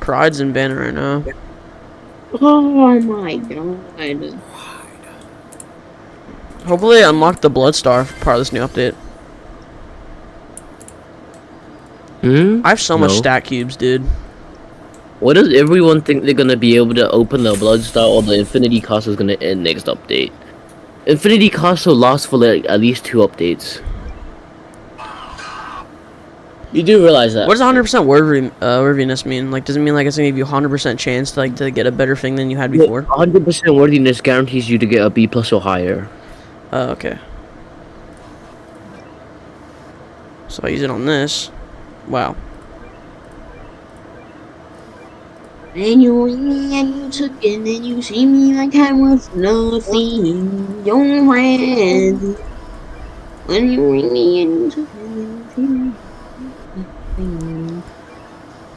Pride's in banner right now. Oh my god. Hopefully, I unlock the Bloodstar part of this new update. I have so much stat cubes, dude. What does everyone think they're gonna be able to open the Bloodstar or the Infinity Castle is gonna end next update? Infinity Castle lasts for like at least 2 updates. You do realize that? What does 100% worthiness mean? Like, does it mean like it's gonna give you 100% chance to like to get a better thing than you had before? 100% worthiness guarantees you to get a B+ or higher. Oh, okay. So I use it on this. Wow. And you and you took it and you see me like I was nothing in your hand. When you ring me and you took it and you see me.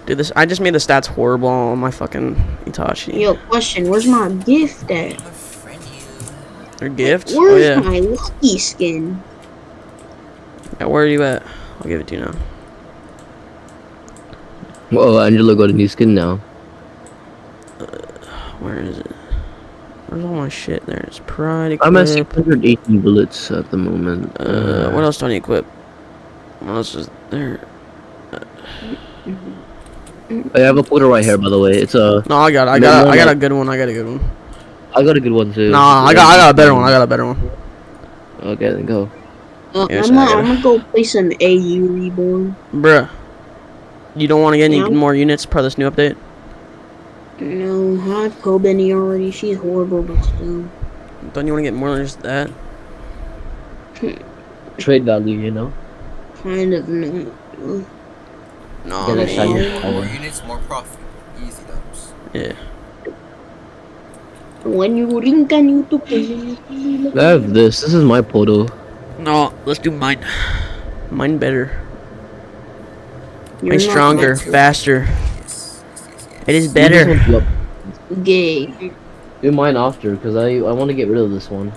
Dude, this I just made the stats horrible on my fucking Itachi. Yo, question, where's my gift at? Your gift? Where's my lucky skin? Yeah, where are you at? I'll give it to you now. Whoa, Angelo got a new skin now. Where is it? Where's all my shit? There's Pride equip. I'm at 618 bullets at the moment. What else do I need to equip? What else is there? I have a photo right here, by the way. It's a. No, I got a good one. I got a good one. I got a good one too. Nah, I got a better one. I got a better one. Okay, then go. I'm gonna go play some AU Reborn. Bruh. You don't want to get any more units per this new update? No, I have Kobeni already. She's horrible, but still. Don't you want to get more than just that? Trade value, you know? Kind of no. No, more units, more profit. Easy dubs. Yeah. When you ring, can you took it? I have this. This is my portal. No, let's do mine. Mine better. You're stronger, better. faster. It is better. Gay. Do mine after, because I want to get rid of this one.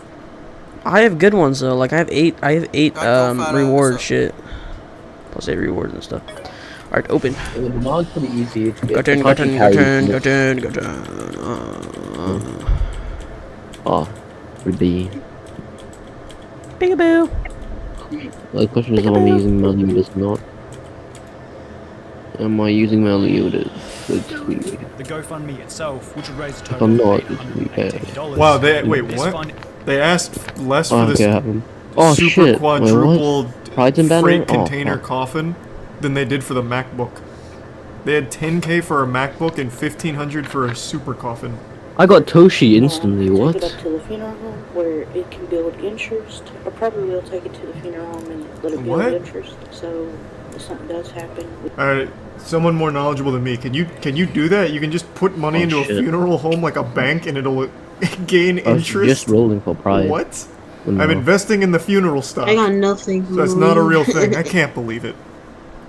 I have good ones though. Like I have eight reward shit. Plus 8 rewards and stuff. Alright, open. The mod's pretty easy. Go turn. Oh, would be. Peekaboo. The question is, am I using Malleus or not? Am I using Malleus? The GoFundMe itself, which would raise a If total I'm of not, it's really bad. $818. Wow, wait, what? They asked less for this Oh super shit! quadruple Pride's in banner? freight Oh, container fuck. coffin than they did for the MacBook. They had 10K for a MacBook and 1,500 for a super coffin. I got Toshi instantly. What? Take it up to the funeral home where it can build interest. Or probably we'll take it to the funeral home and let it build What? interest. So if something does happen. Alright, someone more knowledgeable than me. Can you do that? You can just put money into shit. a funeral home like a bank and it'll gain I was interest? just rolling for Pride. What? No. I'm investing in the funeral stock. I got nothing. So that's not a real thing. I can't believe it.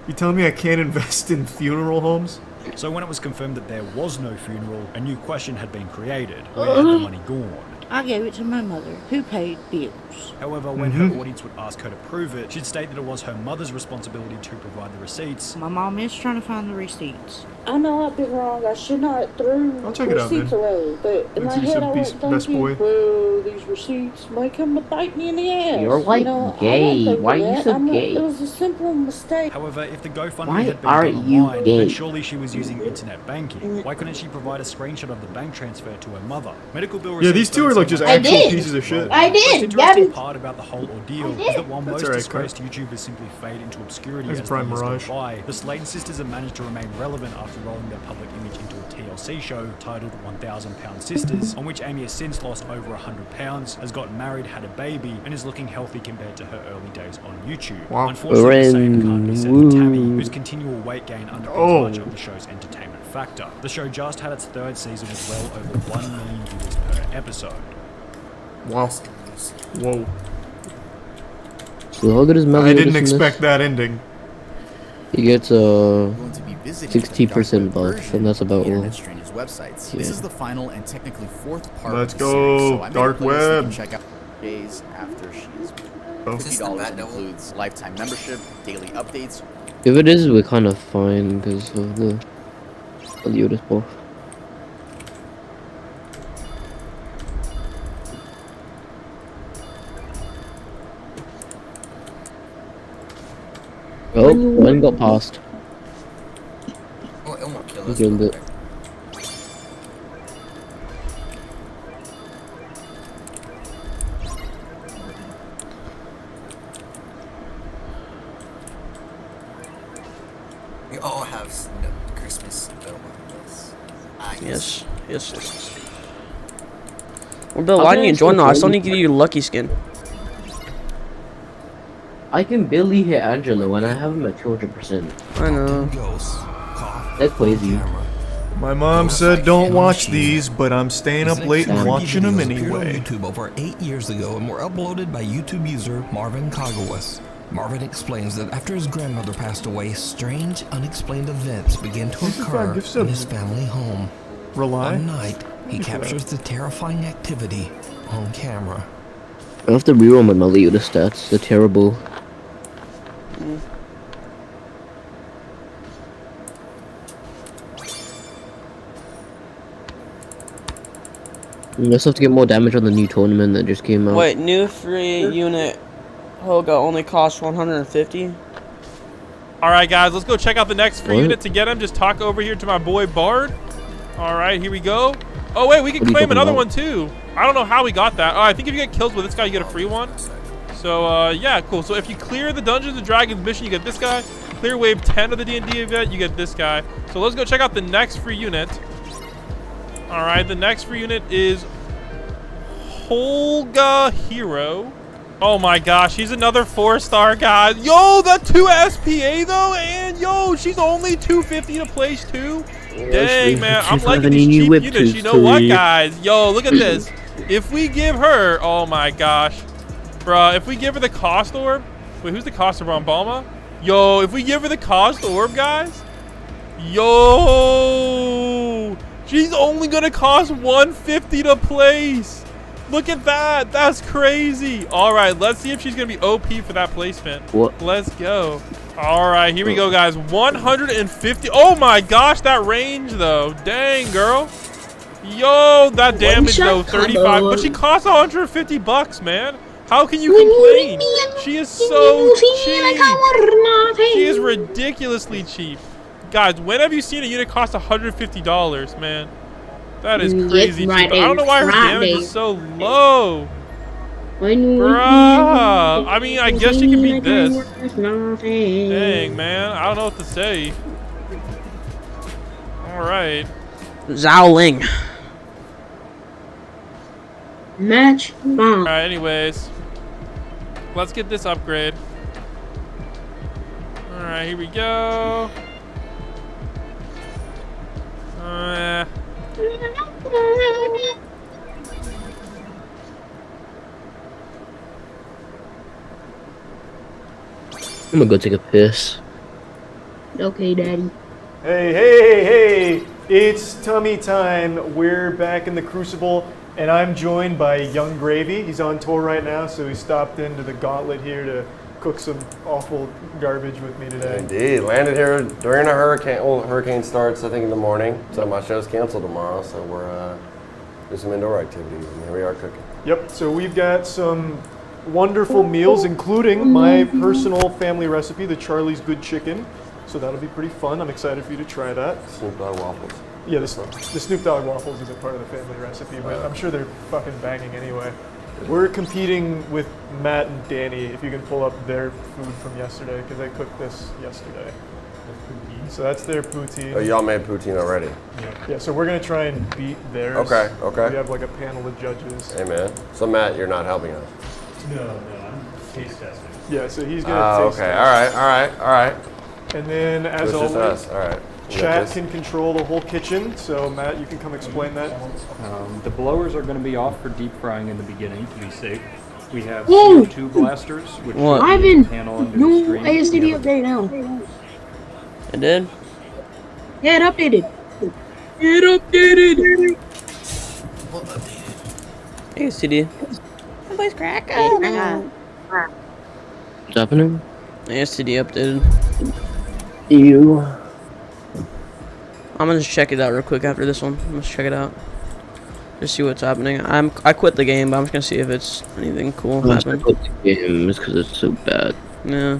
You telling me I can't invest in funeral homes? So when it was confirmed that there was no funeral, a new question had been created. Where had the money gone? I gave it to my mother, who paid bills. However, when her audience would ask her to prove it, she'd state that it was her mother's responsibility to provide the receipts. My mom is trying to find the receipts. I know I've been wrong. I should not throw I'll check it out, receipts man. away. But in my Let's use head, a I piece- went, best thank boy. you. Well, these receipts may come to bite me in the ass. You're like you know, gay. I won't Why are do you that. so gay? It was a simple mistake. However, if the GoFundMe Why had been are done you online, gay? then surely she was using internet banking. Why couldn't she provide a screenshot of the bank transfer to her mother? Medical bill Yeah, these two are like just I actual did. pieces of shit. I The most did, interesting Gabby. part about the whole ordeal I is that while That's most alright, disgraced YouTubers simply fade into obscurity That's as Prime the years go Mirage. by, the Slayton sisters have managed to remain relevant after rolling their public image into a TLC show titled 1,000 Pound Sisters, on which Amy has since lost over 100 pounds, has gotten married, had a baby, and is looking healthy compared to her early days on YouTube. Wow. Unfortunately, the same can't be said for Tammy, Woo. whose continual weight gain underpins Oh. much of the show's entertainment factor. The show just had its 3rd season with well over 1 million viewers per episode. Wow. Whoa. So how good is Malleus? I didn't in this? expect that ending. He gets Going to be visiting 60% the buff, version and that's about of all. Internet Stranger's websites. This Yeah. is the final and technically 4th part Let's of the go, series, so I made a dark playlist that you can web. check out days after she is Oh. $50 includes lifetime membership, daily updates. If it is, we're kind of fine because of the. I'll use this both. Oh, one got past. Oh, it won't kill He us. killed it. We all have Christmas snow on us. Ah, Yes. Yes. Well, Bill, why didn't you join though? I still need to give you your lucky skin. I can barely hit Angelo when I have him at 200%. I know. That's crazy. My mom said don't watch these, but I'm staying up late and watching them Videos appeared anyway. on YouTube over 8 years ago and were uploaded by YouTube user Marvin Kagawas. Marvin explains that after his grandmother passed away, strange, unexplained events began to occur in his family home. Rely? One night, he captures the terrifying activity on camera. I have to reroll my Melioda stats. They're terrible. You also have to get more damage on the new tournament that just came out. Wait, new free unit Hoga only costs 150. Alright guys, let's go check out the next free What? unit to get him. Just talk over here to my boy Bard. Alright, here we go. Oh wait, we can What are you claim talking another about? one too. I don't know how we got that. Oh, I think if you get kills with this guy, you get a free one. So yeah, cool. So if you clear the Dungeons and Dragons mission, you get this guy. Clear wave 10 of the D&D event, you get this guy. So let's go check out the next free unit. Alright, the next free unit is Holga Hero. Oh my gosh, she's another 4-star guy. Yo, that 2 SPA though, and yo, she's only 250 to place too. Dang man, I'm liking these cheap units. You know what, guys? Yo, look at this. If we give her, oh my gosh, bruh, if we give her the cost orb. Wait, who's the cost orb on Balma? Yo, if we give her the cost orb, guys. Yo, she's only gonna cost 150 to place. Look at that. That's crazy. All right, let's see if she's going to be OP for that placement. What? Let's go. All right, here we go, guys. 150. Oh, my gosh, that range, though. Dang, girl. Yo, that damage, though, 35. But she costs 150 bucks, man. How can you complain? She is so cheap. She is ridiculously cheap. Guys, when have you seen a unit cost $150, man? That is crazy cheap. I don't know why her damage is so low. Bruh. I mean, I guess she can beat this. Dang, man. I don't know what to say. Alright. Zhao Ling. Match bomb. Alright, anyways. Let's get this upgrade. Alright, here we go. I'm gonna go take a piss. Okay, daddy. Hey, it's tummy time. We're back in the Crucible, and I'm joined by Young Gravy. He's on tour right now, so he stopped into the Gauntlet here to cook some awful garbage with me today. Indeed, landed here during a hurricane. Well, hurricane starts I think in the morning, so my show's canceled tomorrow. So we're doing some indoor activities, and here we are cooking. Yep, so we've got some wonderful meals, including my personal family recipe, the Charlie's Good Chicken. So that'll be pretty fun. I'm excited for you to try that. Snoop Dogg waffles. Yeah, the Snoop Dogg waffles is a part of the family recipe, but I'm sure they're fucking banging anyway. We're competing with Matt and Danny, if you can pull up their food from yesterday, because they cooked this yesterday. So that's their poutine. Oh, y'all made poutine already. Yeah, so we're gonna try and beat theirs. Okay. We have like a panel of judges. Hey man. So Matt, you're not helping us. No, I'm taste testing. Yeah, so he's gonna taste okay. test. All right. And then, as It's just always, us. All right. We got chat this. can control the whole kitchen. So Matt, you can come explain that. The blowers are going to be off for deep frying in the beginning to be safe. We have Whoa! CO2 blasters, which What? should Ivan, panel under no the screen. ASDD We have a- update now. It did? Yeah, it updated. It updated. What updated? Hey, CD. Everybody's cracking. What's happening? STD updated. You. I'm gonna just check it out real quick after this one. I'm gonna check it out. Just see what's happening. I quit the game, but I'm just gonna see if it's anything cool I happen. quit the game just because it's so bad. Yeah.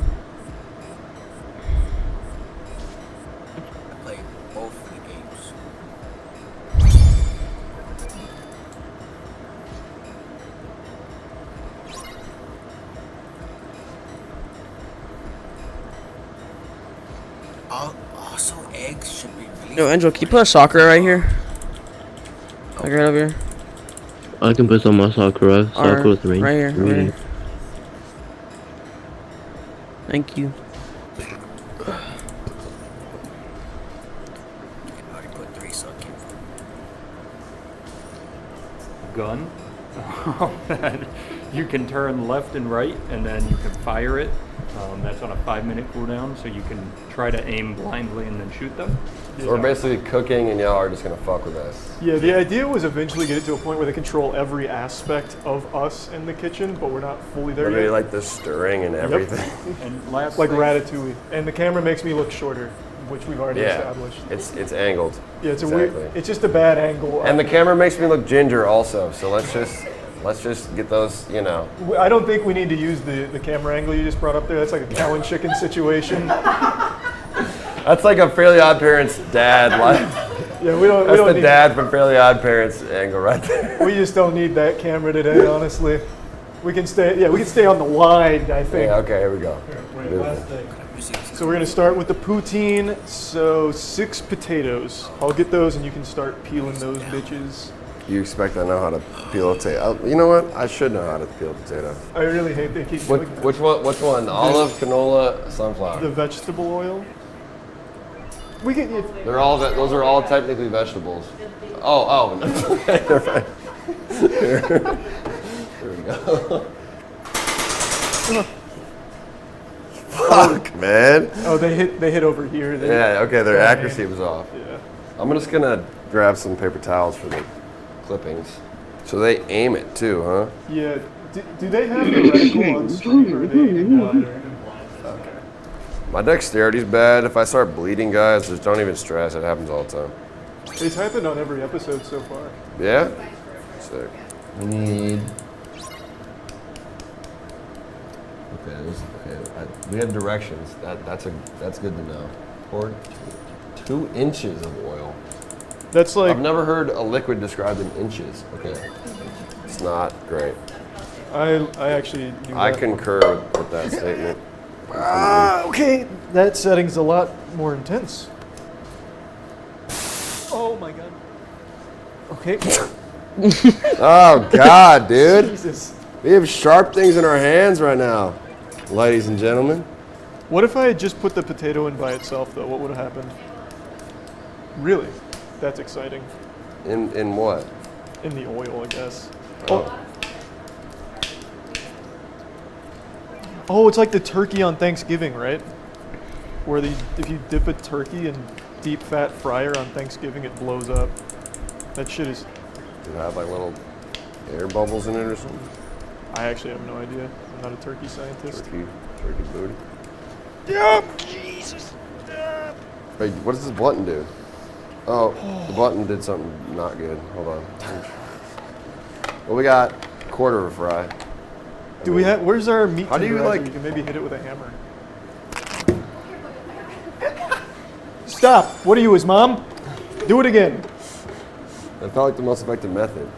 I played both of the games. Also, eggs should be released. Yo, Angel, can you put a Sakura right here? Like right over here. I can put some on Sakura. Sakura with range. Right here. Right here. Thank you. I already put 3 sucky. Gun. You can turn left and right, and then you can fire it. That's on a 5-minute cooldown, so you can try to aim blindly and then shoot them. So we're basically cooking, and y'all are just gonna fuck with us. Yeah, the idea was eventually get it to a point where they control every aspect of us in the kitchen, but we're not fully there Maybe yet. like the stirring and everything. And last Like thing, Ratatouille. And the camera makes me look shorter, which we've already Yeah, established. it's angled. Yeah, it's a Exactly. weird. It's just a bad angle. And the camera makes me look ginger also. So let's just get those, you know. I don't think we need to use the camera angle you just brought up there. That's like a cow and chicken situation. That's like a Fairly Odd Parents dad. Like, Yeah, we don't. that's we don't the need, dad from Fairly Odd Parents angle right there. We just don't need that camera today, honestly. We can stay. Yeah, we can stay on the wide. I think. Yeah, okay, here we go. So we're gonna start with the poutine. So 6 potatoes. I'll get those, and you can start peeling those bitches. You expect I know how to peel a potato? You know what? I should know how to peel a potato. I really hate they keep doing that. Which one? Which one? Olive, canola, sunflower. The vegetable oil. We can. They're all. Those are all technically vegetables. Oh. They're fine. Here we go. Fuck, man. Oh, they hit over here. Yeah. Okay. Their accuracy was off. Yeah. I'm just gonna grab some paper towels for the clippings. So they aim it too, huh? Yeah. Do they have the reticle on stream or are they in blind? Okay. My dexterity's bad. If I start bleeding, guys, just don't even stress. It happens all the time. It's happened on every episode so far. Yeah? Sick. We need. We have directions. That's good to know. Pour 2 inches of oil. That's like. I've never heard a liquid described in inches. Okay. It's not great. I actually. Do I that. concur with that statement. Okay. That setting's a lot more intense. Oh my god. Okay. Oh God, dude. Jesus. We have sharp things in our hands right now, ladies and gentlemen. What if I had just put the potato in by itself, though? What would have happened? Really? That's exciting. In what? In the oil, I guess. Oh. Oh, it's like the turkey on Thanksgiving, right? Where if you dip a turkey in deep fat fryer on Thanksgiving, it blows up. That shit is. Does it have like little air bubbles in it or something? I actually have no idea. I'm not a turkey scientist. Turkey booty. Yeah, Jesus. Wait, what does this button do? Oh, the button did something not good. Hold on. Well, we got a quarter of a fry. Do we have? Where's our meat? How do you tenderizer? like? You can maybe hit it with a hammer. Stop! What are you, his mom? Do it again. That felt like the most effective method.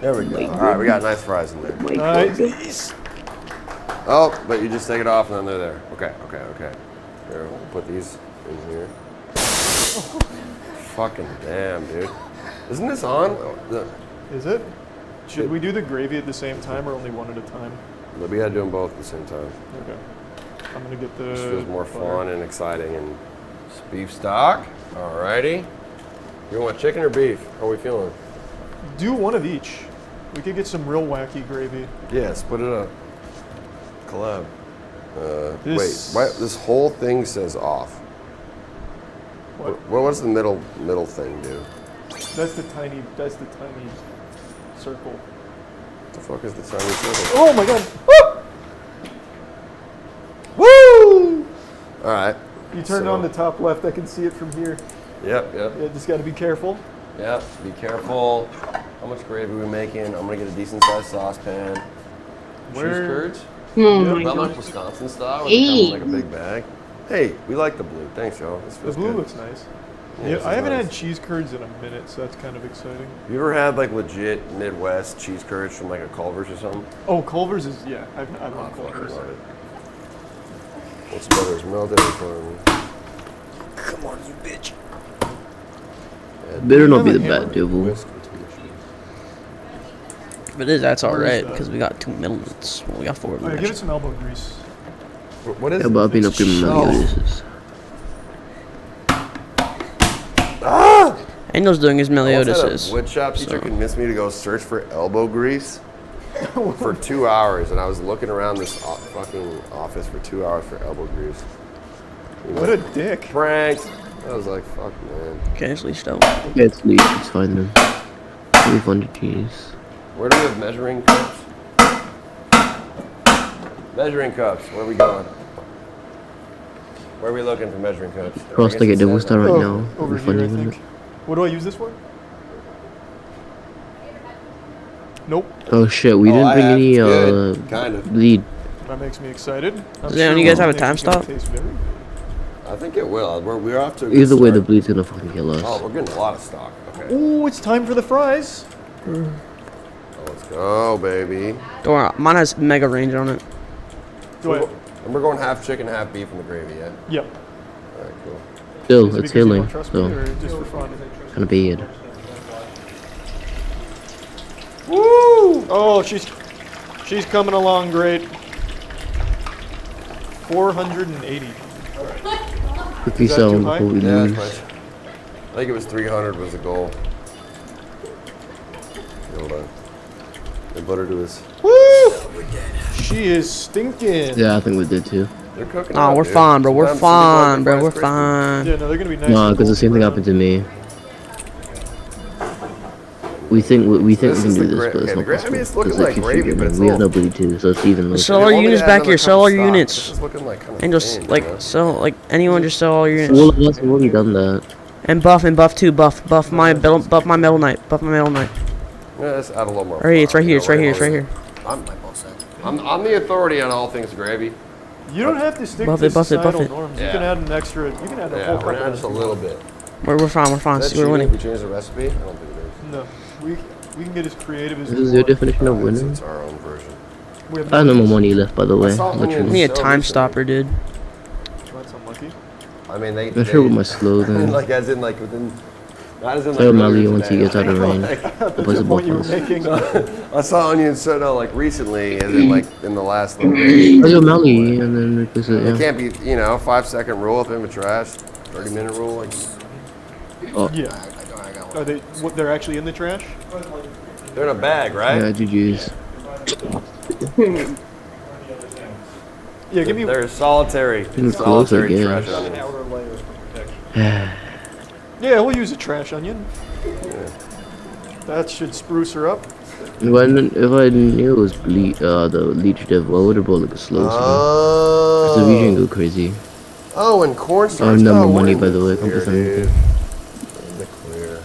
There we go. All right, we got nice fries in there. Nice. Oh, but you just take it off and then they're there. Okay. Here, we'll put these in here. Fucking damn, dude. Isn't this on? Is it? Should we do the gravy at the same time or only one at a time? We gotta do them both at the same time. Okay. I'm gonna get the. This feels more butter. fun and exciting. And beef stock. Alrighty. You want chicken or beef? How are we feeling? Do one of each. We could get some real wacky gravy. Yeah, split it up. Collab. Wait, This- this whole thing says off. What? What does the middle thing do? That's the tiny circle. What the fuck is the tiny circle? Oh my god! Woo! Woo! All right. You turn it on the top left. I can see it from here. Yep. Yeah, just got to be careful. Yep. Be careful. How much gravy are we making? I'm gonna get a decent sized saucepan. Cheese curds. Oh my Not like god. Wisconsin style. Where they come in like a big bag. Hey, we like the blue. Thanks, y'all. This The feels blue good. looks nice. Yeah, Yeah, this I is haven't nice. had cheese curds in a minute, so that's kind of exciting. You ever had like legit Midwest cheese curds from like a Culver's or something? Oh, Culver's is, yeah, I've I had fucking Culver's. love it. What's better is melted in front of me. Come on, you bitch. Better not be the bad devil. Whisk between If it is, that's Where is alright, that? because we got 2 middlemans. Well, we got 4 of All right, them. give it some elbow grease. cheese. What is Yeah, it? but I've been up in Meliodas. Angel's doing his I once had Meliodas. a wood shop teacher convinced me to go search for elbow grease for 2 hours, and I was looking around this fucking office for 2 hours for elbow grease. You know, What a dick. pranked. I was like, fuck, man. Okay, it's leashed out. Yeah, it's least. It's fine then. Refund the cheese. Where do we have measuring cups? Measuring cups. Where are we going? Where are we looking for measuring cups? Cross like a devil star right now. Over Refund here, I even. think. What do I use this for? Nope. Oh shit, we didn't I bring have. any It's good. Kind of. bleed. That makes me excited. I'm Does any of you guys have a it's time gonna stop? taste very good. I think it will. We're off to a good Either way, the start. bleed's gonna fucking kill us. Oh, we're getting a lot of stock. Okay. Ooh, it's time for the fries. Oh, let's go, baby. Don't worry, mine has mega range on it. Do I? And we're going half chicken, half beef in the gravy, yeah? Yep. All right, cool. Still, Is it it's because you healing, don't trust me, so or just for fun? kind of bad. Woo! Oh, she's coming along great. 480. Quickly Is that sell too before high? we Yeah, lose. that's fine. I think it was 300 was the goal. Hold on. The butter to his. Woo! She is stinking. Yeah, I think we did too. They're cooking. Oh, up, we're dude. fine, bro. We're Sometimes fine, bro. fries We're crispy. fine. Yeah, no, they're gonna be nice. Nah, and because the same thing golden happened to me. We think we This can is do the this, but gra- it's okay, not the gra- I possible. mean, it's looking Because like keeps gravy, but forgetting. it's We have little- no bleed too, so it's even. Sell They all your only units had back another here. cup Sell all of your stock. units. This is looking like kind of Angel, thin, like, you know? sell, like, anyone just sell all your All units. of us have already done that. And buff too. Buff my Metal Knight. Buff my Metal Knight. Yeah, let's add a little more. Alright, it's flour, right you here. know, It's right here. It's what right it here. is. I'm the authority on all things gravy. You don't have to stick Buff to it, buff it, buff societal it. norms. Yeah. You can add an extra. You can add a Yeah, whole we're gonna couple. add just a little bit. We're fine. We're fine. Is See, that we're cheating winning. if we change the recipe? I don't think it is. No, we can get as creative as This we is your want. definition of It's, winning. it's our own version. We have I have no more onions. money left, by the way. saw onions. We Literally. need a So time recently. stopper, dude. That's unlucky. I mean, they. Not sure what my slow then. like as in like within. Not as in like. Tell Melly earlier once he today. gets out of range. That's What's the the point you were buffers? making. I saw onions so no, like recently, as in like in the last little bit. Oh, your Melly, and then replace it, It yeah. can't be, 5-second rule if in the trash, 30-minute rule. Like, Oh, Yeah. Are they? What? They're actually in the trash? they're in a bag, right? yeah, GG's. Yeah. Give me. They're solitary. Getting close, I Solitary guess. trash onions. Outer layers for protection. Yeah, we'll use a trash onion. That should spruce her up. If I knew it was the leech devil, I would have brought like a slow Oh. so we can go crazy. Oh, and cornstarch. I have no Oh, more we're money, in by the way. clear, Compass dude. anything. In the clear.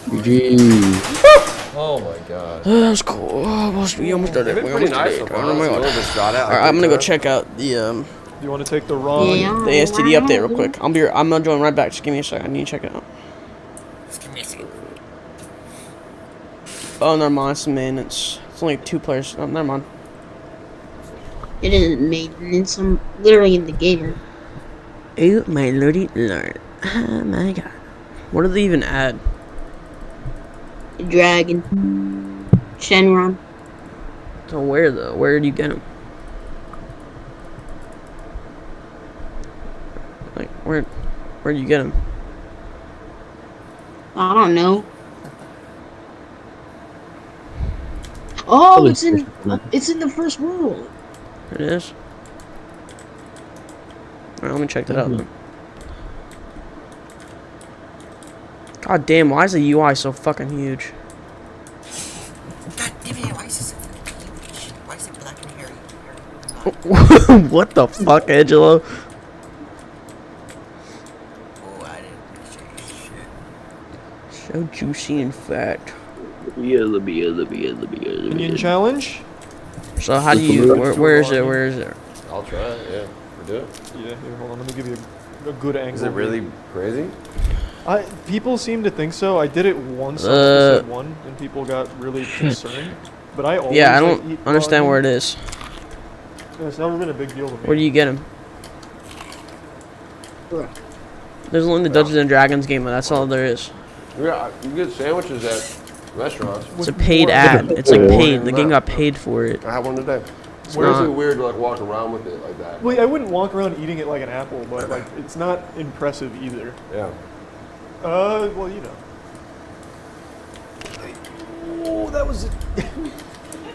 GG. Oh my god. That was cool. Oh, we almost did it. It's We been almost pretty did nice it. so far. Oh my Let's god. go this shot out. Alright, I'm gonna go check out the You want to take the raw? Yeah. onion? the ASTD update real quick. I'm gonna join right back. Just give me a second. I need to check it out. Oh, never mind. It's maintenance. It's only 2 players. Oh, never mind. It isn't maintenance. I'm literally in the game. Oh my lordy lord. Oh my god. What do they even add? Dragon. Shenron. So where though? Where do you get them? Like where do you get them? I don't know. Oh, Probably it's in the first world. It is. Alright, let me check that out then. God damn, why is the UI so fucking huge? God damn it, why is this so fucking huge? Why is it black and hairy? Oh, What the fuck, Angelo? Oh, I didn't say shit. So juicy and fat. Indian challenge? So how do you? Where is it? Where is it? I'll try it, yeah. We do it. Yeah, here, hold on. Let me give you a good angle. Is it really crazy? People seem to think so. I did it once on episode 1, and people got really concerned. But I always Yeah, I like, don't eat understand raw where meat. it is. It's never been a big deal to me. Where do you get them? Bruh. There's only the Dungeons and Dragons game, but that's all there is. Yeah, you get sandwiches at restaurants. It's a paid ad. It's like paid. The game got paid for it. I had one today. It's Where is really it? weird to like walk around with it like that. Well, I wouldn't walk around eating it like an apple, but like it's not impressive either. Yeah. Well, you know. Oh, that was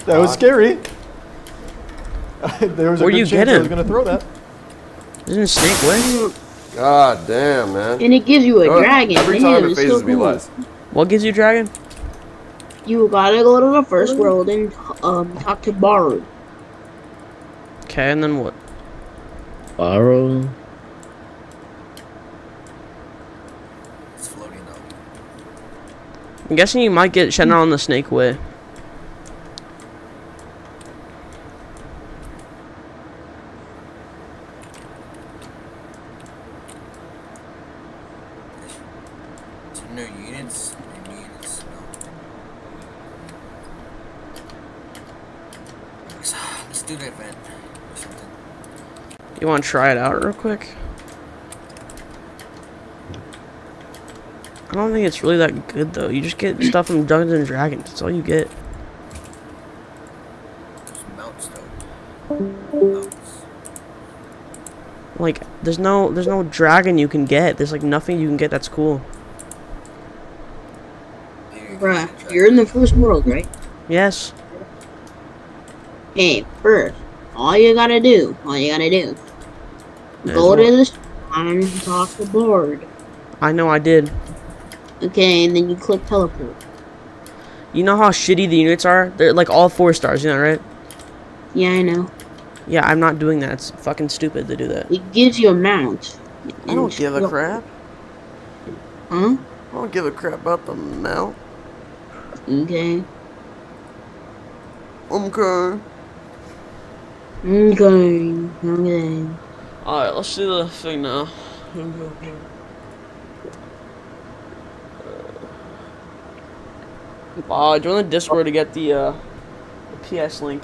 that was scary. There was a Where good you chance get I was him? gonna throw that. Isn't it Snake Way? God damn, man. And it gives you a dragon. Every Damn, time it it's so phases me cool. less. What gives you dragon? You gotta go to the first world and talk to Bard. Okay, and then what? Borrow. It's floating up. I'm guessing you might get Shenna on the Snake Way. New units. New units. No. Let's do the event or something. You want to try it out real quick? I don't think it's really that good though. You just get stuff from Dungeons and Dragons. That's all you get. There's mounts though. Mounts. Like, there's no dragon you can get. There's like nothing you can get that's cool. Bruh, you're in the first world, right? Yes. Hey, first, all you gotta do, go what? to the shrine and talk to Bard. I know I did. Okay, and then you click teleport. You know how shitty the units are? They're like all 4 stars, you know, right? Yeah, I know. Yeah, I'm not doing that. It's fucking stupid to do that. It gives you a mount. I don't give a crap. Huh? I don't give a crap about the mount. Okay. Okay. Okay. Alright, let's do the thing now. Join the Discord to get the PS link.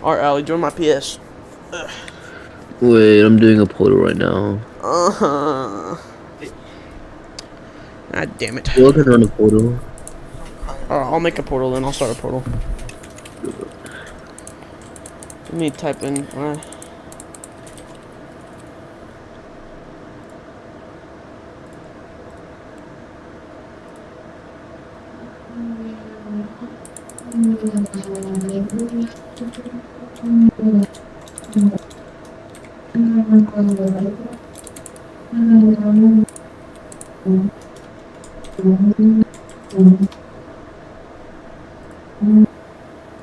Alright, Ali, join my PS. Wait, I'm doing a portal right now. God damn it. You can run a portal. Alright, I'll make a portal then. I'll start a portal. Let me type in.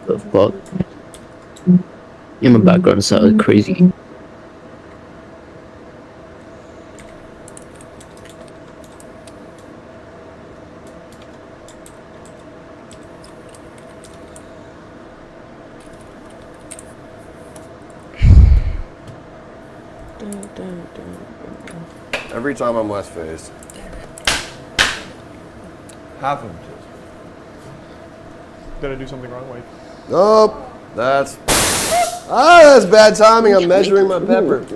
The fuck? Yeah, my background sounded crazy. Every time I'm less phased. Half of it. Did I do something wrong? Wait. Nope. That's bad timing. I'm measuring my pepper.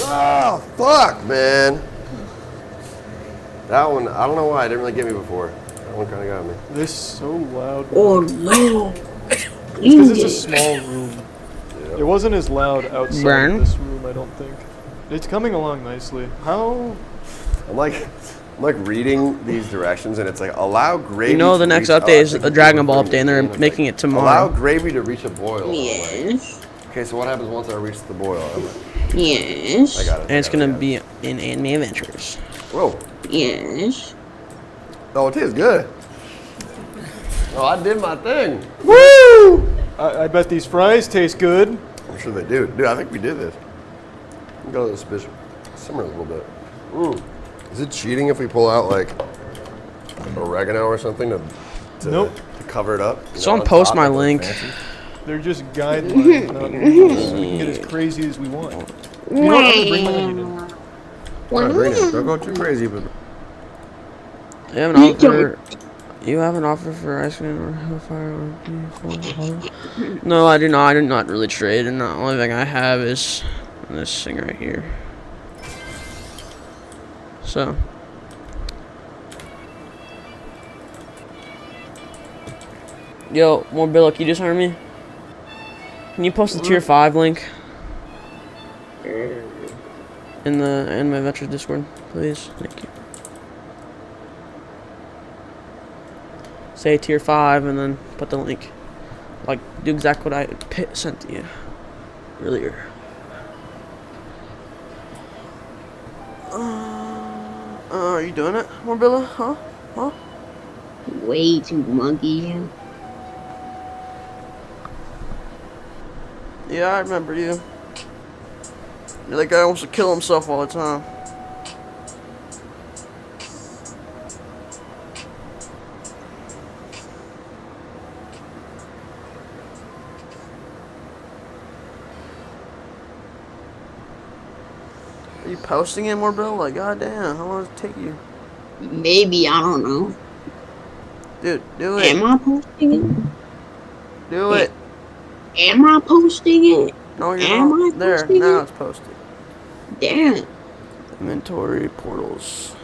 Oh, fuck, man. That one, I don't know why. It didn't really get me before. That one kind of got me. This is so loud. Oh no. It's because it's a small room. Yeah. It wasn't as loud outside of this room, I don't think. It's coming along nicely. How? I'm like, I'm like reading these directions, and it's like allow gravy. You know to the next reach- update I is think a it's Dragon Ball bring update, and they're in, it's making like, it tomorrow. Allow gravy to reach a boil. I'm like, Yes. okay, so what happens once I reach the boil? I'm like, Yes. I got it. And it's gonna be in Anime Adventures. Whoa. Yes. Oh, it tastes good. Oh, I did my thing. Woo! I bet these fries taste good. I'm sure they do. Dude, I think we did this. We go to this bitch. Simmer a little bit. Is it cheating if we pull out like oregano or something to Nope. to cover it up? You Someone know, on post top, my like, link. fancy? They're just guidelines, not rules. We can get as crazy as we want. You know what? I'm gonna bring my onion in. All right, bring it. Don't go too crazy, but You have an offer. You have an offer for ice cream or Hellfire or B4? No, I do not. I do not really trade, and the only thing I have is this thing right here. So. Yo, Morbilla, can you just hear me? Can you post the tier 5 link? In the Anime Adventures Discord, please? Thank you. Say tier 5 and then put the link. Like, do exactly what I sent to you earlier. Are you doing it, Morbilla? Huh? Huh? Way too monkey. Yeah, I remember you. You're that guy who wants to kill himself all the time. Are you posting it more, bro? Like, goddamn, how long does it take you? Maybe, I don't know. Dude, do it. Am I posting it? Do it. Am I posting it? No, you're Am not. I There, posting now it? it's posted. Damn. Inventory portals.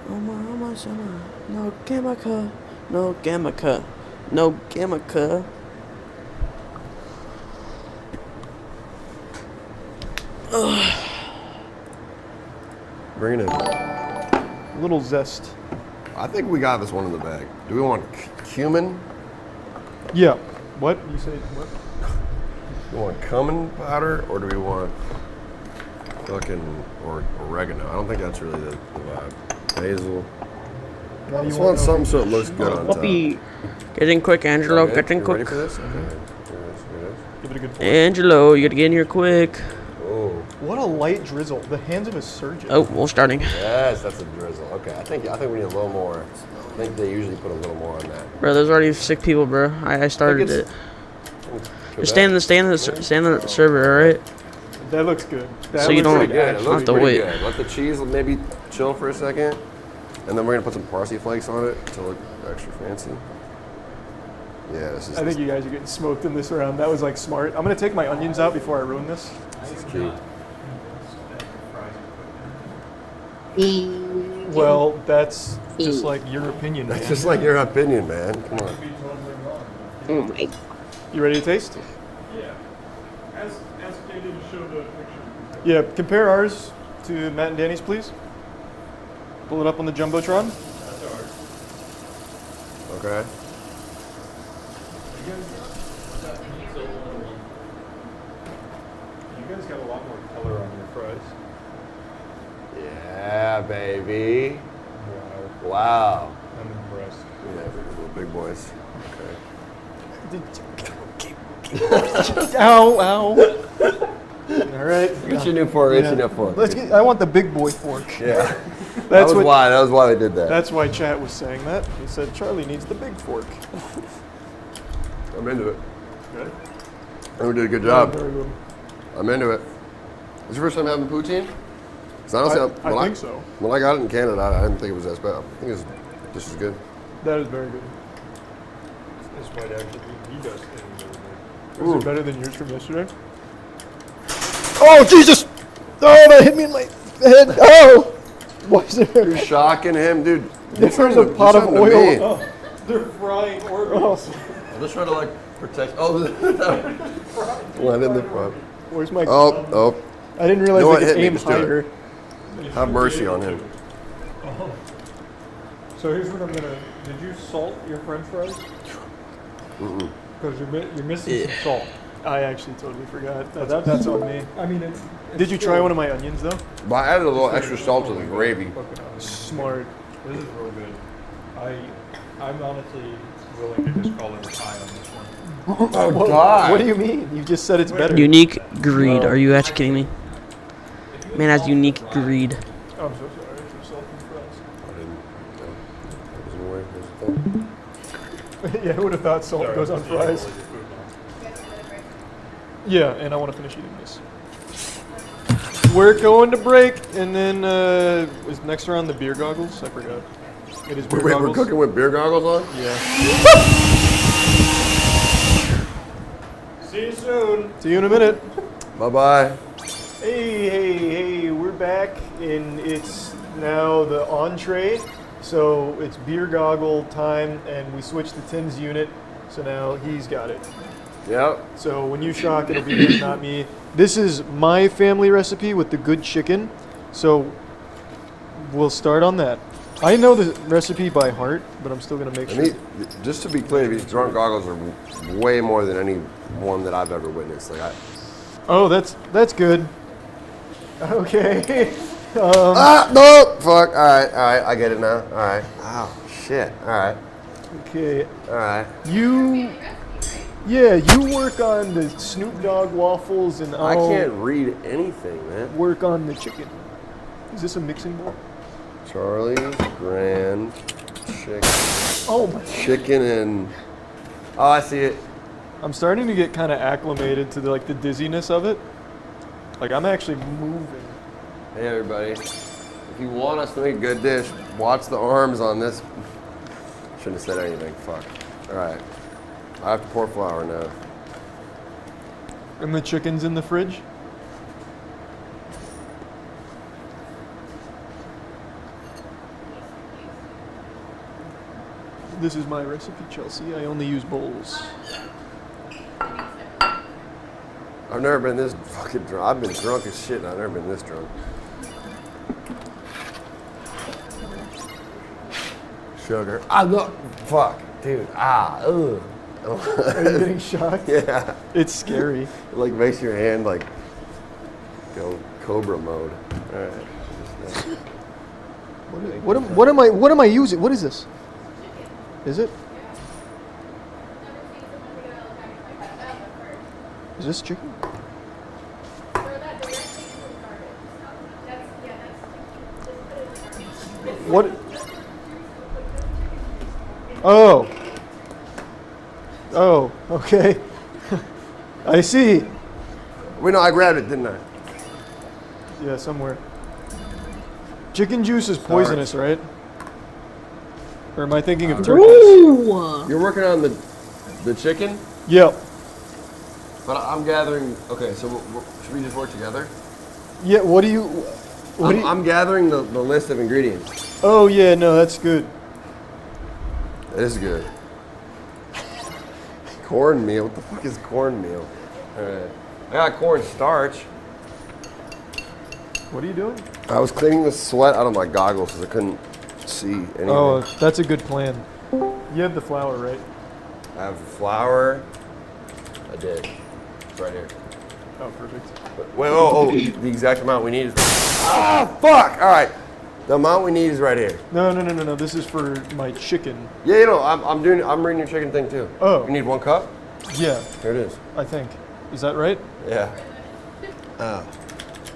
Oh my summer. No Gamaka. No Gamaka. No Gamaka. bring it in. A little zest. I think we got this one in the bag. Do we want cumin? Yeah. What? You say what? Do we want cumin powder or do we want fucking or oregano? I don't think that's really the vibe. Basil. Now I just you want want something so it looks good on top. Get in quick, Angelo. Okay, Get in you quick. ready for this? Okay. Give it a good pour. Angelo, you gotta get in here quick. Oh. What a light drizzle. The hands of a surgeon. Oh, we're starting. Yes, that's a drizzle. Okay, I think we need a little more. I think they usually put a little more on that. Bro, there's already 6 people, bro. I started it. Just stay in the server, alright? That looks good. That So you looks don't- like Good. It actually- looks have to pretty wait. good. Let the cheese maybe chill for a second, and then we're gonna put some parsley flakes on it to look extra fancy. Yeah, this is. I think you guys are getting smoked in this round. That was like smart. I'm gonna take my onions out before I ruin this. This is cute. Well, that's just like your opinion, man. That's just like your opinion, man. Come on. Oh my. You ready to taste? Yeah. Ask Katie to show the picture. Yeah, compare ours to Matt and Danny's, please. Pull it up on the Jumbotron. That's ours. Okay. You guys got a lot more color on your fries. Yeah, baby. Wow. I'm impressed. Yeah, little big boys. Okay. Ow, ow. All right. Get your new fork. Get your new fork. Let's get. I want the big boy fork. Yeah. That's That was why they did that. That's why chat was saying that. He said Charlie needs the big fork. I'm into it. Good. And we did a good job. Very good. I'm into it. Is your first time having poutine? 'Cause honestly, I think so. When I got it in Canada, I didn't think it was as bad. I think it's just as good. That is very good. This might actually be the best thing you've ever made. Was it better than yours from yesterday? Oh Jesus! Oh, that hit me in my head. Oh! Why is there? You're shocking him, dude. There's a pot of oil. Oh, they're frying organs. I'm just trying to like protect. Oh, one in the front. Where's my? Oh, I didn't realize You know what? they could Hit me, aim just do it. higher. Have mercy on him. So here's what I'm gonna. Did you salt your French fries? Mm-mm. Because you're missing some salt. I actually totally forgot. That's on me. I mean, did you try one of my onions though? But I added a little extra salt to the gravy. Smart. This is real good. I'm honestly willing to just call it a tie on this one. Oh, God. What do you mean? You just said it's better. Unique greed. Are you actually kidding me? Man has unique greed. Oh, I'm so sorry for salting fries. I didn't know. That wasn't aware. There's a thing. Yeah, who would have thought salt goes on fries? Yeah, and I want to finish eating this. We're going to break, and then is next round the beer goggles? I forgot. It is beer Wait, goggles. we're cooking with beer goggles on? Yeah. See you soon. See you in a minute. Bye-bye. Hey, we're back, and it's now the entree. So it's beer goggle time, and we switched to Tim's unit, so now he's got it. Yep. So when you shock, it'll be him, not me. This is my family recipe with the good chicken, so we'll start on that. I know the recipe by heart, but I'm still gonna make sure. Just to be clear, these drunk goggles are way more than any one that I've ever witnessed. Like Oh, that's good. Okay. No! Fuck. All right. I get it now. All right. Oh, shit. All right. Okay. All right. You work on the Snoop Dogg waffles, and I I'll can't read anything, man. work on the chicken. Is this a mixing bowl? Charlie's Grand Chicken. Oh my. Chicken and... Oh, I see it. I'm starting to get kind of acclimated to the dizziness of it. Like, I'm actually moving. Hey, everybody. If you want us to make a good dish, watch the arms on this. Shouldn't have said anything. Fuck. All right. I have to pour flour now. And the chicken's in the fridge? This is my recipe, Chelsea. I only use bowls. I've never been this fucking drunk. I've been drunk as shit, and I've never been this drunk. Sugar. Look. Fuck. Dude. Ugh. Are you getting shocked? Yeah. It's scary. It like makes your hand like go Cobra mode. All right. What am I using? What is this? Is it? Is this chicken? What? Oh. Oh, okay. I see. Wait, no, I grabbed it, didn't I? Yeah, somewhere. Chicken juice is poisonous, right? Or am I thinking of turkeys? Ooh. You're working on the chicken? Yep. But I'm gathering. Okay, so should we just work together? Yeah. What do you? I'm gathering the list of ingredients. Oh yeah, no, that's good. That is good. Cornmeal. What the fuck is cornmeal? All right. I got cornstarch. What are you doing? I was cleaning the sweat out of my goggles because I couldn't see anything. Oh, that's a good plan. You have the flour, right? I have flour. I did. It's right here. Oh, perfect. Wait, the exact amount we need is. Fuck! All right. The amount we need is right here. No. This is for my chicken. Yeah, I'm reading your chicken thing too. Oh. You need 1 cup? Yeah. Here it is. I think. Is that right? Yeah. Oh.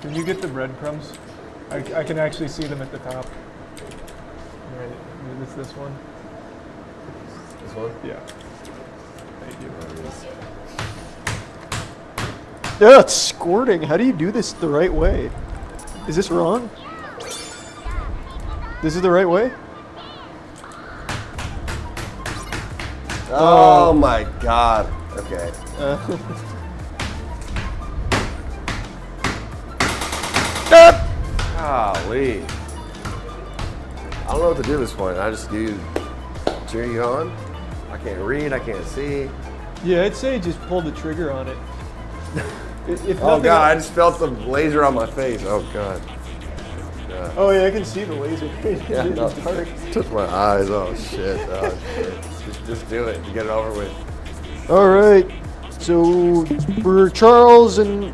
Can you get the breadcrumbs? I can actually see them at the top. Right. It's this one. This one? Yeah. Thank you. Yeah, it's squirting. How do you do this the right way? Is this wrong? This is the right way? Oh my god. Okay. Golly. I don't know what to do at this point. I just do cheer you on. I can't read, I can't see. Yeah, I'd say just pull the trigger on it. If Oh nothing god, I else- just felt the laser on my face. Oh god. Yeah. Oh yeah, I can see the laser. Yeah, It's no, dark. touch my eyes. Oh shit. Oh, shit. Just do it. Get it over with. All right. So for Charles and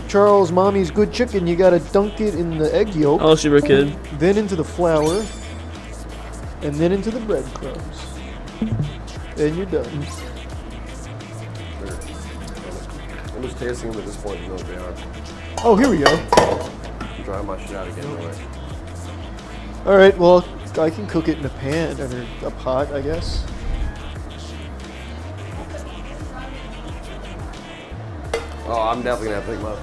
Charles' mommy's good chicken, you gotta dunk it in the egg yolk. Oh, super kid. Then into the flour, and then into the breadcrumbs. And you're done. I'm just tasting them at this point to know what they are. Oh, here we go. I'm drying my shit out again. Anyway. All right. Well, I can cook it in a pan or a pot, I guess. Oh, I'm definitely gonna have to think about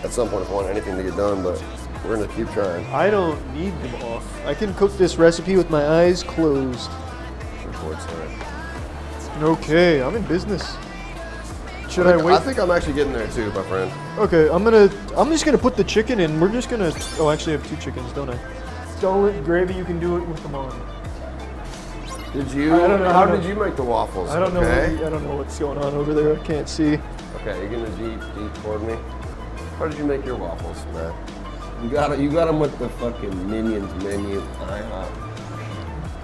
at some point if I want anything to get done, but we're gonna keep trying. I don't need them off. I can cook this recipe with my eyes closed. Okay, I'm in business. Should I wait? I think I'm actually getting there too, my friend. Okay, I'm just gonna put the chicken in. We're just gonna. Oh, actually, I have 2 chickens, don't I? Don't gravy. You can do it with them on. Did you? I don't know. How did you make the waffles? I don't know. Okay. I don't know what's going on over there. I can't see. Okay, you're gonna deep toward me. How did you make your waffles, Matt? You got them with the fucking Minions menu.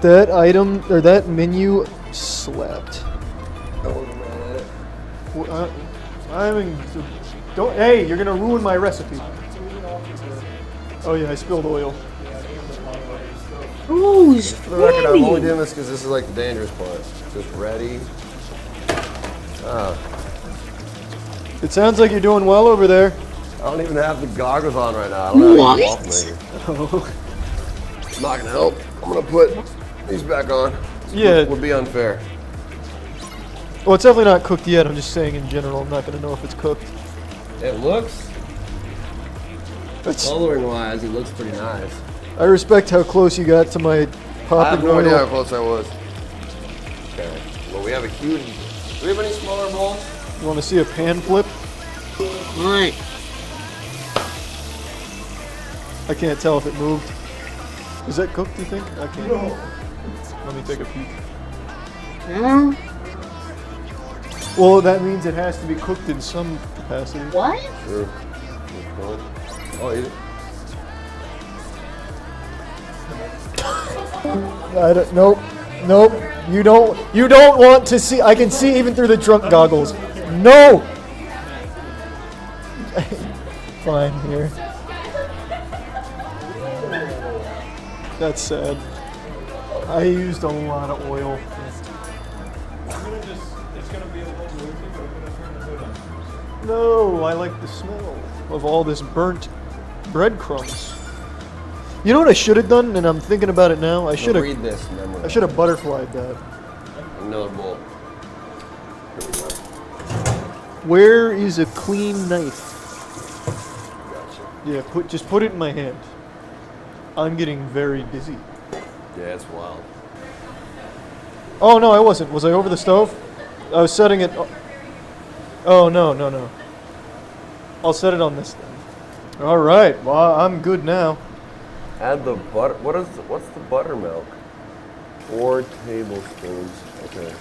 That item or that menu slapped. I wasn't mad at it. I'm in. Don't. Hey, you're gonna ruin my recipe. Oh yeah, I spilled oil. Ooh, it's For the record, I'm only funny. doing this because this is like the dangerous part. Just ready. It sounds like you're doing well over there. I don't even have the goggles on right now. I don't have a waffle maker. Oh. It's not gonna help. I'm gonna put these back on. Yeah. Would be unfair. Well, it's definitely not cooked yet. I'm just saying in general. I'm not gonna know if it's cooked. It looks, That's, coloring wise, it looks pretty nice. I respect how close you got to my I have popping no idea how oil. close I was. Okay. Well, we have a huge. Do we have any smaller bowls? You want to see a pan flip? What? I can't tell if it moved. Is that cooked, do you think? I can't. No. Let me take a peek. Huh? Well, that means it has to be cooked in some capacity. What? Sure. Oh, eat it. I don't, nope. Nope. You don't want to see. I can see even through the drunk goggles. No! Fine, here. That's sad. I used a lot of oil. No, I like the smell of all this burnt breadcrumbs. You know what I should have done, and I'm thinking about it now? I should have. Read this memory. I should have butterflied that. Another bowl. Here we go. Where is a clean knife? Gotcha. Yeah, just put it in my hand. I'm getting very busy. Yeah, it's wild. Oh no, I wasn't. Was I over the stove? I was setting it. Oh no. I'll set it on this thing. All right. Well, I'm good now. Add the butter. What's the buttermilk? 4 tablespoons. Okay.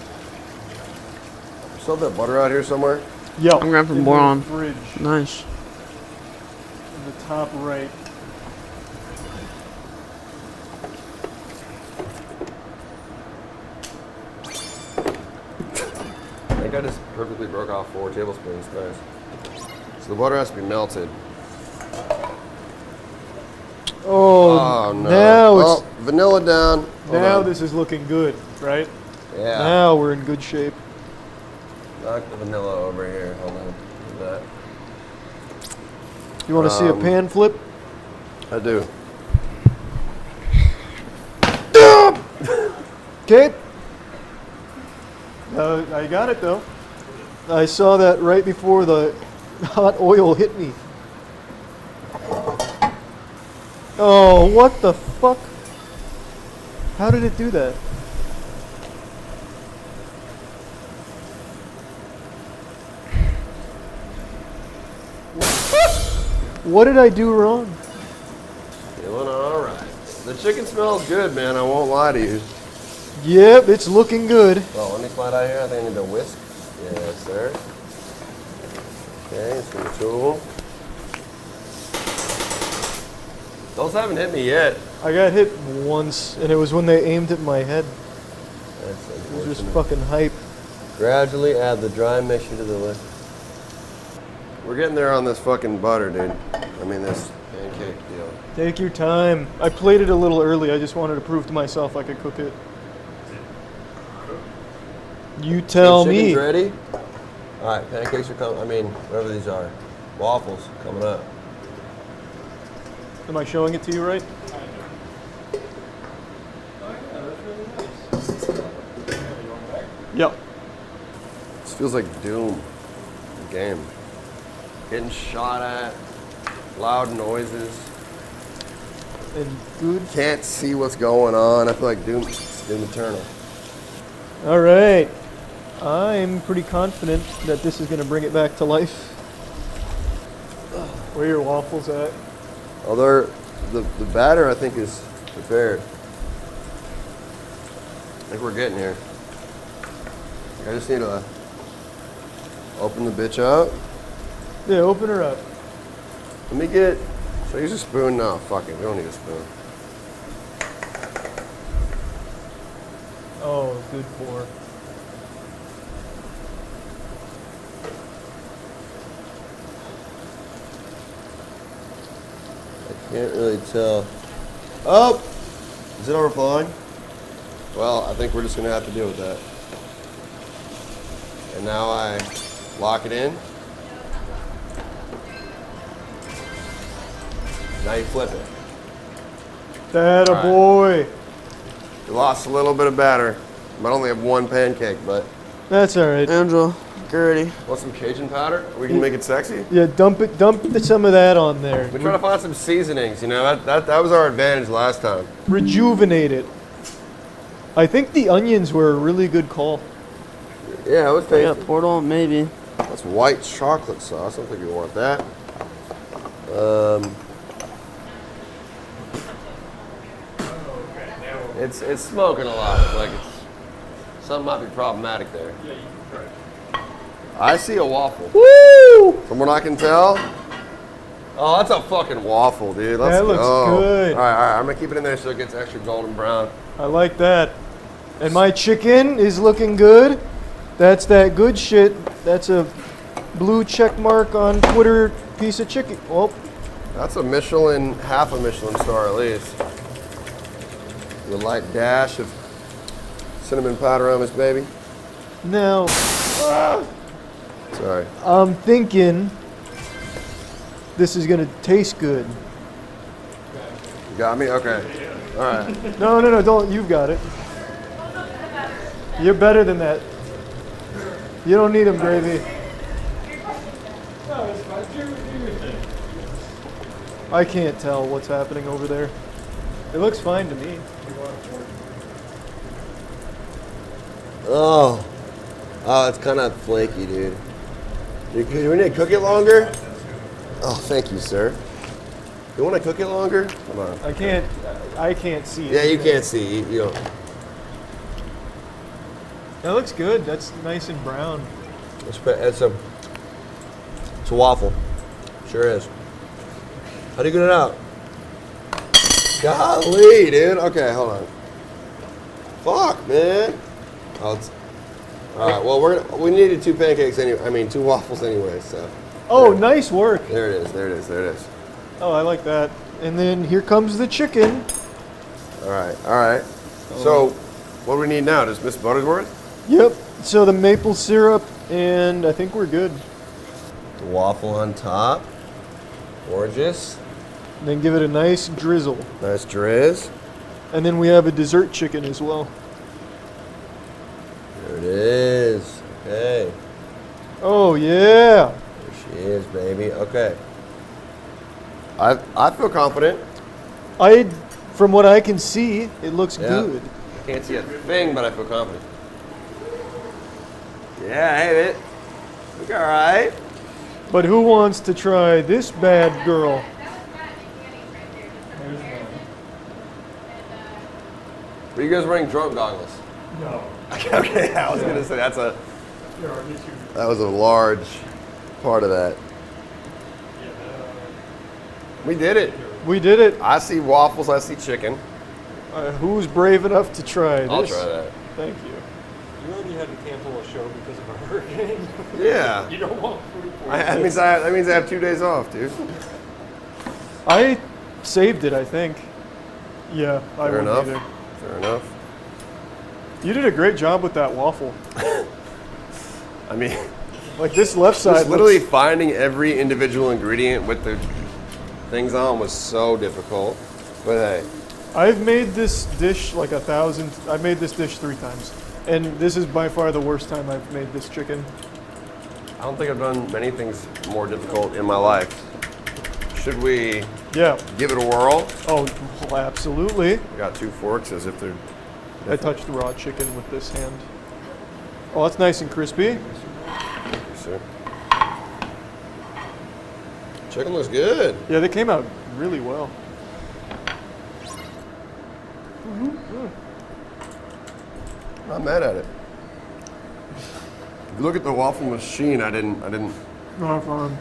Still have that butter out here somewhere? Yeah. I'm grabbing in more the on. fridge Nice. in the top right. I think I just perfectly broke off 4 tablespoons. Nice. So the butter has to be melted. Oh, no. now it's vanilla down. Hold now on. this is looking good, right? Yeah. Now we're in good shape. Knock the vanilla over here. Hold on. Do that. You want to see a pan flip? I do. Okay. I got it though. I saw that right before the hot oil hit me. Oh, what the fuck? How did it do that? What did I do wrong? Feeling alright. The chicken smells good, man. I won't lie to you. Yep, it's looking good. Well, let me slide out here. I think I need to whisk. Yes, sir. Okay, some tool. Those haven't hit me yet. I got hit once, and it was when they aimed at my head. That's It was just unfortunate. fucking hype. Gradually add the dry mixture to the lid. We're getting there on this fucking butter, dude. I mean, this pancake deal. Take your time. I played it a little early. I just wanted to prove to myself I could cook it. You tell The me. chicken's ready? All right, pancakes are coming. I mean, whatever these are. Waffles coming up. Am I showing it to you right? Yep. This feels like Doom. The game. Getting shot at. Loud noises. And good. Can't see what's going on. I feel like Doom Eternal. All right. I'm pretty confident that this is going to bring it back to life. Where are your waffles at? Oh, the batter I think is prepared. I think we're getting here. I just need to open the bitch up. Yeah, open her up. Let me get. Should I use a spoon? No, fuck it. We don't need a spoon. Oh, good for. I can't really tell. Oh! Is it overflowing? Well, I think we're just gonna have to deal with that. And now I lock it in. Now you flip it. That a All right. boy. We lost a little bit of batter. Might only have one pancake, but. That's all right. Angel, Gertie. Want some Cajun powder? We can make it sexy. Yeah, dump some of that on there. We're trying to find some seasonings. You know, that was our advantage last time. Rejuvenate it. I think the onions were a really good call. Yeah, it was tasty. Yeah, Portal, maybe. That's white chocolate sauce. I don't think you want that. It's smoking a lot. It's like something might be problematic there. I see a waffle. Woo! From what I can tell. Oh, that's a fucking waffle, dude. Let's That looks go. good. All right. I'm gonna keep it in there so it gets extra golden brown. I like that. And my chicken is looking good. That's that good shit. That's a blue check mark on Twitter piece of chicken. Oh, That's a Michelin, half a Michelin star at least. With a light dash of cinnamon powder on this baby. now Sorry. I'm thinking this is gonna taste good. You got me? Okay. All right. No, don't. You've got it. You're better than that. You don't need them, Gravy. I can't tell what's happening over there. It looks fine to me. Oh, it's kind of flaky, dude. Do we need to cook it longer? Oh, thank you, sir. You want to cook it longer? Come on. I can't see it. Yeah, you can't see. You don't. That looks good. That's nice and brown. It's a waffle. Sure is. How do you get it out? Golly, dude. Okay, hold on. Fuck, man. Oh, all right. Well, we needed 2 pancakes anyway. I mean, 2 waffles anyway. So. Oh, nice work. There it is. Oh, I like that. And then here comes the chicken. All right. So, what do we need now? Just Miss Buttersworth? Yep. So the maple syrup, and I think we're good. The waffle on top. Gorgeous. And then give it a nice drizzle. Nice drizz. And then we have a dessert chicken as well. There it is. Okay. Oh, yeah. There she is, baby. Okay. I feel confident. From what I can see, it looks Yeah. good. I can't see a thing, but I feel confident. Yeah, hey, it. Look all right. But who wants to try this bad girl? Were you guys wearing drunk goggles? No. Okay, I was gonna say that was a large part of that. We did it. We did it. I see waffles. I see chicken. Who's brave enough to try this? I'll try that. Thank you. You already had to cancel a show because of a hurricane. Yeah. You don't want food for That means I have 2 days off, dude. I saved it, I think. Yeah, I Fair wouldn't enough. either. Fair enough. You did a great job with that waffle. I mean, Like this left side. just literally finding every individual ingredient with the things on was so difficult. But hey, I've made this dish like 1,000. I've made this dish 3 times, and this is by far the worst time I've made this chicken. I don't think I've done many things more difficult in my life. Should we Yeah. give it a whirl? Oh, well, absolutely. We got 2 forks as if they're. I touched the raw chicken with this hand. Oh, that's nice and crispy. Yes, sir. Chicken looks good. Yeah, they came out really well. Not mad at it. If you look at the waffle machine, I didn't Not fun.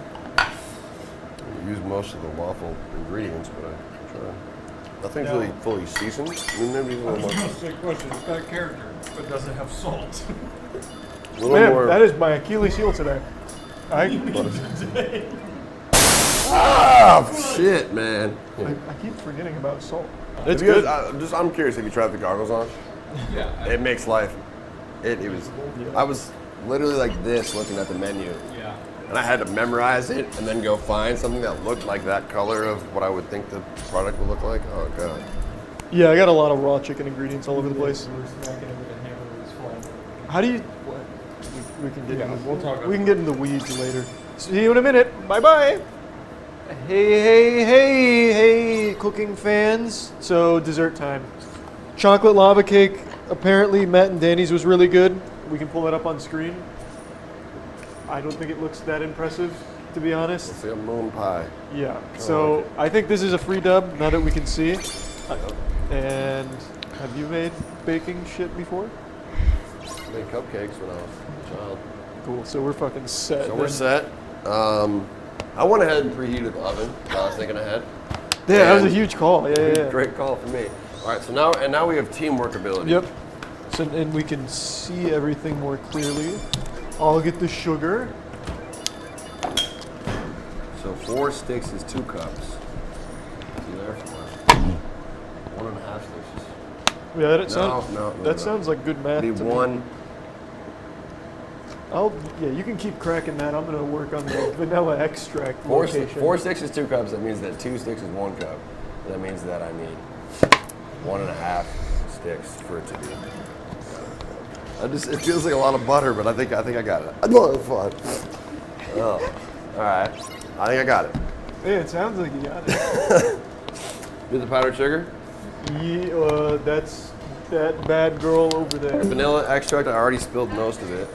use most of the waffle ingredients, but I tried. Nothing's really fully seasoned. I mean, maybe a little more. question. It's got character, but doesn't have salt. A little Man, more. that is my Achilles heel today. Ah, shit, man. I keep forgetting about salt. It's It's good. good. I'm curious. Have you tried the goggles on? Yeah. It makes life. It was. I was literally like this looking at the menu, Yeah. and I had to memorize it and then go find something that looked like that color of what I would think the product would look like. Oh god. Yeah, I got a lot of raw chicken ingredients all over the place. We're smacking it with a hammer with his flag. How do you? We can get. Yeah, into, we'll talk We can get in the weeds later. See you in a minute. Bye bye. Hey, cooking fans. So dessert time. Chocolate lava cake. Apparently, Matt and Danny's was really good. We can pull that up on screen. I don't think it looks that impressive, to be honest. It's like a moon pie. Yeah. So I think this is a free dub now that we can see. And have you made baking shit before? I made cupcakes when I was a child. Cool. So we're fucking set. So we're then. set. I went ahead and preheated the oven. I was thinking ahead. Yeah, that was a And huge call. Yeah. Great call for me. All right, so now we have teamwork ability. Yep. So and we can see everything more clearly. I'll get the sugar. So 4 sticks is 2 cups. See there? 1.5 sticks. Yeah, No. That sounds like good math. Be to me. 1. Yeah, you can keep cracking that. I'm gonna work on the vanilla extract 4 location. sticks is 2 cups. That means that 2 sticks is 1 cup. That means that I need 1.5 sticks for it to be. It feels like a lot of butter, but I think I got it. No, fun. Oh, all right. I think I got it. Yeah, it sounds like you got it. Do the powdered sugar. Yeah, that's that bad girl over there. Vanilla extract. I already spilled most of it.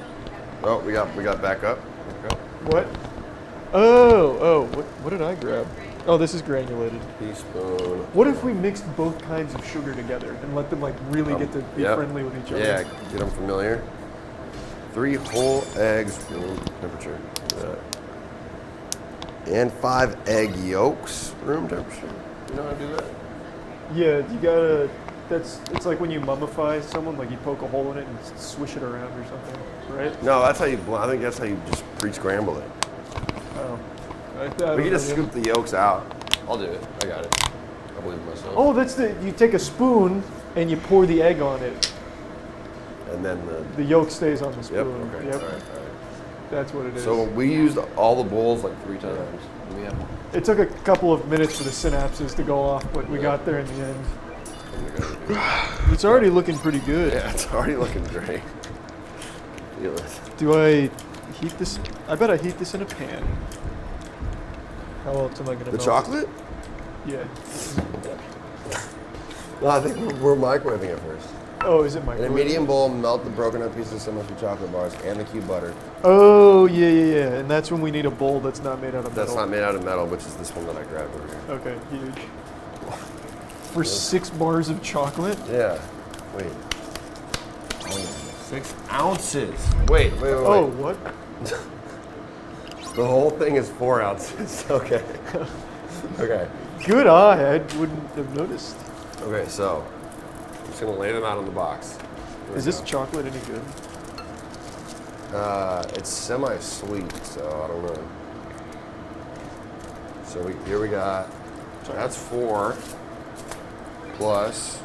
Oh, we got back up. There we go. What? Oh, what did I grab? Oh, this is granulated. Teaspoon. What if we mixed both kinds of sugar together and let them like really get to be Yep. friendly with each other? Yeah, get them familiar. 3 whole eggs, room temperature. And 5 egg yolks, room temperature. You know how to do that? Yeah, you gotta. It's like when you mummify someone, like you poke a hole in it and swish it around or something, right? No, that's how you. I think that's how you just pre-scramble it. Oh. We can just scoop the yolks out. I'll do it. I got it. I believe in myself. Oh, that's you take a spoon and you pour the egg on it. And then The yolk stays on the spoon. Yep. Okay. Yep. All right. That's what it is. So we used all the bowls like 3 times. We have. It took a couple of minutes for the synapses to go off, but we got there in the end. It's already looking pretty good. Yeah, it's already looking great. Feel it. Do I heat this? I bet I heat this in a pan. How else am I gonna The melt? chocolate? Yeah. No, I think we're microwaving it first. Oh, is it In a microwave? medium bowl, melt the broken up pieces of cinnamon chocolate bars and the cube butter. Oh, yeah. And that's when we need a bowl that's not made out of That's metal. not made out of metal, which is this one that I grabbed over here. Okay, huge. For 6 bars of chocolate? Yeah. Wait. Oh, 6 ounces. Wait. Oh, what? The whole thing is 4 ounces. Okay. Okay. Good eye. I wouldn't have noticed. Okay, so I'm just gonna lay them out on the box. Here Is we this go. chocolate any good? It's semi-sweet, so I don't know. So here we got. That's 4 plus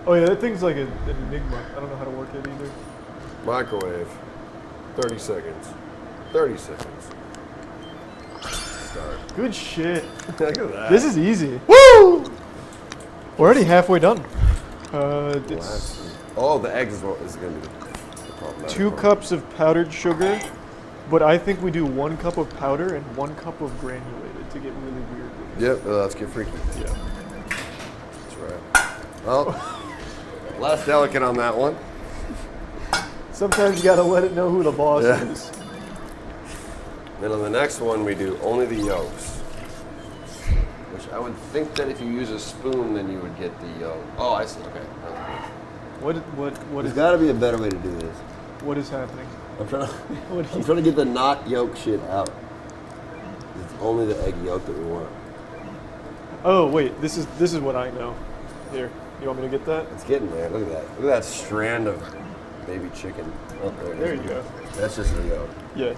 Oh yeah, that thing's like an enigma. I don't know how to work it either. microwave. 30 seconds. 30 seconds. Start. Good shit. Look at that. This is easy. Woo! We're already halfway done. It's Oh, the eggs is what is gonna be the problem. 2 cups of powdered sugar, but I think we do 1 cup of powder and 1 cup of granulated to get really weird with it. Yep, let's get freaky. Yeah. That's right. Well, less delicate on that one. Sometimes you gotta let it know who the boss Yeah. is. Then on the next one, we do only the yolks. Which I would think that if you use a spoon, then you would get the yolk. Oh, I see. Okay. What There's is got to be a better way to do this. what is happening? I'm trying to. What I'm trying to get the not yolk shit out. It's only the egg yolk that we want. Oh wait, this is what I know. Here, you want me to get that? It's getting there. Look at that. Look at that strand of baby chicken. Oh, there it is. There you go. That's just the yolk. Yeah.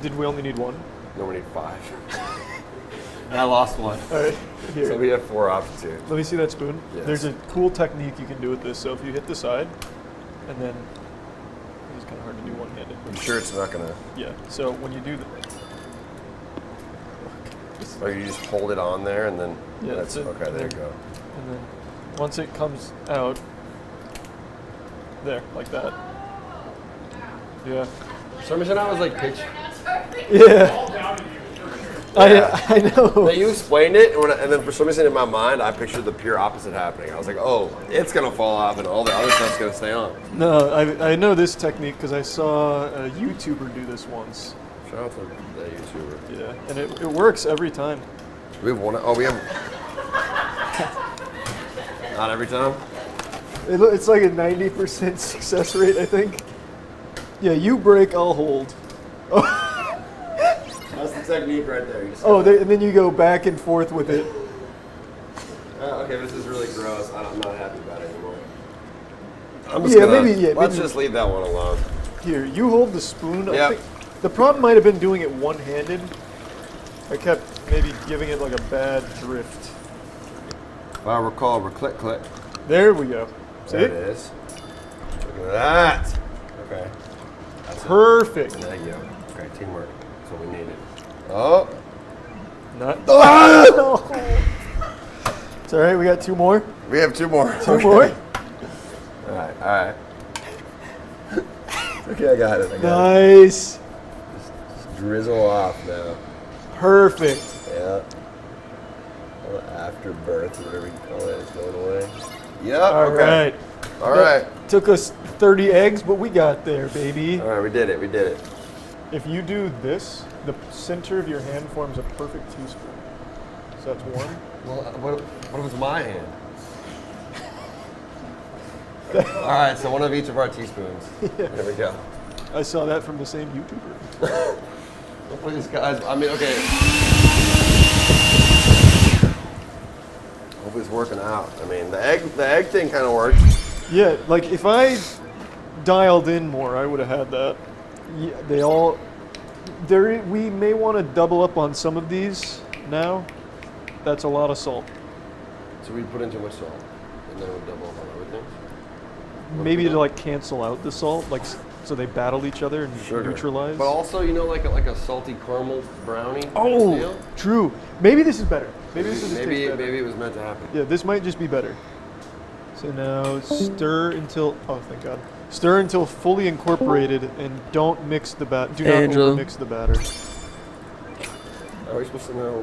Did we only need 1? No, we need 5. I lost 1. All right, here. So we have 4 options here. Let me see that spoon. Yes. There's a cool technique you can do with this. So if you hit the side, and then it's kind of hard to do one-handed. I'm sure it's not gonna. Yeah. So when you do that, Or you just hold it on there and then. Yeah, That's that's it. okay. There you go. and then once it comes out, there, like that. Yeah. For some reason, I was like picturing. Yeah. I know. Then you explained it, and then for some reason in my mind, I pictured the pure opposite happening. I was like, oh, it's gonna fall off, and all the other stuff's gonna stay on. No, I know this technique because I saw a YouTuber do this once. Shout out to the YouTuber. Yeah, and it works every time. We have one. Oh, we have. Not every time. It's like a 90% success rate, I think. Yeah, you break, I'll hold. That's the technique right there. You just Oh, and then you go back and forth with it. Okay, this is really gross. I'm not happy about it anymore. I'm just Yeah, gonna, maybe- let's maybe- just leave that one alone. Here, you hold the spoon. Yep. I think the problem might have been doing it one-handed. I kept maybe giving it like a bad drift. If I recall, we're click. There we go. See? There it is. Look at that. Okay. That's Perfect. it. There you go. Okay, teamwork. That's what we needed. Oh. Not. No. It's all right. We got 2 more. We have 2 more. 2 more. All right. Okay, I got it. Nice. Just drizzle off now. Perfect. Yeah. Well, afterbirth, whatever you call it, is going away. Yep. All okay. right. All right. Took us 30 eggs, but we got there, baby. All right, we did it. If you do this, the center of your hand forms a perfect teaspoon. So that's 1. Well, what if it's my hand? All right, so one of each of our teaspoons. Yeah. There we go. I saw that from the same YouTuber. Hopefully these guys, I mean, okay. Hopefully it's working out. I mean, the egg thing kind of worked. Yeah, like if I dialed in more, I would have had that. Yeah, we may want to double up on some of these now. That's a lot of salt. So we put in too much salt, and then we'll double up on everything. Maybe to like cancel out the salt, like so they battle each other and neutralize. But also, you know, like a salty caramel brownie. Oh, deal? true. Maybe this is better. Maybe this is maybe better. it was meant to happen. Yeah, this might just be better. So now stir until, oh thank God. Stir until fully incorporated and don't mix the do not Angela. mix the batter. Are we supposed to know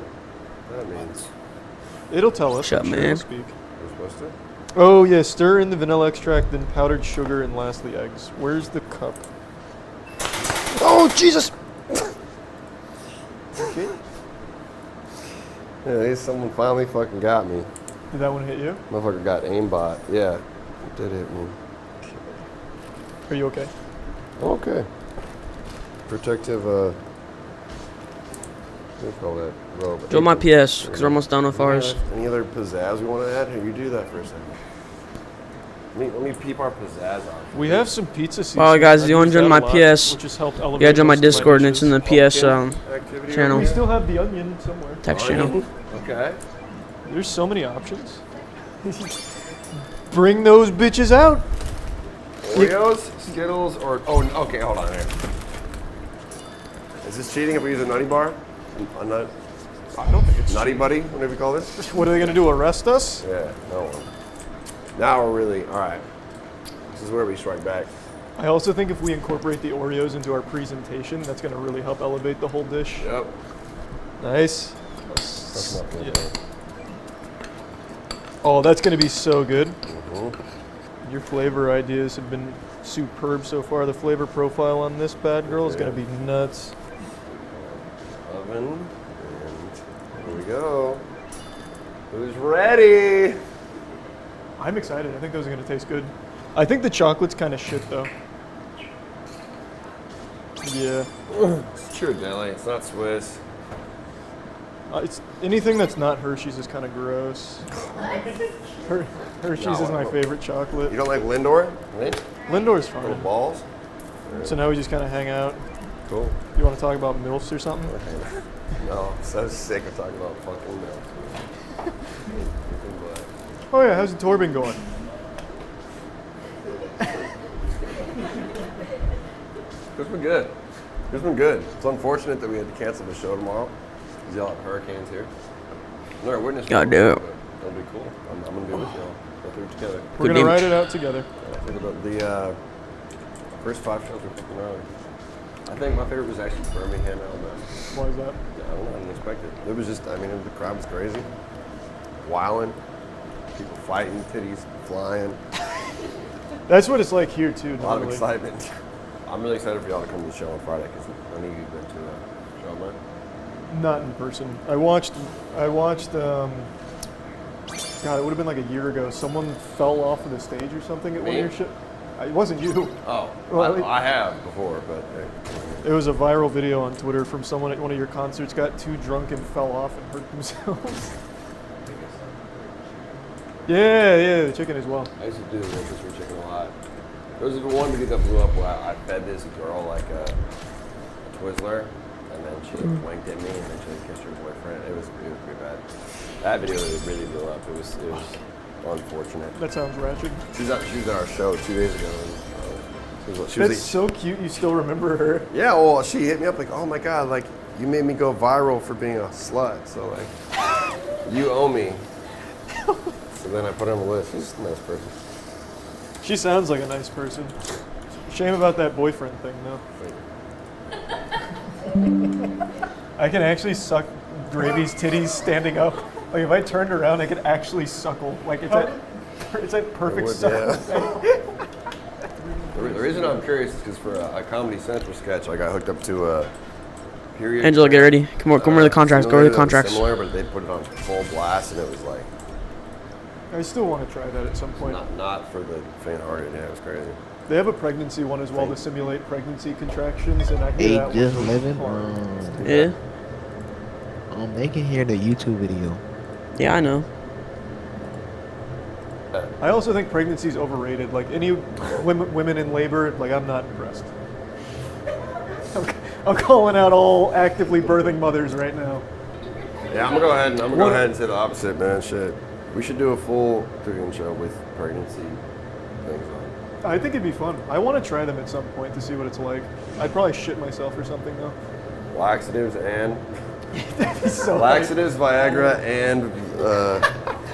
what that means? It'll tell us. Shut I'm sure man. it'll speak. We're supposed to? Oh yeah, stir in the vanilla extract, then powdered sugar, and lastly eggs. Where's the cup? Oh Jesus! Okay. Yeah, at least someone finally fucking got me. Did that one hit you? Motherfucker got aimbot. Yeah, it did hit me. Are you okay? Okay. Protective, Let's call that robe. Join my PS, because we're almost done with ours. Any other pizzazz we want to add? Here, you do that for a second. Let me peep our pizzazz on. We have some pizza seasoning. Alright guys, if you want to join my Which PS, has helped elevate yeah, join my most of my Discord and it's in the dishes. PS channel. We still have the onion somewhere. Text channel. Okay. There's so many options. Bring those bitches out. Oreos, Skittles, or okay, hold on here. Is this cheating if we use a nutty bar? A nut? I don't think it's Nutty Buddy, whatever you call this. What are they gonna do? Arrest us? Yeah, no one. Now we're really all right. This is where we strike back. I also think if we incorporate the Oreos into our presentation, that's gonna really help elevate the whole dish. Yep. Nice. That's not good. Yeah. Oh, that's gonna be so good. Your flavor ideas have been superb so far. The flavor profile on this bad girl is gonna be nuts. Oven, and here we go. Who's ready? I'm excited. I think those are gonna taste good. I think the chocolate's kind of shit though. Yeah. It's true, Deli. It's not Swiss. It's anything that's not Hershey's is kind of gross. Hershey's is my favorite chocolate. You don't like Lindor? Lindor's fine. Little balls? So now we just kind of hang out. Cool. You want to talk about MILFs or something? No, I'm so sick of talking about fucking milk. Oh yeah, how's the tour been going? It's been good. It's been good. It's unfortunate that we had to cancel the show tomorrow because y'all have hurricanes here. No, witness. God damn it. That'll be cool. I'm gonna be with y'all. Go through it together. We're gonna ride it out together. I think about the first 5 shows were fucking wrong. I think my favorite was actually Birmingham, Alabama. Why is that? Yeah, I don't know. I didn't expect it. It was just, I mean, the crowd was crazy. Wilding. People fighting, titties flying. That's what it's like here too. A lot of normally. excitement. I'm really excited for y'all to come to the show on Friday because I know you've been to a show, man. Not in person. I watched. God, it would have been like a year ago. Someone fell off of the stage or something at one of your shows. It wasn't you. Oh, Well, I have before, but It was a viral video on Twitter from someone at one of your concerts got too drunk and fell off and hurt themselves. yeah, the chicken as well. I used to do the rotisserie chicken a lot. There was one video that blew up where I fed this girl like a Twizzler, and then she winked at me, and then she kissed her boyfriend. It was pretty bad. That video really blew up. It was unfortunate. That sounds ratchet. She was at our show 2 days ago. And, That's so cute. You still remember her? Yeah. Well, she hit me up like, "Oh my God, like you made me go viral for being a slut. So like, you owe me." So then I put her on the list. She's a nice person. She sounds like a nice person. Shame about that boyfriend thing, though. I can actually suck Gravy's titties standing up. Like if I turned around, I could actually suckle. Like it's that perfect suckle. Yeah. The reason I'm curious is because for a Comedy Central sketch, I got hooked up to a period. Angela, get ready. Come over the contracts. Go over the contracts. Similar, but they put it on full blast, and it was like. I still want to try that at some point. Not for the faint-hearted. Yeah, it was crazy. They have a pregnancy one as well to simulate pregnancy contractions, and I hear that just one. living. Yeah. They can hear the YouTube video. Yeah, I know. I also think pregnancy is overrated. Like any women in labor, like I'm not impressed. I'm calling out all actively birthing mothers right now. Yeah, I'm gonna go ahead and say the opposite, man. Shit, we should do a full cooking show with pregnancy things on. I think it'd be fun. I want to try them at some point to see what it's like. I'd probably shit myself or something though. Laxatives and so laxatives, Viagra, and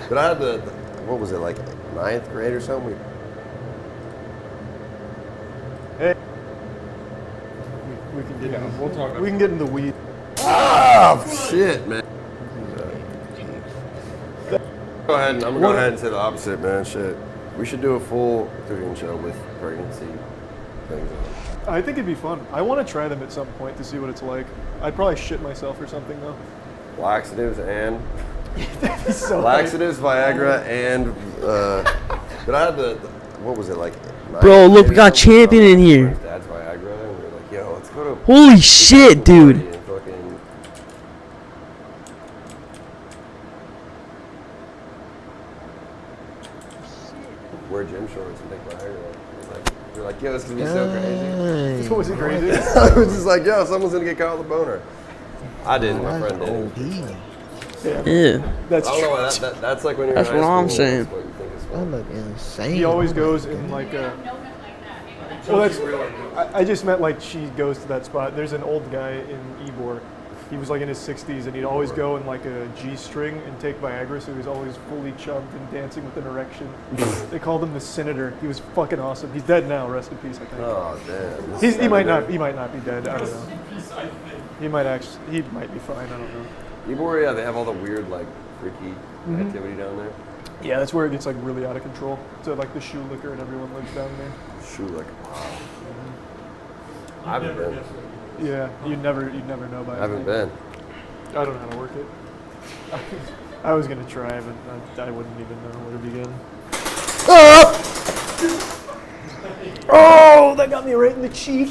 but I had the what was it like 9th grade or something? Hey, we can get in, we'll talk about we can get in the weed. Oh shit, man. Go ahead. I'm gonna go ahead and say the opposite, man. Shit, we should do a full cooking show with pregnancy things on. I think it'd be fun. I want to try them at some point to see what it's like. I'd probably shit myself or something though. Laxatives and so laxatives, Viagra, and but I had the what was it like? Bro, look, we got champion in here. Dad's Viagra, and we were like, yo, let's go to. Holy shit, dude. And fucking We're like, yo, this is gonna be so crazy. Was it crazy? I was just like, yo, someone's gonna get caught with a boner. I didn't. My friend did. Yeah. That's I don't know why that's like when you're in high what I'm school, saying. that's what you think is I fun. look insane. He always goes in like a. Well, that's. I just meant like she goes to that spot. There's an old guy in Ybor. He was like in his 60s, and he'd always go in like a G-string and take Viagra, so he was always fully chubbed and dancing with an erection. They called him the Senator. He was fucking awesome. He's dead now. Rest in peace, I think. Oh damn. He might not. He might not be dead. I don't know. He might actually. He might be fine. I don't know. Ybor, yeah, they have all the weird like freaky activity down there. Yeah, that's where it gets like really out of control. So like the shoe liquor and everyone lives down there. Shoe liquor. Wow. I haven't been. Yeah, you'd never know by. I haven't been. I don't know how to work it. I was gonna try, but I wouldn't even know where to begin. Oh, that got me right in the cheek.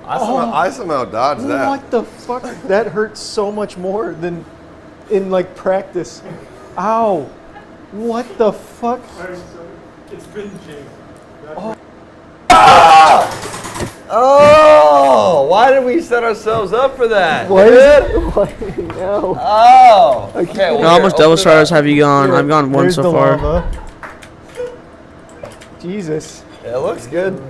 I somehow dodged that. What the fuck? That hurts so much more than in like practice. Ow! What the fuck? It's been Jake. Oh, why did we set ourselves up for that? What? Dude? No. Oh. Okay. Well, How much Devil Stars have you gone? Here, I've gone one here's so the far. lava. Jesus. Yeah, it looks good.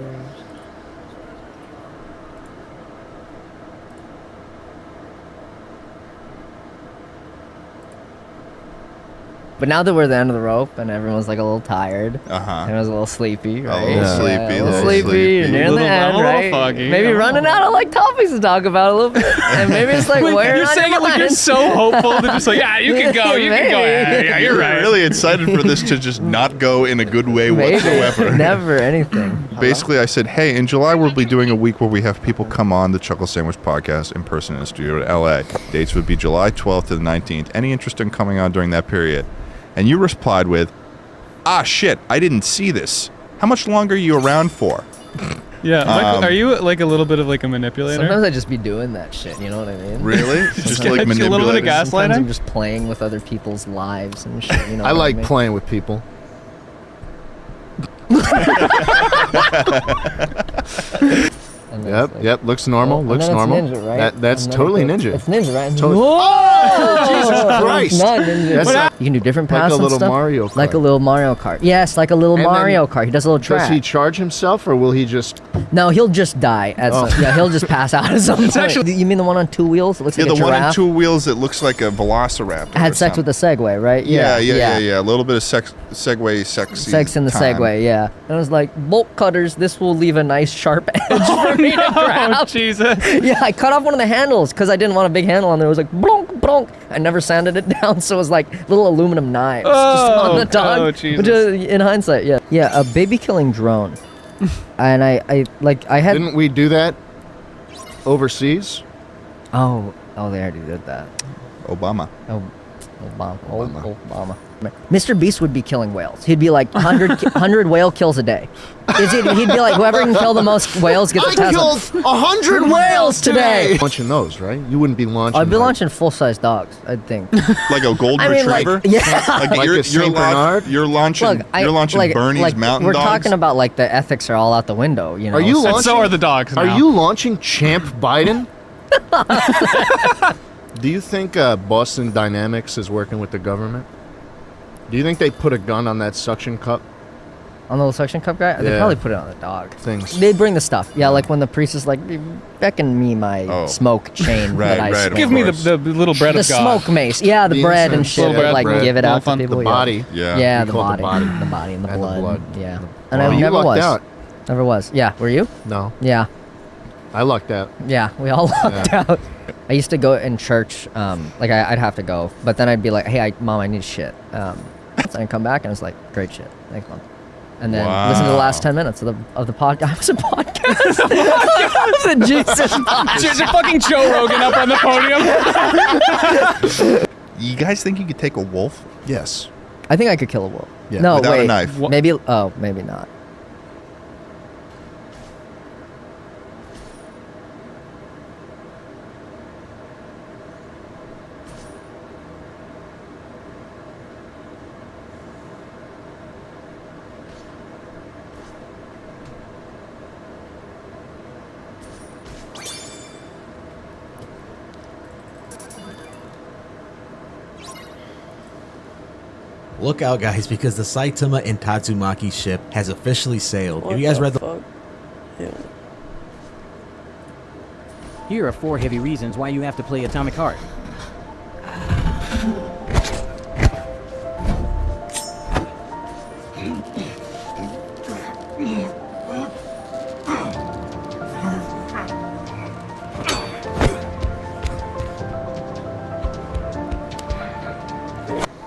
But now that we're at the end of the rope and everyone's like a little tired, everyone's a little sleepy, right? little sleepy, a little little sleepy, sleepy. and near the end, right? foggy. Maybe running out of like topics to talk about a little bit, and maybe it's like Wait, wearing you're on saying your it like you're mind. so hopeful. They're just like, yeah, you can go, you can go. Yeah, you're right. Really excited for this to just not go in a good way Maybe. whatsoever. Never anything. Basically, I said, hey, in July we'll be doing a week where we have people come on the Chuckle Sandwich podcast in person in the studio at LA. Dates would be July 12th to the 19th. Any interest in coming on during that period? And you replied with, ah, shit, I didn't see this. How much longer are you around for? Yeah, Michael, are you like a little bit of like a manipulator? Sometimes I just be doing that shit, you know what I mean? Really? Just like a little bit of gaslighting? Sometimes I'm just playing with other people's lives and shit, you know I what like mean? playing with people. And that's Yep, like- yep, looks normal, And looks then it's normal. Ninja, right? That's And then totally it's- ninja. It's ninja, right? Totally- Whoa! Jesus Christ! Not ninja. That's like- You can do different like paths a and little stuff. Mario Kart. Like a little Mario Kart. Yes, like a little And then Mario Kart. He does a little track. Does he charge himself, or will he just? No, he'll just die. At Oh. some, yeah, he'll just pass out at some It's point. actually- You mean the one on two wheels? It looks Yeah, like the a one giraffe. on two wheels that looks like a velociraptor. Had or sex with something. the Segway, right? Yeah. A little bit of Segway sexy. Sex in the time. Segway, yeah. And I was like, bolt cutters, this will leave a nice sharp edge for me to grab. Jesus. Yeah, I cut off one of the handles because I didn't want a big handle on there. It was like, blonk, blonk. I never sanded it down, so it was like little aluminum knives just on the tongue. oh, Which Jesus. is, in hindsight, yeah. Yeah, a baby killing drone. And I had... Didn't we do that overseas? Oh, they already did that. Obama. Oh, Obama. Mr. Beast would be killing whales. He'd be like 100 whale kills a day. He'd be like, whoever can kill the most whales gets a I Tesla. killed 100 whales today. Launching those, right? You wouldn't be launching. I'd be like- launching full-size dogs, I think. Like a golden I mean, like, retriever? yeah. Like a Saint Bernard? You're launching Look, you're launching Bernie's like, mountain we're dogs. talking about like the ethics are all out the window, you know. Are you so- launching? so are the dogs Are now. you launching Champ Biden? Do you think Boston Dynamics is working with the government? Do you think they put a gun on that suction cup? On the little suction cup guy? They Yeah. probably put it on the dog. Things. They bring the stuff. Yeah, like when the priest is like, beckon me my smoke chain Right, that I right, smoke. Give me the little bread the of God. smoke mace. Yeah, the bread and incense, shit. little bread, Like bread, give it little out to fun- people. The yeah. body. Yeah. Yeah, We the call it body. the The body and the And the blood. blood. Yeah. Oh, And I you never lucked was. out. Never was. Yeah. Were you? No, Yeah. I lucked out. Yeah. We all lucked out. I used to go in church. Like I'd have to go, but then I'd be like, "Hey, Mom, I need shit." So I'd come back and I was like, "Great shit, thanks, Mom." And then listen to the last 10 minutes of the podcast. I was a podcast. It was a Jesus podcast. There's a fucking Joe Rogan up on the podium. You guys think you could take a wolf? Yes. I think I could kill a wolf. Yeah. No, Without a wait. knife. Maybe. Oh, maybe not. Look out, guys, because the Saitama and Tatsumaki ship has officially sailed. If you guys read the... Here are 4 heavy reasons why you have to play Atomic Heart.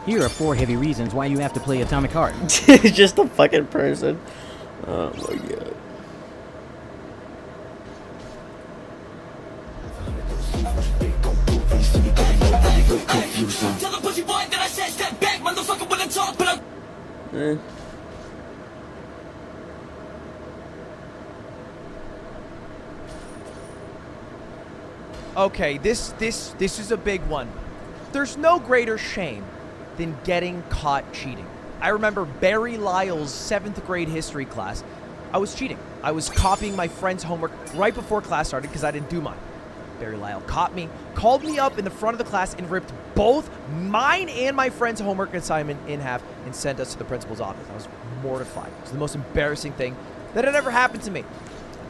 Here are 4 heavy reasons why you have to play Atomic Heart. Just a fucking person. Oh my god. Okay, this is a big one. There's no greater shame than getting caught cheating. I remember Barry Lyle's 7th grade history class. I was cheating. I was copying my friend's homework right before class started because I didn't do mine. Barry Lyle caught me, called me up in the front of the class, and ripped both mine and my friend's homework assignment in half and sent us to the principal's office. I was mortified. It was the most embarrassing thing that had ever happened to me.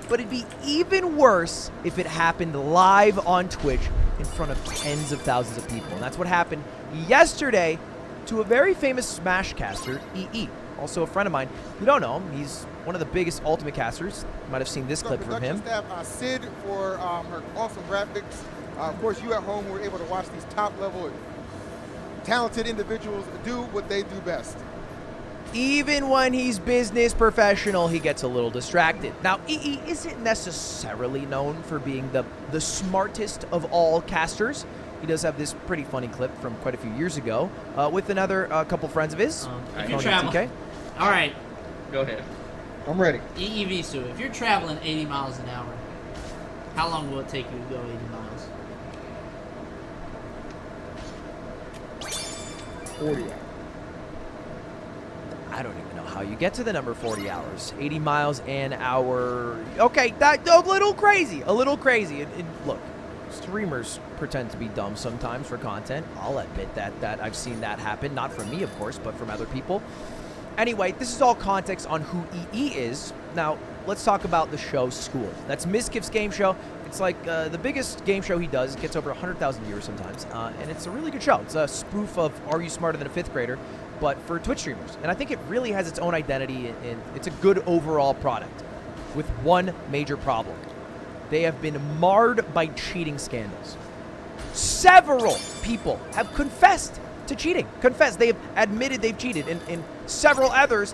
But it'd be even worse if it happened live on Twitch in front of tens of thousands of people. And that's what happened yesterday to a very famous Smash caster, EE. Also a friend of mine. If you don't know him, he's one of the biggest Ultimate casters. You might have seen this clip from him. Staff, Sid for her awesome graphics. Of course, you at home were able to watch these top-level, talented individuals do what they do best. Even when he's business professional, he gets a little distracted. Now, EE isn't necessarily known for being the smartest of all casters. He does have this pretty funny clip from quite a few years ago with another couple friends of his. If you're traveling, all right, go ahead. I'm ready. EEVSU, if you're traveling 80 miles an hour, how long will it take you to go 80 miles? 40 hours. I don't even know how you get to the number 40 hours. 80 miles an hour. Okay, that's a little crazy. A little crazy. And look, streamers pretend to be dumb sometimes for content. I'll admit that I've seen that happen. Not from me, of course, but from other people. Anyway, this is all context on who EE is. Now, let's talk about the show School. That's Mizkif's game show. It's like the biggest game show he does. It gets over 100,000 viewers sometimes. And it's a really good show. It's a spoof of Are You Smarter Than a 5th Grader? But for Twitch streamers. And I think it really has its own identity, and it's a good overall product with one major problem. They have been marred by cheating scandals. Several people have confessed to cheating. Confessed. They have admitted they've cheated. And several others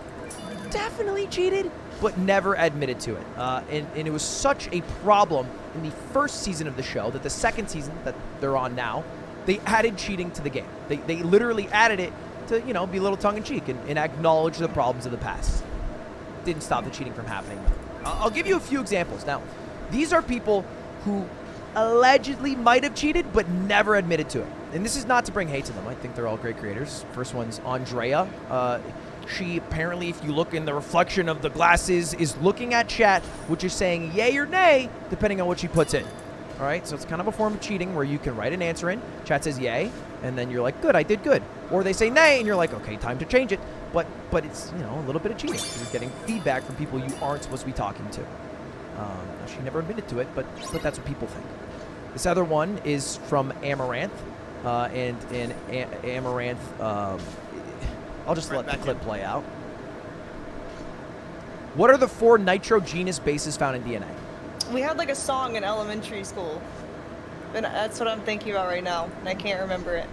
definitely cheated, but never admitted to it. And it was such a problem in the first season of the show that the second season that they're on now, they added cheating to the game. They literally added it to, you know, be a little tongue-in-cheek and acknowledge the problems of the past. Didn't stop the cheating from happening. I'll give you a few examples. Now, these are people who allegedly might have cheated but never admitted to it. And this is not to bring hate to them. I think they're all great creators. First one's Andrea. She apparently, if you look in the reflection of the glasses, is looking at chat, which is saying yay or nay, depending on what she puts in. All right, so it's kind of a form of cheating where you can write an answer in, chat says yay, and then you're like, good, I did good. Or they say nay, and you're like, okay, time to change it. But it's, you know, a little bit of cheating. You're getting feedback from people you aren't supposed to be talking to. She never admitted to it, but that's what people think. This other one is from Amaranth, and Amaranth, I'll just let the clip play out. What are the 4 nitrogenous bases found in DNA? We had like a song in elementary school, and that's what I'm thinking about right now, and I can't remember it.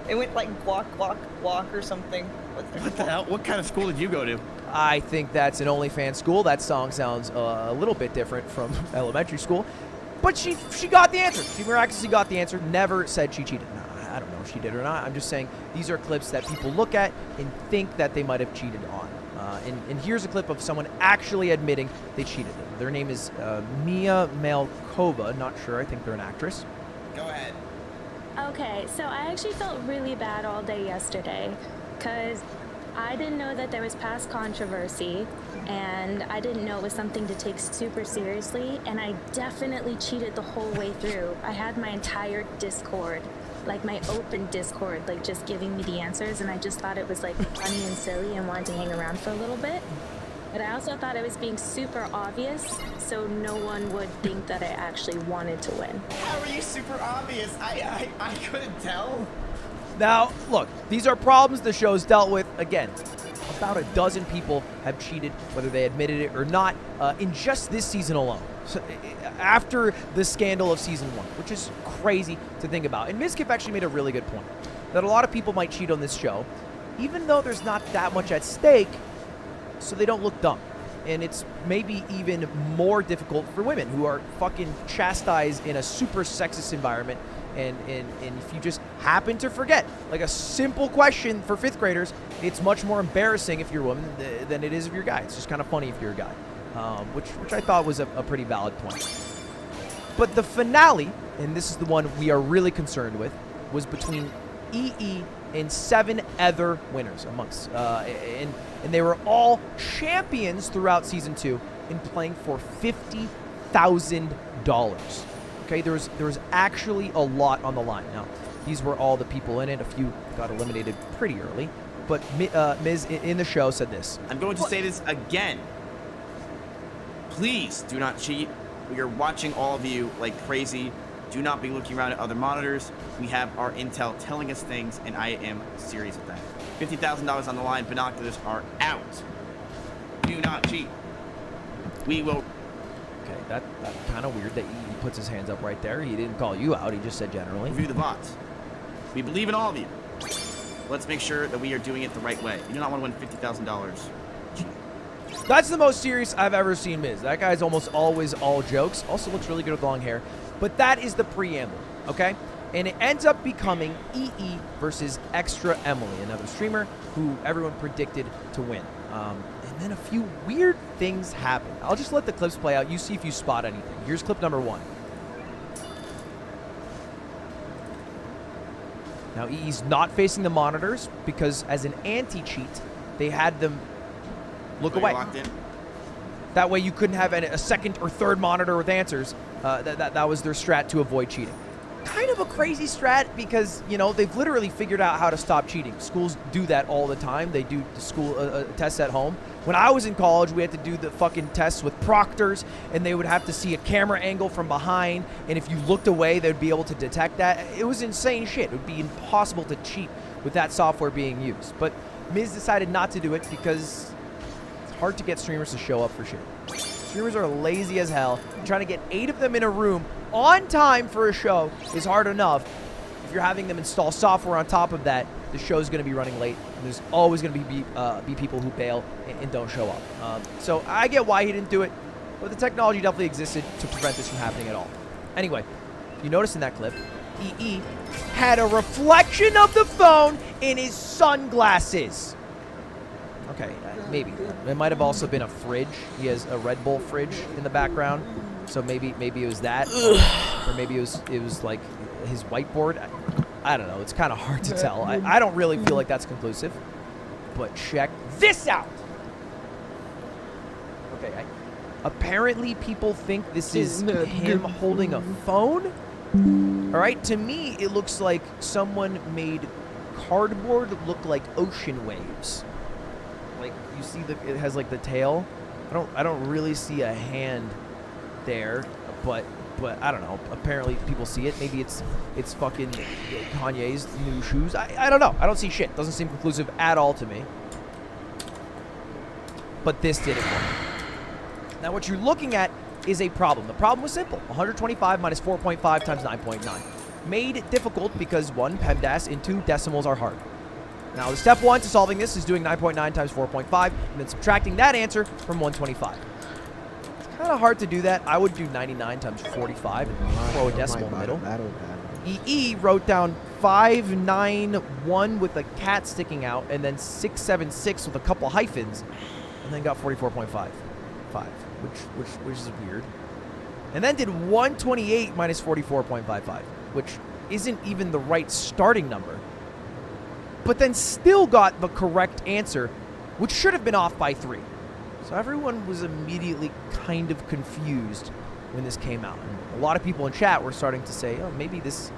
It went like guac, guac, guac or something. What the hell? What kind of school did you go to? I think that's an OnlyFans school. That song sounds a little bit different from elementary school. But she got the answer. She miraculously got the answer. Never said she cheated. No, I don't know if she did or not. I'm just saying these are clips that people look at and think that they might have cheated on. And here's a clip of someone actually admitting they cheated. Their name is Mia Malkova. Not sure. I think they're an actress. Go ahead. Okay, so I actually felt really bad all day yesterday because I didn't know that there was past controversy, and I didn't know it was something to take super seriously, and I definitely cheated the whole way through. I had my entire Discord like my open Discord, like just giving me the answers, and I just thought it was like funny and silly and wanted to hang around for a little bit. But I also thought it was being super obvious, so no one would think that I actually wanted to win. How are you super obvious? I couldn't tell. Now, look, these are problems the show's dealt with. Again, about a dozen people have cheated, whether they admitted it or not, in just this season alone. So, after the scandal of season 1, which is crazy to think about. And Mizkif actually made a really good point, that a lot of people might cheat on this show, even though there's not that much at stake, so they don't look dumb. And it's maybe even more difficult for women who are fucking chastised in a super sexist environment. And if you just happen to forget, like a simple question for 5th graders, it's much more embarrassing if you're a woman than it is if you're a guy. It's just kind of funny if you're a guy, which I thought was a pretty valid point. But the finale, and this is the one we are really concerned with, was between EE and 7 other winners amongst, and they were all champions throughout season 2 in playing for $50,000. Okay, there was actually a lot on the line. Now, these were all the people in it. A few got eliminated pretty early, but Miz in the show said this. I'm going to say this again. Please do not cheat. We are watching all of you like crazy. Do not be looking around at other monitors. We have our intel telling us things, and I am serious with that. $50,000 on the line. Binoculars are out. Do not cheat. We will. Okay, that's kind of weird that he puts his hands up right there. He didn't call you out. He just said generally. Review the bots. We believe in all of you. Let's make sure that we are doing it the right way. You do not want to win $50,000. That's the most serious I've ever seen Miz. That guy's almost always all jokes. Also looks really good with long hair. But that is the preamble, okay? And it ends up becoming EE versus Extra Emily, another streamer who everyone predicted to win. And then a few weird things happen. I'll just let the clips play out. You see if you spot anything. Here's clip number 1. Now, EE's not facing the monitors because as an anti-cheat, they had them look away. That way you couldn't have a second or third monitor with answers. That was their strat to avoid cheating. Kind of a crazy strat because, you know, they've literally figured out how to stop cheating. Schools do that all the time. They do the school tests at home. When I was in college, we had to do the fucking tests with proctors, and they would have to see a camera angle from behind, and if you looked away, they'd be able to detect that. It was insane shit. It would be impossible to cheat with that software being used. But Miz decided not to do it because it's hard to get streamers to show up for shit. Streamers are lazy as hell. Trying to get 8 of them in a room on time for a show is hard enough. If you're having them install software on top of that, the show's going to be running late, and there's always going to be people who bail and don't show up. So I get why he didn't do it, but the technology definitely existed to prevent this from happening at all. Anyway, you notice in that clip, EE had a reflection of the phone in his sunglasses. Okay, maybe. It might have also been a fridge. He has a Red Bull fridge in the background, so maybe it was that, or maybe it was like his whiteboard. I don't know. It's kind of hard to tell. I don't really feel like that's conclusive. But check this out. Okay. Apparently, people think this is him holding a phone. All right. To me, it looks like someone made cardboard look like ocean waves. Like you see, it has like the tail. I don't really see a hand there, but I don't know. Apparently people see it. Maybe it's fucking Kanye's new shoes. I don't know. I don't see shit. Doesn't seem conclusive at all to me. But this did it for me. Now what you're looking at is a problem. The problem was simple. 125 minus 4.5 times 9.9. Made difficult because 1, PEMDAS, and 2, decimals are hard. Now the step 1 to solving this is doing 9.9 times 4.5 and then subtracting that answer from 125. Kind of hard to do that. I would do 99 times 45 and throw a decimal in the middle. EE wrote down 591 with a cat sticking out, and then 676 with a couple hyphens, and then got 44.55, which is weird. And then did 128 minus 44.55, which isn't even the right starting number. But then still got the correct answer, which should have been off by 3. So everyone was immediately kind of confused when this came out. And a lot of people in chat were starting to say, oh, maybe this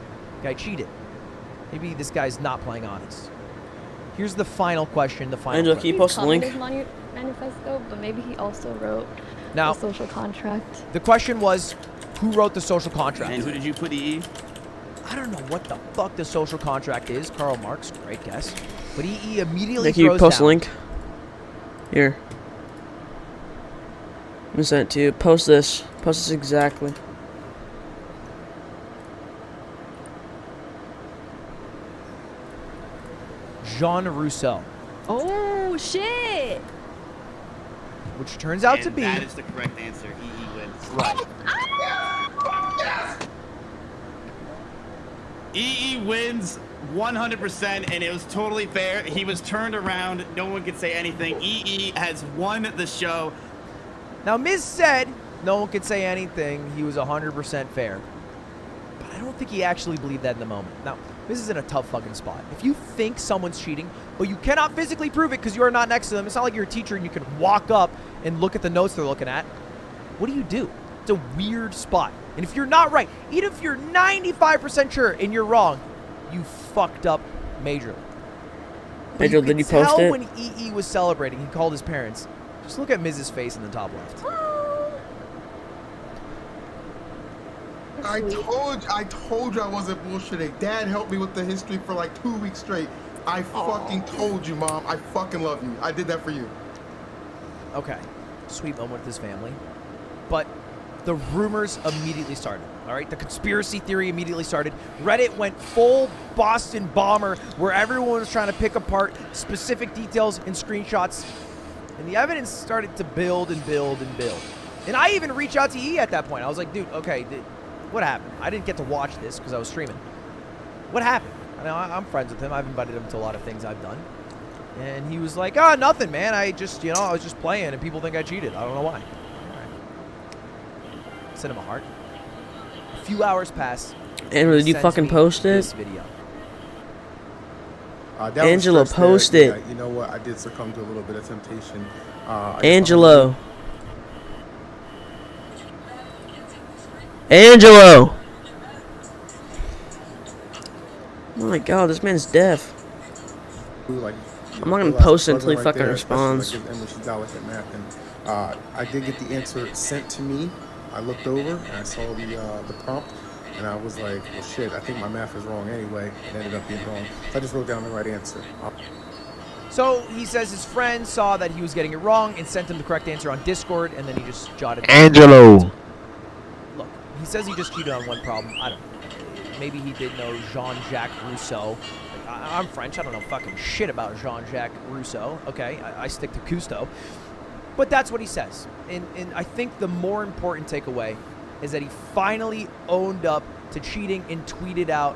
guy cheated. Maybe this guy's not playing honest. Here's the final question. The final. Angela, can you post the link? His manifesto, but maybe he also wrote Now, the social contract. The question was, who wrote the social contract? And who did you put EE? I don't know what the fuck the social contract is. Karl Marx, great guess. But EE immediately Nick, you throws post down. a link. Here. I'm gonna send it to you. Post this. Post this exactly. Jean Rousseau, Oh shit! which turns out to And be that is the correct answer. EE wins. right. EE wins 100%, and it was totally fair. He was turned around. No one could say anything. EE has won the show. Now, Miz said no one could say anything. He was 100% fair. But I don't think he actually believed that in the moment. Now, Miz is in a tough fucking spot. If you think someone's cheating, but you cannot physically prove it because you are not next to them, it's not like you're a teacher and you can walk up and look at the notes they're looking at. What do? It's a weird spot. And if you're not right, even if you're 95% sure and you're wrong, you fucked up majorly. But Angel, did you post tell it? when EE was celebrating, he called his parents. Just look at Miz's face in the top left. I told you I wasn't bullshitting. Dad helped me with the history for like 2 weeks straight. I fucking told you, Mom. I fucking love you. I did that for you. Okay, sweet moment with his family. But the rumors immediately started, all right? The conspiracy theory immediately started. Reddit went full Boston bomber where everyone was trying to pick apart specific details and screenshots. And the evidence started to build and build and build. And I even reached out to E at that point. I was like, dude, okay, what happened? I didn't get to watch this because I was streaming. What happened? I know I'm friends with him. I've invited him to a lot of things I've done. And he was like, oh, nothing, man. I just, I was just playing and people think I cheated. I don't know why. All right. Send him a heart. A few hours pass. Angela, did you Sends fucking me post this it? video. That was Angela, stress there. post Yeah, it. you know what? I did succumb to a little bit of temptation. Angelo. Angelo! Oh my god, this man's deaf. Like, I'm not gonna post it until he fucking responds. And when she's out with that math, and I did get the answer sent to me. I looked over and I saw the prompt, and I was like, well, shit, I think my math is wrong anyway. It ended up being wrong. So I just wrote down the right answer. So he says his friend saw that he was getting it wrong and sent him the correct answer on Discord, and then he just jotted Angelo. Look, he says he just cheated on one problem. I don't know. Maybe he did know Jean-Jacques Rousseau. I'm French. I don't know fucking shit about Jean-Jacques Rousseau. Okay, I stick to Cousteau. But that's what he says. And I think the more important takeaway is that he finally owned up to cheating and tweeted out,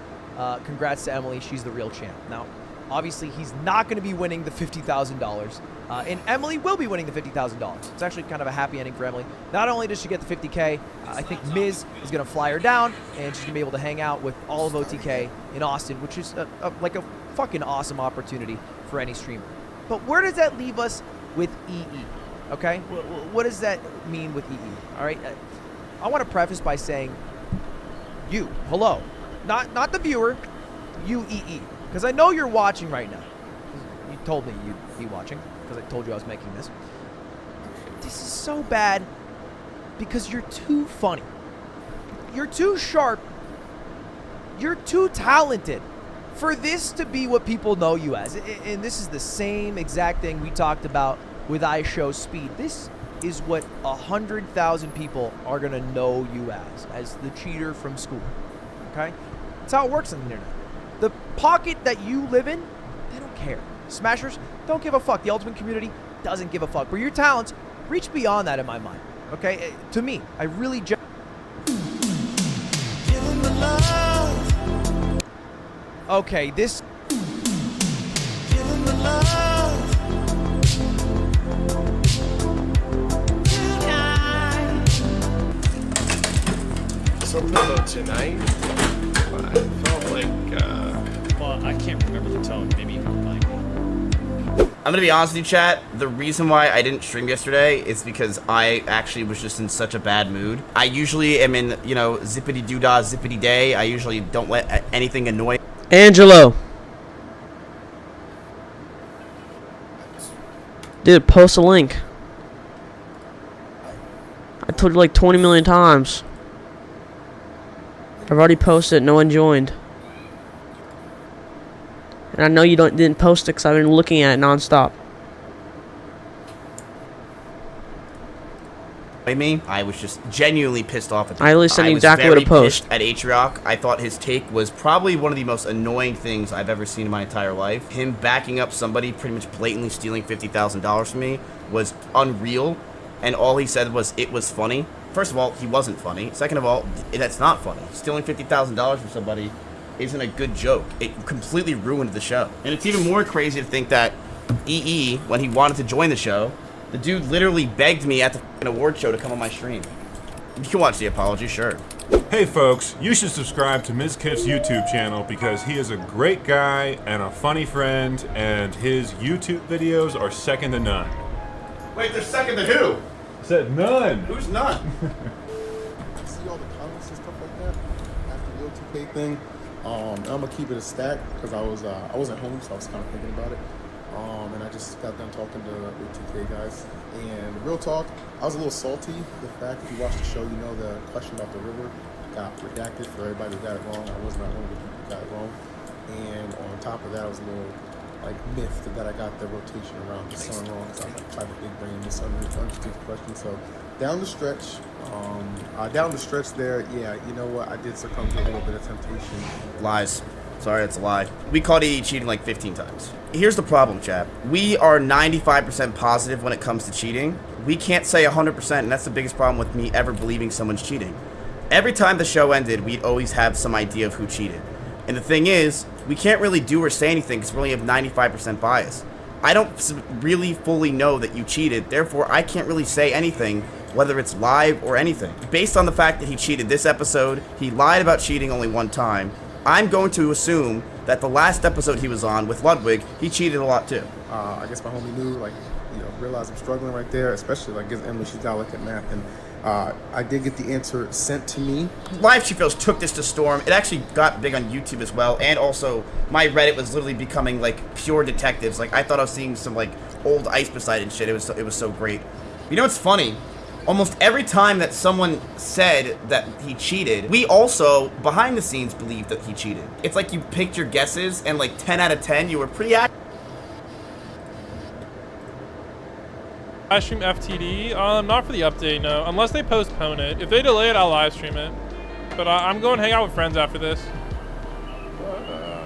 congrats to Emily, she's the real champ. Now, obviously, he's not going to be winning the $50,000. And Emily will be winning the $50,000. It's actually kind of a happy ending for Emily. Not only does she get the $50K, I think Miz is going to fly her down, and she's going to be able to hang out with all of OTK in Austin, which is like a fucking awesome opportunity for any streamer. But where does that leave us with EE? Okay? What does that mean with EE? All right? I want to preface by saying, you, hello. Not the viewer, you EE. Because I know you're watching right now. You told me you'd be watching, because I told you I was making this. This is so bad because you're too funny. You're too sharp. You're too talented for this to be what people know you as. And this is the same exact thing we talked about with iShowSpeed. This is what 100,000 people are going to know you as the cheater from school. Okay? That's how it works on the internet. The pocket that you live in, they don't care. Smashers don't give a fuck. The Ultimate community doesn't give a fuck. But your talents reach beyond that in my mind. Okay? To me, I really Okay, this... So Pillow tonight, I felt like, well, I can't remember the tone. Maybe you can remind me. I'm gonna be honest with you, chat. The reason why I didn't stream yesterday is because I actually was just in such a bad mood. I usually am in, zippity doo dah, zippity day. I usually don't let anything annoy. Angelo. Dude, post a link. I told you like 20 million times. I've already posted it. No one joined. And I know you didn't post it because I've been looking at it nonstop. Me, I was just genuinely pissed off at him. I at least sent you exactly what to post. At Atrioc, I thought his take was probably one of the most annoying things I've ever seen in my entire life. Him backing up somebody pretty much blatantly stealing $50,000 from me was unreal, and all he said was it was funny. First of all, he wasn't funny. Second of all, that's not funny. Stealing $50,000 from somebody isn't a good joke. It completely ruined the show. And it's even more crazy to think that EE, when he wanted to join the show, the dude literally begged me at the f***ing award show to come on my stream. You can watch the apology, sure. Hey folks, you should subscribe to Mizkif's YouTube channel because he is a great guy and a funny friend, and his YouTube videos are second to none. Wait, they're second to who? I said none. Who's none? See all the comments and stuff like that after the O2K thing. I'm gonna keep it a stack because I wasn't home, so I was kind of thinking about it. And I just got done talking to the O2K guys. And real talk, I was a little salty. The fact if you watch the show, you know the question about the river got redacted for everybody that got it wrong. I was not one of the people that got it wrong. And on top of that, I was a little like miffed that I got the rotation around the sun wrong. So I was like, tried to big brain misunderstood the question. So down the stretch there, yeah, you know what? I did succumb to a little bit of temptation. Lies. Sorry, that's a lie. We caught EE cheating like 15 times. Here's the problem, chap. We are 95% positive when it comes to cheating. We can't say 100%, and that's the biggest problem with me ever believing someone's cheating. Every time the show ended, we'd always have some idea of who cheated. And the thing is, we can't really do or say anything because we only have 95% bias. I don't really fully know that you cheated, therefore I can't really say anything, whether it's live or anything. Based on the fact that he cheated this episode, he lied about cheating only one time, I'm going to assume that the last episode he was on with Ludwig, he cheated a lot too. I guess my homie knew, like, you know, realized I'm struggling right there, especially like gives Emily, she's got like at math, and I did get the answer sent to me. Live Chief Fails took this to storm. It actually got big on YouTube as well, and also my Reddit was literally becoming like pure detectives. Like I thought I was seeing some like old Ice Poseidon shit. It was so great. You know what's funny? Almost every time that someone said that he cheated, we also, behind the scenes, believed that he cheated. It's like you picked your guesses, and like 10 out of 10, you were pretty accurate. I stream FTD, not for the update, no. Unless they postpone it. If they delay it, I'll live stream it. But I'm going to hang out with friends after this.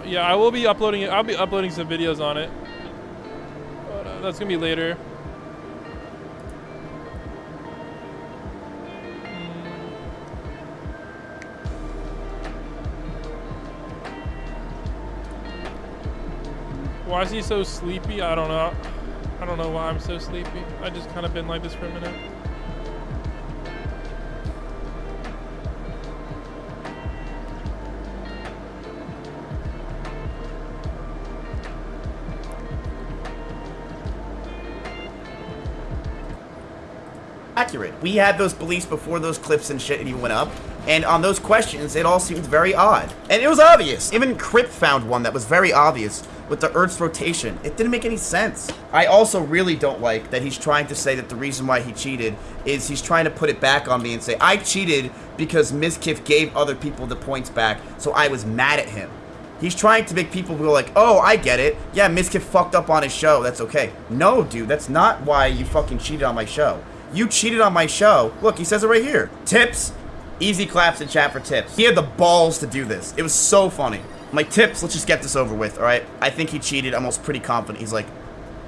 Yeah, I will be uploading it. I'll be uploading some videos on it. But that's going to be later. Why is he so sleepy? I don't know. I don't know why I'm so sleepy. I just kind of been like this for a minute. Accurate. We had those beliefs before those clips and shit even went up. And on those questions, it all seemed very odd. And it was obvious. Even Crip found one that was very obvious with the Earth's rotation. It didn't make any sense. I also really don't like that he's trying to say that the reason why he cheated is he's trying to put it back on me and say, I cheated because Mizkif gave other people the points back, so I was mad at him. He's trying to make people go like, oh, I get it. Yeah, Mizkif fucked up on his show. That's okay. No, dude, that's not why you fucking cheated on my show. You cheated on my show. Look, he says it right here. Tips. Easy claps in chat for Tips. He had the balls to do this. It was so funny. I'm like, Tips, let's just get this over with, all right? I think he cheated. I'm almost pretty confident. He's like,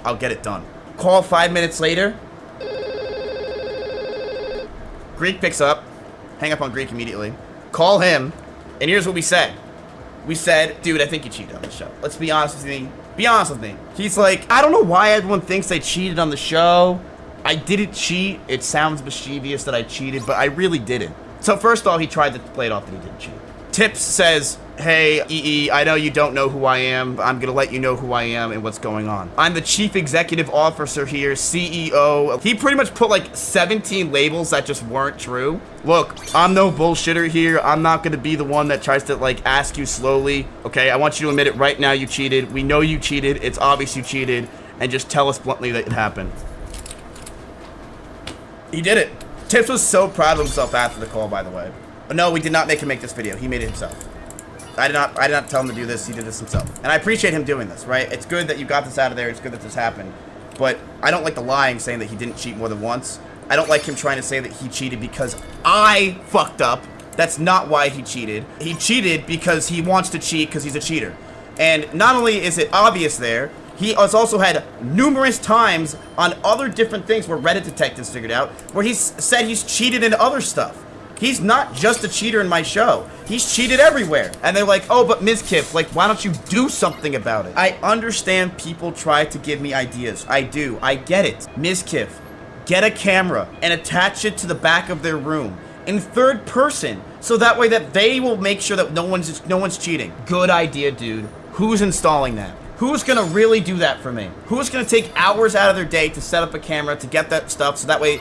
I'll get it done. Call 5 minutes later. Greek picks up. Hang up on Greek immediately. Call him. And here's what we said. We said, dude, I think you cheated on the show. Let's be honest with me. Be honest with me. He's like, I don't know why everyone thinks I cheated on the show. I didn't cheat. It sounds mischievous that I cheated, but I really didn't. So first of all, he tried to play it off that he didn't cheat. Tips says, hey, EE, I know you don't know who I am. I'm going to let you know who I am and what's going on. I'm the chief executive officer here, CEO. He pretty much put like 17 labels that just weren't true. Look, I'm no bullshitter here. I'm not going to be the one that tries to like ask you slowly. Okay, I want you to admit it right now. You cheated. We know you cheated. It's obvious you cheated. And just tell us bluntly that it happened. He did it. Tips was so proud of himself after the call, by the way. No, we did not make him make this video. He made it himself. I did not tell him to do this. He did this himself. And I appreciate him doing this, right? It's good that you got this out of there. It's good that this happened. But I don't like the lying saying that he didn't cheat more than once. I don't like him trying to say that he cheated because I fucked up. That's not why he cheated. He cheated because he wants to cheat because he's a cheater. And not only is it obvious there, he has also had numerous times on other different things where Reddit detectives figured out where he's said he's cheated in other stuff. He's not just a cheater in my show. He's cheated everywhere. And they're like, oh, but Ms. Kiff, like, why don't you do something about it? I understand people try to give me ideas. I do. I get it. Ms. Kiff, get a camera and attach it to the back of their room in third person so that way that they will make sure that no one's cheating. Good idea, dude. Who's installing that? Who's gonna really do that for me? Who's gonna take hours out of their day to set up a camera to get that stuff so that way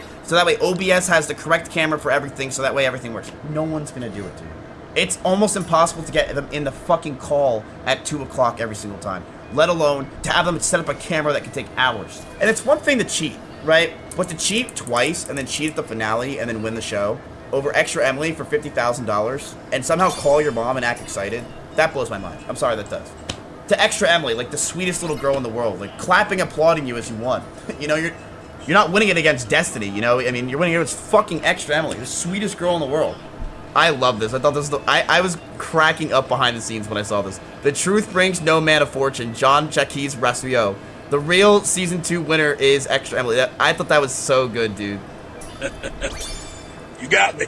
OBS has the correct camera for everything so that way everything works? No one's gonna do it, dude. It's almost impossible to get them in the fucking call at 2 o'clock every single time, let alone to have them set up a camera that can take hours. And it's one thing to cheat, right? But to cheat twice and then cheat at the finale and then win the show over Extra Emily for $50,000 and somehow call your mom and act excited, that blows my mind. I'm sorry, that does. To Extra Emily, like the sweetest little girl in the world, like clapping, applauding you as you won. You know, you're not winning it against Destiny, you know? I mean, you're winning it against fucking Extra Emily, the sweetest girl in the world. I love this. I thought this was I was cracking up behind the scenes when I saw this. The truth brings no man of fortune. John Chaquis Rasio. The real season 2 winner is Extra Emily. I thought that was so good, dude. You got me.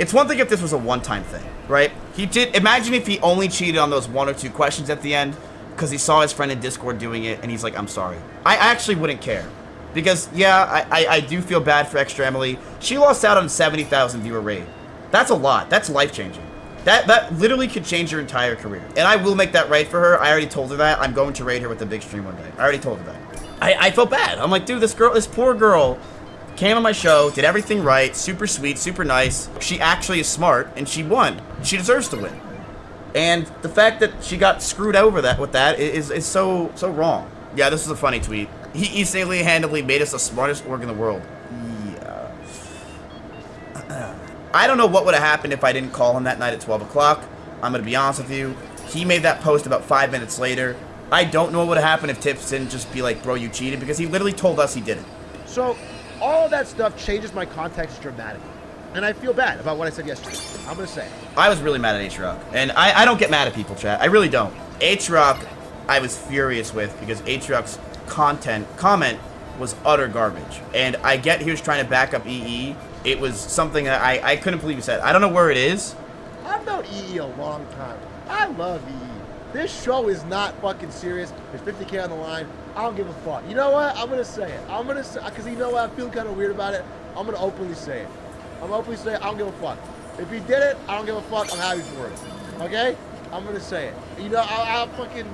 It's one thing if this was a one-time thing, right? He did. Imagine if he only cheated on those 1 or 2 questions at the end because he saw his friend in Discord doing it and he's like, I'm sorry. I actually wouldn't care. Because, yeah, I do feel bad for Extra Emily. She lost out on 70,000 viewer rate. That's a lot. That's life-changing. That literally could change your entire career. And I will make that right for her. I already told her that. I'm going to raid her with the big stream one day. I already told her that. I felt bad. I'm like, dude, this poor girl came on my show, did everything right, super sweet, super nice. She actually is smart, and she won. She deserves to win. And the fact that she got screwed over with that is so wrong. Yeah, this is a funny tweet. He single-handedly made us the smartest org in the world. Yeah. I don't know what would have happened if I didn't call him that night at 12 o'clock. I'm going to be honest with you. He made that post about 5 minutes later. I don't know what would have happened if Tips didn't just be like, bro, you cheated, because he literally told us he didn't. So, all of that stuff changes my context dramatically. And I feel bad about what I said yesterday. I'm going to say it. I was really mad at H-Rock. And I don't get mad at people, chat. I really don't. H-Rock, I was furious with because H-Rock's comment was utter garbage. And I get he was trying to back up EE. It was something that I couldn't believe he said. I don't know where it is. I've known EE a long time. I love EE. This show is not fucking serious. There's 50K on the line. I don't give a fuck. You know what? I'm going to say it. I'm going to say, because you know what? I feel kind of weird about it. I'm going to openly say it. I'm going to openly say it. I don't give a fuck. If he did it, I don't give a fuck. I'm happy for it. Okay? I'm going to say it. You know, I'll fucking...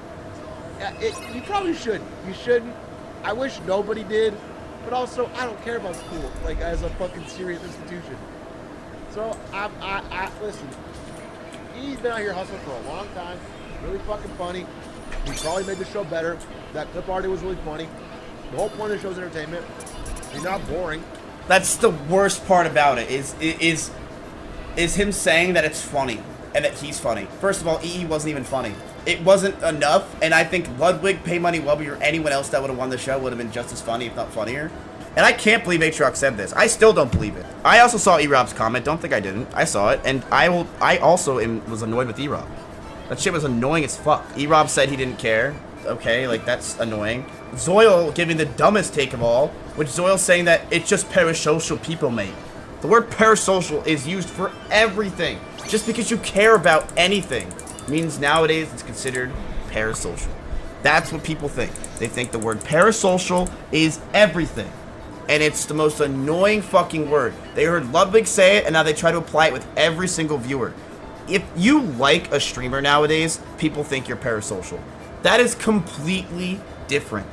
you probably shouldn't. You shouldn't. I wish nobody did. But also, I don't care about school, like, as a fucking serious institution. So, I listen. He's been out here hustling for a long time. Really fucking funny. He probably made the show better. That clip already was really funny. The whole point of the show is entertainment. He's not boring. That's the worst part about it, is him saying that it's funny and that he's funny. First of all, EE wasn't even funny. It wasn't enough, and I think Ludwig, Pay Money Wubby, or anyone else that would have won the show would have been just as funny, if not funnier. And I can't believe H-Rock said this. I still don't believe it. I also saw E-Rob's comment. Don't think I didn't. I saw it, and I also was annoyed with E-Rob. That shit was annoying as fuck. E-Rob said he didn't care. Okay, like, that's annoying. Zoil giving the dumbest take of all, which Zoil saying that it's just parasocial people, mate. The word parasocial is used for everything. Just because you care about anything means nowadays it's considered parasocial. That's what people think. They think the word parasocial is everything. And it's the most annoying fucking word. They heard Ludwig say it, and now they try to apply it with every single viewer. if you like a streamer nowadays, people think you're parasocial. That is completely different.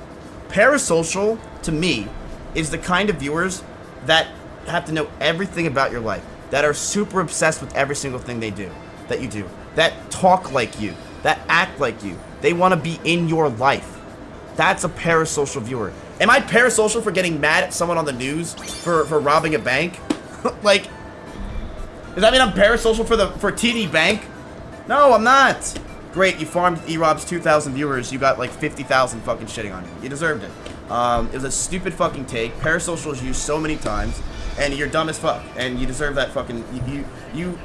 Parasocial, to me, is the kind of viewers that have to know everything about your life, that are super obsessed with every single thing that you do, that talk like you, that act like you. They want to be in your life. That's a parasocial viewer. Am I parasocial for getting mad at someone on the news for robbing a bank? Like, does that mean I'm parasocial for TD Bank? No, I'm not. Great, you farmed E-Rob's 2,000 viewers. You got like 50,000 fucking shitting on you. You deserved it. It was a stupid fucking take. Parasocial is used so many times, and you're dumb as fuck. And you deserve that fucking. You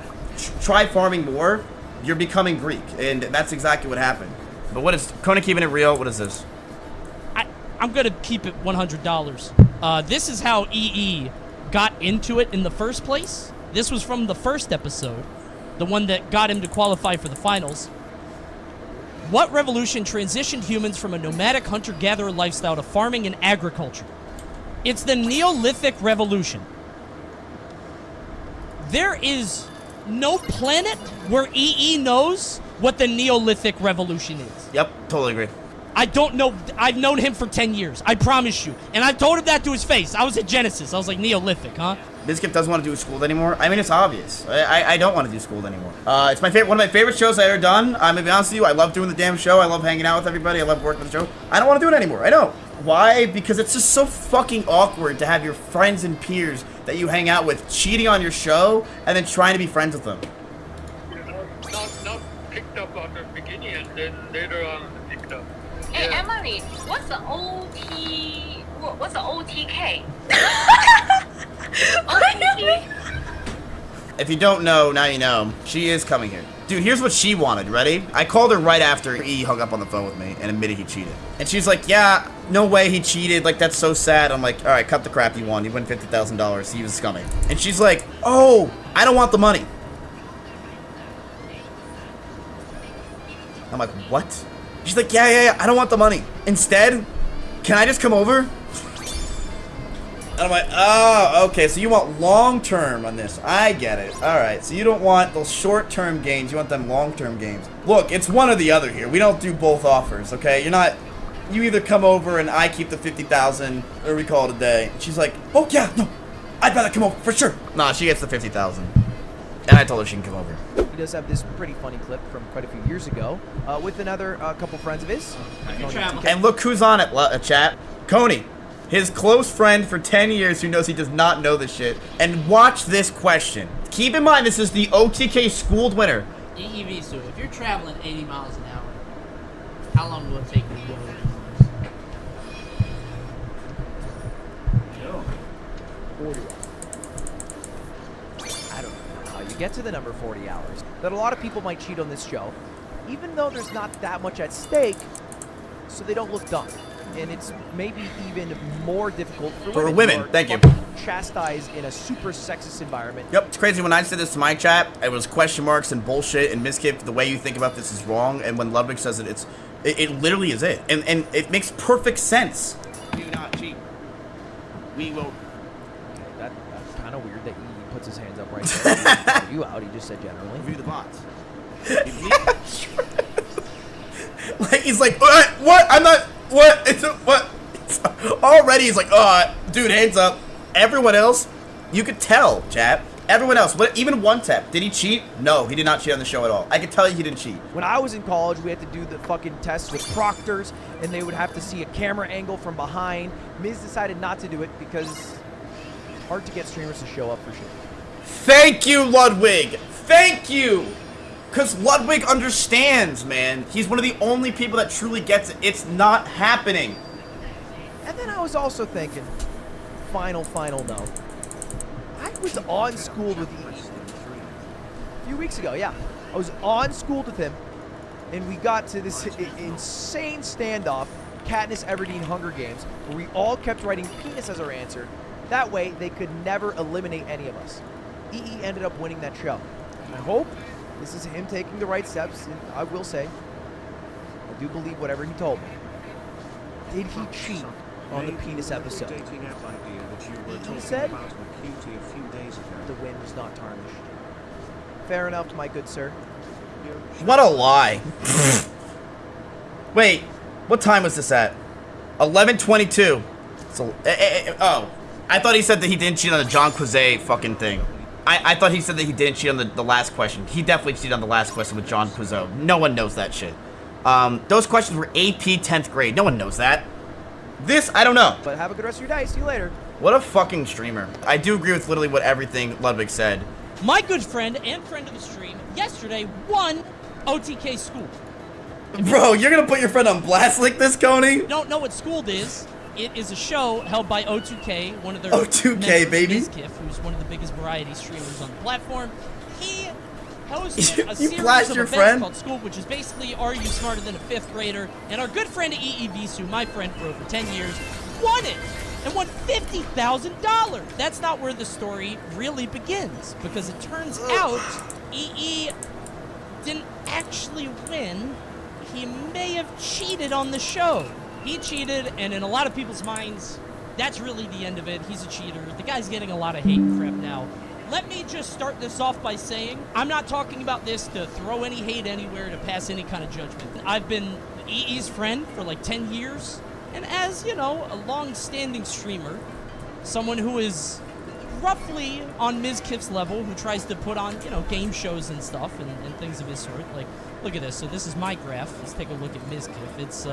try farming more, you're becoming Greek, and that's exactly what happened. But what is Kona keeping it real? What is this? I'm gonna keep it $100. This is how EE got into it in the first place. This was from the first episode, the one that got him to qualify for the finals. What revolution transitioned humans from a nomadic hunter-gatherer lifestyle to farming and agriculture? It's the Neolithic Revolution. There is no planet where EE knows what the Neolithic Revolution is. Yep, totally agree. I don't know. I've known him for 10 years. I promise you. And I told him that to his face. I was at Genesis. I was like, Neolithic, huh? Bizkip doesn't want to do school anymore. I mean, it's obvious. I don't want to do school anymore. It's my favorite, one of my favorite shows I've ever done. I'm gonna be honest with you. I love doing the damn show. I love hanging out with everybody. I love working with the show. I don't want to do it anymore. I know. Why? Because it's just so fucking awkward to have your friends and peers that you hang out with cheating on your show and then trying to be friends with them. Not picked up on the beginning and then later on picked up. Hey, Emily, what's the OT? What's the OTK? OTK? If you don't know, now you know. She is coming here. Dude, here's what she wanted. Ready? I called her right after E hung up on the phone with me and admitted he cheated. And she's like, yeah, no way he cheated. Like, that's so sad. I'm like, all right, cut the crap you won. You win $50,000. He was scummy. And she's like, oh, I don't want the money. I'm like, what? She's like, yeah, I don't want the money. Instead, can I just come over? And I'm like, oh, okay, so you want long-term on this. I get it. All right, so you don't want those short-term gains. You want them long-term gains. Look, it's one or the other here. We don't do both offers, okay? You're not, you either come over and I keep the 50,000 or we call it a day. She's like, oh, yeah, no, I'd rather come over for sure. Nah, she gets the 50,000. And I told her she can come over. He does have this pretty funny clip from quite a few years ago with another couple friends of his. And look who's on it, chat. Coney, his close friend for 10 years who knows he does not know this shit. And watch this question. Keep in mind, this is the OTK Schooled winner. EEV, so if you're traveling 80 miles an hour, how long will it take you to go? Joe. 40 hours. I don't know how you get to the number 40 hours. That a lot of people might cheat on this show, even though there's not that much at stake, so they don't look dumb. And it's maybe even more difficult for women. Thank you. Chastised in a super sexist environment. Yep, it's crazy. When I said this to my chat, it was question marks and bullshit and Miskip. The way you think about this is wrong. And when Ludwig says it, it literally is it. And it makes perfect sense. Do not cheat. We will. Okay, that's kind of weird that he puts his hands up right there. You out? He just said generally. Review the bots. Like he's like, what? I'm not. What? It's what? It's, already he's like, oh, dude, hands up. Everyone else, you could tell, chat. Everyone else, even one tap. Did he cheat? No, he did not cheat on the show at all. I could tell you he didn't cheat. When I was in college, we had to do the fucking tests with proctors, and they would have to see a camera angle from behind. Miz decided not to do it because it's hard to get streamers to show up for shit. Thank you, Ludwig. Thank you. Because Ludwig understands, man. He's one of the only people that truly gets it. It's not happening. And then I was also thinking, final note. I was on school with him a few weeks ago, yeah. I was on school with him, and we got to this insane standoff, Katniss Everdeen Hunger Games, where we all kept writing penis as our answer. That way, they could never eliminate any of us. EE ended up winning that show. I hope this is him taking the right steps, and I will say, I do believe whatever he told me. Did he cheat on the penis episode? He said the win was not tarnished. Fair enough, my good sir. What a lie. Wait, what time was this at? 11:22. So, oh, I thought he said that he didn't cheat on the John Quizay fucking thing. I thought he said that he didn't cheat on the last question. He definitely cheated on the last question with John Quizzo. No one knows that shit. Those questions were AP 10th grade. No one knows that. This, I don't know. But have a good rest of your day. See you later. What a fucking streamer. I do agree with literally what everything Ludwig said. My good friend and friend of the stream yesterday won OTK School. Bro, you're gonna put your friend on blast like this, Coney? Don't know what Schooled is. It is a show held by O2K, one of their O2K, members, baby. Mizkif, who's one of the biggest variety streamers on the platform. He hosted a series blast of your events friend? called School, which is basically Are You Smarter Than a Fifth Grader? And our good friend EE Visu, my friend for over 10 years, won it and won $50,000. That's not where the story really begins, because it turns out EE didn't actually win. He may have cheated on the show. He cheated, and in a lot of people's minds, that's really the end of it. He's a cheater. The guy's getting a lot of hate and crap now. Let me just start this off by saying, I'm not talking about this to throw any hate anywhere, to pass any kind of judgment. I've been EE's friend for like 10 years, and as, you know, a long-standing streamer, someone who is roughly on Mizkif's level, who tries to put on, you know, game shows and stuff and things of his sort. Like, look at this. So this is my graph. Let's take a look at Mizkif. It's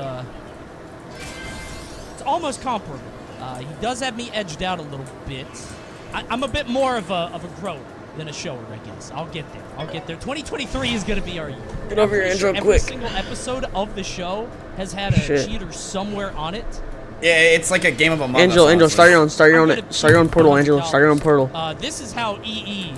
almost comparable. He does have me edged out a little bit. I'm a bit more of a grower than a shower, I guess. I'll get there. I'll get there. 2023 is going to be our year. Get over here, Andrew, quick. Every single episode of the show has had a cheater somewhere on it. Yeah, it's like a game of Among Us. Angel, start your own portal, Angel. Start your own portal. This is how EE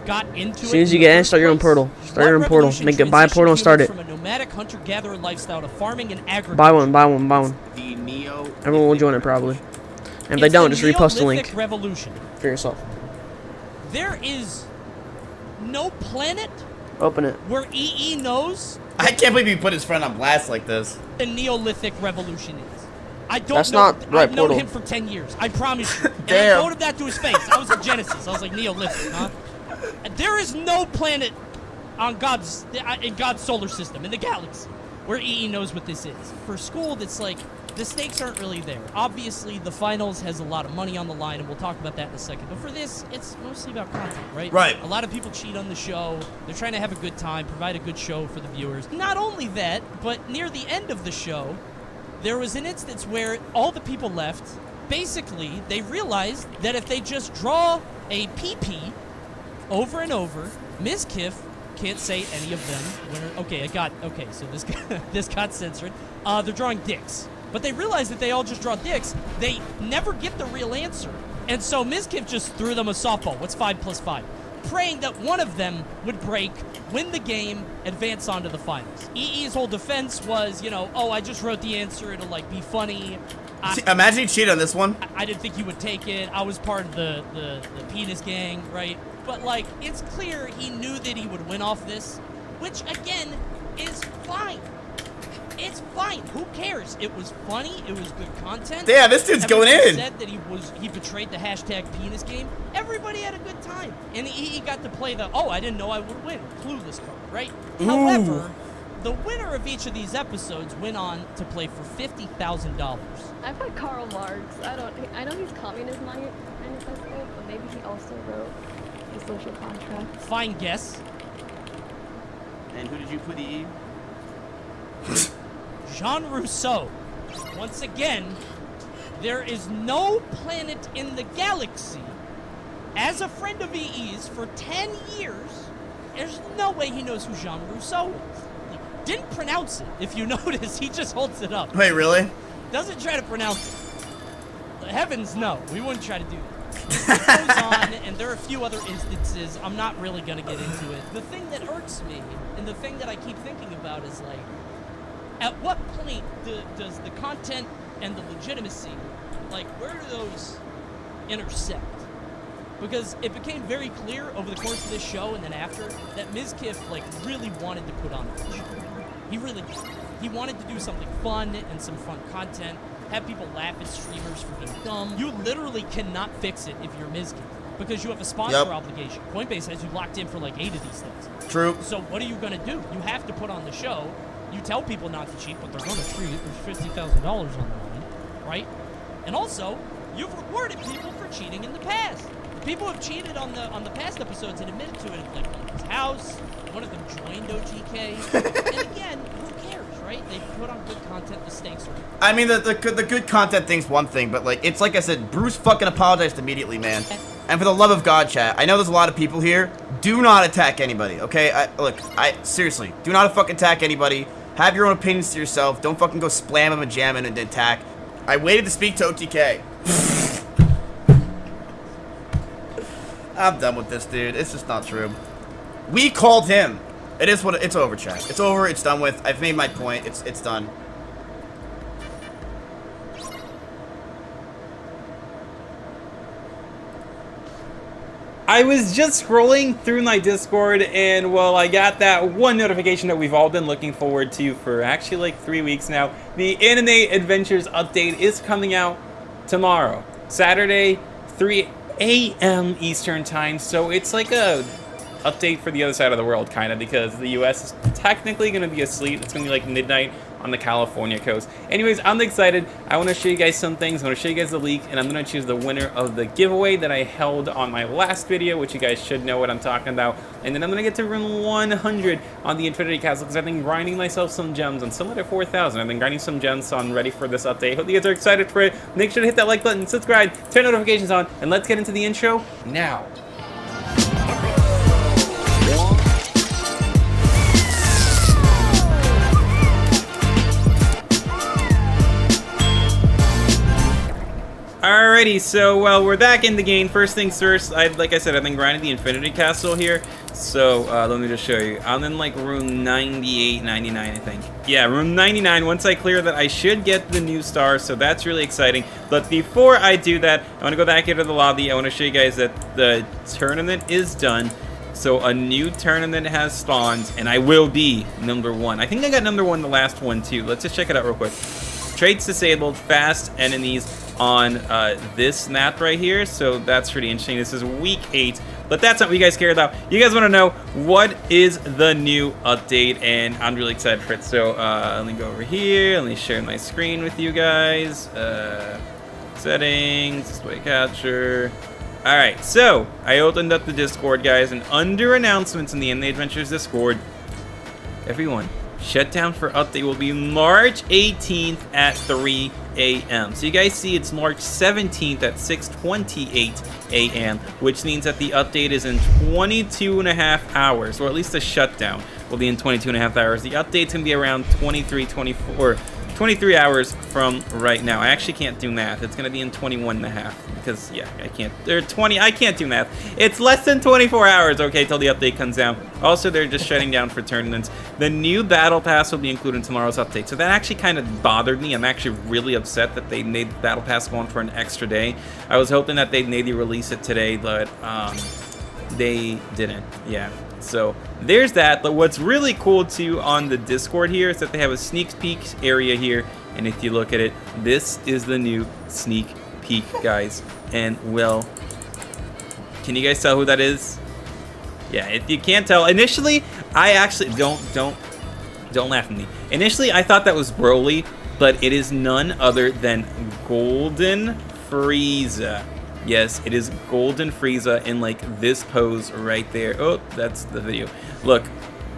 got into it. As soon as you get in, start your own portal. Start your own portal. Make it, buy a portal and start it. From a nomadic hunter-gatherer lifestyle to farming and agriculture. Buy one. The Neo. Everyone will join it probably. And if they don't, just repost the link Revolution. for yourself. There is no planet Open it. where EE knows I can't believe he put his friend on blast like this. the Neolithic Revolution is. I don't That's know. not right I've known portal. him for 10 years. I promise you. And Damn. I told him that to his face. I was in Genesis. I was like, Neolithic, huh? There is no planet on in God's solar system, in the galaxy, where EE knows what this is. For Schooled, it's like, the stakes aren't really there. Obviously, the finals has a lot of money on the line, and we'll talk about that in a second. But for this, it's mostly about content, right? Right. A lot of people cheat on the show. They're trying to have a good time, provide a good show for the viewers. Not only that, but near the end of the show, there was an instance where all the people left. Basically, they realized that if they just draw a PP over and over, Mizkif can't say any of them. Okay, so this got censored. They're drawing dicks. But they realized that they all just draw dicks. They never get the real answer. And so Mizkif just threw them a softball. What's 5 plus 5? Praying that one of them would break, win the game, advance on to the finals. EE's whole defense was, I just wrote the answer. It'll, be funny. Imagine he cheated on this one. I didn't think he would take it. I was part of the penis gang, right? But, it's clear he knew that he would win off this, which, again, is fine. It's fine. Who cares? It was funny. It was good content. Yeah, this dude's going in. Said that he betrayed the hashtag penis game. Everybody had a good time, and he got to play the I didn't know I would win clueless card, right? Ooh. However, the winner of each of these episodes went on to play for $50,000. I put Karl Marx. I know he's Communist Manifesto, but maybe he also wrote the social contract. Fine guess. And who did you put EE? Jean Rousseau. Once again, there is no planet in the galaxy. As a friend of EE's for 10 years, there's no way he knows who Jean Rousseau is. He didn't pronounce it. If you notice, he just holds it up. Wait, really? Doesn't try to pronounce it. Heavens, no. We wouldn't try to do that. It goes on, and there are a few other instances. I'm not really going to get into it. The thing that irks me, and the thing that I keep thinking about is, at what point does the content and the legitimacy, where do those intersect? Because it became very clear over the course of this show and then after that Mizkif, really wanted to put on a show. He really did. He wanted to do something fun and some fun content, have people laugh at streamers for being dumb. You literally cannot fix it if you're Mizkif. because you have a sponsor obligation. Coinbase has you locked in for like 8 of these things. True. So what are you going to do? You have to put on the show. You tell people not to cheat, but they're going to treat. There's $50,000 on the line, right? And also, you've rewarded people for cheating in the past. People have cheated on the past episodes and admitted to it, like his house. One of them joined OGK. And again, who cares, right? They put on good content. The stakes are. I mean, the good content thing's one thing, but like it's like I said, Bruce fucking apologized immediately, man. And for the love of God, chat, I know there's a lot of people here. Do not attack anybody, okay? Seriously, do not fucking attack anybody. Have your own opinions to yourself. Don't fucking go splam him and jam him and attack. I waited to speak to OTK. I'm done with this, dude. It's just not true. We called him. It is what it's over, chat. It's over. It's done with. I've made my point. It's done. I was just scrolling through my Discord, and well, I got that one notification that we've all been looking forward to for actually like 3 weeks now. The Anime Adventures update is coming out tomorrow, Saturday, 3 a.m. Eastern time. So it's like a update for the other side of the world, kind of, because the US is technically going to be asleep. It's going to be like midnight on the California coast. Anyways, I'm excited. I want to show you guys some things. I want to show you guys the leak, and I'm going to choose the winner of the giveaway that I held on my last video, which you guys should know what I'm talking about. And then I'm going to get to room 100 on the Infinity Castle, because I've been grinding myself some gems on some of the 4,000. I've been grinding some gems, so I'm ready for this update. Hope you guys are excited for it. Make sure to hit that like button, subscribe, turn notifications on, and let's get into the intro now. Alrighty, so well, we're back in the game. First things first, like I said, I've been grinding the Infinity Castle here. So let me just show you. I'm in like room 98, 99, I think. Yeah, room 99. Once I clear that, I should get the new star, so that's really exciting. But before I do that, I want to go back into the lobby. I want to show you guys that the tournament is done. So a new tournament has spawned, and I will be number 1. I think I got number 1 the last one too. Let's just check it out real quick. Traits disabled, fast enemies on this map right here, so that's pretty interesting. This is week 8, but that's not what you guys care about. You guys want to know what is the new update, and I'm really excited for it. So let me go over here, let me share my screen with you guys. Settings, display capture. Alright, so I opened up the Discord, guys, and under announcements in the Anime Adventures Discord, everyone, shutdown for update will be March 18th at 3 a.m. So you guys see it's March 17th at 6:28 a.m., which means that the update is in 22.5 hours, or at least the shutdown will be in 22.5 hours. The update's gonna be around 23 hours from right now. I actually can't do math. It's gonna be in 21.5 because yeah, I can't. I can't do math. It's less than 24 hours, okay, till the update comes down. Also, they're just shutting down for tournaments. The new battle pass will be included in tomorrow's update. So that actually kind of bothered me. I'm actually really upset that they made the battle pass go on for an extra day. I was hoping that they'd maybe release it today, but they didn't. Yeah. So there's that. But what's really cool too on the Discord here is that they have a sneak peek area here, and if you look at it, this is the new sneak peek, guys. And well, can you guys tell who that is? Yeah, if you can't tell, initially I actually don't laugh at me. Initially I thought that was Broly, but it is none other than Golden Frieza. Yes, it is Golden Frieza in like this pose right there. Oh, that's the video. Look,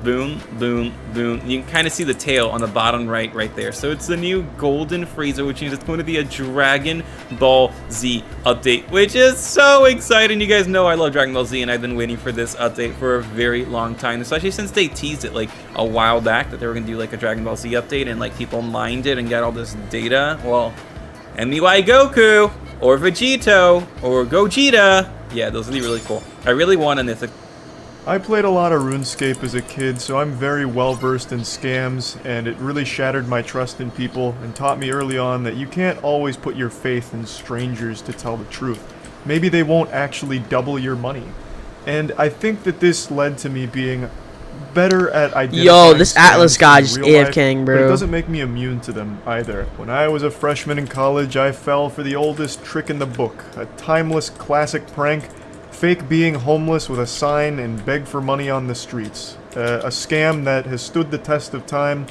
boom, boom, boom. You can kind of see the tail on the bottom right there. So it's the new Golden Frieza, which means it's going to be a Dragon Ball Z update, which is so exciting. You guys know I love Dragon Ball Z, and I've been waiting for this update for a very long time, especially since they teased it like a while back that they were going to do like a Dragon Ball Z update, and like people mined it and got all this data. Well, MUI Goku, or Vegito, or Gogeta. Yeah, those would be really cool. I really want a mythic. I played a lot of RuneScape as a kid, so I'm very well versed in scams, and it really shattered my trust in people and taught me early on that you can't always put your faith in strangers to tell the truth. Maybe they won't actually double your money. And I think that this led to me being better at identifying. Yo, this Atlas guy just AFKing, bro. But it doesn't make me immune to them either. When I was a freshman in college, I fell for the oldest trick in the book, a timeless classic prank. fake being homeless with a sign and beg for money on the streets. A scam that has stood the test of time.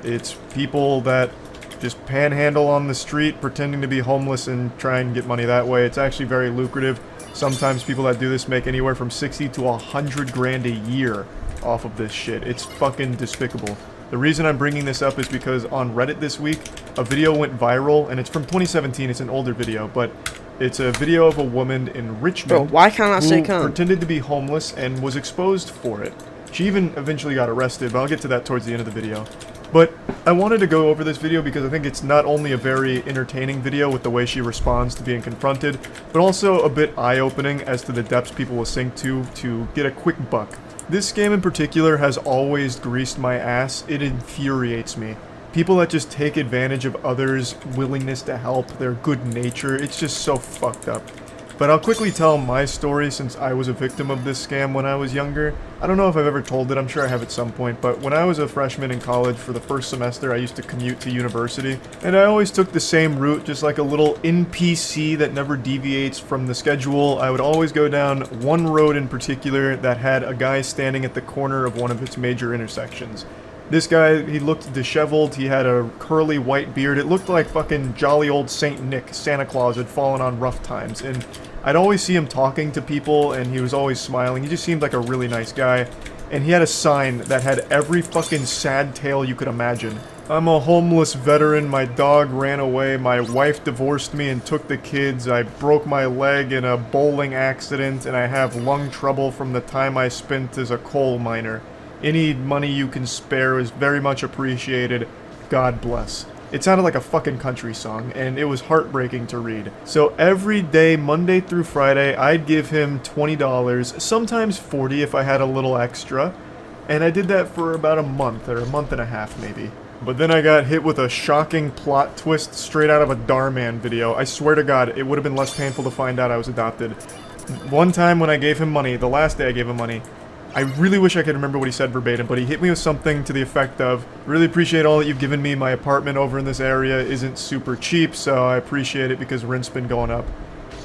It's people that just panhandle on the street pretending to be homeless and try and get money that way. It's actually very lucrative. Sometimes people that do this make anywhere from 60 to 100 grand a year off of this shit. It's fucking despicable. The reason I'm bringing this up is because on Reddit this week, a video went viral, and it's from 2017. It's an older video, but it's a video of a woman in Richmond. Bro, why can't I say who come? pretended to be homeless and was exposed for it. She even eventually got arrested, but I'll get to that towards the end of the video. But I wanted to go over this video because I think it's not only a very entertaining video with the way she responds to being confronted, but also a bit eye-opening as to the depths people will sink to get a quick buck. This scam in particular has always greased my ass. It infuriates me. People that just take advantage of others' willingness to help, their good nature, it's just so fucked up. But I'll quickly tell my story since I was a victim of this scam when I was younger. I don't know if I've ever told it, I'm sure I have at some point, but when I was a freshman in college for the first semester, I used to commute to university, and I always took the same route, just like a little NPC that never deviates from the schedule. I would always go down one road in particular that had a guy standing at the corner of one of its major intersections. This guy, he looked disheveled, he had a curly white beard, it looked like fucking jolly old Saint Nick, Santa Claus had fallen on rough times, and I'd always see him talking to people, and he was always smiling, he just seemed like a really nice guy, and he had a sign that had every fucking sad tale you could imagine. I'm a homeless veteran, my dog ran away, my wife divorced me and took the kids, I broke my leg in a bowling accident, and I have lung trouble from the time I spent as a coal miner. Any money you can spare is very much appreciated. God bless. It sounded like a fucking country song, and it was heartbreaking to read. So every day, Monday through Friday, I'd give him $20, sometimes $40 if I had a little extra, and I did that for about a month, or a month and a half maybe. But then I got hit with a shocking plot twist straight out of a Darman video. I swear to God, it would have been less painful to find out I was adopted. One time when I gave him money, the last day I gave him money, I really wish I could remember what he said verbatim, but he hit me with something to the effect of, really appreciate all that you've given me, my apartment over in this area isn't super cheap, so I appreciate it because rent's been going up.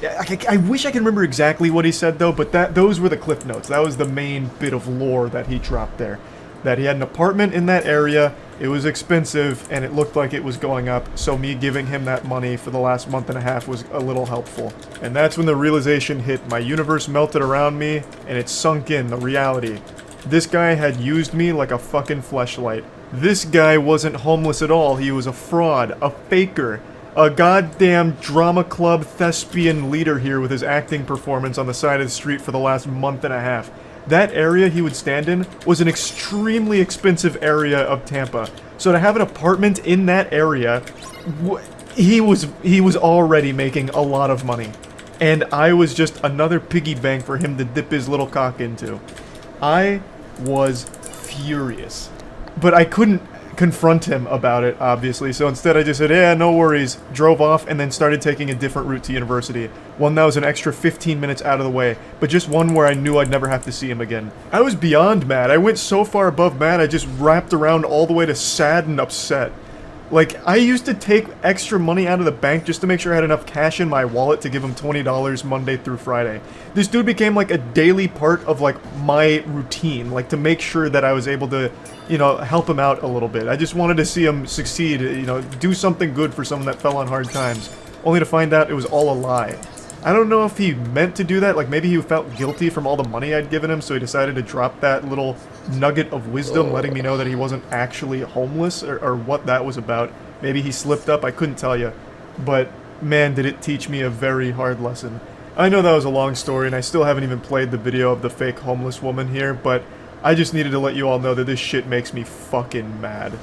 I wish I could remember exactly what he said though, but those were the cliff notes. That was the main bit of lore that he dropped there. That he had an apartment in that area, it was expensive, and it looked like it was going up, so me giving him that money for the last month and a half was a little helpful. And that's when the realization hit. My universe melted around me, and it sunk in, the reality. This guy had used me like a fucking fleshlight. This guy wasn't homeless at all, he was a fraud, a faker, a goddamn drama club thespian leader here with his acting performance on the side of the street for the last month and a half. That area he would stand in was an extremely expensive area of Tampa. So to have an apartment in that area, he was already making a lot of money. And I was just another piggy bank for him to dip his little cock into. I was furious. But I couldn't confront him about it, obviously, so instead I just said, yeah, no worries, drove off, and then started taking a different route to university. One that was an extra 15 minutes out of the way, but just one where I knew I'd never have to see him again. I was beyond mad. I went so far above mad, I just wrapped around all the way to sad and upset. Like, I used to take extra money out of the bank just to make sure I had enough cash in my wallet to give him $20 Monday through Friday. This dude became like a daily part of like my routine, like to make sure that I was able to, you know, help him out a little bit. I just wanted to see him succeed, you know, do something good for someone that fell on hard times, only to find out it was all a lie. I don't know if he meant to do that, like maybe he felt guilty from all the money I'd given him, so he decided to drop that little nugget of wisdom, letting me know that he wasn't actually homeless, or what that was about. Maybe he slipped up, I couldn't tell you. But man, did it teach me a very hard lesson. I know that was a long story, and I still haven't even played the video of the fake homeless woman here, but I just needed to let you all know that this shit makes me fucking mad.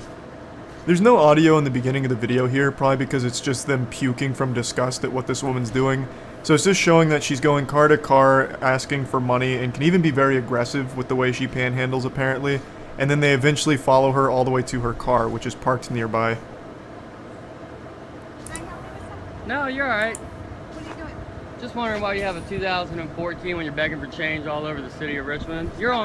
There's no audio in the beginning of the video here, probably because it's just them puking from disgust at what this woman's doing. So it's just showing that she's going car to car, asking for money, and can even be very aggressive with the way she panhandles, apparently. And then they eventually follow her all the way to her car, which is parked nearby. No, you're alright. What are you doing? Just wondering why you have a 2014 when you're begging for change all over the city of Richmond. You're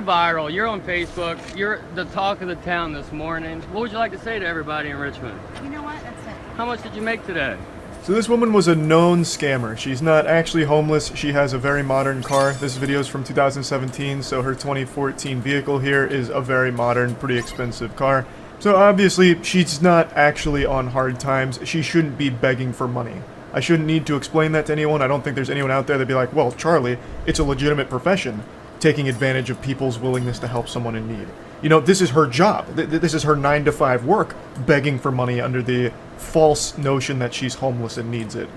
viral. You're on Facebook. You're the talk of the town this morning. What would you like to say to everybody in Richmond? You know what? That's it. How much did you make today? So this woman was a known scammer. She's not actually homeless. She has a very modern car. This video is from 2017, so her 2014 vehicle here is a very modern, pretty expensive car. So obviously, she's not actually on hard times. She shouldn't be begging for money. I shouldn't need to explain that to anyone. I don't think there's anyone out there that'd be like, well, Charlie, it's a legitimate profession, taking advantage of people's willingness to help someone in need. You know, this is her job. This is her 9-to-5 work, begging for money under the false notion that she's homeless and needs it,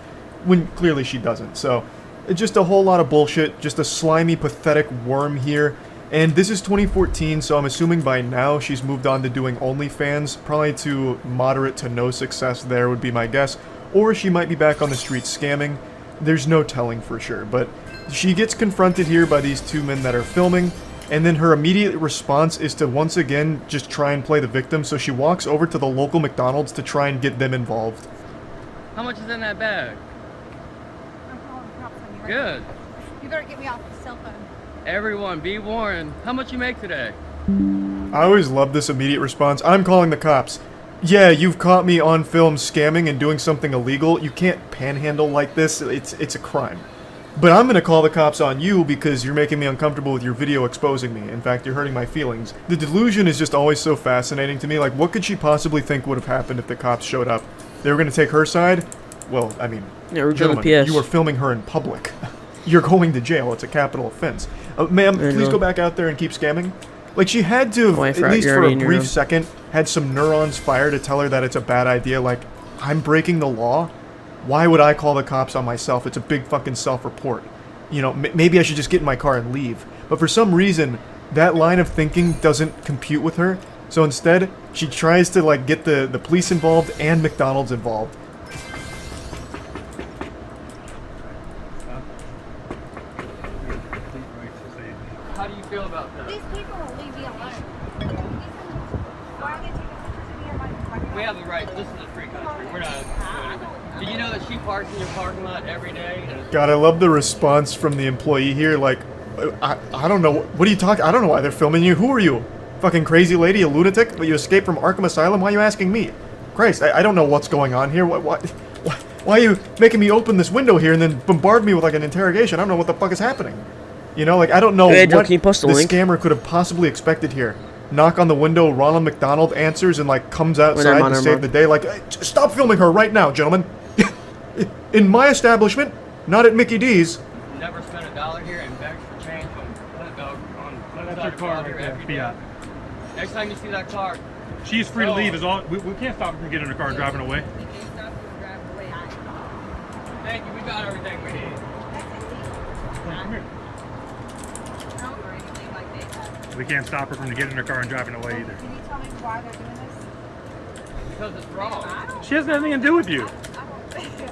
when clearly she doesn't. So, just a whole lot of bullshit, just a slimy, pathetic worm here. And this is 2014, so I'm assuming by now she's moved on to doing OnlyFans, probably to moderate to no success there would be my guess. Or she might be back on the streets scamming. There's no telling for sure, but she gets confronted here by these two men that are filming, and then her immediate response is to once again just try and play the victim, so she walks over to the local McDonald's to try and get them involved. How much is in that bag? I'm calling the cops on you right Good. now. You better get me off the cell phone. Everyone, be warned. How much you make today? I always love this immediate response. I'm calling the cops. Yeah, you've caught me on film scamming and doing something illegal. You can't panhandle like this. It's a crime. But I'm gonna call the cops on you because you're making me uncomfortable with your video exposing me. In fact, you're hurting my feelings. The delusion is just always so fascinating to me. Like, what could she possibly think would have happened if the cops showed up? They were gonna take her side? Well, I mean, yeah, we're gentlemen, PS. you were filming her in public. You're going to jail. It's a capital offense. Ma'am, please go back out there and keep scamming. Like, she had to, at least for a brief second, had some neurons fire to tell her that it's a bad idea. Like, I'm breaking the law? Why would I call the cops on myself? It's a big fucking self-report. You know, maybe I should just get in my car and leave. But for some reason, that line of thinking doesn't compute with her. So instead, she tries to, like, get the police involved and McDonald's involved. How do you feel about that? These people will leave me alone. Why are they taking pictures of me and my We have the right. This is a free country. We're not doing anything. Did you know that she parks in your parking lot every day? God, I love the response from the employee here. Like, I don't know. What are you talking? I don't know why they're filming you. Who are you? Fucking crazy lady, a lunatic? But you escaped from Arkham Asylum? Why are you asking me? Christ, I don't know what's going on here. Why are you making me open this window here and then bombard me with like an interrogation? I don't know what the fuck is happening. You know, like, I don't know hey, Joe, what can you post the link? scammer could have possibly expected here. Knock on the window, Ronald McDonald answers and like comes outside to save the day. Like, hey, stop filming her right now, gentlemen. In my establishment, not at Mickey D's. Never spent $1 here and begged for change on That's your car right there. Yeah. Next time you see that car, she's free to leave. Is all. We can't stop her from getting in her car and driving away. Thank you. We got everything we need. Come here. We can't stop her from getting in her car and driving away either. Can you tell me why they're doing this? Because it's wrong. She has nothing to do with you.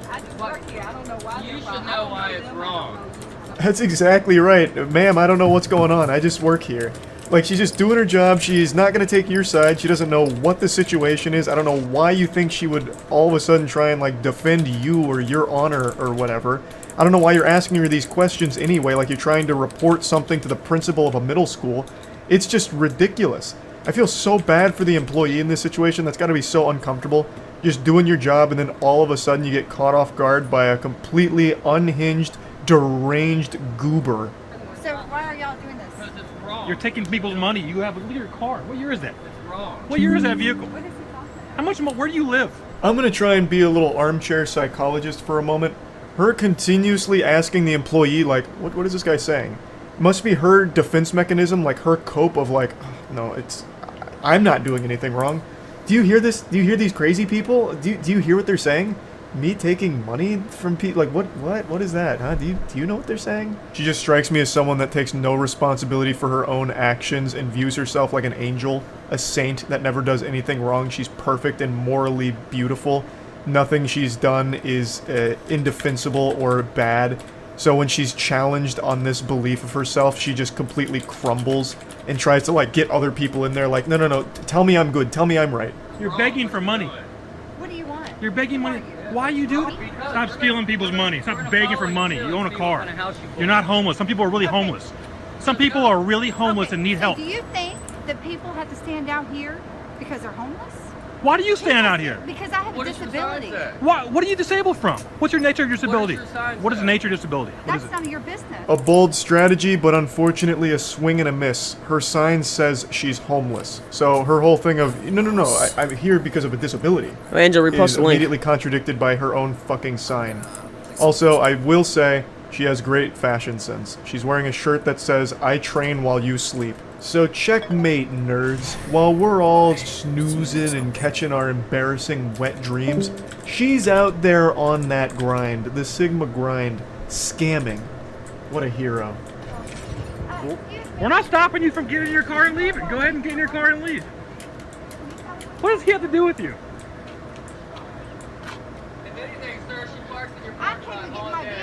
I just work here. I don't know why. You should know why it's wrong. That's exactly right. Ma'am, I don't know what's going on. I just work here. Like, she's just doing her job. She's not going to take your side. She doesn't know what the situation is. I don't know why you think she would all of a sudden try and, like, defend you or your honor or whatever. I don't know why you're asking her these questions anyway, like you're trying to report something to the principal of a middle school. It's just ridiculous. I feel so bad for the employee in this situation. That's got to be so uncomfortable. Just doing your job and then all of a sudden you get caught off guard by a completely unhinged, deranged goober. So why are y'all doing this? Because it's wrong. You're taking people's money. You have look at your car. What year is that? It's wrong. What year is that vehicle? What is he talking about? How much? Where do you live? I'm going to try and be a little armchair psychologist for a moment. Her continuously asking the employee, like, what is this guy saying? Must be her defense mechanism, like her cope of like, oh, no, I'm not doing anything wrong. Do you hear this? Do you hear these crazy people? Do you hear what they're saying? Me taking money from people? Like, what is that, huh? Do you know what they're saying? She just strikes me as someone that takes no responsibility for her own actions and views herself like an angel, a saint that never does anything wrong. She's perfect and morally beautiful. Nothing she's done is indefensible or bad. So when she's challenged on this belief of herself, she just completely crumbles and tries to, like, get other people in there like, no, tell me I'm good, tell me I'm right. You're begging for money. What do you want? You're begging money. Why you do it? Stop stealing people's money. Stop begging for money. You own a car. You're not homeless. Some people are really homeless. Some people are really homeless and need help. Do you think that people have to stand out here because they're homeless? Why do you stand out here? Because I have a disability. What are you disabled from? What's your nature of your disability? What is the nature of your disability? What is That's it? none of your business. A bold strategy, but unfortunately a swing and a miss. Her sign says she's homeless. So her whole thing of, no, I'm here because of a disability, Hey, Angel, repost is the link. immediately contradicted by her own fucking sign. Also, I will say, she has great fashion sense. She's wearing a shirt that says, I train while you sleep. So checkmate, nerds. While we're all snoozing and catching our embarrassing wet dreams, she's out there on that grind, the Sigma grind, scamming. What a hero. We're not stopping you from getting in your car and leaving. Go ahead and get in your car and leave. What does he have to do with you?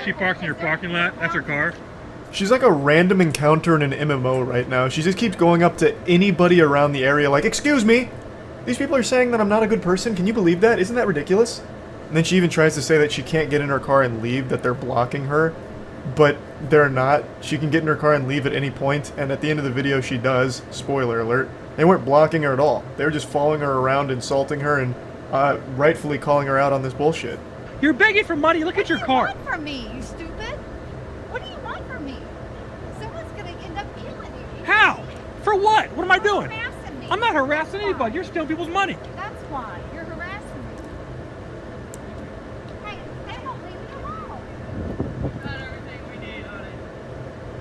She parks in your parking lot. That's her car. She's like a random encounter in an MMO right now. She just keeps going up to anybody around the area like, excuse me, these people are saying that I'm not a good person. Can you believe that? Isn't that ridiculous? And then she even tries to say that she can't get in her car and leave, that they're blocking her. But they're not. She can get in her car and leave at any point, and at the end of the video she does. Spoiler alert. They weren't blocking her at all. They were just following her around, insulting her, and rightfully calling her out on this bullshit. You're begging for money. Look at your car. What do you want from me, you stupid? What do you want from me? Someone's gonna end up killing you. How? For what? What am I doing? Harassing me. I'm not harassing anybody. You're stealing people's money. That's why. You're harassing me. Hey, they won't leave me alone. Got everything we need, honey.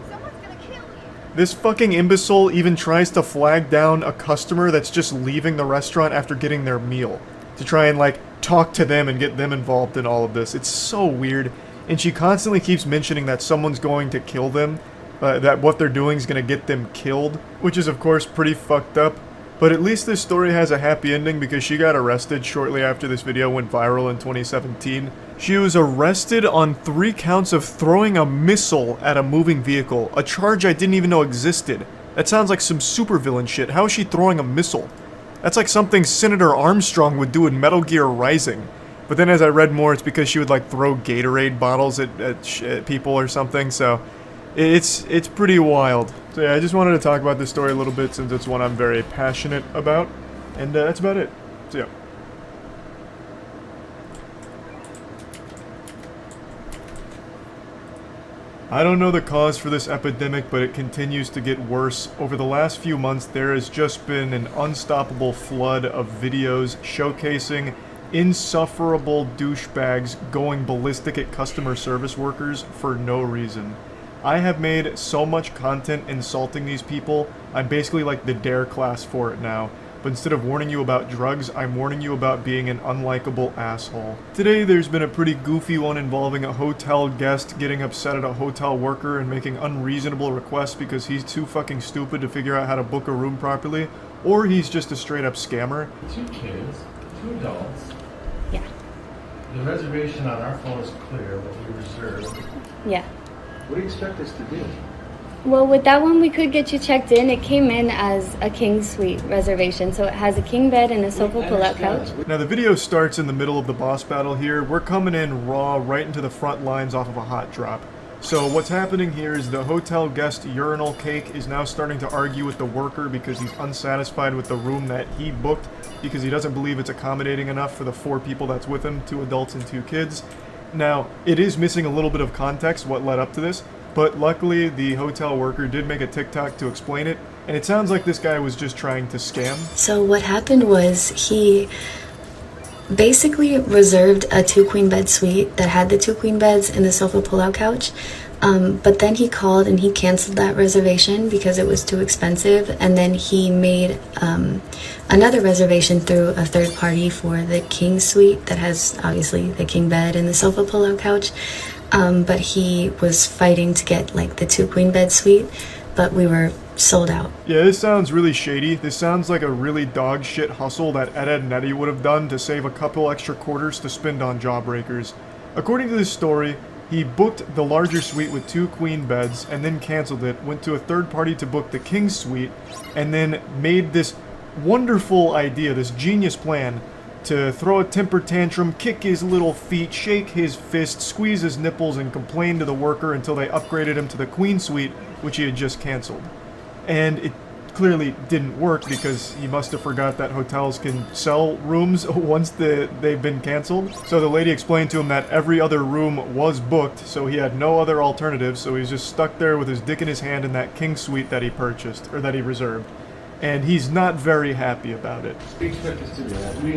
Someone's gonna kill you. This fucking imbecile even tries to flag down a customer that's just leaving the restaurant after getting their meal to try and, like, talk to them and get them involved in all of this. It's so weird. And she constantly keeps mentioning that someone's going to kill them, that what they're doing is going to get them killed, which is, of course, pretty fucked up. But at least this story has a happy ending because she got arrested shortly after this video went viral in 2017. She was arrested on 3 counts of throwing a missile at a moving vehicle, a charge I didn't even know existed. That sounds like some supervillain shit. How is she throwing a missile? That's like something Senator Armstrong would do in Metal Gear Rising. But then as I read more, it's because she would like throw Gatorade bottles at people or something, so it's pretty wild. So yeah, I just wanted to talk about this story a little bit since it's one I'm very passionate about, and that's about it. So yeah. I don't know the cause for this epidemic, but it continues to get worse. Over the last few months, there has just been an unstoppable flood of videos showcasing insufferable douchebags going ballistic at customer service workers for no reason. I have made so much content insulting these people, I'm basically like the DARE class for it now. But instead of warning you about drugs, I'm warning you about being an unlikable asshole. Today there's been a pretty goofy one involving a hotel guest getting upset at a hotel worker and making unreasonable requests because he's too fucking stupid to figure out how to book a room properly, or he's just a straight up scammer. 2 kids, 2 adults. Yeah. The reservation on our phone is clear, what we reserved. Yeah. What do you expect us to do? Well, with that one, we could get you checked in. It came in as a king suite reservation, so it has a king bed and a sofa pull-out couch. Now the video starts in the middle of the boss battle here. We're coming in raw right into the front lines off of a hot drop. So what's happening here is the hotel guest urinal cake is now starting to argue with the worker because he's unsatisfied with the room that he booked because he doesn't believe it's accommodating enough for the 4 people that's with him, 2 adults and 2 kids. Now, it is missing a little bit of context what led up to this, but luckily the hotel worker did make a TikTok to explain it, and it sounds like this guy was just trying to scam. So what happened was he basically reserved a 2 queen bed suite that had the 2 queen beds and the sofa pull-out couch. But then he called and he canceled that reservation because it was too expensive, and then he made another reservation through a third party for the king suite that has obviously the king bed and the sofa pull-out couch. But he was fighting to get like the 2 queen bed suite, but we were sold out. Yeah, this sounds really shady. This sounds like a really dog shit hustle that Ed and Nettie would have done to save a couple extra quarters to spend on jawbreakers. According to this story, he booked the larger suite with 2 queen beds and then canceled it, went to a third party to book the king suite, and then made this wonderful idea, this genius plan, to throw a temper tantrum, kick his little feet, shake his fist, squeeze his nipples, and complain to the worker until they upgraded him to the queen suite, which he had just canceled. And it clearly didn't work because he must have forgot that hotels can sell rooms once they've been canceled. So the lady explained to him that every other room was booked, so he had no other alternatives, so he was just stuck there with his dick in his hand in that king suite that he purchased, or that he reserved. And he's not very happy about it. We expect us to do that. We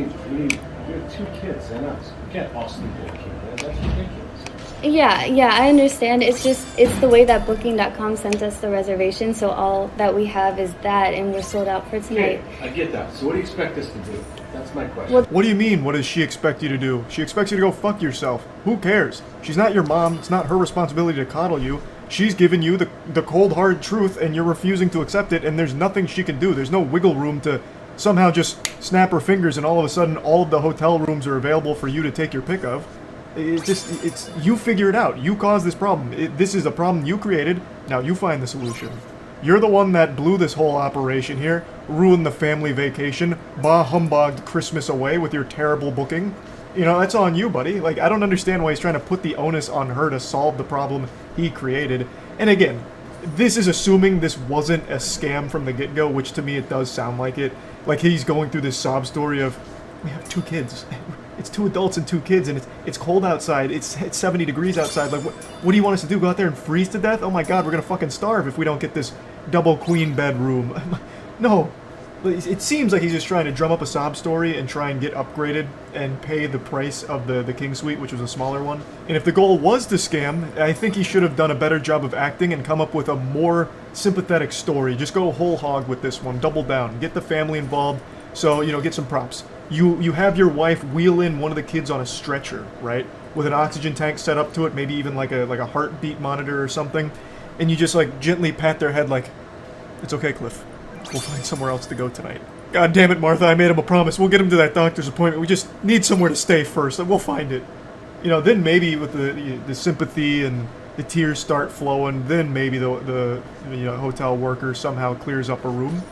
have 2 kids and us. We can't all sleep in a king bed. That's ridiculous. Yeah, I understand. It's the way that Booking.com sent us the reservation, so all that we have is that, and we're sold out for tonight. Okay, I get that. So what do you expect us to do? That's my question. What do you mean, what does she expect you to do? She expects you to go fuck yourself. Who cares? She's not your mom. It's not her responsibility to coddle you. She's given you the cold, hard truth, and you're refusing to accept it, and there's nothing she can do. There's no wiggle room to somehow just snap her fingers and all of a sudden all of the hotel rooms are available for you to take your pick of. It's you figure it out. You caused this problem. This is a problem you created. Now you find the solution. You're the one that blew this whole operation here, ruined the family vacation, bah humbugged Christmas away with your terrible booking. You know, that's on you, buddy. Like, I don't understand why he's trying to put the onus on her to solve the problem he created. And again, this is assuming this wasn't a scam from the get-go, which to me it does sound like it. Like he's going through this sob story of, we have 2 kids. It's 2 adults and 2 kids, and it's cold outside. It's 70 degrees outside. Like, what do you want us to do? Go out there and freeze to death? Oh my god, we're gonna fucking starve if we don't get this double queen bed room. No. It seems like he's just trying to drum up a sob story and try and get upgraded and pay the price of the king suite, which was a smaller one. And if the goal was to scam, I think he should have done a better job of acting and come up with a more sympathetic story. Just go whole hog with this one. Double down. Get the family involved. So, you know, get some props. You have your wife wheel in one of the kids on a stretcher, right? With an oxygen tank set up to it, maybe even like a heartbeat monitor or something. And you just like gently pat their head like, it's okay, Cliff. We'll find somewhere else to go tonight. God damn it, Martha, I made him a promise. We'll get him to that doctor's appointment. We just need somewhere to stay first, and we'll find it. You know, then maybe with the sympathy and the tears start flowing, then maybe the hotel worker somehow clears up a room.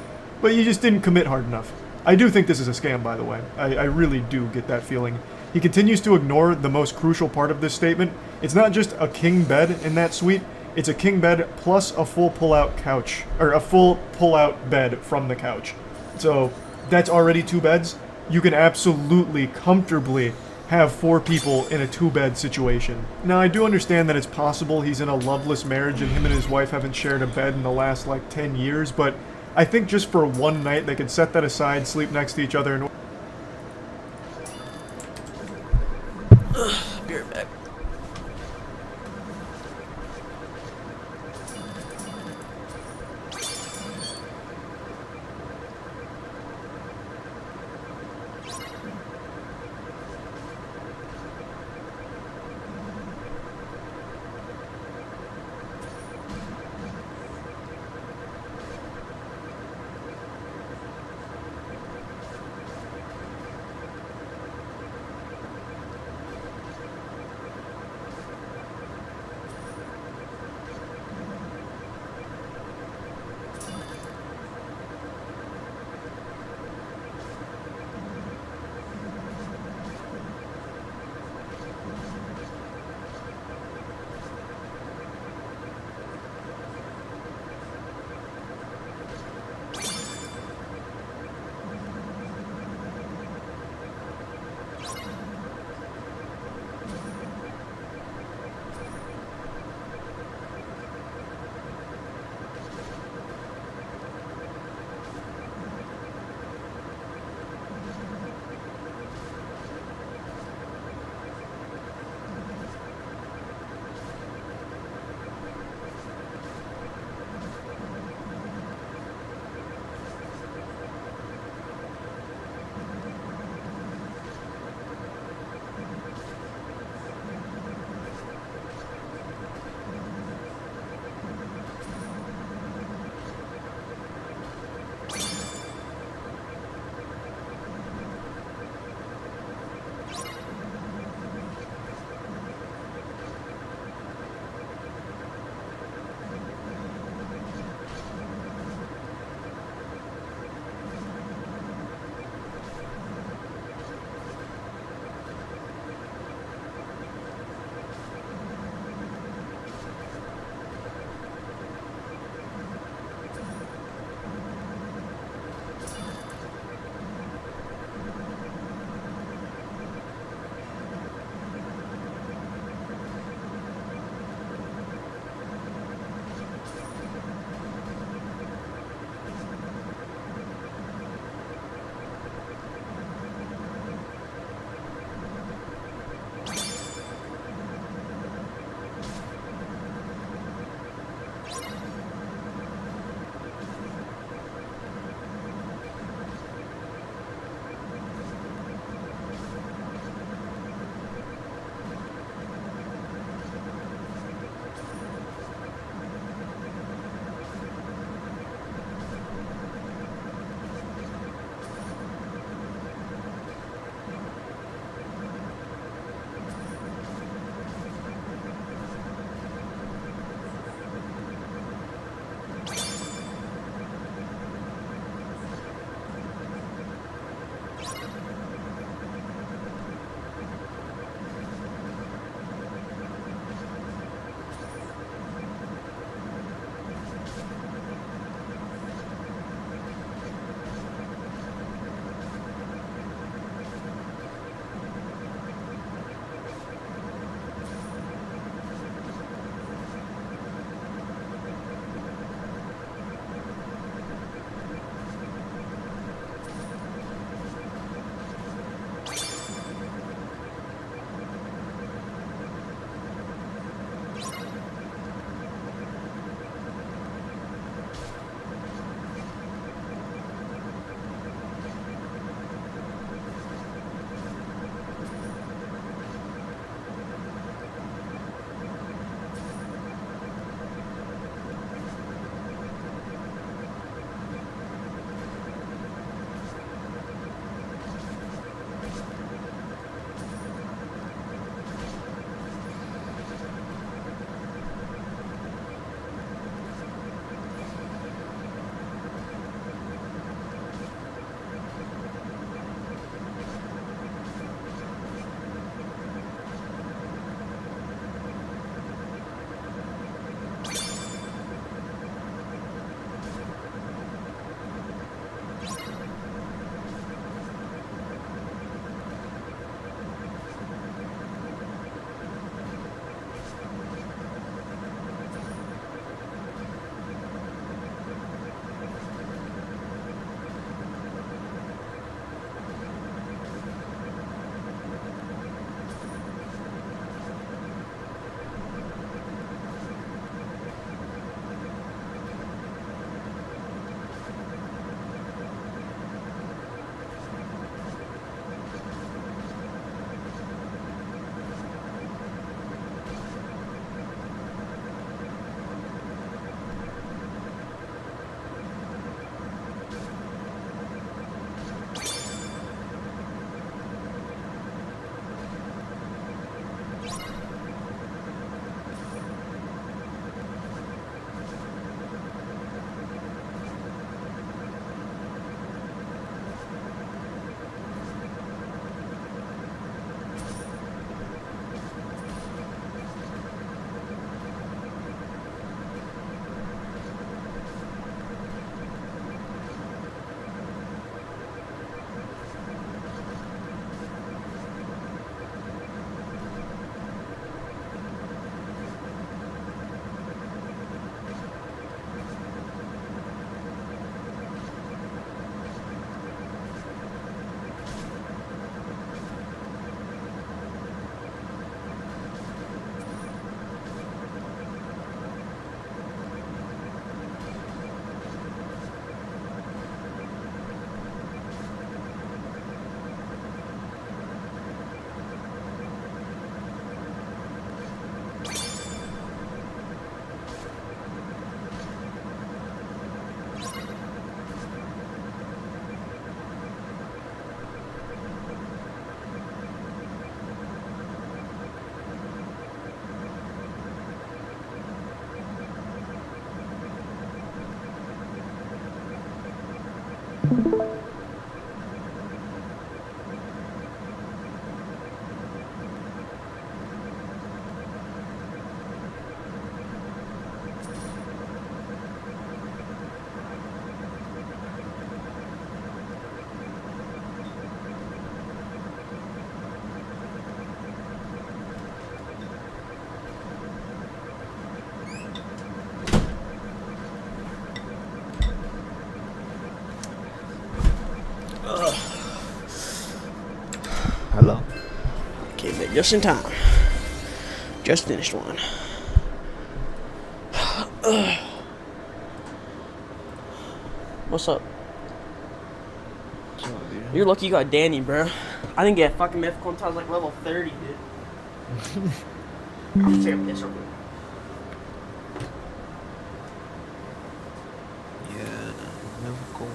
But you just didn't commit hard enough. I do think this is a scam, by the way. I really do get that feeling. He continues to ignore the most crucial part of this statement. It's not just a king bed in that suite. It's a king bed plus a full pull-out couch, or a full pull-out bed from the couch. So that's already 2 beds. You can absolutely, comfortably have 4 people in a 2-bed situation. Now, I do understand that it's possible he's in a loveless marriage and him and his wife haven't shared a bed in the last, like, 10 years, but I think just for one night, they could set that aside, sleep next to each other, and... Be right back. Hello. Came in just in time. Just finished one. What's up? You're lucky you got Danny, bro. I didn't get fucking mythical until I was like level 30, dude. I'm taking a piss real quick. Yeah, mythical.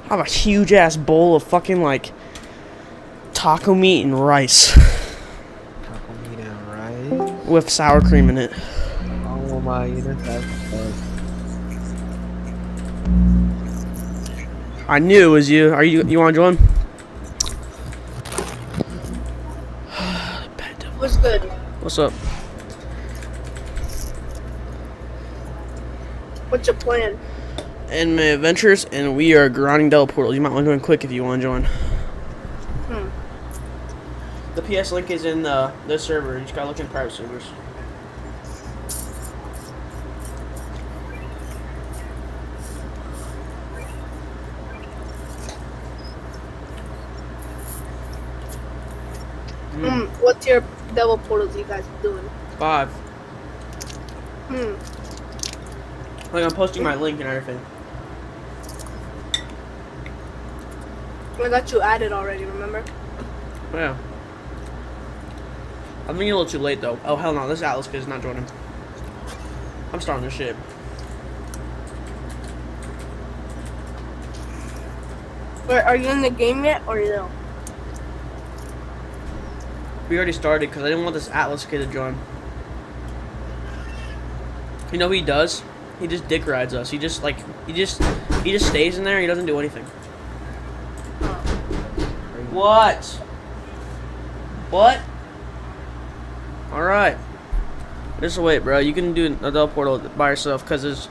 I have a huge ass bowl of fucking like taco meat and rice. Taco meat and rice? With sour cream in it. Oh my goodness, I knew it was you. Are you wanna join? What's good? What's up? What's your plan? Anime Adventures, and we are grinding Del Portal. You might want to join quick if you want to join. The PS link is in the server. You just gotta look in private servers. What tier Devil Portals you guys doing? 5. Like I'm posting my link and everything. I got you added already, remember? Yeah. I'm being a little too late though. Oh hell no, this Atlas kid is not joining. I'm starting this shit. Wait, are you in the game yet or no? We already started because I didn't want this Atlas kid to join. You know what he does? He just dick rides us. He just stays in there. He doesn't do anything. What? What? All right. Just wait, bro. You can do a Del Portal by yourself because there's.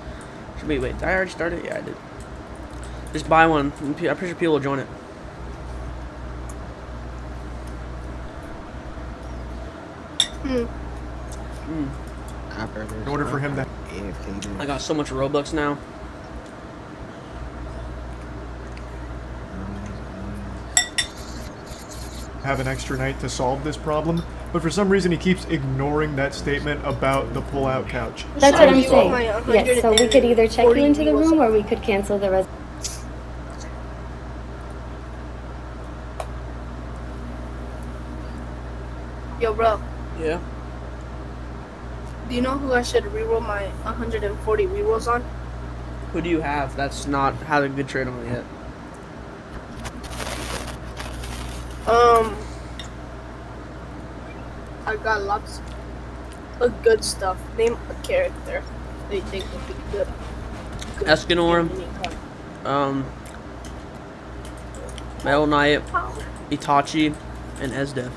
Wait. Did I already start it? Yeah, I did. Just buy one. I'm pretty sure people will join it. In order for him to I got so much Robux now. have an extra night to solve this problem, but for some reason he keeps ignoring that statement about the pull-out couch. That's what I'm saying. Yes, so we could either check you into the room or we could cancel the res. Yo, bro. Yeah. Do you know who I should reroll my 140 rerolls on? Who do you have? That's not had a good trade on it yet. I got lots of good stuff. Name a character they think would be good. Escanor, Metal Knight, Itachi, and Esdev.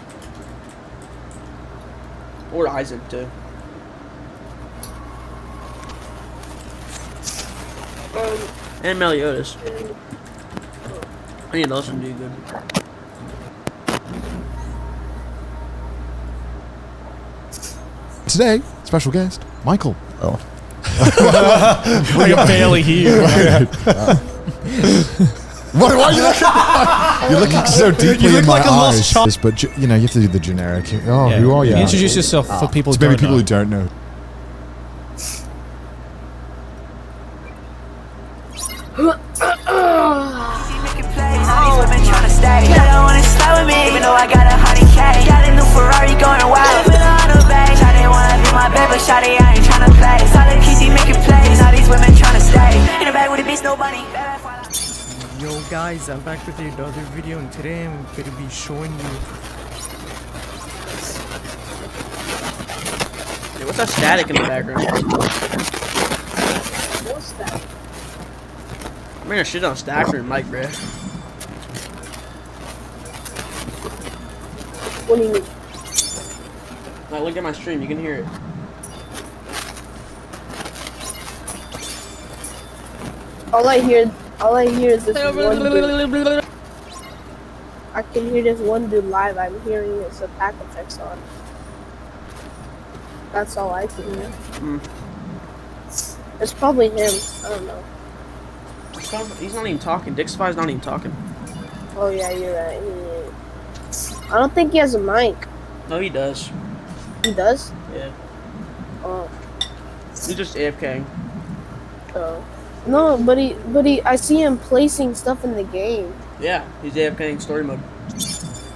Or Isaac, too. And Meliodas. Any of those would do good. Today, special guest, Michael. Oh. We're barely here. Why are you looking? You're looking so deeply You look in my like a lost eyes. child. But you know, you have to do the generic. Oh, Yeah. who are you? Introduce yourself for people who So maybe don't people know. who don't know. Shawty, I ain't tryna play. Solid kitty making plays. All these women tryna stay. guys, I'm back with another video, and today I'm going to be showing you. Hey, what's that static in the background? What's that? I'm gonna shit on Stacker and Mike, bruh. What do you mean? Like, look at my stream, you can hear it. All I hear is this one dude. I can hear this one dude live. I'm hearing his attack effects on. That's all I can hear. It's probably him. I don't know. He's not even talking. Dixify's not even talking. Oh yeah, you're right. I don't think he has a mic. No, he does. He does? Yeah. Oh. He's just AFK. Oh. No, but he. I see him placing stuff in the game. Yeah, he's AFK in story mode.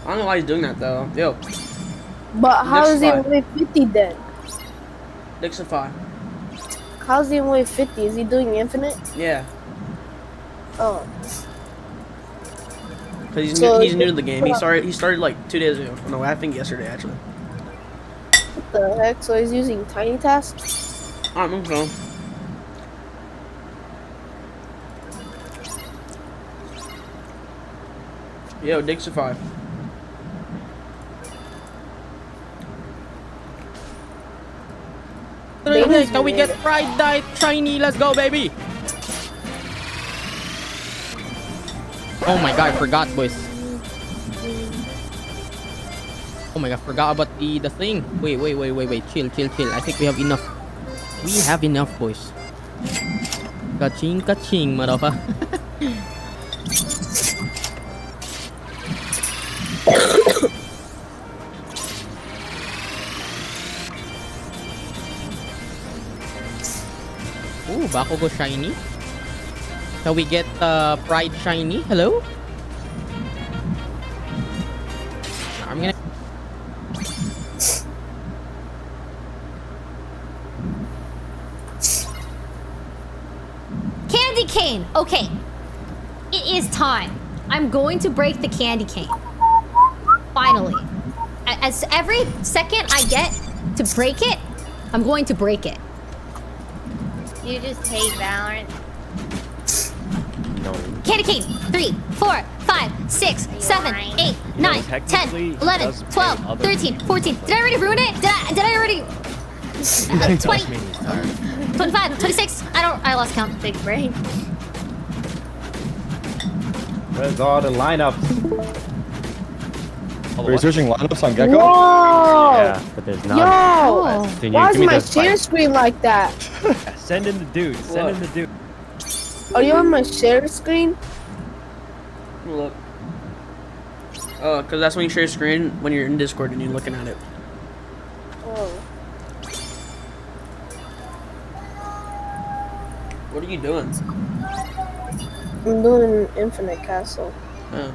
I don't know why he's doing that though. Yo. But how is he only 50 then? Dixify. How's he only 50? Is he doing infinite? Yeah. Oh. Cause he's new to the game. He started like 2 days ago. No, I think yesterday actually. What the heck? So he's using Tiny Task? I don't know. Yo, Dixify. Can we get fried diet shiny? Let's go, baby. Oh my god, I forgot, boys. Oh my god, forgot about the thing. Wait. Chill. I think we have enough. We have enough, boys. Kaching, motherfucker. Ooh, Bakugo shiny. Can we get Pride shiny? Hello? I'm gonna... Candy cane! Okay. It is time. I'm going to break the candy cane. Finally. As every second I get to break it, I'm going to break it. You just hate Valorant. No. Candy cane. 3, 4, 5, 6, 7, 8, 9, 10, 11, 12, 13, 14. Did I already ruin it? Did I already... 20, 25, 26. I lost count. Big brain. Where's all the lineups? Are you searching lineups on Gecko? Whoa! Yeah, but there's none. Yo! Why is my share share screen like that? Send in the dude. Send in the dude. Are you on my share screen? Look. Oh, because that's when you share your screen when you're in Discord and you're looking at it. Oh. What are you doing? I'm doing Infinite Castle. Oh.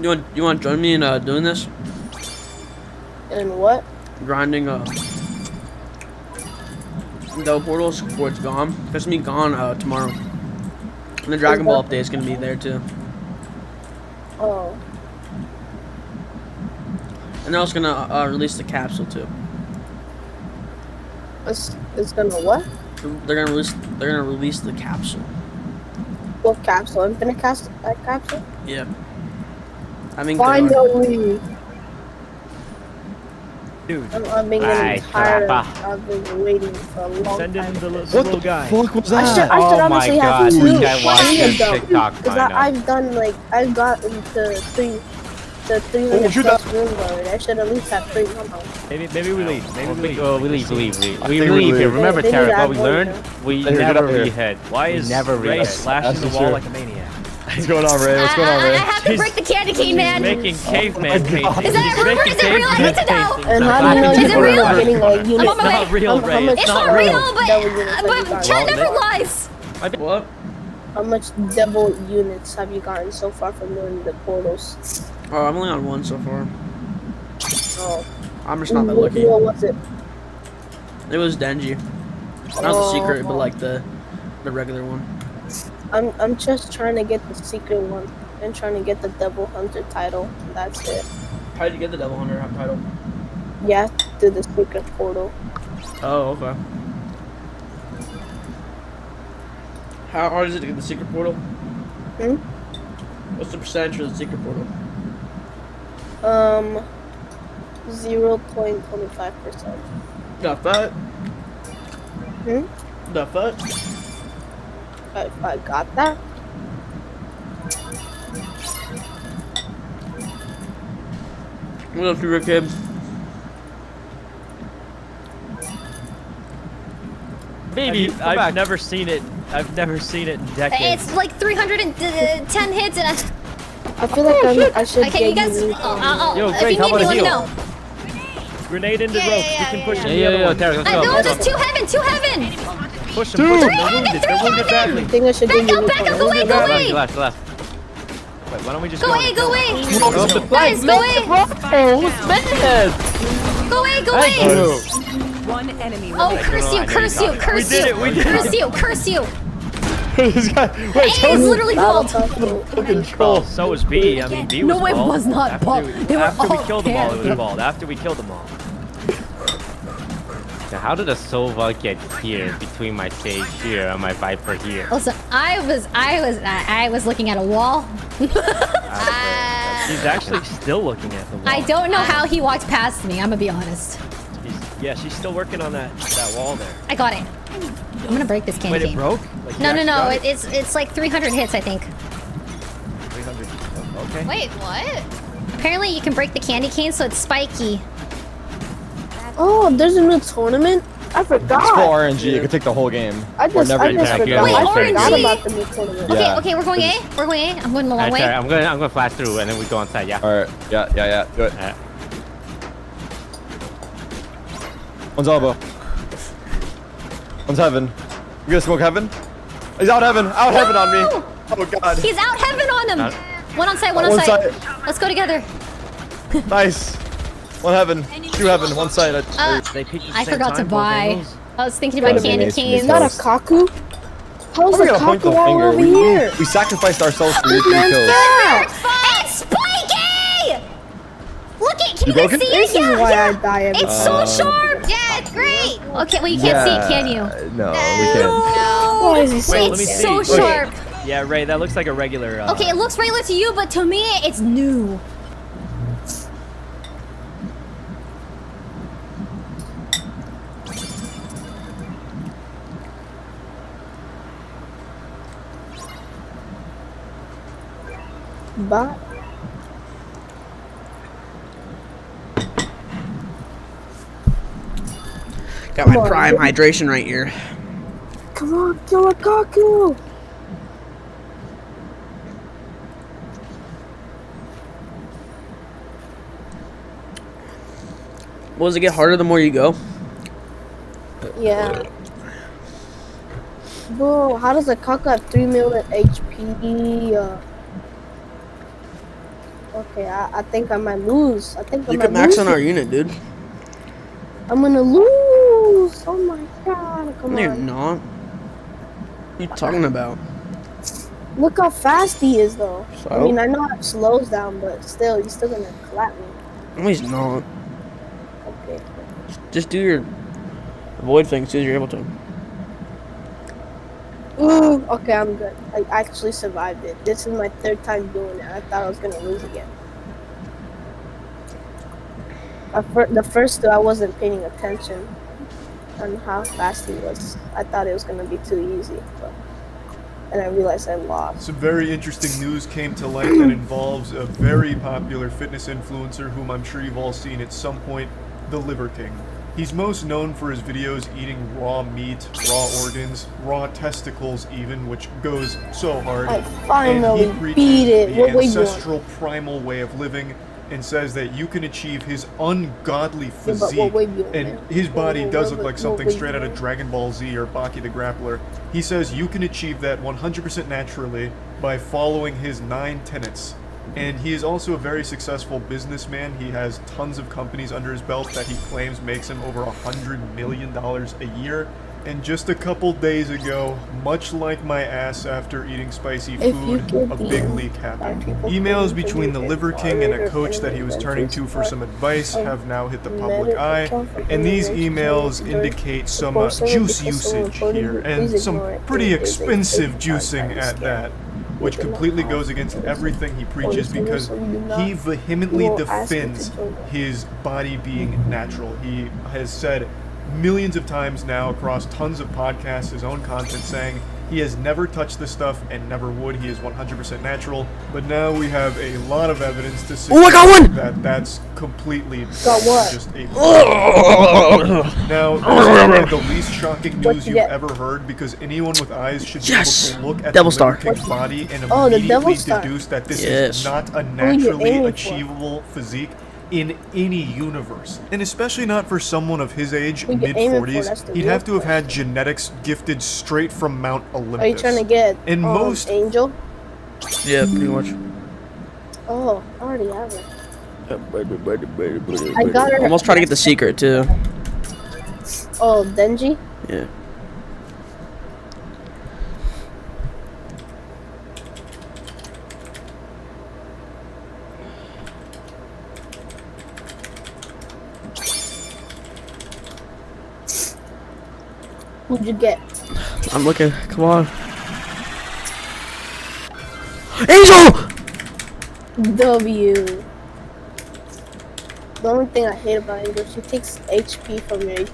You want to join me in doing this? And what? Grinding the portals before it's gone. It's gonna be gone tomorrow. And the Dragon Ball update is gonna be there too. Oh. And they're also gonna release the capsule too. It's gonna what? They're gonna release the capsule. What capsule? Infinite capsule? Yeah. I mean, finally. Dude. I've been getting tired. I've been waiting for a long time. Send in the little guy. What was that? I should honestly have two. I watched his TikTok. Because I've gotten to 300 plus rooms already. I should at least have 3 somehow. Maybe we leave. We leave here. Remember, Tarek, what we learned? We never rehead. Why is Ray slashing the wall like a maniac? What's going on, Ray? What's going on, Ray? I have to break the candy cane, man. Making caveman paintings. Is that a rumor? Is it real? I need to know. And how do you know you're getting a unit? I'm on my way. Not real, Ray. It's not real, but Chad never lies. What? How much double units have you gotten so far from doing the portals? Oh, I've only on one so far. Oh. I'm just not that What lucky. was it? It was Denji. Not the secret, but like the regular one. I'm just trying to get the secret one and trying to get the double hunter title. That's it. How did you get the Devil Hunter title? Yeah, through the secret portal. Oh, okay. How hard is it to get the secret portal? Hmm? What's the percentage for the secret portal? 0.25%. Not that. Hmm? Not that. If I got that. What up, you kid? Baby, I've never seen it. I've never seen it in decades. It's like 310 hits and I feel like I should okay, get you guys. you. Yo, If Greg, you how need me, about a let me heal? know. Grenade into ropes. We can push him. Yeah, the other one. Tarek, let's No, just two heaven, two heaven. Push them. Push them. They're wounded. They're wounded badly. I think I should Back get you. up, back up, go away, go away. Last. Wait, why don't we just Go go away, go away. Off the Guys, go away. Go away, go away. One enemy. Oh, curse you, curse you, curse you. We did it. Curse you, curse you. This guy. Wait, A is literally bald. Well, so was B. I mean, B was No, it bald. was not After bald. They were after we all killed them all, it was paired. bald. After we killed them all. Now, how did a Sova get here between my Sage here and my Viper here? Listen, I was looking at a wall. He's actually still looking at the wall. I don't know how he walked past me. I'm gonna be honest. Yeah, she's still working on that wall there. I got it. I'm gonna break this candy Wait, it cane. broke? Like, you No, actually got it? it's like 300 hits, I think. 300. Okay. Wait, what? Apparently, you can break the candy cane, so it's spiky. Oh, there's a new tournament? I forgot. It's for RNG. You can take the whole game. I Or just never forgot. Wait, I forgot RNG? about the new tournament. Okay, Yeah. okay, we're going A. We're going A. I'm going the long way. Sorry, I'm gonna flash through and then we go on side. Yeah. All right. Yeah. Do it. One's elbow. One's heaven. You gonna smoke heaven? He's out heaven. Out heaven on me. Oh god. He's out heaven on him. One on site, one on One site. side. Let's go together. Nice. One heaven. Two heaven. One side. I forgot to buy. I was thinking about candy canes. Is that a Kaku? How's How are we the gonna point Kaku the all finger? over here? We sacrificed ourselves for your 3 Man, kills. It's spiky! Look at, can You you guys broke it? see This it? is Yeah, why yeah. I die every It's so sharp. Yeah, it's great. Okay, well you can't see it, can you? No, we can't. Why is he so Wait, let me It's see. so sharp. Yeah, Ray, that looks like a regular. Okay, it looks regular to you, but to me, it's new. But Got my prime hydration right here. come on, kill a Kaku! Well, does it get harder the more you go? Yeah. Bro, how does a Kaku have 3 million HP? Okay, I think I might lose. I think I You might can max lose on our it. unit, dude. I'm gonna lose! Oh my god, come No, you're on. not. What are you talking about? Look how fast he is, though. I So? mean, I know it slows down, but still, he's still gonna clap me. No, he's not. Okay. Just do your avoid things as soon as you're able to. Ooh, okay, I'm good. I actually survived it. This is my 3rd time doing it. I thought I was gonna lose again. The first 2, I wasn't paying attention on how fast he was. I thought it was gonna be too easy, but and I realized I lost. Some very interesting news came to light that involves a very popular fitness influencer whom I'm sure you've all seen at some point, the Liver King. He's most known for his videos eating raw meat, raw organs, raw testicles even, which goes so hard. I finally and he preaches beat it. the What were you doing? ancestral primal way of living, and says that you can achieve his ungodly but physique, what wave you on, and man? his body does look What like something wave straight you out of on? Dragon Ball Z or Baki the Grappler. He says you can achieve that 100% naturally by following his 9 tenets. And he is also a very successful businessman. He has tons of companies under his belt that he claims makes him over $100 million a year. And just a couple days ago, much like my ass after eating spicy food, a big leak happened. Emails between the Liver King and a coach that he was turning to for some advice have now hit the public eye, and these emails indicate some juice usage here, and some pretty expensive juicing at that, which completely goes against everything he preaches because he vehemently defends his body being natural. He has said millions of times now across tons of podcasts, his own content, saying he has never touched this stuff and never would. He is 100% natural. But now we have a lot of evidence to suggest I got one! that that's completely Got what? just a Now, this is the least shocking news you've ever heard because anyone with eyes should be able to look at Devil the Star. Liver King's body and Oh, the Devil immediately Star. deduce that this Yes. is not a you naturally aiming for? achievable physique in any universe, and especially not for someone of his age, What you mid aiming for? 40s. That's the He'd real have to have had genetics gifted straight from Mount Olympus. Are you trying to get And most Angel? Yeah, pretty much. Oh, I already have it. I got her. Almost try to get the secret too. Oh, Denji? Yeah. Who'd you get? I'm looking. Come on. Angel! W. The only thing I hate about Angel, she takes HP from your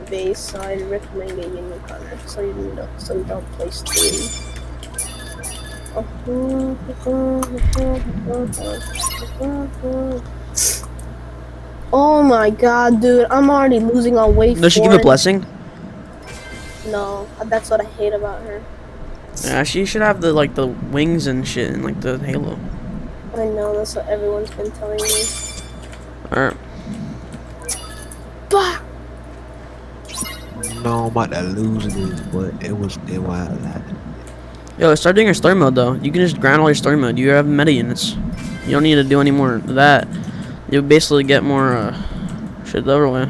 base, so I recommend getting a new Connor, so you don't place 3. Oh my god, dude, I'm already losing on wave 4. Does she give a blessing? No, that's what I hate about her. Yeah, she should have the the wings and shit and like the halo. I know, that's what everyone's been telling me. Alright. Bah! No, I'm about to lose this, but it was that. Yo, start doing your story mode though. You can just grind all your story mode. You have meta units. You don't need to do any more of that. You'll basically get more shit the other way.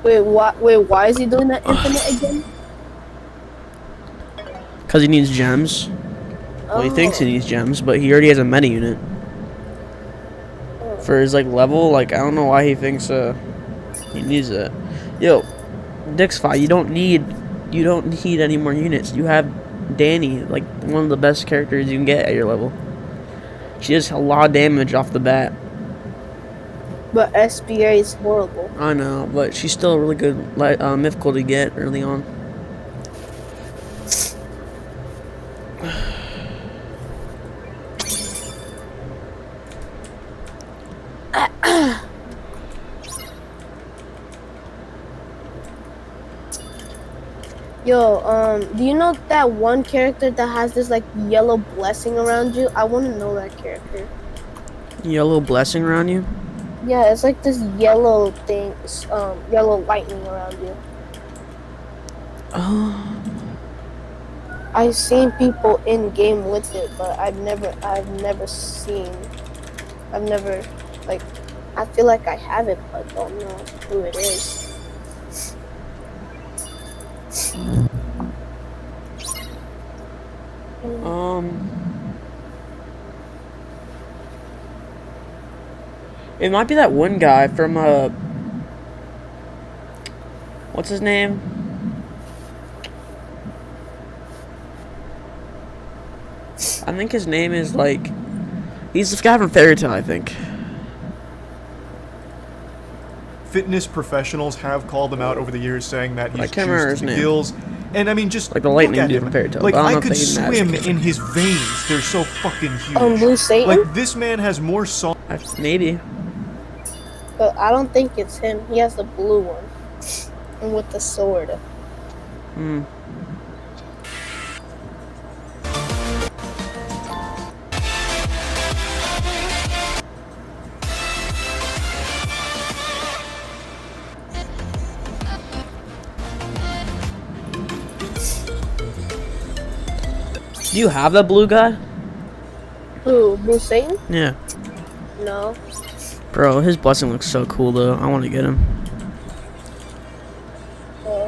Wait, why is he doing that infinite again? Because he needs gems. Well, he thinks he needs gems, but he already has a meta unit. For his level, I don't know why he thinks he needs it. Yo, Dixfy, you don't need any more units. You have Danny, one of the best characters you can get at your level. She does a lot of damage off the bat. But SBA is horrible. I know, but she's still a really good mythical to get early on. Yo, do you know that one character that has this yellow blessing around you? I want to know that character. Yellow blessing around you? Yeah, it's like this yellow thing, yellow lightning around you. Oh. I've seen people in game with it, but I've never seen. I feel like I have it, but don't know who it is. It might be that one guy from what's his name? I think his name is he's this guy from Fairy Tail, I think. Fitness professionals have called him out over the years, saying that he's can't remember juiced his to the name. gills. And I mean, just the lightning look at dude him. from Fairy Tail. but I don't know could if he's mad. swim in his veins. They're so fucking huge. Blue Satan? This man has more salt. Maybe. But I don't think it's him. He has the blue one, and with the sword. Hmm. Do you have that blue guy? Who? Blue Satan? Yeah. No. Bro, his blessing looks so cool though. I want to get him.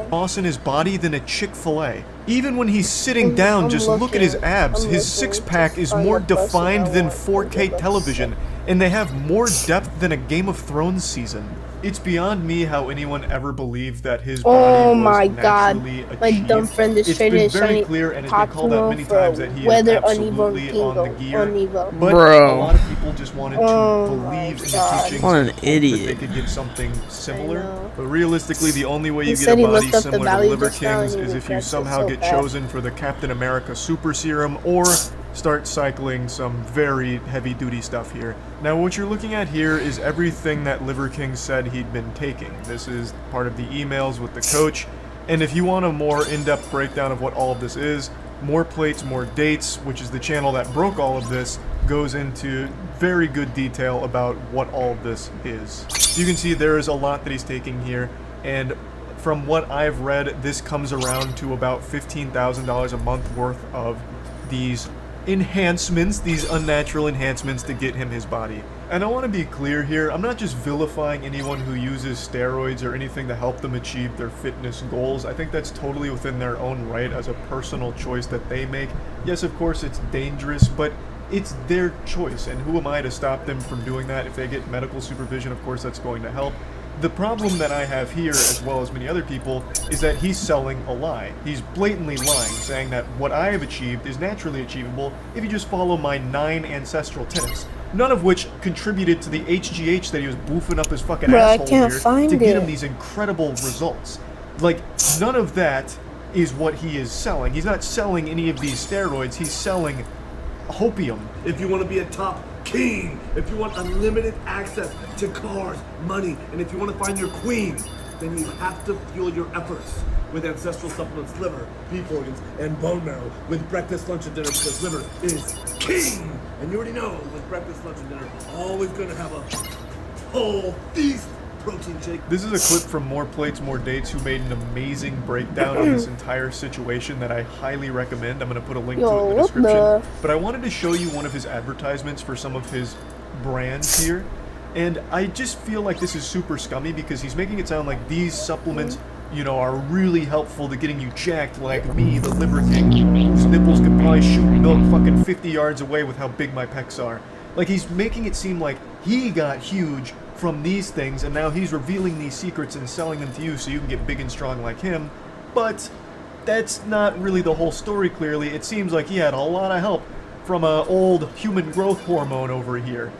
Boss in his body than a Chick-fil-A. Even when he's sitting down, just look at his abs. His six-pack is more defined than 4K television, and they have more depth than a Game of Thrones season. It's beyond me how anyone ever believed that his body was naturally achieved. My dumb friend is trading It's been very shiny clear, and it's been called out many for times that he is whether absolutely on the gear. But Bro. a lot of people just wanted to believe in the teachings What an and hope idiot. that they could get something similar. But realistically, the only way you He get said a he body looked up the similar to value Liver just now and King's he is if you regrets it somehow so get bad. chosen for the Captain America Super Serum or start cycling some very heavy-duty stuff here. Now, what you're looking at here is everything that Liver King said he'd been taking. This is part of the emails with the coach, and if you want a more in-depth breakdown of what all of this is, More Plates, More Dates, which is the channel that broke all of this, goes into very good detail about what all of this is. You can see there is a lot that he's taking here, and from what I've read, this comes around to about $15,000 a month worth of these enhancements, these unnatural enhancements to get him his body. And I want to be clear here, I'm not just vilifying anyone who uses steroids or anything to help them achieve their fitness goals. I think that's totally within their own right as a personal choice that they make. Yes, of course it's dangerous, but it's their choice, and who am I to stop them from doing that? If they get medical supervision, of course that's going to help. The problem that I have here, as well as many other people, is that he's selling a lie. He's blatantly lying, saying that what I have achieved is naturally achievable if you just follow my 9 ancestral tenets, none of which contributed to the HGH that he was boofing up his fucking Bro, I asshole can't here find to get it. him these incredible results. Like, none of that is what he is selling. He's not selling any of these steroids, he's selling hopium. If you want to be a top king, if you want unlimited access to cars, money, and if you want to find your queen, then you have to fuel your efforts with ancestral supplements, liver, beef organs, and bone marrow with breakfast, lunch, and dinner, because liver is king. And you already know, with breakfast, lunch, and dinner, always going to have a whole feast protein shake. This is a clip from More Plates, More Dates, who made an amazing breakdown of this entire situation that I highly recommend. I'm going to put a link to it in the Yo, description. what But I wanted to show you one of his advertisements for some of his brands here. And I just feel like this is super scummy because he's making it sound like these supplements, you know, are really helpful to getting you jacked like me, the Liver King, whose nipples could probably shoot milk fucking 50 yards away with how big my pecs are. Like, he's making it seem like he got huge from these things, and now he's revealing these secrets and selling them to you so you can get big and strong like him. But that's not really the whole story, clearly. It seems like he had a lot of help from a old human growth hormone over here.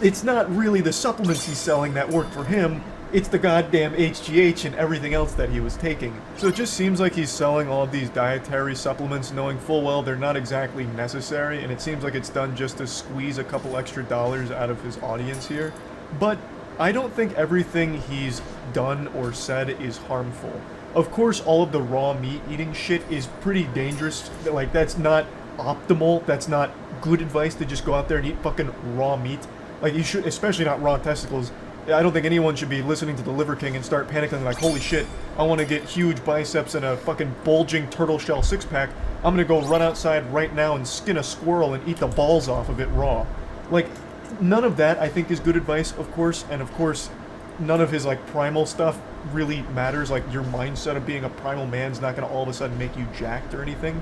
It's not really the supplements he's selling that worked for him, it's the goddamn HGH and everything else that he was taking. So it just seems like he's selling all of these dietary supplements knowing full well they're not exactly necessary, and it seems like it's done just to squeeze a couple extra dollars out of his audience here. But I don't think everything he's done or said is harmful. Of course, all of the raw meat eating shit is pretty dangerous. Like, that's not optimal. That's not good advice to just go out there and eat fucking raw meat. Like, you should, especially not raw testicles. I don't think anyone should be listening to the Liver King and start panicking like, holy shit, I want to get huge biceps and a fucking bulging turtle shell six-pack. I'm gonna go run outside right now and skin a squirrel and eat the balls off of it raw. Like, none of that, I think, is good advice, of course, and of course, none of his, like, primal stuff really matters. Like, your mindset of being a primal man's not gonna all of a sudden make you jacked or anything.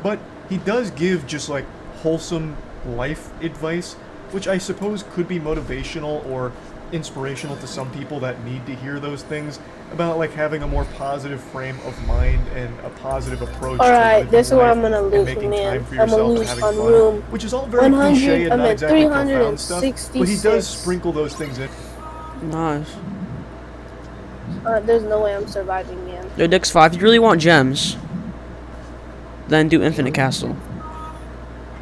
But he does give just, like, wholesome life advice, which I suppose could be motivational or inspirational to some people that need to hear those things about, like, having a more positive frame of mind and a positive approach to Alright, this is where life I'm gonna and lose, making man. time for I'm gonna yourself and lose having on fun, room which is all very cliche and not exactly profound stuff, but he 366. does sprinkle those things in. Nice. There's no way I'm surviving, man. Yo, Dix5, if you really want gems, then do Infinite Castle.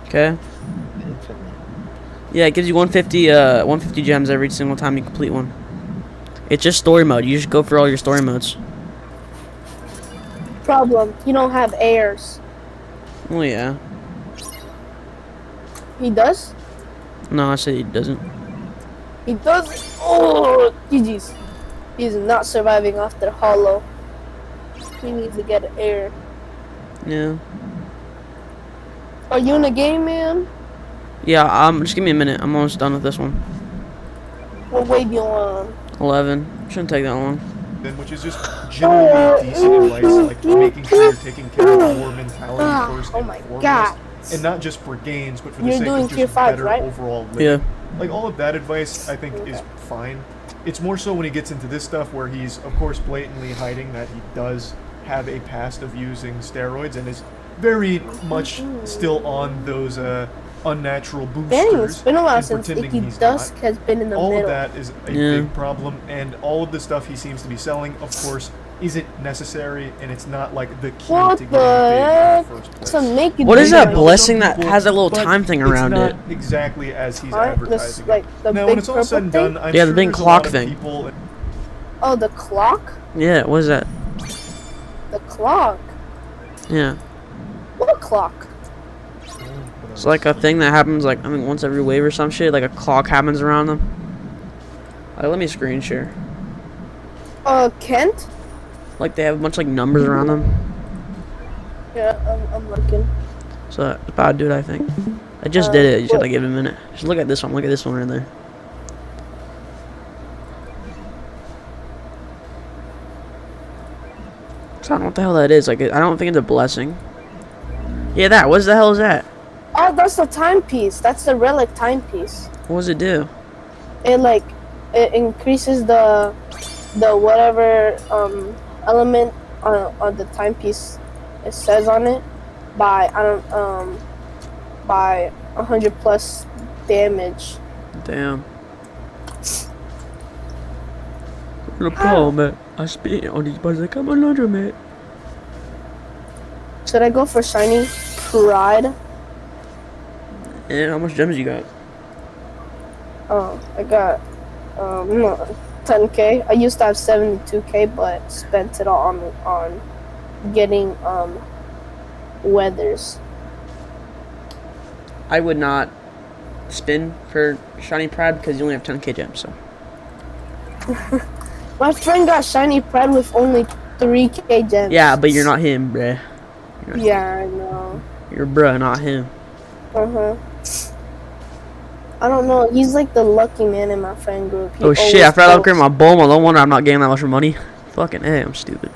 Okay? Yeah, it gives you 150 gems every single time you complete one. It's just story mode. You just go for all your story modes. Problem, you don't have heirs. Oh yeah. He does? No, I said he doesn't. He does? Oh, GG's. He's not surviving after Hollow. He needs to get an heir. Yeah. Are you in the game, man? Yeah, just give me a minute. I'm almost done with this one. What wave you on? 11. Shouldn't take that long. Then, which is just generally decent advice, like making sure you're taking care of your mentality first and foremost, and not just for gains, but for the sake of just better overall living. Yeah. Like all of that advice, I think is fine. It's more so when he gets into this stuff where he's, of course, blatantly hiding that he does have a past of using steroids and is very much still on those unnatural boosters. Dang, it's been a while and since pretending Icky he's Dusk not. has been in the All middle. of that is a big problem, and all of the stuff he seems to be selling, of course, isn't necessary, and it's not like the key What to getting the big in the first place. Some naked What is that video. blessing that has that little time thing around it's it? not exactly as he's Aren't this, advertising. like, the now, big when it's all said and purple done, thing? I'm Yeah, sure the big there's a clock lot of thing. people- Oh, the clock? Yeah, what is that? The clock? Yeah. What clock? It's like a thing that happens, like, I mean, once every wave or some shit. Like a clock happens around them. Let me screen share. Kent? Like, they have a bunch of, like, numbers around them. Yeah, I'm looking. So, it's about to do it, I think. I just did it. You just gotta give it a minute. Just look at this one. Look at this one right there. So I don't know what the hell that is. Like, I don't think it's a blessing. Yeah, that. What the hell is that? Oh, that's the timepiece. That's the relic timepiece. What does it do? It increases the whatever element on the timepiece it says on it by by 100 plus damage. Damn. No problem, man. I spit on these bars like I'm a laundromat. Should I go for shiny pride? And how much gems you got? Oh, I got 10k. I used to have 72k, but spent it all on getting weathers. I would not spin for shiny pride because you only have 10k gems. So. My friend got shiny pride with only 3k gems. Yeah, but you're not him, bruh. Yeah, I know. You're bruh, not him. I don't know. He's like the lucky man in my friend group. He Oh shit! I forgot to upgrade my Bulma. No wonder I'm not getting that much money. Fucking hey, I'm stupid.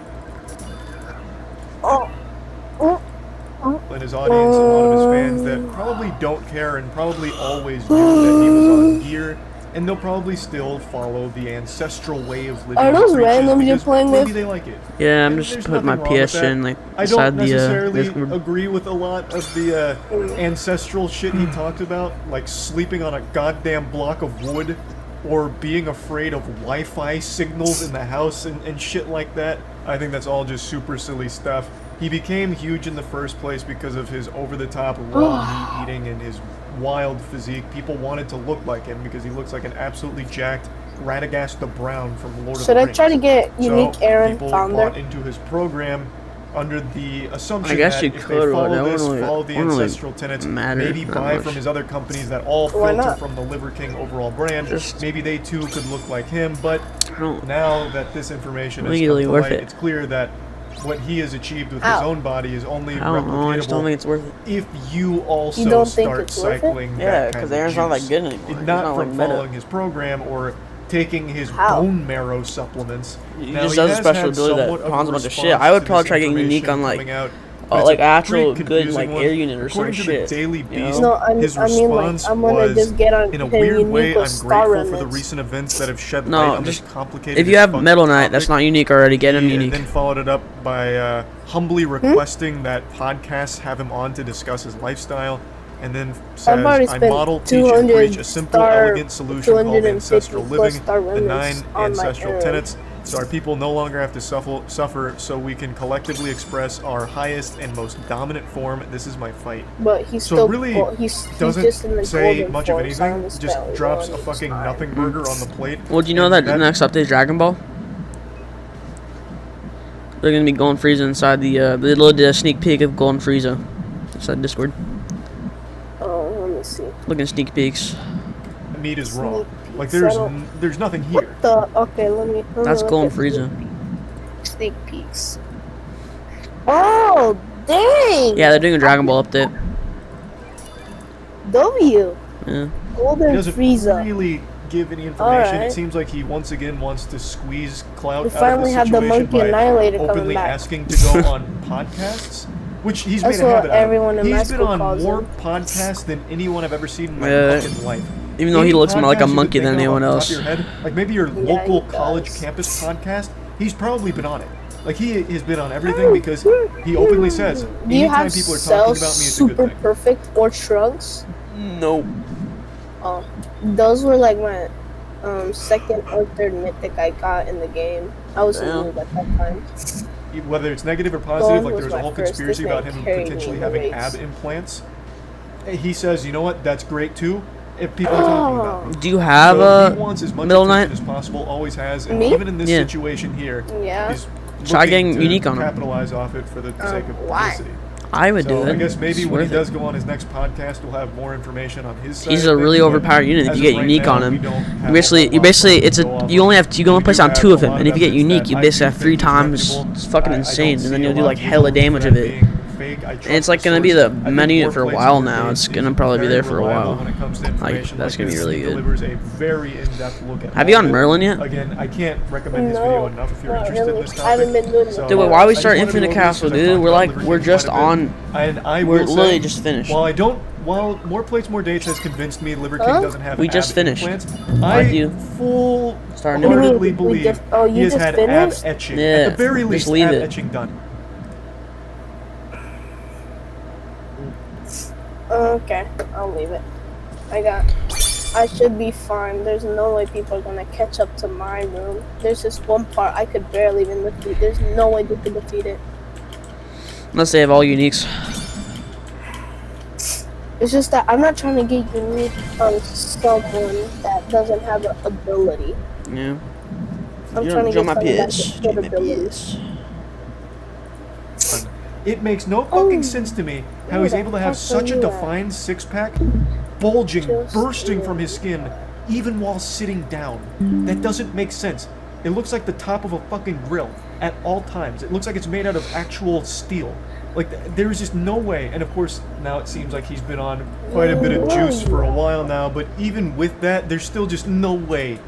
In his audience, a lot of his fans that probably don't care and probably always knew that he was on gear, and they'll probably still follow the ancestral way of living. Are those creatures randoms you're because playing maybe with? they like it. Yeah, I'm And just there's putting my nothing wrong with PS in that. like I beside don't necessarily Discord. agree with a lot of the ancestral shit he talked about, like sleeping on a goddamn block of wood, or being afraid of Wi-Fi signals in the house and shit like that. I think that's all just super silly stuff. He became huge in the first place because of his over-the-top raw meat eating and his wild physique. People wanted to look like him because he looks like an absolutely jacked Radagast the Brown from Lord of the Should I Rings. try to get Unique So Aaron people founder? bought into his program under the assumption I guess that you if could, they but follow that this, wouldn't follow the really- wouldn't ancestral really tenets, matter maybe that buy much. from his other companies that all Why filter not? from the Liver King overall brand, maybe they too could look like him, but now that this information has come Legally to worth light, it. it's clear that what he has achieved with his Ow. own body is only I don't know. I just don't replicatable think it's worth it. if you also You don't think start it's worth it? cycling Yeah, that 'cause kind Aaron's of not that juice. good anymore. He's Not not from like meta. following his program or taking his How? bone marrow supplements. He Now, just he does a has special had ability that somewhat of spawns a bunch of shit. response I would to probably this try getting unique on information like, coming out, but it's like a actual pretty good like confusing one. air unit or some According to the shit. Daily you Beast, know? No, I his mean like response I'm gonna was, just get on in a him weird unique way, with I'm star grateful for the remnants. recent events that have shed No, light on just this complicated if you have dysfunctional Metal Knight, that's topic. not unique already. Get him He unique. then followed it up by humbly requesting that podcasts have him on to discuss his lifestyle, and then says, already I spent model, teach, and 200 preach a simple, star- elegant solution called 250 ancestral plus living, star the 9 remnants on my ancestral arrow. tenets, so our people no longer have to suffer, so we can collectively express our highest and most dominant form. This is my fight. But he's So still really he's doesn't just in the say golden much of form, so I'm anything, just just barely drops a going, fucking it's fine. nothing burger on the plate. Well, do you know and that the next update is Dragon Ball? They're gonna be Golden Frieza inside the they did a sneak peek of Golden Frieza inside Discord. Oh, let me see. Look at sneak peeks. meat is raw. Like peeks, I don't- there's nothing here. Okay, let me That's look Golden at Frieza. Sneak peeks. Oh, dang! Yeah, they're doing a Dragon Ball update. W. Yeah. Golden He doesn't Frieza. really give any information. Alright. It seems like he once again wants to squeeze clout We out of finally the have the situation Monkey by Annihilator coming openly back. asking to go on podcasts, which he's That's made a what habit everyone out of. in my He's been school on calls more him. podcasts than anyone I've ever seen in my Yeah. fucking life. Even though he Any looks more like a podcast you monkey could than think of anyone off the top else. of your head, like maybe your Yeah, local he college does. campus podcast, he's probably been on it. Like he has been on everything because he openly says, Do you anytime have people are Cell talking about me, it's a good Super thing. Perfect or Trunks? No. Oh, those were like my second or third mythic I got in the game. I was Damn. new at that time. Whether it's negative or positive, Dawn like was there was a my whole first. conspiracy This about man him carried me potentially in the having race. ab implants. He says, you know what, that's great too, if people are talking about him. Do you have So he a wants as much middle attention night? as possible, always has, and Me? even in this Yeah. situation here, Yeah. he's Try looking getting to unique on him. capitalize off it for the sake of why? publicity. I would So do it. I guess maybe It's when he worth does it. go on his next podcast, we'll have more information on his side. He's of a really things, but overpowered unit. If as you of get right unique now, on we him, don't have you a whole basically lot more it's to a go off you only of. have you can only We place do on have 2 of a him, lot and if you get evidence unique, that you I basically do have 3 think is times. reputable. It's fucking I insane, don't and then see you'll a do lot like of hella people damage that of it. being fake. I And trust it's like the gonna be source. the I think menu more for a plates, while more now. dates. It's gonna He's probably be very there for a reliable while. when it comes to Like information that's like gonna be this. really He good. delivers a very in-depth look at Have you all on of it. Merlin yet? Again, I can't recommend his No, video enough if you're not interested in really. this I topic. haven't been doing So, it. Dude, why I we just start wanted to Infinite go over this Castle, because I dude? talked We're about like Liver we're King just quite a bit. on. And I We're will literally say, just finished. while More Plates More Dates has convinced me Liver King Huh? doesn't have We just ab finished. implants, Why'd I you start new? full-heartedly We believe just- oh, you he has just had finished? ab etching. Yeah, At the very just least, leave ab it. etching done. Okay, I'll leave it. I should be fine. There's no way people are gonna catch up to my room. There's this one part I could barely even defeat. There's no way they could defeat it. Unless they have all uniques. It's just that I'm not trying to get unique on someone that doesn't have an ability. Yeah. I'm You trying to don't get my someone that PS. can Give get me abilities. PS. It makes no fucking sense to me how he's Where able the to have fuck such are a you at? defined six-pack, bulging, Just bursting from his skin, even while sitting down. That doesn't make sense. It looks like the top of a fucking grill at all times. It looks like it's made out of actual steel. Like, there's just no way. And of course, now it seems like he's been on quite a bit of juice for a while now, but even with that, there's still just no way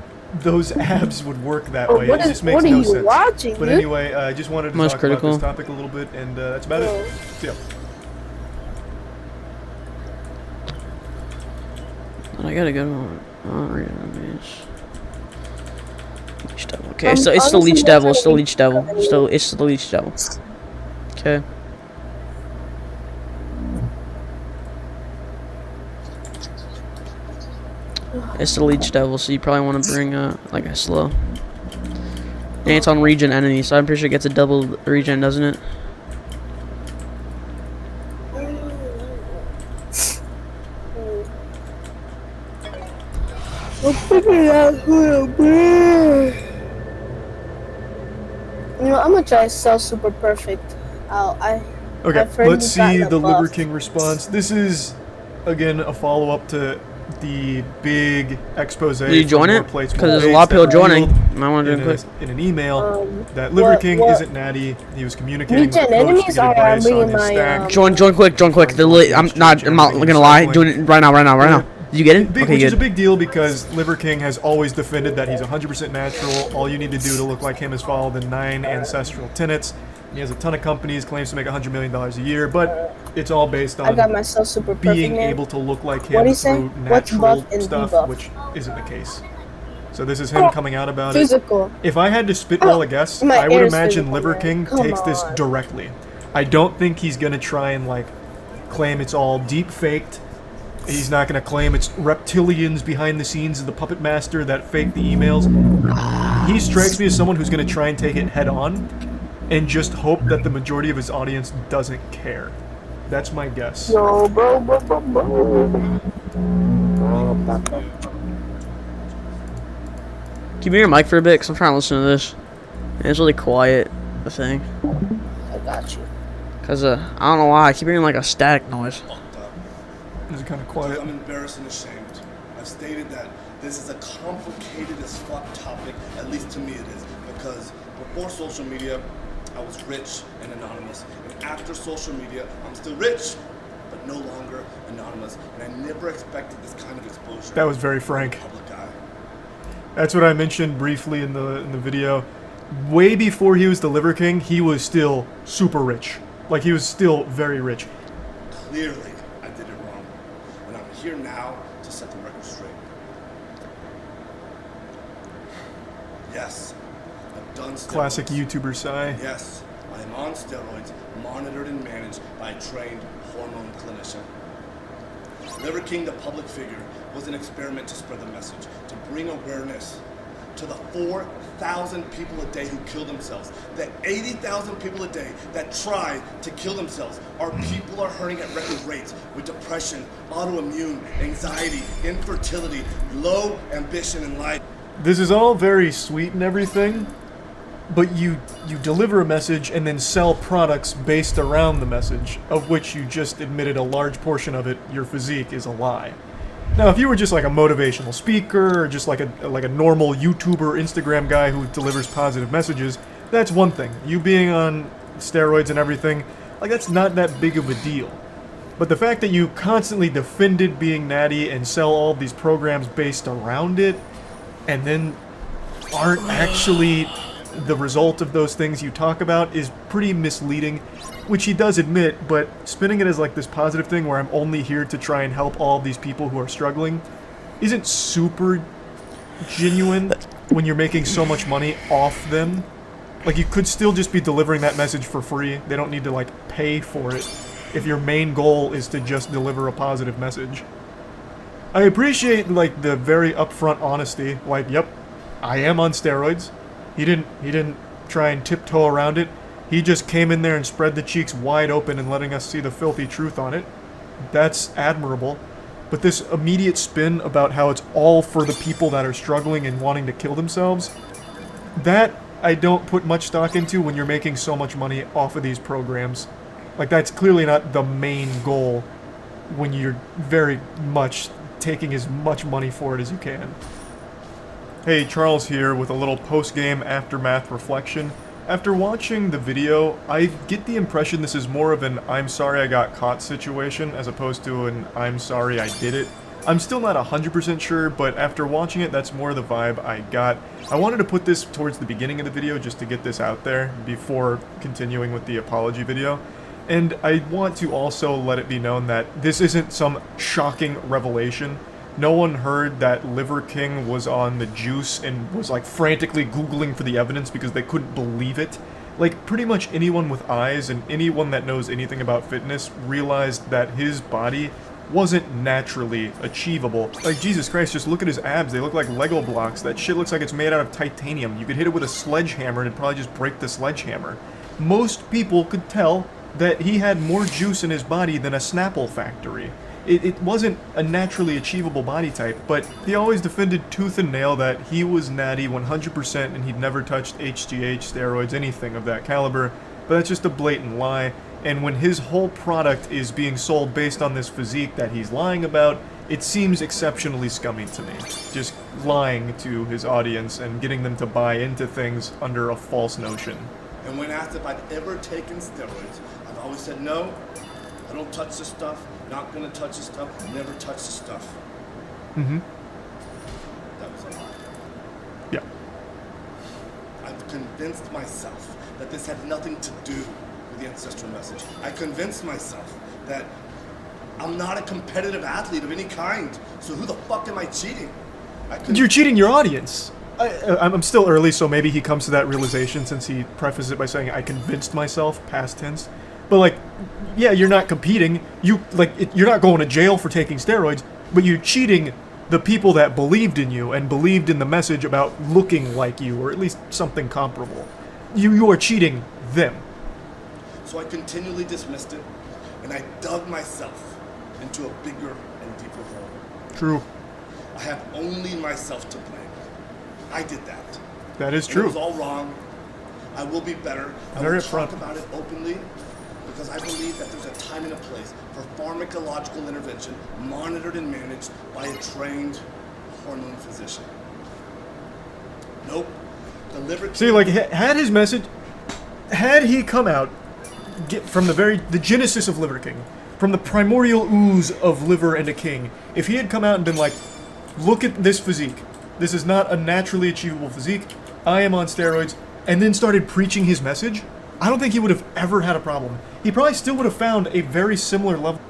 those abs would work that Oh, way. what It is- just makes what are no you sense. watching, But dude? anyway, I just wanted to Most talk critical. about this topic a little bit, and that's about it. See ya. I gotta go on. Leech Devil. Okay, so it's the honestly Leech not Devil. trying It's to the be Leech Devil. funny. It's the Leech Devil. Okay. It's the Leech Devil, so you probably want to bring like a slow. And it's on regen enemy, so I'm pretty sure it gets a double regen, doesn't it? I'm figuring out who to be. You know, I'm gonna try to sell Super Perfect out. Okay, I've heard let's he's gotten see a the Liver buff. King response. This is, again, a follow-up to the big expose. Did you join from it? More Plates, 'Cause More there's a Dates lot of people that joining. revealed Might wanna do it in quick. in an email that Liver what- King what- isn't natty. He was communicating with Regen the coach to enemies get are advice on bringing his my, stack. Join quick. I'm not gonna lie. Doing it right now. Did you get it? Big, Okay, which is a good. big deal because Liver King has always defended that he's 100% natural. All you need to do to look like him is follow the 9 ancestral tenets. He has a ton of companies, claims to make $100 million a year, but it's all based I on got myself Super Perfect. being man. able to look like What'd him he say? through What's natural buff and stuff, debuff? which isn't the case. So this is him coming out about Physical. it. If I had to spitball a guess, My I would air is imagine physical, Liver man. King Come takes this on. directly. I don't think he's gonna try and like claim it's all deep faked. He's not gonna claim it's reptilians behind the scenes of the puppet master that faked the emails. He strikes me as someone who's gonna try and take it head on and just hope that the majority of his audience doesn't care. That's my guess. No, bro. Keep your mic for a bit, 'cause I'm trying to listen to this. And it's really quiet, the thing. I got you. Cause I don't know why I keep hearing like a static noise. Is it kind of quiet? I'm embarrassed and ashamed. I've stated that this is a complicated as fuck topic, at least to me it is, because before social media, I was rich and anonymous. And after social media, I'm still rich but no longer anonymous, and I never expected this kind of exposure. That was very frank. in the public eye. That's what I mentioned briefly in the video. Way before he was the Liver King, he was still super rich. Like, he was still very rich. Clearly, I did it wrong, and I'm here now to set the record straight. Yes, I've done steroids. Classic YouTuber sigh. Yes, I am on steroids, monitored and managed by a trained hormone clinician. Liver King, the public figure, was an experiment to spread the message, to bring awareness to the 4,000 people a day who kill themselves. The 80,000 people a day that try to kill themselves. Our people are hurting at record rates with depression, autoimmune, anxiety, infertility, low ambition in life. This is all very sweet and everything, but you deliver a message and then sell products based around the message, of which you just admitted a large portion of it, your physique, is a lie. Now, if you were just like a motivational speaker, or just like a normal YouTuber, Instagram guy who delivers positive messages, that's one thing. You being on steroids and everything, like, that's not that big of a deal. But the fact that you constantly defended being natty and sell all these programs based around it, and then aren't actually the result of those things you talk about, is pretty misleading, which he does admit, but spinning it as like this positive thing where I'm only here to try and help all these people who are struggling isn't super genuine when you're making so much money off them. Like, you could still just be delivering that message for free. They don't need to, like, pay for it if your main goal is to just deliver a positive message. I appreciate, like, the very upfront honesty. Like, yep, I am on steroids. He didn't try and tiptoe around it. He just came in there and spread the cheeks wide open and letting us see the filthy truth on it. That's admirable. But this immediate spin about how it's all for the people that are struggling and wanting to kill themselves, that I don't put much stock into when you're making so much money off of these programs. Like, that's clearly not the main goal when you're very much taking as much money for it as you can. Hey, Charles here with a little post-game aftermath reflection. After watching the video, I get the impression this is more of an I'm sorry I got caught situation as opposed to an I'm sorry I did it. I'm still not 100% sure, but after watching it, that's more the vibe I got. I wanted to put this towards the beginning of the video just to get this out there before continuing with the apology video. And I want to also let it be known that this isn't some shocking revelation. No one heard that Liver King was on the juice and was like frantically Googling for the evidence because they couldn't believe it. Like, pretty much anyone with eyes and anyone that knows anything about fitness realized that his body wasn't naturally achievable. Like, Jesus Christ, just look at his abs. They look like Lego blocks. That shit looks like it's made out of titanium. You could hit it with a sledgehammer and it'd probably just break the sledgehammer. Most people could tell that he had more juice in his body than a Snapple factory. It wasn't a naturally achievable body type, but he always defended tooth and nail that he was natty 100% and he'd never touched HGH, steroids, anything of that caliber, but that's just a blatant lie. And when his whole product is being sold based on this physique that he's lying about, it seems exceptionally scummy to me. Just lying to his audience and getting them to buy into things under a false notion. And when asked if I'd ever taken steroids, I've always said no, I don't touch this stuff, not gonna touch this stuff, never touch this stuff. Mm-hmm. That was a lie. Yeah. I've convinced myself that this had nothing to do with the ancestral message. I convinced myself that I'm not a competitive athlete of any kind, so who the fuck am I cheating? You're cheating your audience. I'm still early, so maybe he comes to that realization since he prefaces it by saying, I convinced myself, past tense. But, like, yeah, you're not competing. You're not going to jail for taking steroids, but you're cheating the people that believed in you and believed in the message about looking like you, or at least something comparable. You are cheating them. So I continually dismissed it, and I dug myself into a bigger and deeper hole. True. I have only myself to blame. I did that. That is And true. it was all wrong. I will be better. I Very will upfront. talk about it openly because I believe that there's a time and a place for pharmacological intervention monitored and managed by a trained hormone physician. Nope. The Liver See, like, had his message, had he come out from the genesis of Liver King, from the primordial ooze of Liver and a King, if he had come out and been like, look at this physique, this is not a naturally achievable physique, I am on steroids, and then started preaching his message, I don't think he would have ever had a problem. He probably still would have found a very similar level.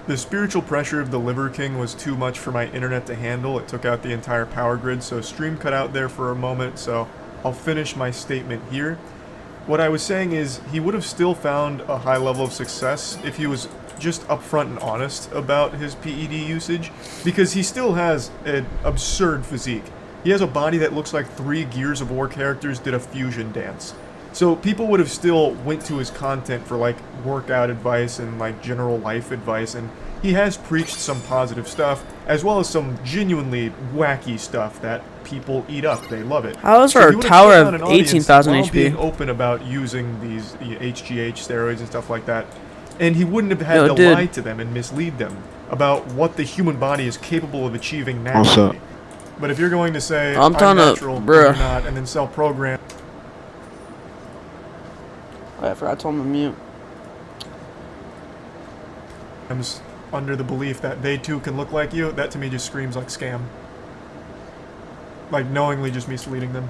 The spiritual pressure of the Liver King was too much for my internet to handle. It took out the entire power grid, so stream cut out there for a moment, so I'll finish my statement here. What I was saying is, he would have still found a high level of success if he was just upfront and honest about his PED usage, because he still has an absurd physique. He has a body that looks like 3 Gears of War characters did a fusion dance. So people would have still went to his content for like workout advice and like general life advice, and he has preached some positive stuff, as well as some genuinely wacky stuff that people eat up. They love it. How is So our he would have tower still of had an audience 18,000 while HP? being open about using these HGH steroids and stuff like that, and he wouldn't have had Yo, to dude. lie to them and mislead them about what the human body is capable of achieving What's naturally. up? But if you're going to say I'm trying to- natural, and bruh. you're not, and then sell programs. I forgot to tell him to mute. Under the belief that they too can look like you, that to me just screams like scam. Like knowingly just misleading them.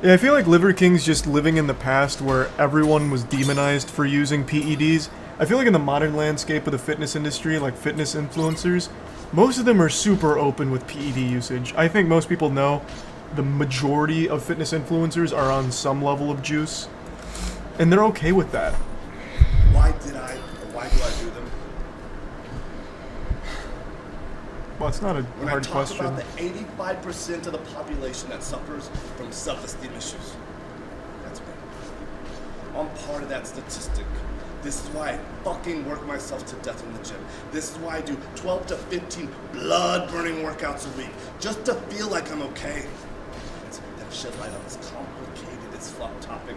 Yeah, I feel like Liver King's just living in the past where everyone was demonized for using PEDs. I feel like in the modern landscape of the fitness industry, like fitness influencers, most of them are super open with PED usage. I think most people know the majority of fitness influencers are on some level of juice, and they're okay with that. Why did I, or why do I do them? Well, it's not a When hard I talk question. about the 85% of the population that suffers from self-esteem issues, that's me. I'm part of that statistic. This is why I fucking work myself to death in the gym. This is why I do 12 to 15 blood-burning workouts a week, just to feel like I'm okay. Let's shed light on this complicated as fuck topic.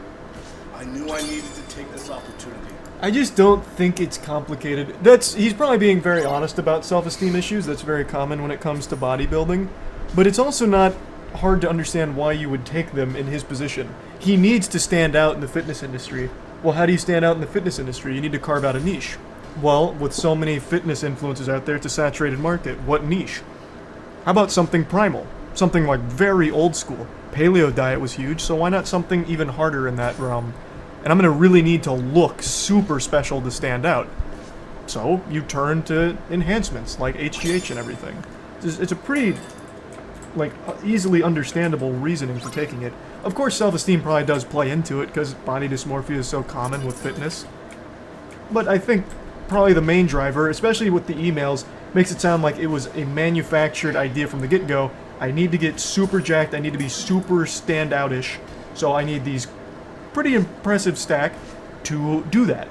I knew I needed to take this opportunity. I just don't think it's complicated. He's probably being very honest about self-esteem issues. That's very common when it comes to bodybuilding. But it's also not hard to understand why you would take them in his position. He needs to stand out in the fitness industry. Well, how do you stand out in the fitness industry? You need to carve out a niche. Well, with so many fitness influencers out there, it's a saturated market. What niche? How about something primal? Something like very old school. Paleo diet was huge, so why not something even harder in that realm? And I'm going to really need to look super special to stand out. So you turn to enhancements like HGH and everything. It's a pretty like easily understandable reasoning for taking it. Of course, self-esteem probably does play into it because body dysmorphia is so common with fitness. But I think probably the main driver, especially with the emails, makes it sound like it was a manufactured idea from the get-go. I need to get super jacked, I need to be super standout-ish, so I need these pretty impressive stack to do that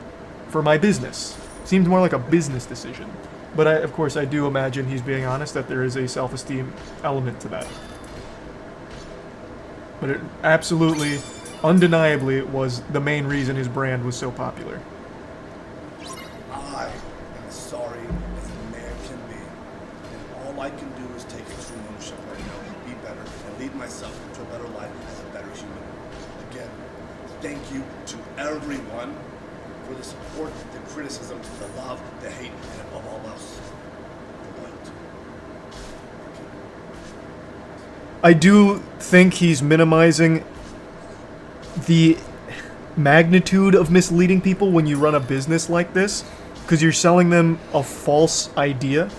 for my business. Seems more like a business decision. But of course, I do imagine he's being honest that there is a self-esteem element to that. But it absolutely, undeniably, was the main reason his brand was so popular. I am as sorry as a man can be. And all I can do is take extreme ownership right now, be better, and lead myself to a better life as a better human. Again, thank you to everyone for the support, the criticism, the love, the hate, and above all else, the light. I do think he's minimizing the magnitude of misleading people when you run a business like this, because you're selling them a false idea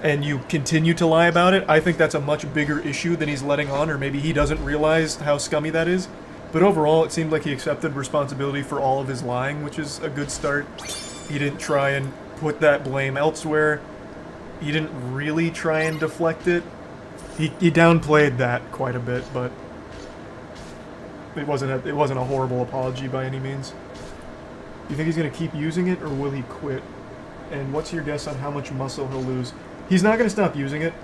and you continue to lie about it. I think that's a much bigger issue than he's letting on, or maybe he doesn't realize how scummy that is. But overall, it seemed like he accepted responsibility for all of his lying, which is a good start. He didn't try and put that blame elsewhere. He didn't really try and deflect it. He downplayed that quite a bit, but it wasn't a horrible apology by any means. Do you think he's going to keep using it, or will he quit? And what's your guess on how much muscle he'll lose? He's not going to stop using it.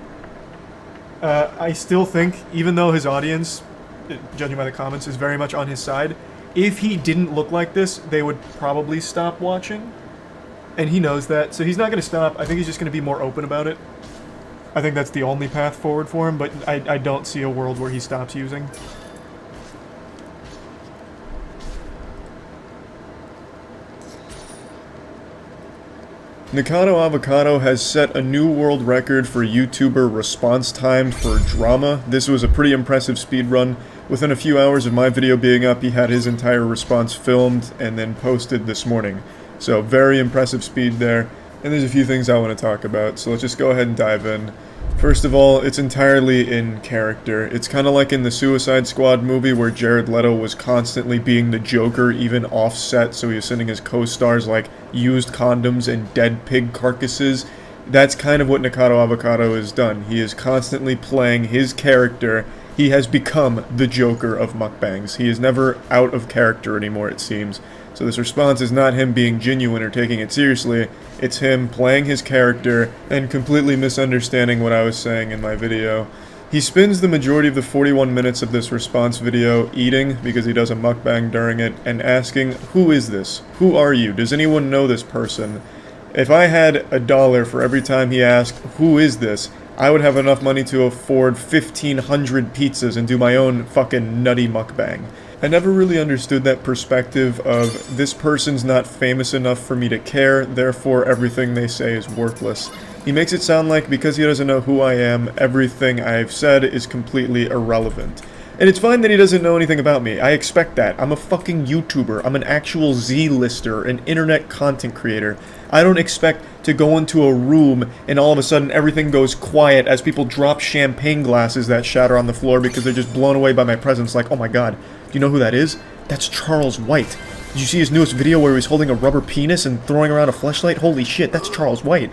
I still think, even though his audience, judging by the comments, is very much on his side, if he didn't look like this, they would probably stop watching. And he knows that, so he's not going to stop. I think he's just going to be more open about it. I think that's the only path forward for him, but I don't see a world where he stops using. Nikado Avocado has set a new world record for YouTuber response time for drama. This was a pretty impressive speedrun. Within a few hours of my video being up, he had his entire response filmed and then posted this morning. So very impressive speed there. And there's a few things I want to talk about, so let's just go ahead and dive in. First of all, it's entirely in character. It's kind of like in the Suicide Squad movie where Jared Leto was constantly being the Joker, even off-set, so he was sending his co-stars like used condoms and dead pig carcasses. That's kind of what Nikado Avocado has done. He is constantly playing his character. He has become the Joker of mukbangs. He is never out of character anymore, it seems. So this response is not him being genuine or taking it seriously, it's him playing his character and completely misunderstanding what I was saying in my video. He spends the majority of the 41 minutes of this response video eating, because he does a mukbang during it, and asking, who is this? Who are you? Does anyone know this person? If I had $1 for every time he asked, who is this, I would have enough money to afford 1,500 pizzas and do my own fucking nutty mukbang. I never really understood that perspective of, this person's not famous enough for me to care, therefore everything they say is worthless. He makes it sound like because he doesn't know who I am, everything I've said is completely irrelevant. And it's fine that he doesn't know anything about me. I expect that. I'm a fucking YouTuber. I'm an actual Z-lister, an internet content creator. I don't expect to go into a room and all of a sudden everything goes quiet as people drop champagne glasses that shatter on the floor because they're just blown away by my presence, like, oh my god, do you know who that is? That's Charles White. Did you see his newest video where he was holding a rubber penis and throwing around a fleshlight? Holy shit, that's Charles White.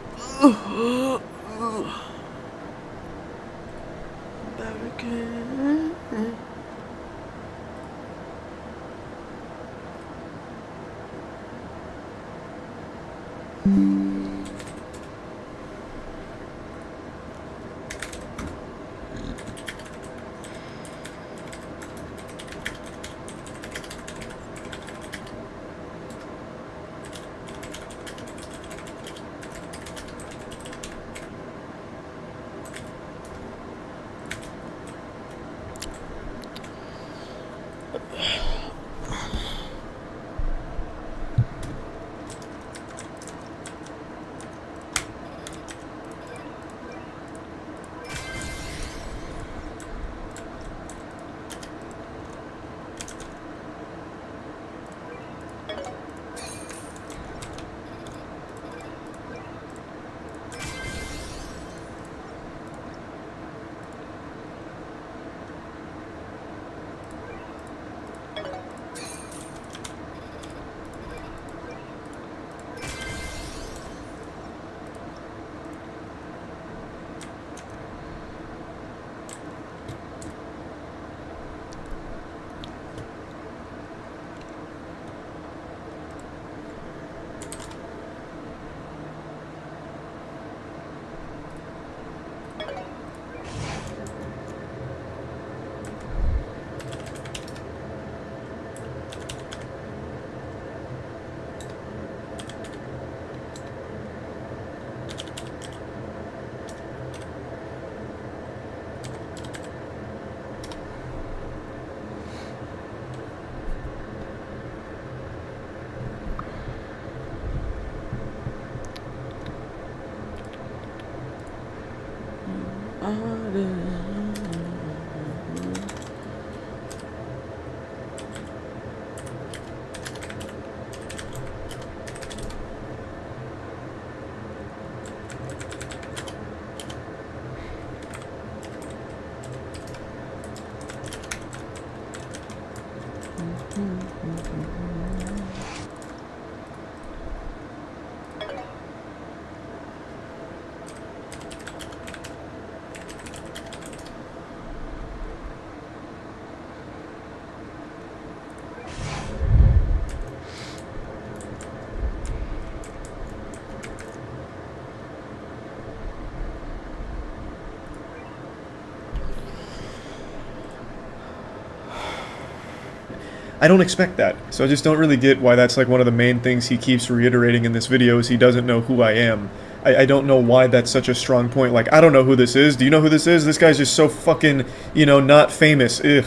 I don't expect that, so I just don't really get why that's like one of the main things he keeps reiterating in this video is he doesn't know who I am. I don't know why that's such a strong point. Like, I don't know who this is. Do you know who this is? This guy's just so fucking, you know, not famous. Ugh,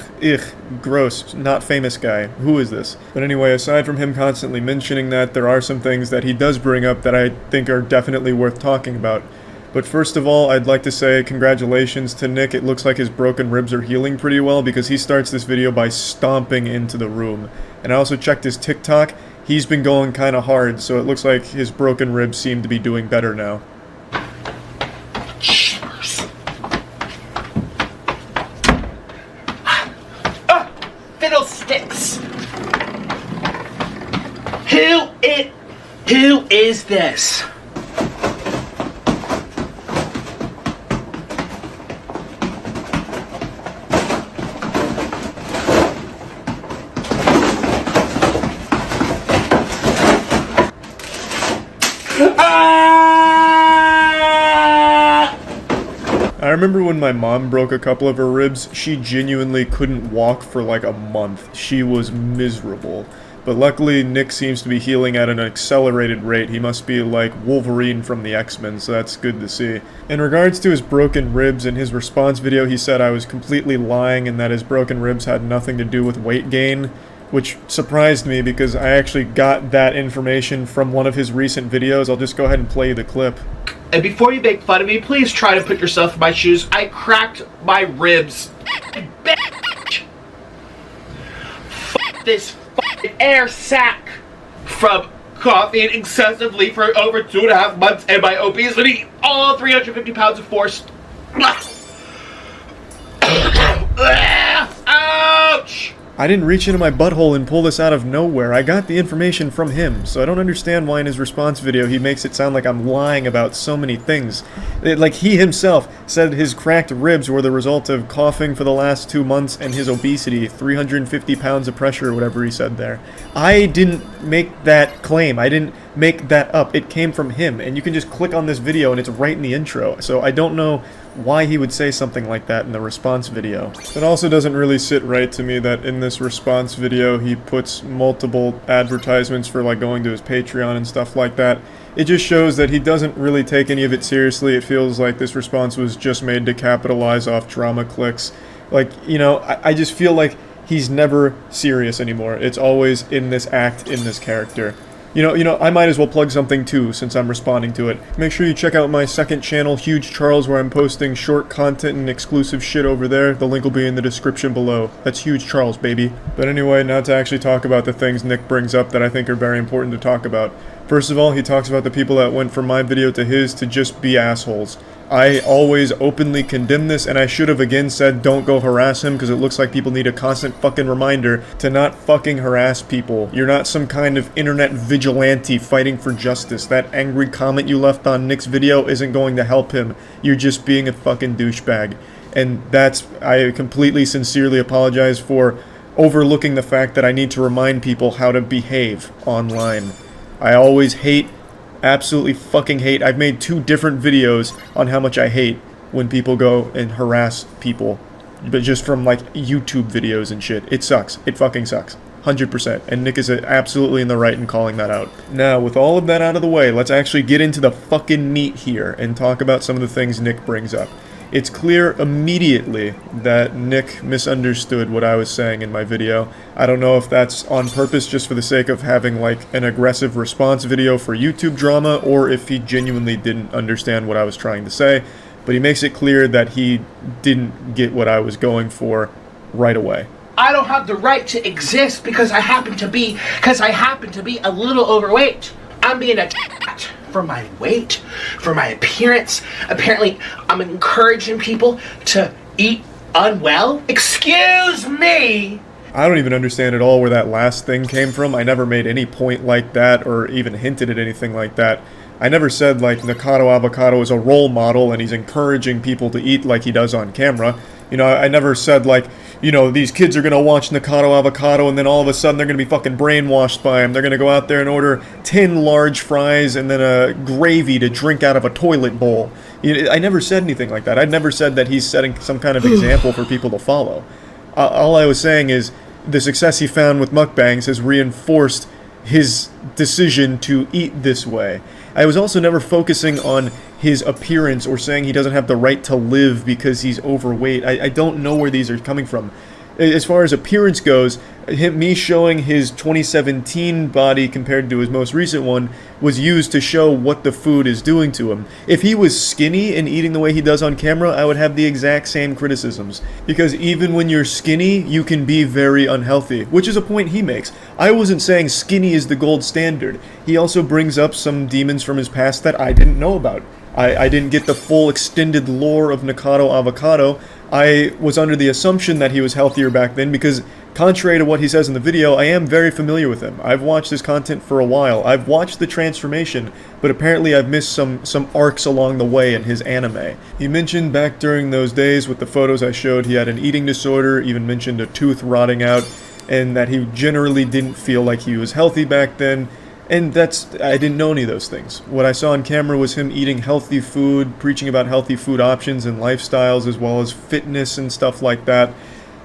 gross, not famous guy. Who is this? But anyway, aside from him constantly mentioning that, there are some things that he does bring up that I think are definitely worth talking about. But first of all, I'd like to say congratulations to Nick. It looks like his broken ribs are healing pretty well because he starts this video by stomping into the room. And I also checked his TikTok. He's been going kind of hard, so it looks like his broken ribs seem to be doing better now. Fiddlesticks! Who is this? I remember when my mom broke a couple of her ribs, she genuinely couldn't walk for like a month. She was miserable. But luckily, Nick seems to be healing at an accelerated rate. He must be like Wolverine from the X-Men, so that's good to see. In regards to his broken ribs, in his response video, he said I was completely lying and that his broken ribs had nothing to do with weight gain, which surprised me because I actually got that information from one of his recent videos. I'll just go ahead and play the clip. And before you make fun of me, please try to put yourself in my shoes. I cracked my ribs. Bitch. Fuck this fucking air sack from coughing excessively for over 2.5 months and my obesity, all 350 pounds of force. Ouch! I didn't reach into my butthole and pull this out of nowhere. I got the information from him, so I don't understand why in his response video he makes it sound like I'm lying about so many things. Like he himself said his cracked ribs were the result of coughing for the last 2 months and his obesity, 350 pounds of pressure or whatever he said there. I didn't make that claim. I didn't make that up. It came from him, and you can just click on this video and it's right in the intro. So I don't know why he would say something like that in the response video. It also doesn't really sit right to me that in this response video he puts multiple advertisements for like going to his Patreon and stuff like that. It just shows that he doesn't really take any of it seriously. It feels like this response was just made to capitalize off drama clicks. Like, you know, I just feel like he's never serious anymore. It's always in this act, in this character. You know, I might as well plug something too, since I'm responding to it. Make sure you check out my second channel, Huge Charles, where I'm posting short content and exclusive shit over there. The link will be in the description below. That's Huge Charles, baby. But anyway, now to actually talk about the things Nick brings up that I think are very important to talk about. First of all, he talks about the people that went from my video to his to just be assholes. I always openly condemn this, and I should have again said don't go harass him, because it looks like people need a constant fucking reminder to not fucking harass people. You're not some kind of internet vigilante fighting for justice. That angry comment you left on Nick's video isn't going to help him. You're just being a fucking douchebag. And I completely sincerely apologize for overlooking the fact that I need to remind people how to behave online. I always absolutely fucking hate. I've made 2 different videos on how much I hate when people go and harass people, but just from like YouTube videos and shit. It sucks. It fucking sucks. 100%. And Nick is absolutely in the right in calling that out. Now, with all of that out of the way, let's actually get into the fucking meat here and talk about some of the things Nick brings up. It's clear immediately that Nick misunderstood what I was saying in my video. I don't know if that's on purpose just for the sake of having like an aggressive response video for YouTube drama, or if he genuinely didn't understand what I was trying to say, but he makes it clear that he didn't get what I was going for right away. I don't have the right to exist because I happen to be a little overweight. I'm being attacked for my weight, for my appearance. Apparently, I'm encouraging people to eat unwell. Excuse me! I don't even understand at all where that last thing came from. I never made any point like that or even hinted at anything like that. I never said like Nikocado Avocado is a role model and he's encouraging people to eat like he does on camera. You know, I never said like, you know, these kids are gonna watch Nikocado Avocado and then all of a sudden they're gonna be fucking brainwashed by him. They're gonna go out there and order 10 large fries and then a gravy to drink out of a toilet bowl. I never said anything like that. I never said that he's setting some kind of example for people to follow. All I was saying is the success he found with mukbangs has reinforced his decision to eat this way. I was also never focusing on his appearance or saying he doesn't have the right to live because he's overweight. I don't know where these are coming from. As far as appearance goes, me showing his 2017 body compared to his most recent one was used to show what the food is doing to him. If he was skinny and eating the way he does on camera, I would have the exact same criticisms. Because even when you're skinny, you can be very unhealthy, which is a point he makes. I wasn't saying skinny is the gold standard. He also brings up some demons from his past that I didn't know about. I didn't get the full extended lore of Nikado Avocado. I was under the assumption that he was healthier back then because, contrary to what he says in the video, I am very familiar with him. I've watched his content for a while. I've watched the transformation, but apparently I've missed some arcs along the way in his anime. He mentioned back during those days with the photos I showed he had an eating disorder, even mentioned a tooth rotting out, and that he generally didn't feel like he was healthy back then. And I didn't know any of those things. What I saw on camera was him eating healthy food, preaching about healthy food options and lifestyles, as well as fitness and stuff like that.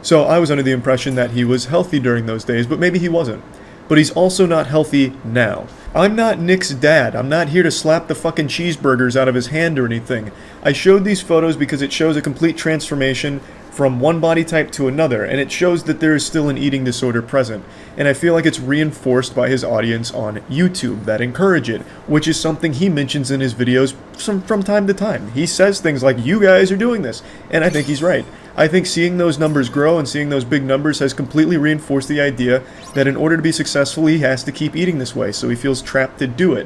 So I was under the impression that he was healthy during those days, but maybe he wasn't. But he's also not healthy now. I'm not Nick's dad. I'm not here to slap the fucking cheeseburgers out of his hand or anything. I showed these photos because it shows a complete transformation from one body type to another, and it shows that there is still an eating disorder present. And I feel like it's reinforced by his audience on YouTube that encourage it, which is something he mentions in his videos from time to time. He says things like, you guys are doing this, and I think he's right. I think seeing those numbers grow and seeing those big numbers has completely reinforced the idea that in order to be successful, he has to keep eating this way, so he feels trapped to do it.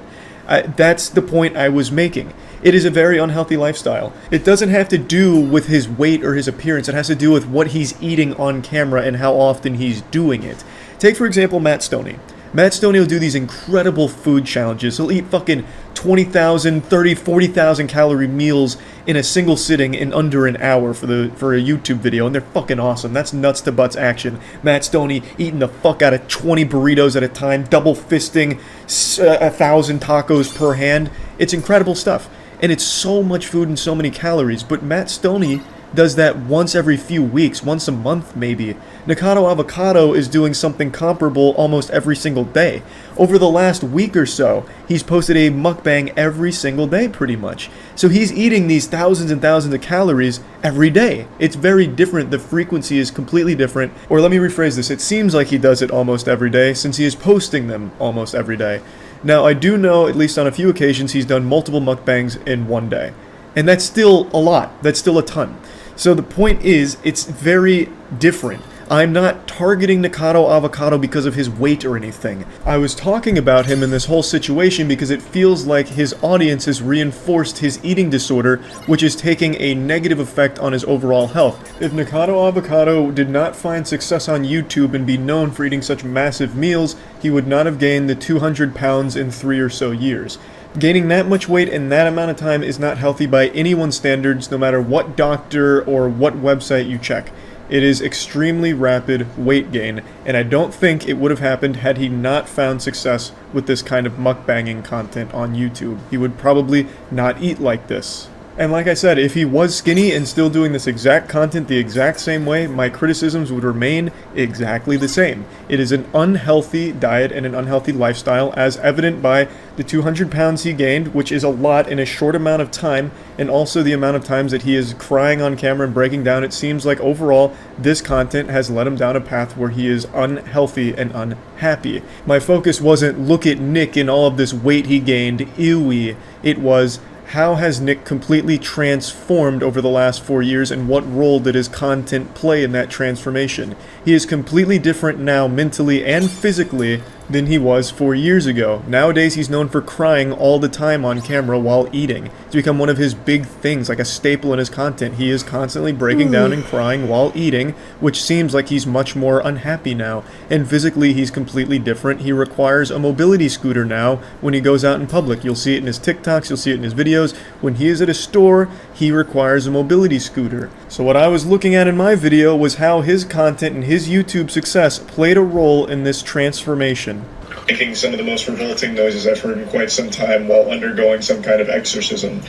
That's the point I was making. It is a very unhealthy lifestyle. It doesn't have to do with his weight or his appearance. It has to do with what he's eating on camera and how often he's doing it. Take, for example, Matt Stoney. Matt Stoney will do these incredible food challenges. He'll eat fucking 20,000, 30, 40,000 calorie meals in a single sitting in under an hour for a YouTube video, and they're fucking awesome. That's nuts to butts action. Matt Stoney eating the fuck out of 20 burritos at a time, double fisting 1,000 tacos per hand. It's incredible stuff. And it's so much food and so many calories, but Matt Stoney does that once every few weeks, once a month maybe. Nikado Avocado is doing something comparable almost every single day. Over the last week or so, he's posted a mukbang every single day pretty much. So he's eating these thousands and thousands of calories every day. It's very different. The frequency is completely different. Or let me rephrase this. It seems like he does it almost every day since he is posting them almost every day. Now, I do know, at least on a few occasions, he's done multiple mukbangs in one day. And that's still a lot. That's still a ton. So the point is, it's very different. I'm not targeting Nikado Avocado because of his weight or anything. I was talking about him in this whole situation because it feels like his audience has reinforced his eating disorder, which is taking a negative effect on his overall health. If Nikado Avocado did not find success on YouTube and be known for eating such massive meals, he would not have gained the 200 pounds in 3 or so years. Gaining that much weight in that amount of time is not healthy by anyone's standards, no matter what doctor or what website you check. It is extremely rapid weight gain, and I don't think it would have happened had he not found success with this kind of mukbanging content on YouTube. He would probably not eat like this. And like I said, if he was skinny and still doing this exact content the exact same way, my criticisms would remain exactly the same. It is an unhealthy diet and an unhealthy lifestyle, as evident by the 200 pounds he gained, which is a lot in a short amount of time, and also the amount of times that he is crying on camera and breaking down. It seems like overall, this content has led him down a path where he is unhealthy and unhappy. My focus wasn't, look at Nick and all of this weight he gained, ew-y. It was, how has Nick completely transformed over the last 4 years, and what role did his content play in that transformation? He is completely different now mentally and physically than he was 4 years ago. Nowadays he's known for crying all the time on camera while eating. It's become one of his big things, like a staple in his content. He is constantly breaking down and crying while eating, which seems like he's much more unhappy now. And physically he's completely different. He requires a mobility scooter now when he goes out in public. You'll see it in his TikToks, you'll see it in his videos. When he is at a store, he requires a mobility scooter. So what I was looking at in my video was how his content and his YouTube success played a role in this transformation. Making some of the most revolting noises I've heard in quite some time while undergoing some kind of exorcism.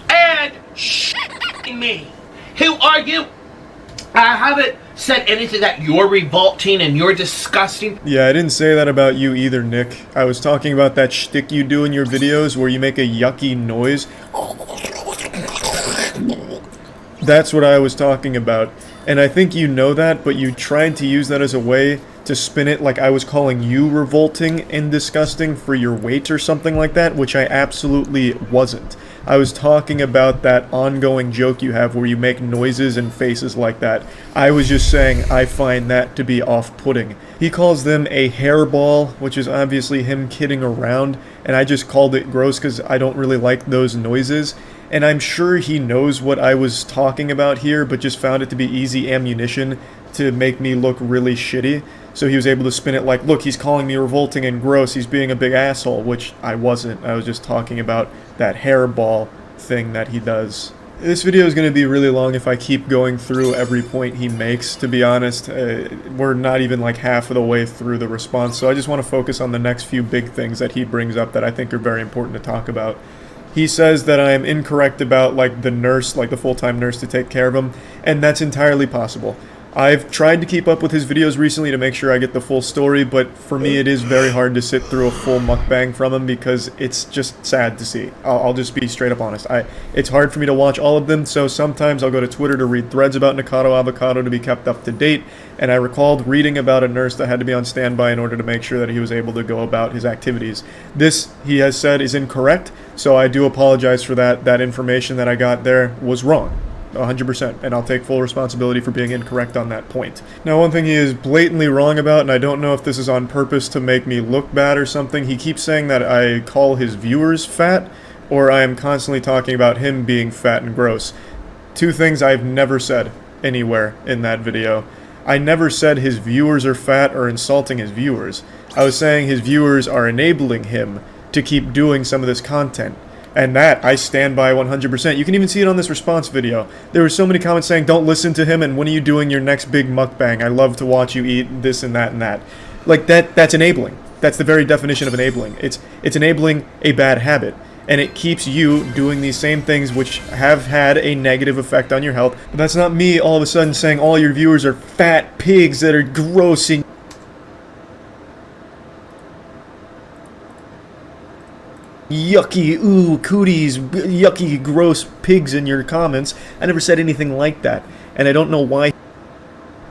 And me. Who are you? I haven't said anything that you're revolting and you're disgusting. Yeah, I didn't say that about you either, Nick. I was talking about that shtick you do in your videos where you make a yucky noise. That's what I was talking about. And I think you know that, but you tried to use that as a way to spin it like I was calling you revolting and disgusting for your weight or something like that, which I absolutely wasn't. I was talking about that ongoing joke you have where you make noises and faces like that. I was just saying I find that to be off-putting. He calls them a hairball, which is obviously him kidding around, and I just called it gross because I don't really like those noises. And I'm sure he knows what I was talking about here, but just found it to be easy ammunition to make me look really shitty. So he was able to spin it like, look, he's calling me revolting and gross, he's being a big asshole, which I wasn't. I was just talking about that hairball thing that he does. This video is going to be really long if I keep going through every point he makes, to be honest. We're not even like half of the way through the response, so I just want to focus on the next few big things that he brings up that I think are very important to talk about. He says that I am incorrect about, like, the nurse, like the full-time nurse to take care of him, and that's entirely possible. I've tried to keep up with his videos recently to make sure I get the full story, but for me it is very hard to sit through a full mukbang from him because it's just sad to see. I'll just be straight up honest. It's hard for me to watch all of them, so sometimes I'll go to Twitter to read threads about Nikado Avocado to be kept up to date, and I recalled reading about a nurse that had to be on standby in order to make sure that he was able to go about his activities. This, he has said, is incorrect, so I do apologize for that. That information that I got there was wrong. 100%, and I'll take full responsibility for being incorrect on that point. Now, one thing he is blatantly wrong about, and I don't know if this is on purpose to make me look bad or something, he keeps saying that I call his viewers fat, or I am constantly talking about him being fat and gross. Two things I've never said anywhere in that video. I never said his viewers are fat or insulting his viewers. I was saying his viewers are enabling him to keep doing some of this content. And that, I stand by 100%. You can even see it on this response video. There were so many comments saying, don't listen to him, and when are you doing your next big mukbang? I love to watch you eat this and that and that. Like, that's enabling. That's the very definition of enabling. It's enabling a bad habit. And it keeps you doing these same things which have had a negative effect on your health. But that's not me all of a sudden saying all your viewers are fat pigs that are gross and yucky, ooh, cooties, yucky, gross pigs in your comments. I never said anything like that, and I don't know why.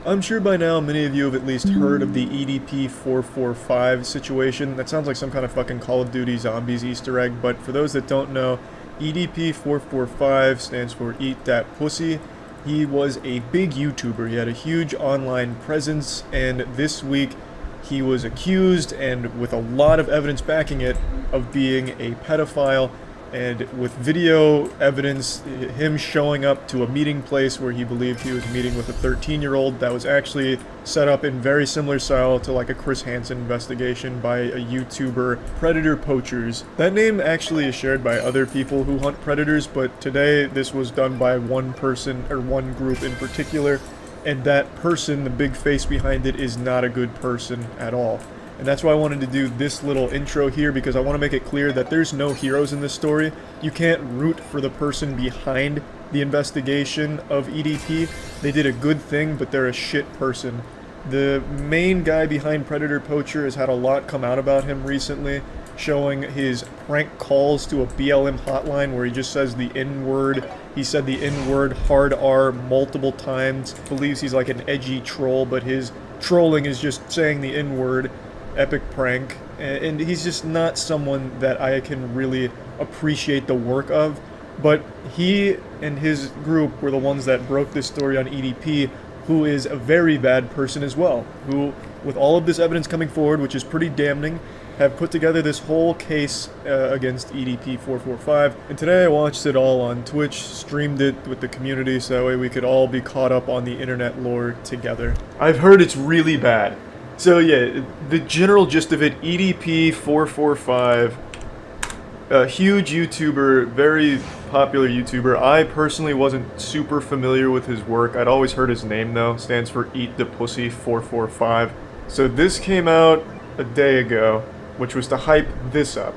I'm sure by now many of you have at least heard of the EDP-445 situation. That sounds like some kind of fucking Call of Duty Zombies Easter egg, but for those that don't know, EDP-445 stands for Eat That Pussy. He was a big YouTuber. He had a huge online presence, and this week he was accused, and with a lot of evidence backing it, of being a pedophile, and with video evidence, him showing up to a meeting place where he believed he was meeting with a 13-year-old that was actually set up in very similar style to like a Chris Hansen investigation by a YouTuber, Predator Poachers. That name actually is shared by other people who hunt predators, but today this was done by one person, or one group in particular, and that person, the big face behind it, is not a good person at all. And that's why I wanted to do this little intro here, because I want to make it clear that there's no heroes in this story. You can't root for the person behind the investigation of EDP. They did a good thing, but they're a shit person. The main guy behind Predator Poacher has had a lot come out about him recently, showing his prank calls to a BLM hotline where he just says the N-word. He said the N-word, hard R, multiple times. Believes he's like an edgy troll, but his trolling is just saying the N-word. Epic prank. And he's just not someone that I can really appreciate the work of. But he and his group were the ones that broke this story on EDP, who is a very bad person as well. Who, with all of this evidence coming forward, which is pretty damning, have put together this whole case against EDP-445, and today I watched it all on Twitch, streamed it with the community so that way we could all be caught up on the internet lore together. I've heard it's really bad. So yeah, the general gist of it, EDP-445, a huge YouTuber, very popular YouTuber. I personally wasn't super familiar with his work. I'd always heard his name though, stands for Eat the Pussy 445. So this came out a day ago, which was to hype this up.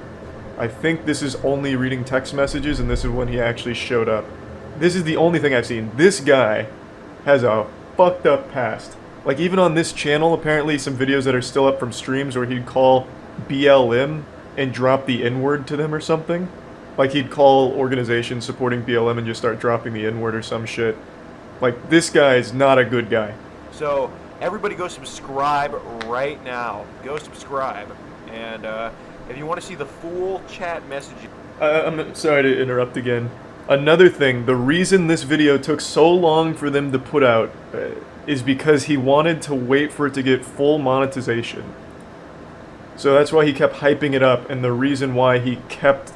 I think this is only reading text messages, and this is when he actually showed up. This is the only thing I've seen. This guy has a fucked up past. Like, even on this channel, apparently some videos that are still up from streams where he'd call BLM and drop the N-word to them or something. Like, he'd call organizations supporting BLM and just start dropping the N-word or some shit. Like, this guy's not a good guy. So, everybody go subscribe right now. Go subscribe. And, if you want to see the full chat message... I'm sorry to interrupt again. Another thing, the reason this video took so long for them to put out is because he wanted to wait for it to get full monetization. So that's why he kept hyping it up, and the reason why he kept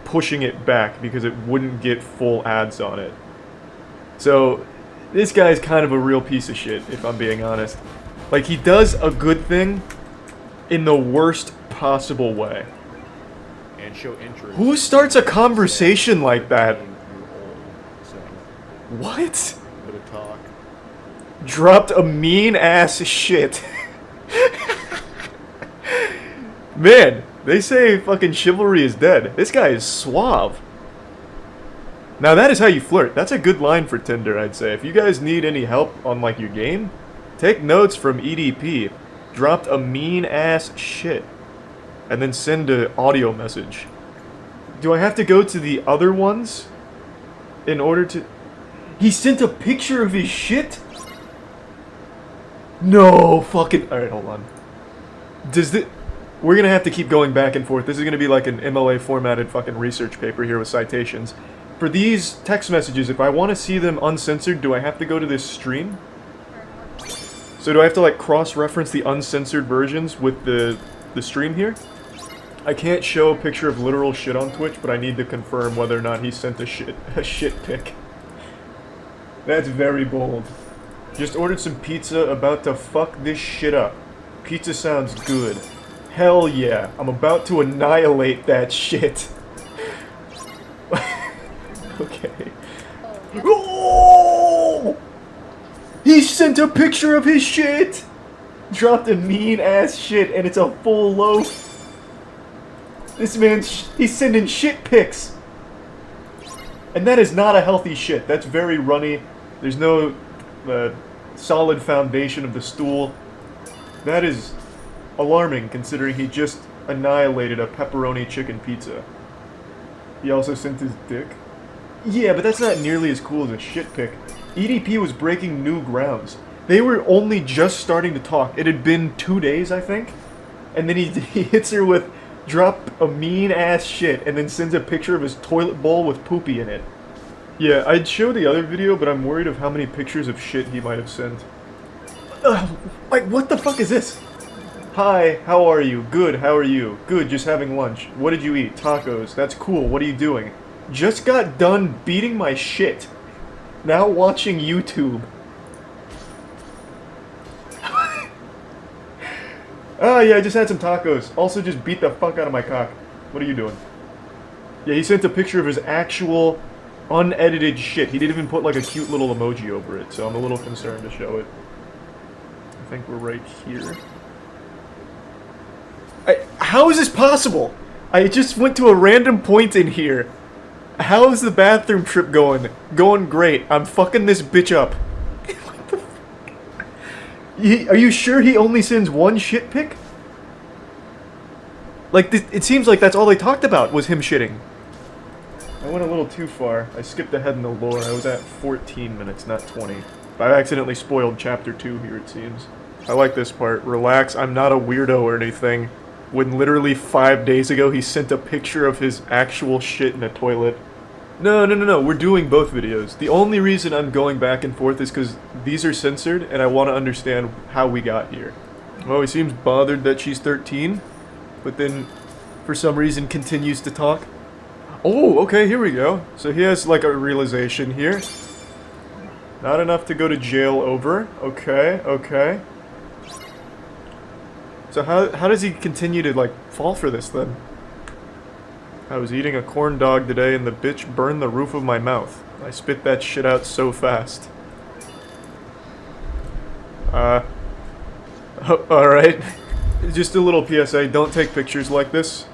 pushing it back, because it wouldn't get full ads on it. So, this guy's kind of a real piece of shit, if I'm being honest. Like, he does a good thing in the worst possible way. And show interest. Who starts a conversation like that? What? Bit of talk. Dropped a mean ass shit. Man, they say fucking chivalry is dead. This guy is suave. Now that is how you flirt. That's a good line for Tinder, I'd say. If you guys need any help on like your game, take notes from EDP. Dropped a mean ass shit. And then send an audio message. Do I have to go to the other ones in order to... He sent a picture of his shit? No fucking... Alright, hold on. Does this... We're gonna have to keep going back and forth. This is gonna be like an MLA formatted fucking research paper here with citations. For these text messages, if I want to see them uncensored, do I have to go to this stream? So do I have to like cross-reference the uncensored versions with the stream here? I can't show a picture of literal shit on Twitch, but I need to confirm whether or not he sent a shit pic. That's very bold. Just ordered some pizza, about to fuck this shit up. Pizza sounds good. Hell yeah, I'm about to annihilate that shit. Okay. Oh! He sent a picture of his shit! Dropped a mean ass shit, and it's a full loaf. This man, he's sending shit pics. And that is not a healthy shit. That's very runny. There's no solid foundation of the stool. That is alarming, considering he just annihilated a pepperoni chicken pizza. He also sent his dick. Yeah, but that's not nearly as cool as a shit pic. EDP was breaking new grounds. They were only just starting to talk. It had been 2 days, I think. And then he hits her with, drop a mean ass shit, and then sends a picture of his toilet bowl with poopy in it. Yeah, I'd show the other video, but I'm worried of how many pictures of shit he might have sent. Like, what the fuck is this? Hi, how are you? Good, how are you? Good, just having lunch. What did you eat? Tacos. That's cool, what are you doing? Just got done beating my shit. Now watching YouTube. Oh yeah, I just had some tacos. Also just beat the fuck out of my cock. What are you doing? Yeah, he sent a picture of his actual unedited shit. He didn't even put like a cute little emoji over it, so I'm a little concerned to show it. I think we're right here. How is this possible? I just went to a random point in here. How is the bathroom trip going? Going great. I'm fucking this bitch up. What the fuck? Are you sure he only sends one shit pic? Like, it seems like that's all they talked about, was him shitting. I went a little too far. I skipped ahead in the lore. I was at 14 minutes, not 20. I accidentally spoiled chapter 2 here, it seems. I like this part. Relax, I'm not a weirdo or anything. When literally 5 days ago he sent a picture of his actual shit in a toilet. No, we're doing both videos. The only reason I'm going back and forth is because these are censored and I want to understand how we got here. Well, he seems bothered that she's 13, but then for some reason continues to talk. Oh, okay, here we go. So he has like a realization here. Not enough to go to jail over. Okay. So how does he continue to like fall for this then? I was eating a corn dog today and the bitch burned the roof of my mouth. I spit that shit out so fast. Alright. Just a little PSA, don't take pictures like this.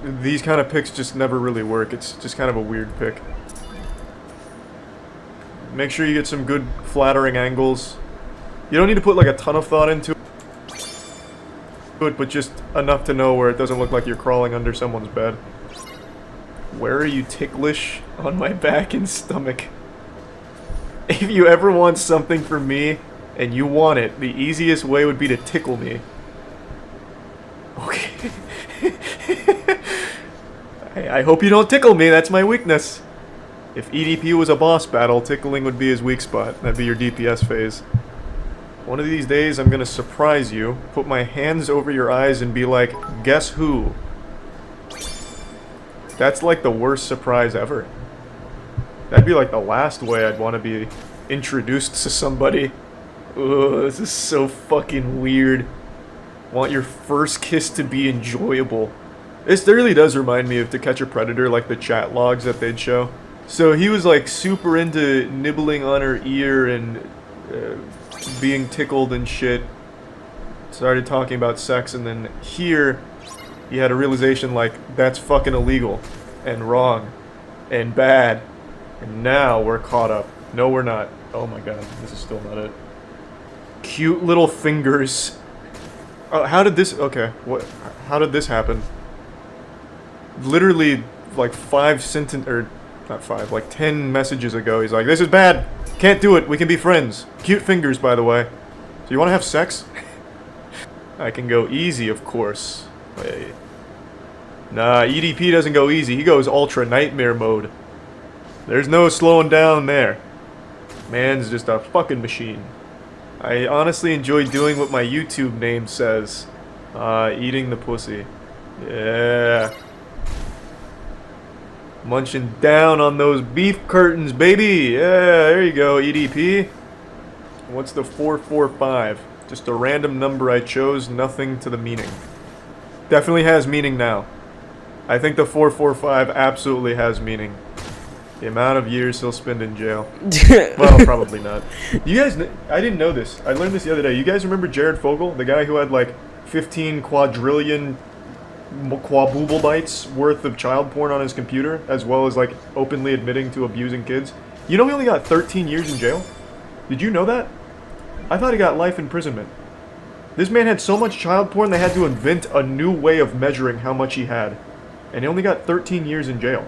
These kind of pics just never really work. It's just kind of a weird pic. Make sure you get some good flattering angles. You don't need to put like a ton of thought into it, but just enough to know where it doesn't look like you're crawling under someone's bed. Where are you ticklish? On my back and stomach. If you ever want something from me, and you want it, the easiest way would be to tickle me. Okay. I hope you don't tickle me, that's my weakness. If EDP was a boss battle, tickling would be his weak spot. That'd be your DPS phase. One of these days, I'm gonna surprise you, put my hands over your eyes and be like, guess who? That's like the worst surprise ever. That'd be like the last way I'd want to be introduced to somebody. Ugh, this is so fucking weird. Want your first kiss to be enjoyable. This really does remind me of To Catch a Predator, like the chat logs that they'd show. So he was like super into nibbling on her ear and being tickled and shit. Started talking about sex, and then here he had a realization like, that's fucking illegal and wrong and bad. And now we're caught up. No, we're not. Oh my god, this is still not it. Cute little fingers. Oh, how did this... Okay, what? How did this happen? Literally, like 10 messages ago, he's like, this is bad. Can't do it. We can be friends. Cute fingers, by the way. So you want to have sex? I can go easy, of course. Wait. Nah, EDP doesn't go easy. He goes ultra nightmare mode. There's no slowing down there. Man's just a fucking machine. I honestly enjoy doing what my YouTube name says. Eating the pussy. Yeah. Munching down on those beef curtains, baby! Yeah, there you go, EDP. What's the 445? Just a random number I chose, nothing to the meaning. Definitely has meaning now. I think the 445 absolutely has meaning. The amount of years he'll spend in jail. Well, probably not. You guys, I didn't know this. I learned this the other day. You guys remember Jared Fogle? The guy who had like 15 quadrillion quabooble bytes worth of child porn on his computer, as well as like openly admitting to abusing kids. You know he only got 13 years in jail? Did you know that? I thought he got life imprisonment. This man had so much child porn they had to invent a new way of measuring how much he had. And he only got 13 years in jail.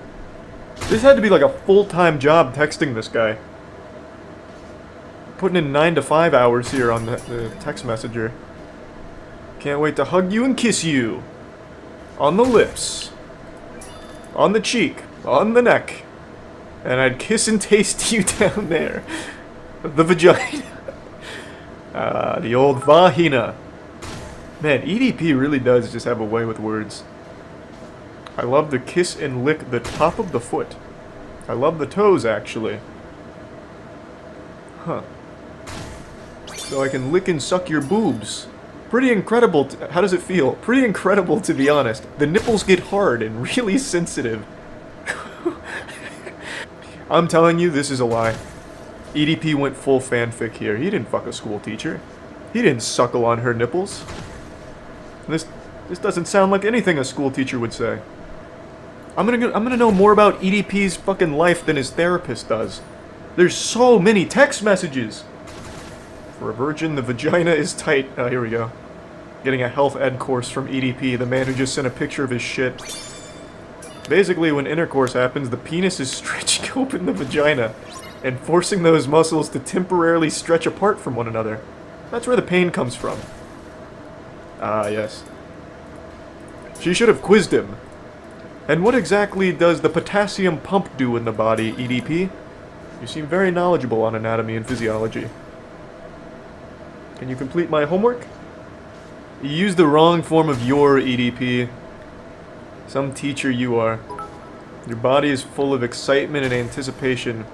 This had to be like a full-time job texting this guy. Putting in 9 to 5 hours here on the text messenger. Can't wait to hug you and kiss you. On the lips. On the cheek. On the neck. And I'd kiss and taste you down there. The vagina. The old vagina. Man, EDP really does just have a way with words. I love to kiss and lick the top of the foot. I love the toes, actually. Huh. So I can lick and suck your boobs. Pretty incredible. How does it feel? Pretty incredible, to be honest. The nipples get hard and really sensitive. I'm telling you, this is a lie. EDP went full fanfic here. He didn't fuck a school teacher. He didn't suckle on her nipples. This doesn't sound like anything a school teacher would say. I'm gonna know more about EDP's fucking life than his therapist does. There's so many text messages. For a virgin, the vagina is tight. Oh, here we go. Getting a health ed course from EDP, the man who just sent a picture of his shit. Basically, when intercourse happens, the penis is stretching open the vagina and forcing those muscles to temporarily stretch apart from one another. That's where the pain comes from. Ah, yes. She should have quizzed him. And what exactly does the potassium pump do in the body, EDP? You seem very knowledgeable on anatomy and physiology. Can you complete my homework? You used the wrong form of your, EDP. Some teacher you are. Your body is full of excitement and anticipation.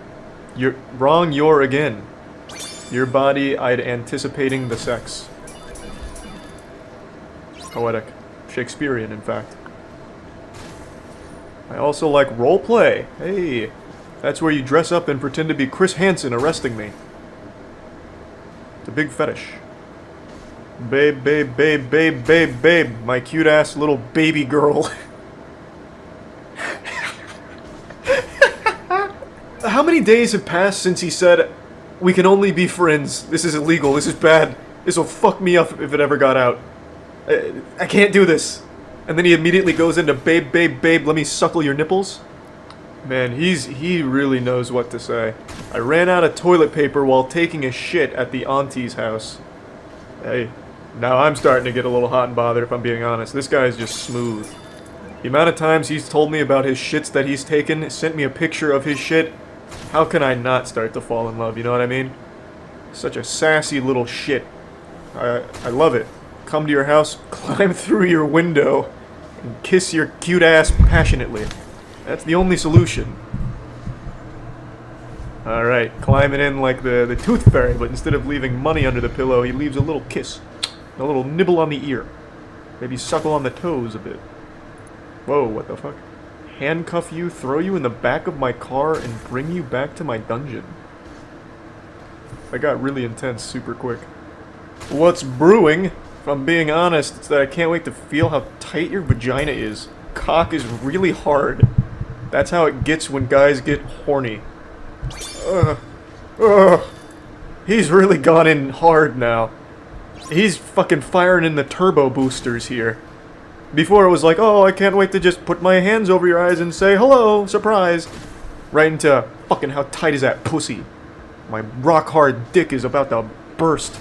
You're wrong, you're again. Your body, I'd anticipating the sex. Poetic. Shakespearean, in fact. I also like roleplay. Hey, that's where you dress up and pretend to be Chris Hansen arresting me. It's a big fetish. Babe, babe, babe, babe, babe, babe. My cute ass little baby girl. How many many days have passed since he said, "We can only be friends. This is illegal. This is bad. This will fuck me up if it ever got out. I can't do this." And then he immediately goes into, "Babe, babe, babe, let me suckle your nipples." Man, he really knows what to say. I ran out of toilet paper while taking a shit at the auntie's house. Hey, now I'm starting to get a little hot and bothered, if I'm being honest. This guy's just smooth. The amount of times he's told me about his shits that he's taken, sent me a picture of his shit, how can I not start to fall in love, you know what I mean? Such a sassy little shit. I love it. Come to your house, climb through your window, and kiss your cute ass passionately. That's the only solution. Alright, climbing in like the Tooth Fairy, but instead of leaving money under the pillow, he leaves a little kiss. A little nibble on the ear. Maybe suckle on the toes a bit. Whoa, what the fuck? Handcuff you, throw you in the back of my car, and bring you back to my dungeon. That got really intense super quick. What's brewing? If I'm being honest, it's that I can't wait to feel how tight your vagina is. Cock is really hard. That's how it gets when guys get horny. He's really gone in hard now. He's fucking firing in the turbo boosters here. Before it was like, oh, I can't wait to just put my hands over your eyes and say, hello, surprise. Right into, fucking how tight is that pussy? My rock hard dick is about to burst.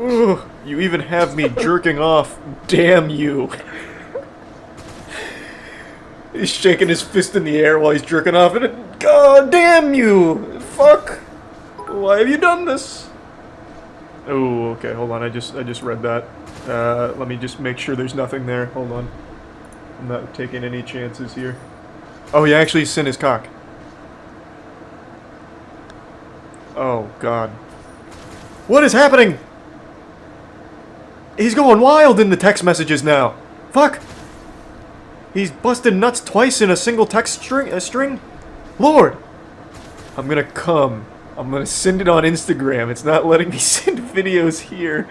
Ugh, you even have me jerking off. Damn you. He's shaking his fist in the air while he's jerking off, and God damn you! Fuck! Why have you done this? Oh, okay, hold on, I just read that. Let me just make sure there's nothing there. Hold on. I'm not taking any chances here. Oh, he actually sent his cock. Oh, God. What is happening? He's going wild in the text messages now. Fuck! He's busted nuts twice in a single text string? Lord! I'm gonna come. I'm gonna send it on Instagram. It's not letting me send videos here.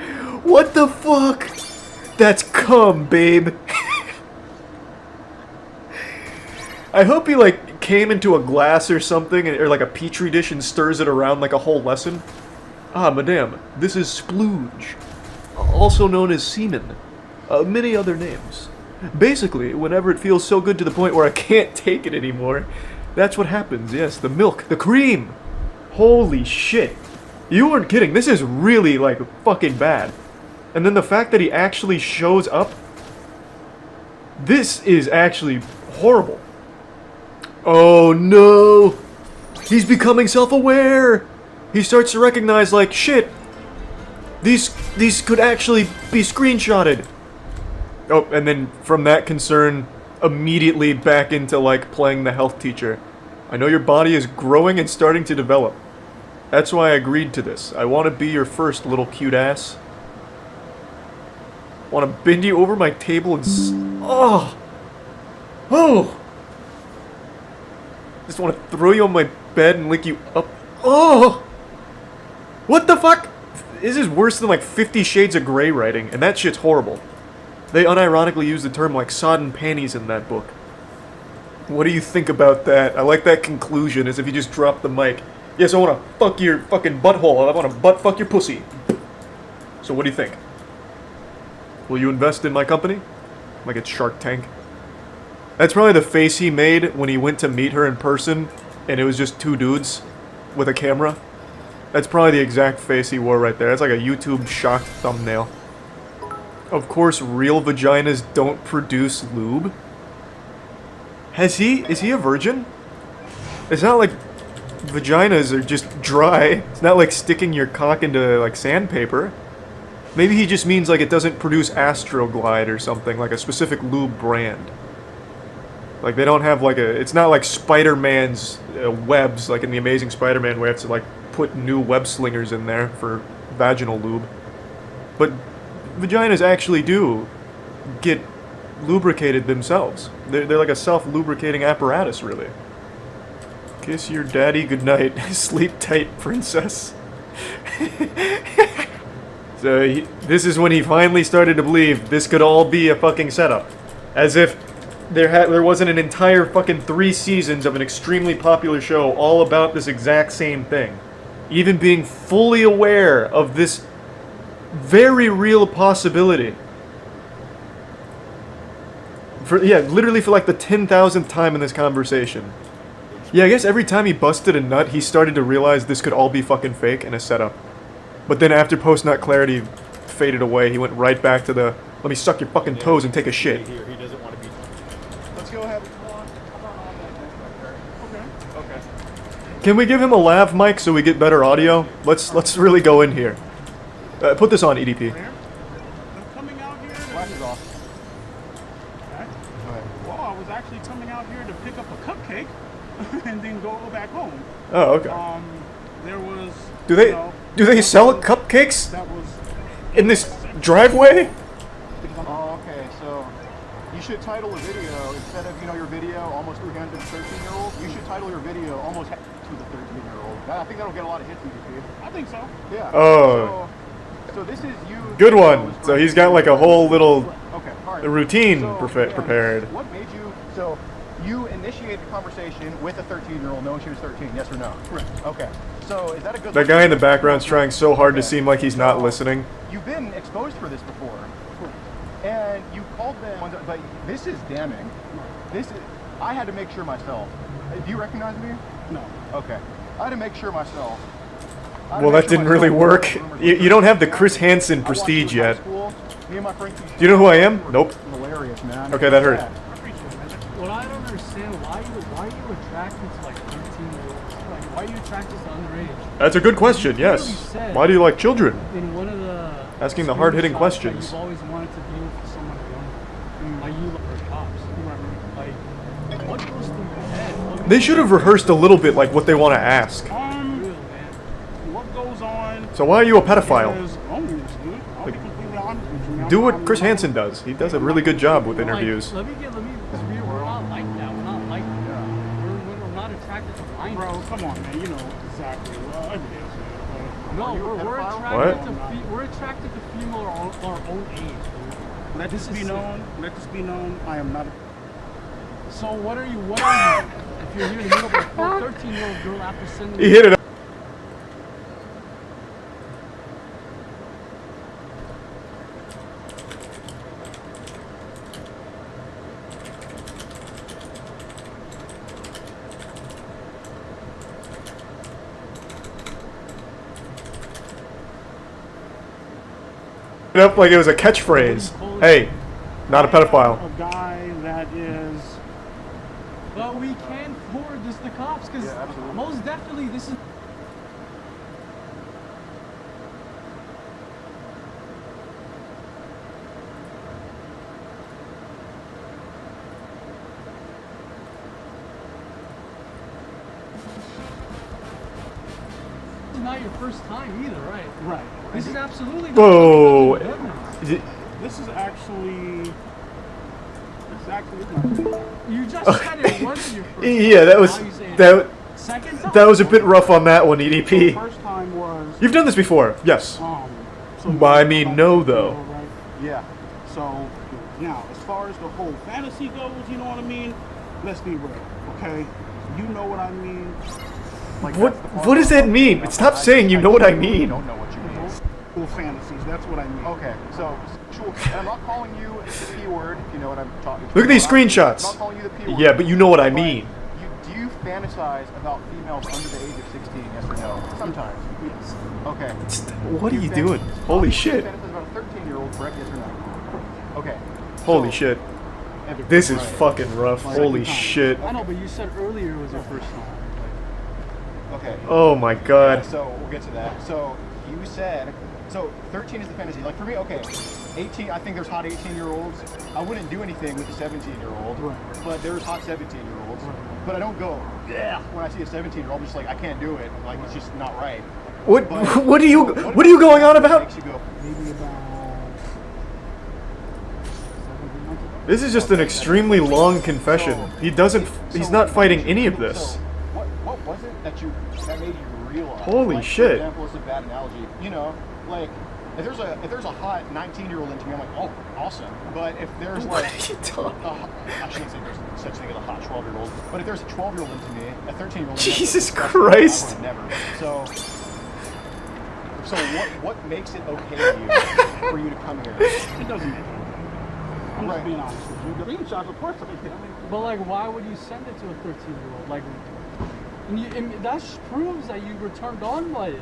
What the fuck? That's cum, babe. I hope he, like, came into a glass or something, or like a petri dish and stirs it around like a whole lesson. Ah, madame, this is splooge. Also known as semen. Many other names. Basically, whenever it feels so good to the point where I can't take it anymore, that's what happens, yes, the milk, the cream! Holy shit. You weren't kidding, this is really, like, fucking bad. And then the fact that he actually shows up, this is actually horrible. Oh no! He's becoming self-aware! He starts to recognize, like, shit, these could actually be screenshotted. Oh, and then from that concern, immediately back into, like, playing the health teacher. I know your body is growing and starting to develop. That's why I agreed to this. I want to be your first, little cute ass. Want to bend you over my table and oh! Oh! Just want to throw you on my bed and lick you up. Oh! What the fuck? This is worse than, like, 50 Shades of Grey writing, and that shit's horrible. They unironically use the term, like, sodden panties in that book. What do you think about that? I like that conclusion, as if you just dropped the mic. Yes, I want to fuck your fucking butthole. I want to butt fuck your pussy. So what do you think? Will you invest in my company? Like it's Shark Tank? That's probably the face he made when he went to meet her in person, and it was just two dudes with a camera. That's probably the exact face he wore right there. That's like a YouTube shocked thumbnail. Of course, real vaginas don't produce lube. Is he a virgin? It's not like vaginas are just dry. It's not like sticking your cock into, like, sandpaper. Maybe he just means, like, it doesn't produce Astroglide or something, like a specific lube brand. Like, they don't have, like, it's not like Spider-Man's webs, like in The Amazing Spider-Man, where you have to, like, put new web slingers in there for vaginal lube. But vaginas actually do get lubricated themselves. They're like a self-lubricating apparatus, really. Kiss your daddy goodnight. Sleep tight, princess. So this is when he finally started to believe this could all be a fucking setup. As if there wasn't an entire fucking 3 seasons of an extremely popular show all about this exact same thing. Even being fully aware of this very real possibility. Literally for like the 10,000th time in this conversation. Yeah, I guess every time he busted a nut, he started to realize this could all be fucking fake and a setup. But then after post-nut clarity faded away, he went right back to the, let me suck your fucking toes and take a shit. Here, he doesn't want to be. Let's go ahead. Okay. Can we give him a lav mic so we get better audio? Let's really go in here. Put this on, EDP. Flash is off. Well, I was actually coming out here to pick up a cupcake and then go back home. Oh, okay. There was. Do they sell cupcakes in this driveway? Oh, okay. So you should title a video instead of your video almost 300 13-year-old. You should title your video almost to the 13-year-old. I think that'll get a lot of hits in YouTube. I think so. Yeah. Oh. So this is you. Good one. So he's got like a whole little right. routine So, prepared. What made you? So you initiated the conversation with a 13-year-old, knowing she was 13. Yes or no? Correct. Okay. So is that a good? That guy in the background's trying so hard to seem like he's not listening. You've been exposed for this before, and you called them. But this is damning. I had to make sure myself. Do you recognize me? No. Okay. I had to make sure myself. Well, that didn't really work. You don't have the Chris Hansen prestige yet. Me and my friend. Do you know who I am? Nope. Hilarious, man. Okay, that hurt. What I don't understand, why are you attracted to like 13-year-olds? Like, why are you attracted to underage? That's a good question, yes. Why do you like children? In one of the asking the hard-hitting questions. You've always wanted to be with someone young. Like you love cops. Like, what goes through your head? They should have rehearsed a little bit like what they want to ask. What goes on? So why are you a pedophile? I'll be completely honest with you. Do what Chris Hansen does. He does a really good job with interviews. Let me we're not like that. We're not like that. We're not attracted to minors. Bro, come on, man. You know exactly. Every day. No, we're attracted to female our own age. Let this be known. Let this be known. I am not. So what are you? If you're here to meet up with a 13-year-old girl after sending. He hit it. Up like it was a catchphrase. Hey, not a pedophile. A guy that is. But we can't forward this to cops because most definitely this is. Not your first time either, right? Right. This is absolutely. Whoa. This is actually. You just said it wasn't your first. Yeah, that was a bit rough on that one, EDP. First time was. You've done this before, yes. I mean, no, though. Yeah. So now, as far as the whole fantasy goes, you know what I mean. Let's be real, okay? You know what I mean. Like what does that mean? Stop saying you know what I mean. I don't know what you mean. Fantasies, that's what I mean. Okay, so I'm not calling you the P word, if you know what I'm talking about. Look at these screenshots. I'm not calling you the P word. Yeah, but you know what I mean. Do you fantasize about females under the age of 16, yes or no? Sometimes. Yes. Okay. What are you doing? Holy shit. You fantasize about a 13-year-old, correct, yes or no? Okay. Holy shit. This is fucking rough. Holy shit. I know, but you said earlier it was your first time. Okay. Oh my god. Yeah, so we'll get to that. So you said, so 13 is the fantasy. Like for me, okay, 18. I think there's hot 18-year-olds. I wouldn't do anything with a 17-year-old, but there's hot 17-year-olds. But I don't go, yeah, when I see a 17-year-old. I'm just like, I can't do it. Like it's just not right. What are you going on about? This is just an extremely long confession. He's not fighting any of this. What was it that made you realize? Holy like, shit. For example, it's a bad analogy. You know, like If there's a hot 19-year-old into me, I'm like, oh, awesome. But if there's like, I shouldn't say there's such thing as a hot 12-year-old. But if there's a 12-year-old into me, a 13-year-old, Jesus Christ. I would never. So what makes it okay to you for you to come here? It doesn't matter. I'm just being honest with you. Screenshots, of course, I mean, but like, why would you send it to a 13-year-old? Like, and that proves that you were turned on by it.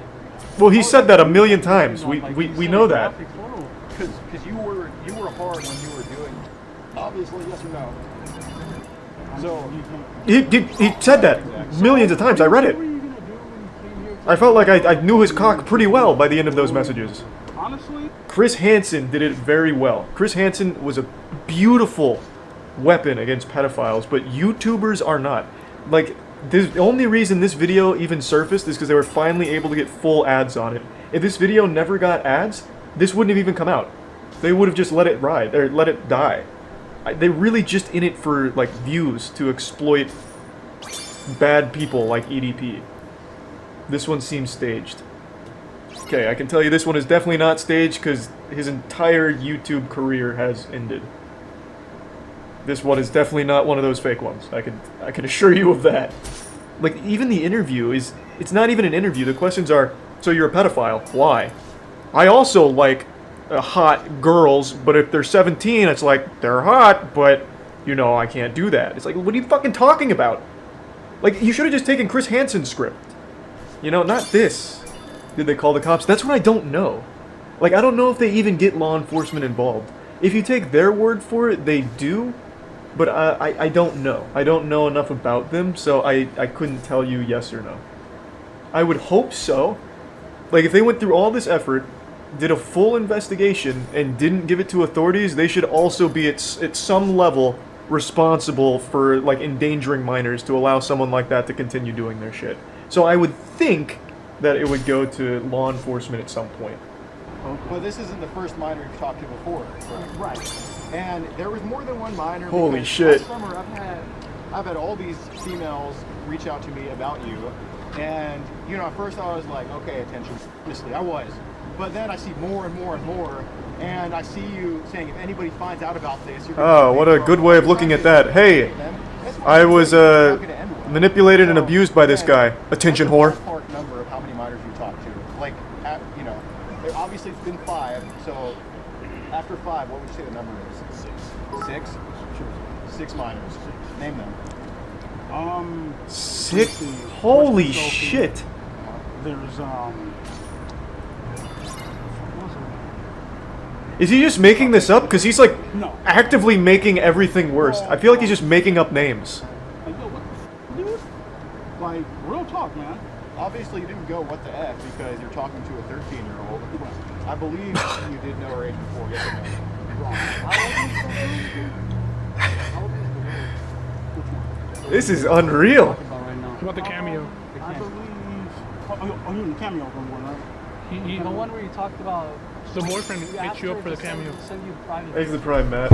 Well, he said that a million times. We know that. Because you were hard when you were doing it. Obviously, yes or no. So He said that millions of times. I read it. I felt like I knew his cock pretty well by the end of those messages. Honestly, Chris Hansen did it very well. Chris Hansen was a beautiful weapon against pedophiles, but YouTubers are not. Like, the only reason this video even surfaced is because they were finally able to get full ads on it. If this video never got ads, this wouldn't have even come out. They would have just let it ride, or let it die. They're really just in it for, like, views to exploit bad people like EDP. This one seems staged. Okay, I can tell you this one is definitely not staged because his entire YouTube career has ended. This one is definitely not one of those fake ones. I can assure you of that. Like, even the interview it's not even an interview. The questions are, so you're a pedophile, why? I also like hot girls, but if they're 17, it's like, they're hot, but, you know, I can't do that. It's like, what are you fucking talking about? Like, you should have just taken Chris Hansen's script. You know, not this. Did they call the cops? That's what I don't know. Like, I don't know if they even get law enforcement involved. If you take their word for it, they do. But I don't know. I don't know enough about them, so I couldn't tell you yes or no. I would hope so. Like, if they went through all this effort, did a full investigation, and didn't give it to authorities, they should also be at some level responsible for, like, endangering minors to allow someone like that to continue doing their shit. So I would think that it would go to law enforcement at some point. But this isn't the first minor you've talked to before, right? And there was more than one minor. Holy shit! Last summer, I've had all these females reach out to me about you, and you know, at first I was like, okay, attention. Honestly, I was, but then I see more and more and more, and I see you saying, if anybody finds out about this, you're oh, what a good way of looking at that. Hey, I was manipulated and abused by this guy. Attention, whore. Number of how many minors you talked to, like, you know, obviously it's been 5, so after 5, what would you say the number is? 6? 6 minors. Name them. 6? Holy shit! There's Is he just making this up? Because he's like actively making everything worse. I feel like he's just making up names. Like, real talk, man. Obviously you didn't go what the F because you're talking to a 13-year-old. I believe you did know her age before. Yes or no? This is unreal. What about the cameo? I believe. Oh, you in the cameo from one, right? The one where you talked about the boyfriend hit you up for the cameo. Send you private. Thanks the prime, Matt.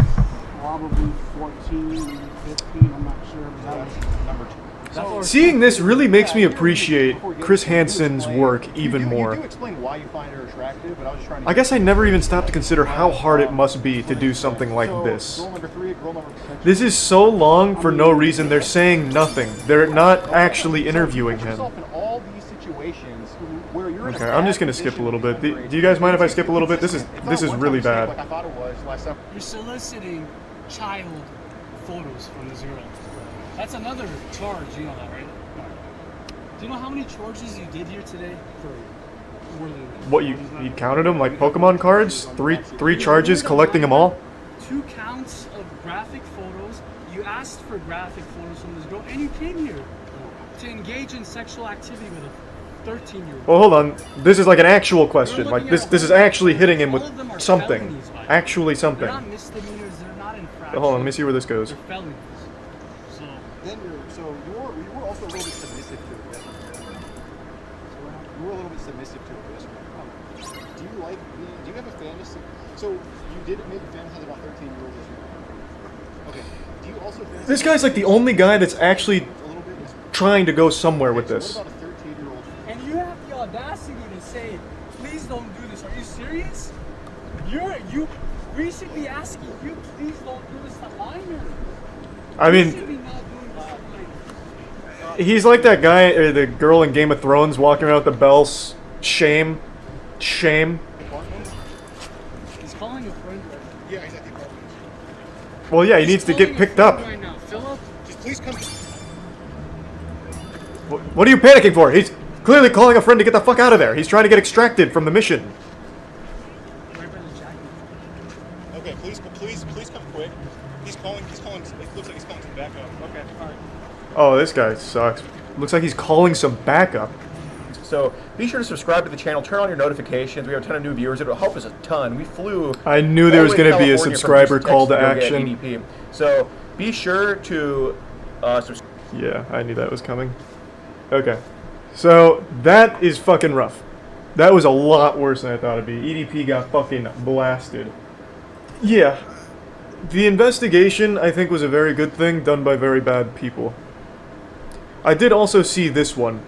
Probably 14, 15. I'm not sure. But that was number 2. Seeing this really makes me appreciate Chris Hansen's work even more. I guess I never even stopped to consider how hard it must be to do something like this. This is so long for no reason. They're saying nothing. They're not actually interviewing him. Okay, I'm just gonna skip a little bit. Do you guys mind if I skip a little bit? This is really bad. You're soliciting child photos from this girl. That's another charge, you know that, right? Do you know how many charges you did here today for more than... What, you counted them like Pokemon cards? Three charges, collecting them all? 2 counts of graphic photos. You asked for graphic photos from this girl, and you came here to engage in sexual activity with a 13-year-old. Well, hold on. This is like an actual question. Like, this is actually hitting him with something. Actually something. They're not misdemeanors, they're not infractions. Hold on, let me see where this goes. They're felonies. Then you were also a little bit submissive to it. You were a little bit submissive to it. Do you like being? Do you have a fantasy? So you did maybe fantasize about 13-year-olds as well. Okay. Do you also? This guy's like the only guy that's actually trying to go somewhere with this. What about a 13-year-old and you have the audacity to say, please don't do this. Are you serious? We should be asking you, please don't do this to minors. I mean, he's like that guy, or the girl in Game of Thrones walking around with the bells. Shame. Shame. He's calling a friend. Yeah, he's at the apartment. Well, yeah, he needs to get picked up. Right now, Philip. Just please come. What are you panicking for? He's clearly calling a friend to get the fuck out of there. He's trying to get extracted from the mission. Okay, please come quick. He's calling, it looks like he's calling some backup. Okay, alright. Oh, this guy sucks. Looks like he's calling some backup. So be sure to subscribe to the channel, turn on your notifications. We have a ton of new viewers. It'll help us a ton. We flew. I knew there was going to be a California from subscriber Houston, call to Texas get action. EDP. So be sure to subscribe. Yeah, I knew that was coming. Okay. So, that is fucking rough. That was a lot worse than I thought it'd be. EDP got fucking blasted. Yeah. The investigation, I think, was a very good thing done by very bad people. I did also see this one.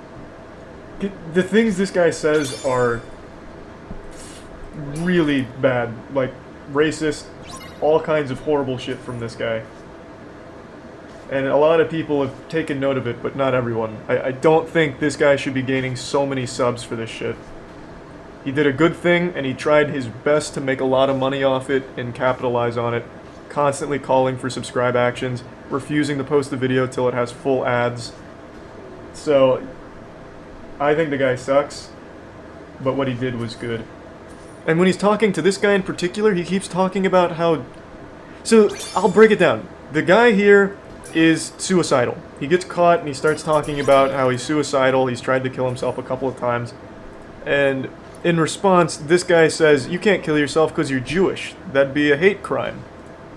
The things this guy says are really bad. Like, racist, all kinds of horrible shit from this guy. And a lot of people have taken note of it, but not everyone. I don't think this guy should be gaining so many subs for this shit. He did a good thing, and he tried his best to make a lot of money off it and capitalize on it. Constantly calling for subscribe actions, refusing to post the video till it has full ads. So, I think the guy sucks, but what he did was good. And when he's talking to this guy in particular, he keeps talking about how... So, I'll break it down. The guy here is suicidal. He gets caught and he starts talking about how he's suicidal, he's tried to kill himself a couple of times, and in response, this guy says, you can't kill yourself because you're Jewish. That'd be a hate crime.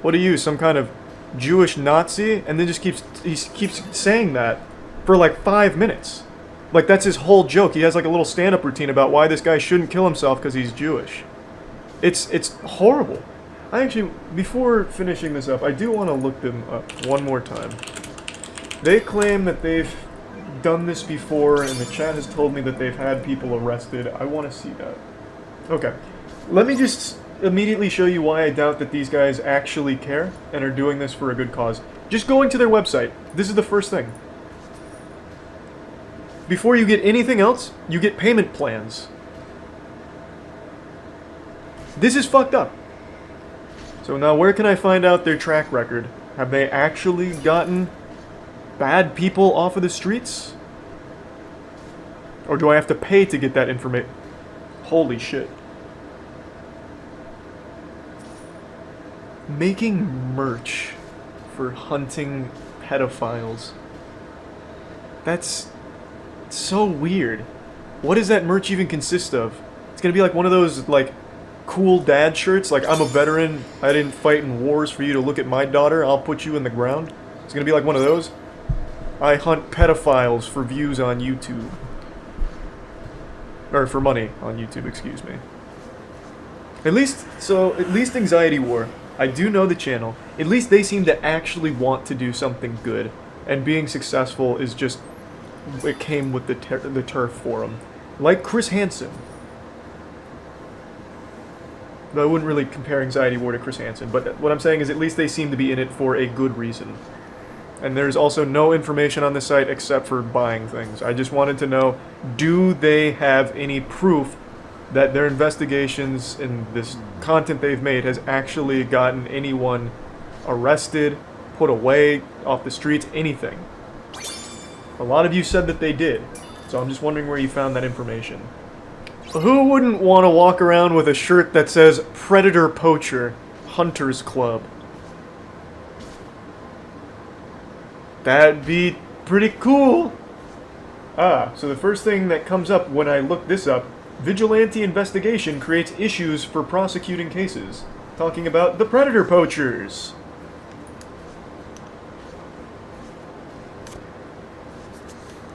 What are you, some kind of Jewish Nazi? And then he keeps saying that for like 5 minutes. Like, that's his whole joke. He has like a little stand-up routine about why this guy shouldn't kill himself because he's Jewish. It's horrible. I actually, before finishing this up, I do want to look them up one more time. They claim that they've done this before, and the chat has told me that they've had people arrested. I want to see that. Okay. Let me just immediately show you why I doubt that these guys actually care and are doing this for a good cause. Just going to their website. This is the first thing. Before you get anything else, you get payment plans. This is fucked up. So now where can I find out their track record? Have they actually gotten bad people off of the streets? Or do I have to pay to get that information? Holy shit. Making merch for hunting pedophiles. That's so weird. What does that merch even consist of? It's gonna be like one of those, like, cool dad shirts, like, I'm a veteran, I didn't fight in wars for you to look at my daughter, I'll put you in the ground. It's gonna be like one of those. I hunt pedophiles for views on YouTube. Or for money on YouTube, excuse me. At least Anxiety War, I do know the channel, at least they seem to actually want to do something good. And being successful is just, it came with the turf for them. Like Chris Hansen. I wouldn't really compare Anxiety War to Chris Hansen, but what I'm saying is at least they seem to be in it for a good reason. And there's also no information on the site except for buying things. I just wanted to know, do they have any proof that their investigations and this content they've made has actually gotten anyone arrested, put away, off the streets, anything? A lot of you said that they did, so I'm just wondering where you found that information. Who wouldn't want to walk around with a shirt that says Predator Poacher, Hunters Club? That'd be pretty cool. Ah, so the first thing that comes up when I look this up, vigilante investigation creates issues for prosecuting cases. Talking about the Predator Poachers.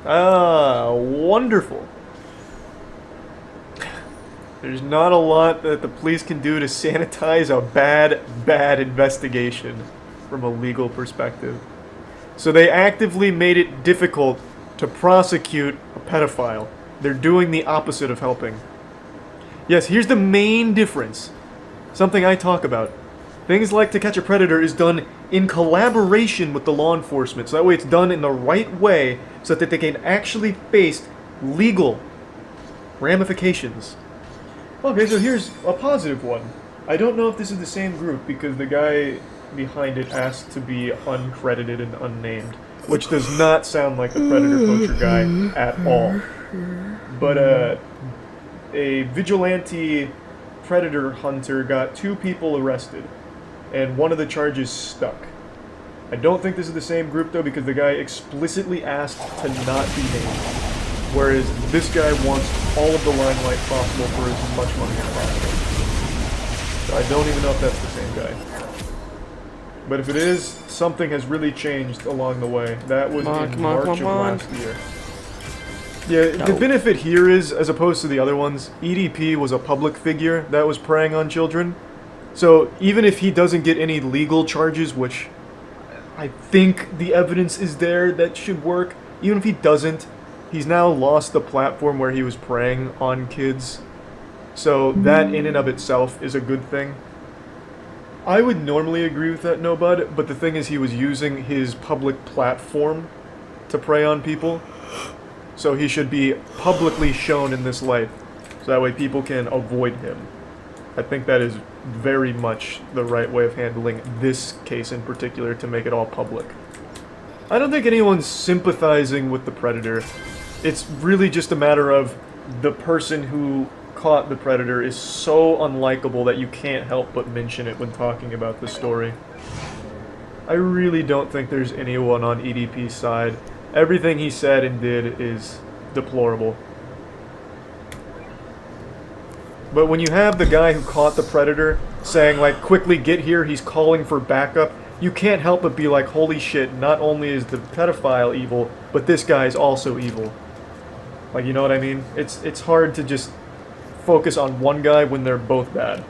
Ah, wonderful. There's not a lot that the police can do to sanitize a bad investigation from a legal perspective. So they actively made it difficult to prosecute a pedophile. They're doing the opposite of helping. Yes, here's the main difference. Something I talk about. Things like To Catch a Predator is done in collaboration with the law enforcement, so that way it's done in the right way so that they can actually face legal ramifications. Okay, so here's a positive one. I don't know if this is the same group because the guy behind it asked to be uncredited and unnamed, which does not sound like the Predator Poacher guy at all. But a vigilante predator hunter got 2 people arrested, and one of the charges stuck. I don't think this is the same group though because the guy explicitly asked to not be named, whereas this guy wants all of the limelight possible for as much money as possible. So I don't even know if that's the same guy. But if it is, something has really changed along the way. That was in March of last year. Yeah, the benefit here is, as opposed to the other ones, EDP was a public figure that was preying on children. So even if he doesn't get any legal charges, which I think the evidence is there that should work, even if he doesn't, he's now lost the platform where he was preying on kids. So that in and of itself is a good thing. I would normally agree with that, No Bud, but the thing is he was using his public platform to prey on people. So he should be publicly shown in this light, so that way people can avoid him. I think that is very much the right way of handling this case in particular, to make it all public. I don't think anyone's sympathizing with the Predator. It's really just a matter of the person who caught the Predator is so unlikable that you can't help but mention it when talking about the story. I really don't think there's anyone on EDP's side. Everything he said and did is deplorable. But when you have the guy who caught the Predator saying, like, quickly get here, he's calling for backup, you can't help but be like, holy shit, not only is the pedophile evil, but this guy's also evil. Like, you know what I mean? It's hard to just focus on one guy when they're both bad.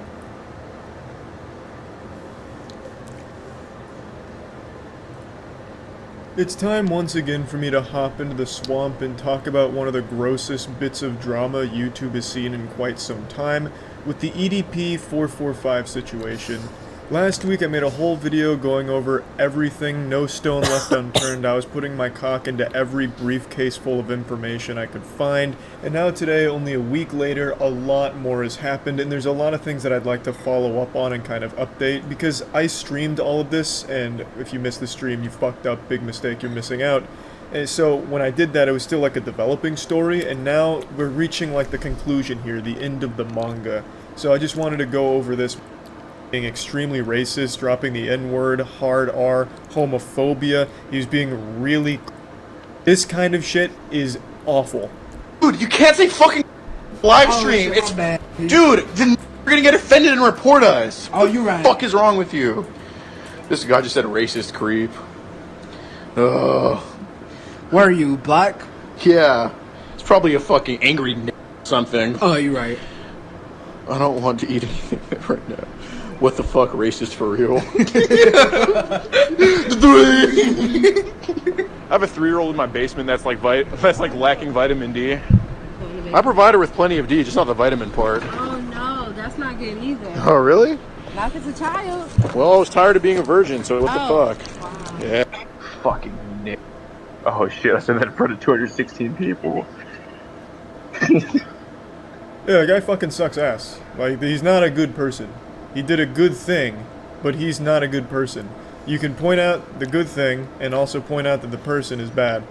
It's time once again for me to hop into the swamp and talk about one of the grossest bits of drama YouTube has seen in quite some time, with the EDP 445 situation. Last week I made a whole video going over everything, no stone left unturned. I was putting my cock into every briefcase full of information I could find, and now today, only a week later, a lot more has happened, and there's a lot of things that I'd like to follow up on and kind of update, because I streamed all of this, and if you missed the stream, you fucked up, big mistake, you're missing out. And so when I did that, it was still like a developing story, and now we're reaching like the conclusion here, the end of the manga. So I just wanted to go over this. Being extremely racist, dropping the N-word, hard R, homophobia. He was being really... This kind of shit is awful. Dude, you can't say fucking live stream. It's bad. Dude, then we're gonna get offended and report us. Oh, you're right. What the fuck is wrong with you? This guy just said racist creep. Ugh. Where are you, black? Yeah. It's probably a fucking angry something. Oh, you're right. I don't want to eat anything right now. What the fuck, racist for real? I have a 3-year-old in my basement that's like lacking vitamin D. I provide her with plenty of D, just not the vitamin part. Oh no, that's not good either. Oh really? Not if it's a child. Well, I was tired of being a virgin, so what the fuck? Wow. Yeah. Fucking Nick. Oh shit, I said that in front of 216 people. Yeah, the guy fucking sucks ass. Like, he's not a good person. He did a good thing, but he's not a good person. You can point out the good thing, and also point out that the person is bad.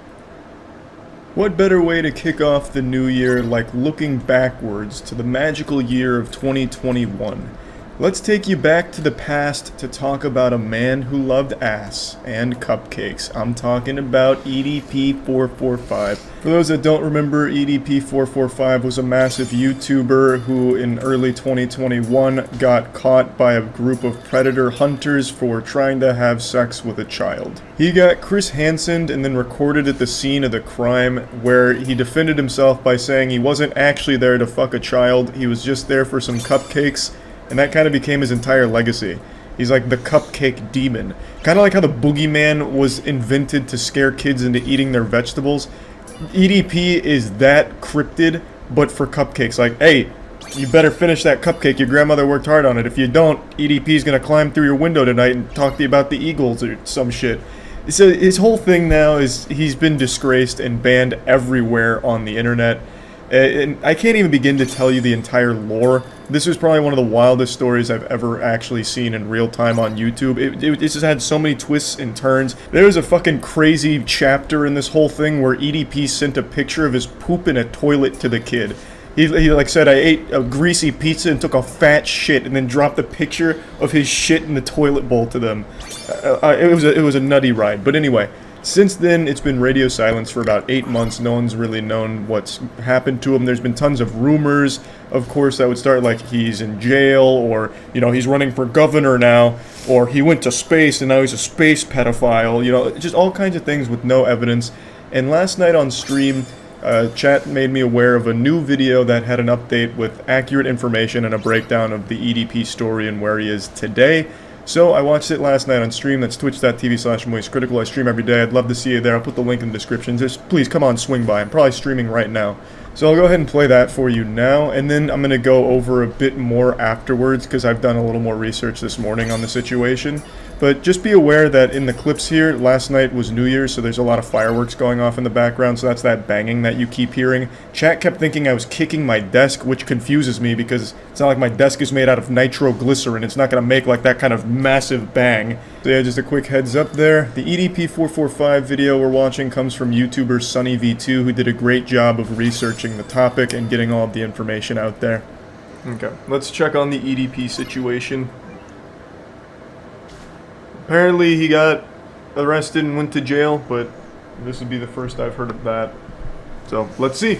What better way to kick off the new year like looking backwards to the magical year of 2021? Let's take you back to the past to talk about a man who loved ass and cupcakes. I'm talking about EDP445. For those that don't remember, EDP445 was a massive YouTuber who in early 2021 got caught by a group of predator hunters for trying to have sex with a child. He got Chris Hansen and then recorded at the scene of the crime, where he defended himself by saying he wasn't actually there to fuck a child, he was just there for some cupcakes. And that kind of became his entire legacy. He's like the cupcake demon. Kind of like how the boogeyman was invented to scare kids into eating their vegetables. EDP is that cryptid, but for cupcakes. Like, hey, you better finish that cupcake. Your grandmother worked hard on it. If you don't, EDP's gonna climb through your window tonight and talk to you about the Eagles or some shit. So his whole thing now is he's been disgraced and banned everywhere on the internet. And I can't even begin to tell you the entire lore. This was probably one of the wildest stories I've ever actually seen in real time on YouTube. It just had so many twists and turns. There was a fucking crazy chapter in this whole thing where EDP sent a picture of his poop in a toilet to the kid. He like said, I ate a greasy pizza and took a fat shit, and then dropped a picture of his shit in the toilet bowl to them. It was a nutty ride. But anyway, since then it's been radio silence for about 8 months. No one's really known what's happened to him. There's been tons of rumors, of course, that would start like he's in jail, or you know, he's running for governor now, or he went to space and now he's a space pedophile. You know, just all kinds of things with no evidence. And last night on stream, chat made me aware of a new video that had an update with accurate information and a breakdown of the EDP story and where he is today. So I watched it last night on stream. That's twitch.tv/moistcritical. I stream every day. I'd love to see you there. I'll put the link in the description. Just please come on, swing by. I'm probably streaming right now. So I'll go ahead and play that for you now, and then I'm going to go over a bit more afterwards because I've done a little more research this morning on the situation. But just be aware that in the clips here, last night was New Year's, so there's a lot of fireworks going off in the background, so that's that banging that you keep hearing. Chat kept thinking I was kicking my desk, which confuses me because it's not like my desk is made out of nitroglycerin. It's not going to make like that kind of massive bang. So yeah, just a quick heads up there. The EDP445 video we're watching comes from YouTuber SunnyV2, who did a great job of researching the topic and getting all of the information out there. Okay, let's check on the EDP situation. Apparently he got arrested and went to jail, but this would be the first I've heard of that. So, let's see.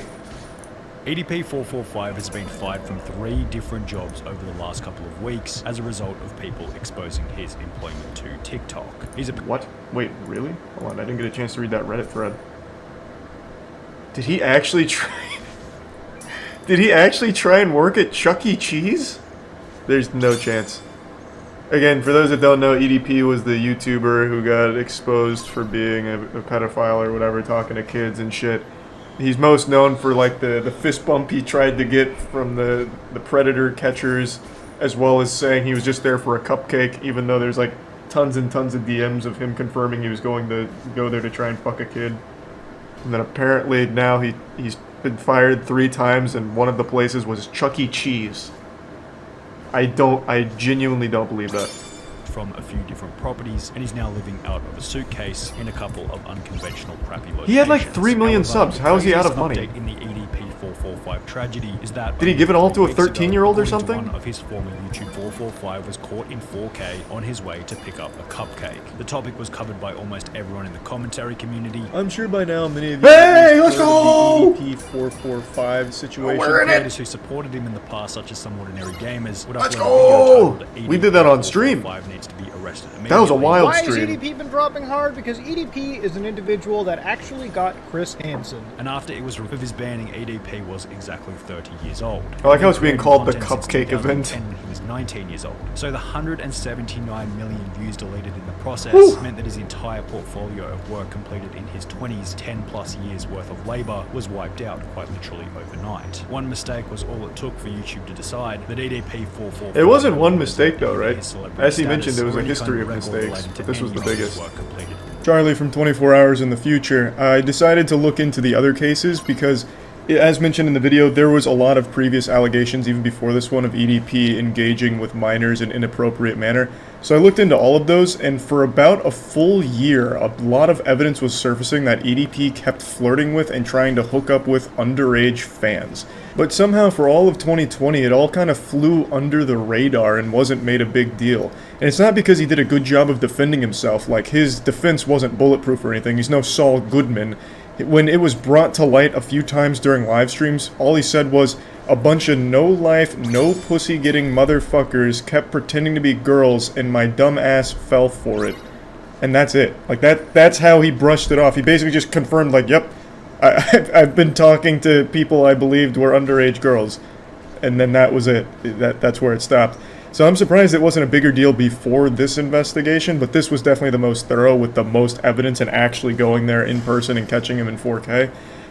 EDP445 has been fired from 3 different jobs over the last couple of weeks as a result of people exposing his employment to TikTok. What? Wait, really? Hold on, I didn't get a chance to read that Reddit thread. Did he actually try... Did he actually try and work at Chuck E. Cheese? There's no chance. Again, for those that don't know, EDP was the YouTuber who got exposed for being a pedophile or whatever, talking to kids and shit. He's most known for like the fist bump he tried to get from the predator catchers, as well as saying he was just there for a cupcake, even though there's like tons and tons of DMs of him confirming he was going to go there to try and fuck a kid. And then apparently now he's been fired 3 times, and one of the places was Chuck E. Cheese. I genuinely don't believe that. From a few different properties, and he's now living out of a suitcase in a couple of unconventional crappy locations. He had like 3 million subs. How is he out of money? In the EDP445 tragedy is that did he give it all to a 13-year-old or something? One of his former YouTube 445 was caught in 4K on his way to pick up a cupcake. The topic was covered by almost everyone in the commentary community. I'm sure by now many of you let's go! The EDP445 situation. Creators who supported him in the past, such as Some Ordinary Gamers, would let's go! We did that on stream. Needs to be arrested that was a wild stream. Why has EDP been dropping hard? Because EDP is an individual that actually got Chris Hansen. And after it was removed of his banning, EDP was exactly 30 years old. I like how it's being called the cupcake event. He was 19 years old. So the 179 million views deleted in the process meant that his entire portfolio of work completed in his 20s, 10 plus years worth of labor, was wiped out quite literally overnight. One mistake was all it took for YouTube to decide that EDP445... It wasn't one mistake though, right? As he mentioned, there was a history of mistakes, but this was the biggest. Charlie from 24 Hours in the Future. I decided to look into the other cases because, as mentioned in the video, there was a lot of previous allegations, even before this one, of EDP engaging with minors in inappropriate manner. So I looked into all of those, and for about a full year, a lot of evidence was surfacing that EDP kept flirting with and trying to hook up with underage fans. But somehow for all of 2020, it all kind of flew under the radar and wasn't made a big deal. And it's not because he did a good job of defending himself, like his defense wasn't bulletproof or anything, he's no Saul Goodman. When it was brought to light a few times during live streams, all he said was, a bunch of no-life, no-pussy-getting motherfuckers kept pretending to be girls and my dumb ass fell for it. And that's it. Like, that's how he brushed it off. He basically just confirmed, like, yep, I've been talking to people I believed were underage girls. And then that was it. That's where it stopped. So I'm surprised it wasn't a bigger deal before this investigation, but this was definitely the most thorough with the most evidence and actually going there in person and catching him in 4K.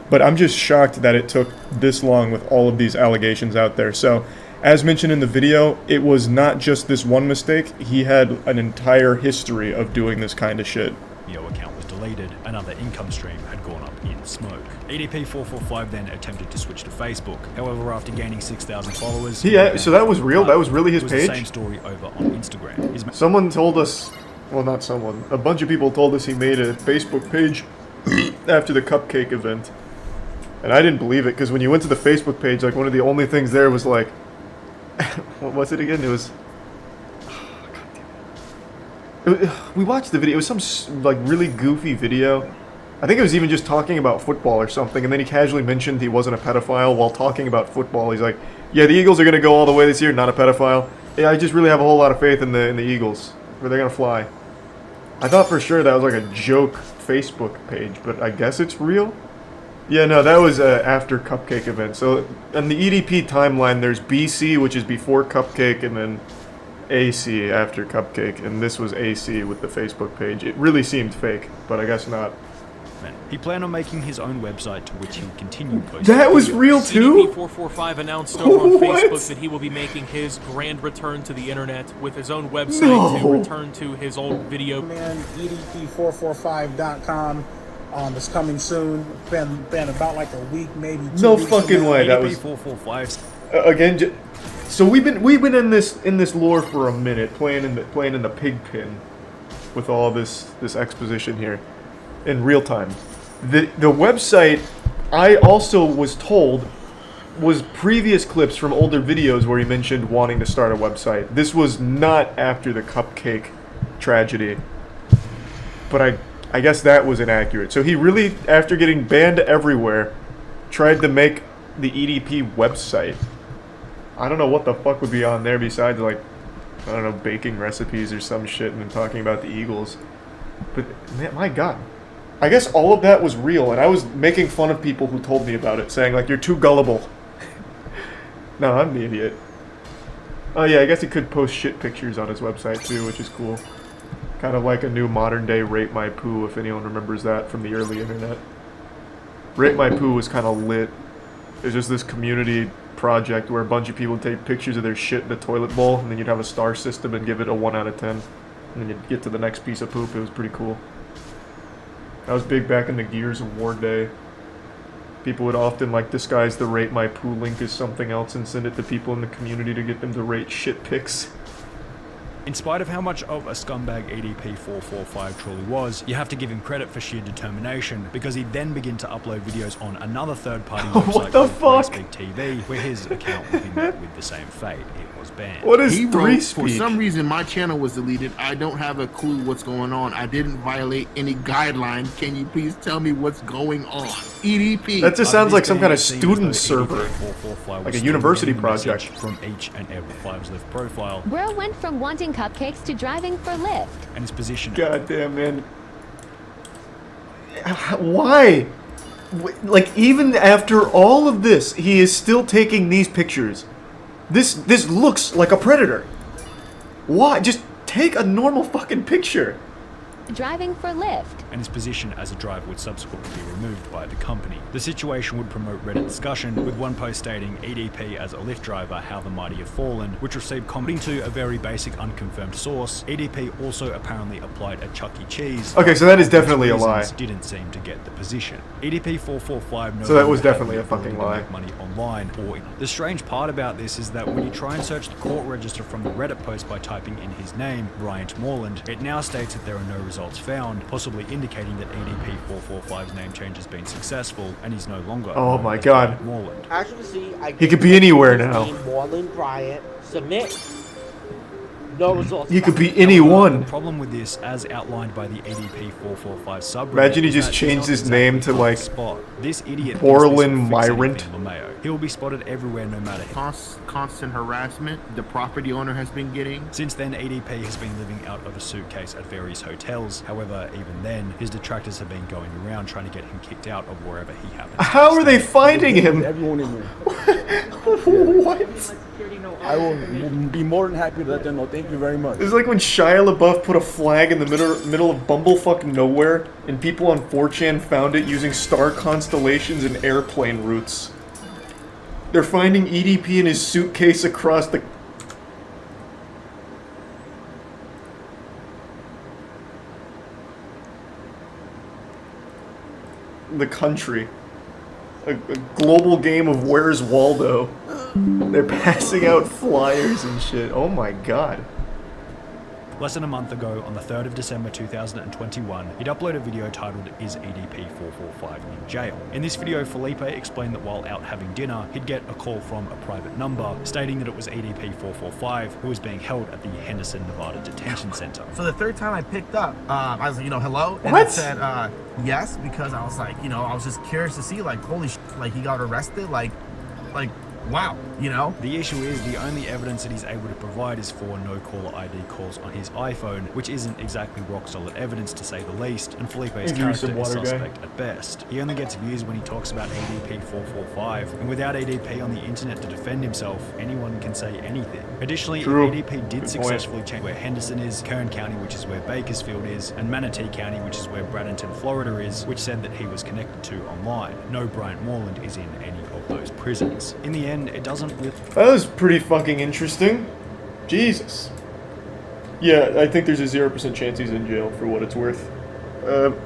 But I'm just shocked that it took this long with all of these allegations out there. So, as mentioned in the video, it was not just this one mistake. He had an entire history of doing this kind of shit. Vimeo account was deleted, another income stream had gone up in smoke. EDP445 then attempted to switch to Facebook. However, after gaining 6,000 followers... So that was real? That was really his it was page? the same story over on Instagram. Someone told us... Well, not someone. A bunch of people told us he made a Facebook page after the cupcake event. And I didn't believe it, because when you went to the Facebook page, like, one of the only things there was, like... what was it again? It was... we watched the video. It was some, like, really goofy video. I think it was even just talking about football or something, and then he casually mentioned he wasn't a pedophile while talking about football. He's like, yeah, the Eagles are going to go all the way this year, not a pedophile. Yeah, I just really have a whole lot of faith in the Eagles, where they're going to fly. I thought for sure that was like a joke Facebook page, but I guess it's real? Yeah, no, that was after Cupcake event. So, on the EDP timeline, there's BC, which is before Cupcake, and then AC after Cupcake, and this was AC with the Facebook page. It really seemed fake, but I guess not. He planned on making his own website to which he would continue posting. That was real too? EDP445 announced over on Facebook that he will be making his grand return to the internet with his own website to return to his old video. Man, EDP445.com is coming soon. Been about like a week, maybe 2 No weeks fucking ago. way. That was again. So we've been in this lore for a minute, playing in the pig pen, with all this exposition here, in real time. The website, I also was told, was previous clips from older videos where he mentioned wanting to start a website. This was not after the Cupcake tragedy, but I guess that was inaccurate. So he really, after getting banned everywhere, tried to make the EDP website. I don't know what the fuck would be on there besides, like, I don't know, baking recipes or some shit and then talking about the Eagles. But, man, my god. I guess all of that was real, and I was making fun of people who told me about it, saying, like, you're too gullible. No, I'm the idiot. Oh yeah, I guess he could post shit pictures on his website too, which is cool. Kind of like a new modern-day Rate My Poo, if anyone remembers that from the early internet. Rate My Poo was kind of lit. It was just this community project where a bunch of people would take pictures of their shit in a toilet bowl, and then you'd have a star system and give it a 1 out of 10. And then you'd get to the next piece of poop. It was pretty cool. That was big back in the Gears of War day. People would often, like, disguise the Rate My Poo link as something else and send it to people in the community to get them to rate shit pics. In spite of how much of a scumbag EDP445 truly was, you have to give him credit for sheer determination, because he then began to upload videos on another third-party website called Speak TV, where his account would be met with the same fate. It was banned. What is he wrote, 3Speak? For some reason, my channel was deleted. I don't have a clue what's going on. I didn't violate any guideline. Can you please tell me what's going on? EDP. That just sounds like some kind of student server, like a university project. From each and every Fives Lift profile. Bro went from wanting cupcakes to driving for Lyft. And his position. Goddamn, man. Why? Like, even after all of this, he is still taking these pictures. This looks like a predator. Why? Just take a normal fucking picture. Driving for Lyft. And his position as a driver would subsequently be removed by the company. The situation would promote Reddit discussion, with one post stating EDP as a Lyft driver, how the mighty have fallen, which received commenting to a very basic unconfirmed source. EDP also apparently applied at Chuck E. Cheese. Okay, so that is definitely a lie. Didn't seem to get the position. EDP445 so that was definitely a fucking lie. Money online. The strange part about this is that when you try and search the court register from the Reddit post by typing in his name, Bryant Moreland, it now states that there are no results found, possibly indicating that EDP445's name change has been successful and he's no longer. Oh my god. Moreland. Actually, see, he could be anywhere now. Moreland Bryant, submit. No results. He could be anyone. The problem with this, as outlined by the EDP445 subreddit, imagine he just changed his name to, like, this idiot Borland Myrant. He will be spotted everywhere no matter. Constant harassment the property owner has been getting. Since then, EDP has been living out of a suitcase at various hotels. However, even then, his detractors have been going around trying to get him kicked out of wherever he happens. How are they finding him? Everyone in there. What? I will be more than happy to let them know. Thank you very much. It's like when Shia LaBeouf put a flag in the middle of bumblefuck nowhere, and people on 4chan found it using star constellations and airplane routes. They're finding EDP in his suitcase across the... country. A global game of Where's Waldo. They're passing out flyers and shit. Oh my god. Less than a month ago, on the 3rd of December 2021, he'd uploaded a video titled, "Is EDP445 in Jail?" In this video, Felipe explained that while out having dinner, he'd get a call from a private number, stating that it was EDP445, who was being held at the Henderson, Nevada Detention Center. So the third time I picked up, I was like, hello? And What? I said, yes, because I was like, I was just curious to see, like, holy shit, like, he got arrested, like, wow, The issue is the only evidence that he's able to provide is 4 no-caller ID calls on his iPhone, which isn't exactly rock-solid evidence to say the least, and Felipe's character is suspect at best. He only gets views when he talks about EDP445, and without EDP on the internet to defend himself, anyone can say anything. Additionally, True. EDP did Good successfully change where Henderson is, Kern County, which is where Bakersfield is, and Manatee County, which is where Bradenton, Florida is, which said that he was connected to online. No Bryant Moreland is in any of those prisons. In the end, it doesn't really... That was pretty fucking interesting. Jesus. Yeah, I think there's a 0% chance he's in jail, for what it's worth.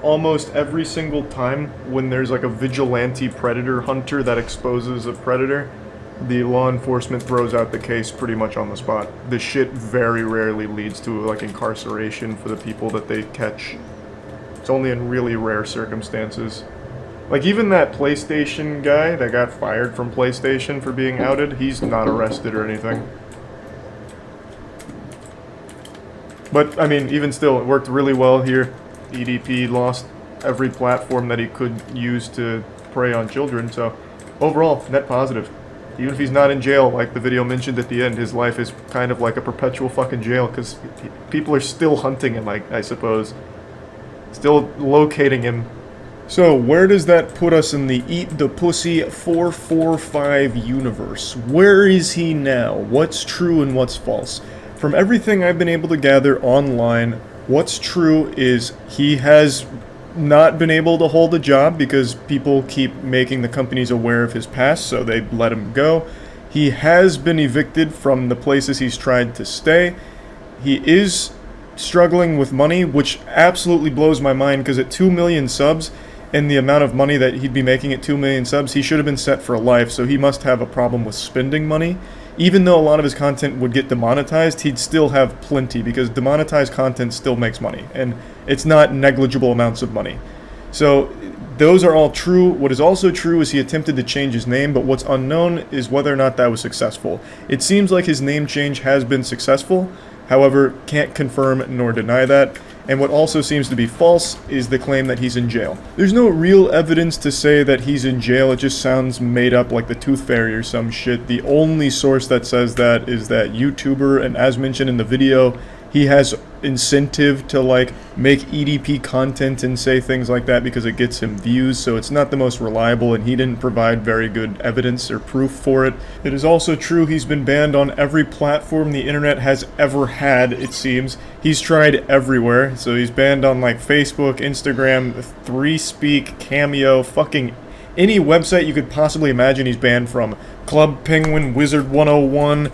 Almost every single time when there's like a vigilante predator hunter that exposes a predator, the law enforcement throws out the case pretty much on the spot. The shit very rarely leads to like incarceration for the people that they catch. It's only in really rare circumstances. Like, even that PlayStation guy that got fired from PlayStation for being outed, he's not arrested or anything. But, I mean, even still, it worked really well here. EDP lost every platform that he could use to prey on children, so overall, net positive. Even if he's not in jail, like the video mentioned at the end, his life is kind of like a perpetual fucking jail, because people are still hunting him, I suppose. Still locating him. So, where does that put us in the Eat the Pussy 445 universe? Where is he now? What's true and what's false? From everything I've been able to gather online, what's true is he has not been able to hold a job because people keep making the companies aware of his past, so they let him go. He has been evicted from the places he's tried to stay. He is struggling with money, which absolutely blows my mind, because at 2 million subs, and the amount of money that he'd be making at 2 million subs, he should have been set for life, so he must have a problem with spending money. Even though a lot of his content would get demonetized, he'd still have plenty, because demonetized content still makes money, and it's not negligible amounts of money. So, those are all true. What is also true is he attempted to change his name, but what's unknown is whether or not that was successful. It seems like his name change has been successful, however, can't confirm nor deny that. And what also seems to be false is the claim that he's in jail. There's no real evidence to say that he's in jail, it just sounds made up like the Tooth Fairy or some shit. The only source that says that is that YouTuber, and as mentioned in the video, he has incentive to like make EDP content and say things like that because it gets him views, so it's not the most reliable, and he didn't provide very good evidence or proof for it. It is also true he's been banned on every platform the internet has ever had, it seems. He's tried everywhere, so he's banned on like Facebook, Instagram, 3Speak, Cameo, fucking any website you could possibly imagine he's banned from. Club Penguin, Wizard 101,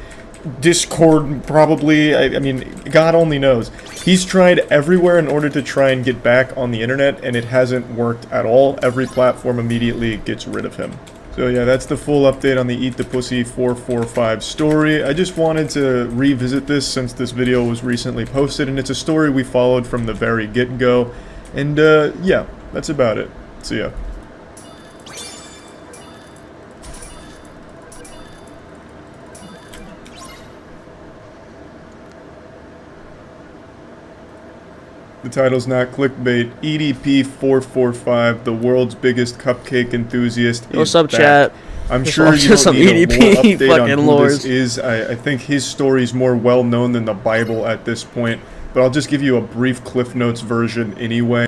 Discord, probably. I mean, God only knows. He's tried everywhere in order to try and get back on the internet, and it hasn't worked at all. Every platform immediately gets rid of him. So yeah, that's the full update on the Eat the Pussy 445 story. I just wanted to revisit this since this video was recently posted, and it's a story we followed from the very get-go. And yeah, that's about it. See ya. The title's not clickbait. EDP445, the world's biggest cupcake enthusiast. What's up, chat? I'm Just sure you some don't need EDP a lore update on fucking who lores. this is. I think his story is more well known than the Bible at this point, but I'll just give you a brief Cliff Notes version anyway.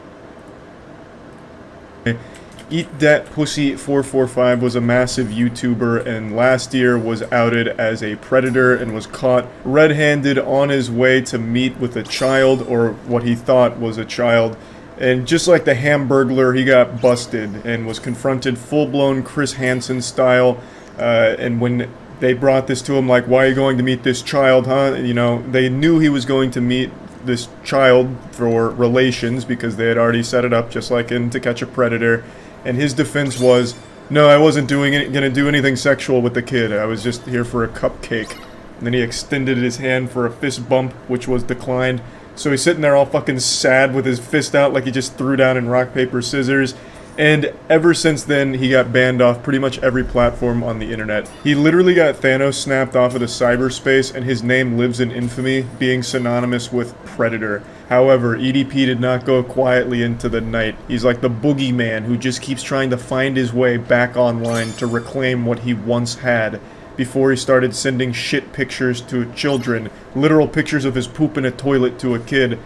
EatThatPussy445 was a massive YouTuber and last year was outed as a predator and was caught red-handed on his way to meet with a child, or what he thought was a child. And just like the Hamburglar, he got busted and was confronted full-blown Chris Hansen style. And when they brought this to him, like, why are you going to meet this child, huh? You know, they knew he was going to meet this child for relations because they had already set it up, just like in To Catch a Predator. And his defense was, no, I wasn't gonna do anything sexual with the kid. I was just here for a cupcake. And then he extended his hand for a fist bump, which was declined. So he's sitting there all fucking sad with his fist out like he just threw down in rock, paper, scissors. And ever since then, he got banned off pretty much every platform on the internet. He literally got Thanos snapped off of the cyberspace, and his name lives in infamy, being synonymous with Predator. However, EDP did not go quietly into the night. He's like the boogeyman who just keeps trying to find his way back online to reclaim what he once had, before he started sending shit pictures to children, literal pictures of his poop in a toilet to a kid,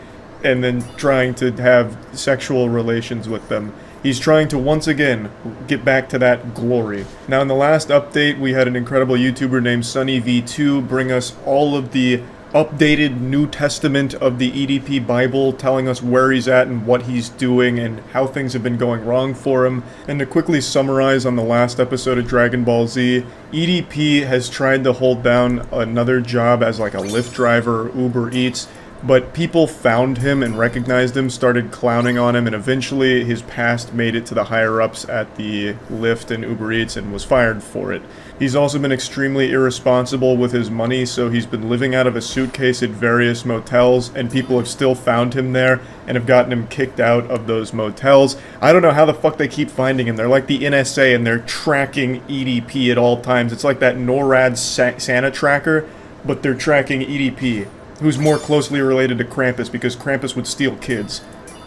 and then trying to have sexual relations with them. He's trying to once again get back to that glory. Now in the last update, we had an incredible YouTuber named SunnyV2 bring us all of the updated New Testament of the EDP Bible, telling us where he's at and what he's doing and how things have been going wrong for him. And to quickly summarize on the last episode of Dragon Ball Z, EDP has tried to hold down another job as like a Lyft driver or Uber Eats, but people found him and recognized him, started clowning on him, and eventually his past made it to the higher-ups at the Lyft and Uber Eats and was fired for it. He's also been extremely irresponsible with his money, so he's been living out of a suitcase at various motels, and people have still found him there and have gotten him kicked out of those motels. I don't know how the fuck they keep finding him. They're like the NSA, and they're tracking EDP at all times. It's like that NORAD Santa tracker, but they're tracking EDP, who's more closely related to Krampus because Krampus would steal kids.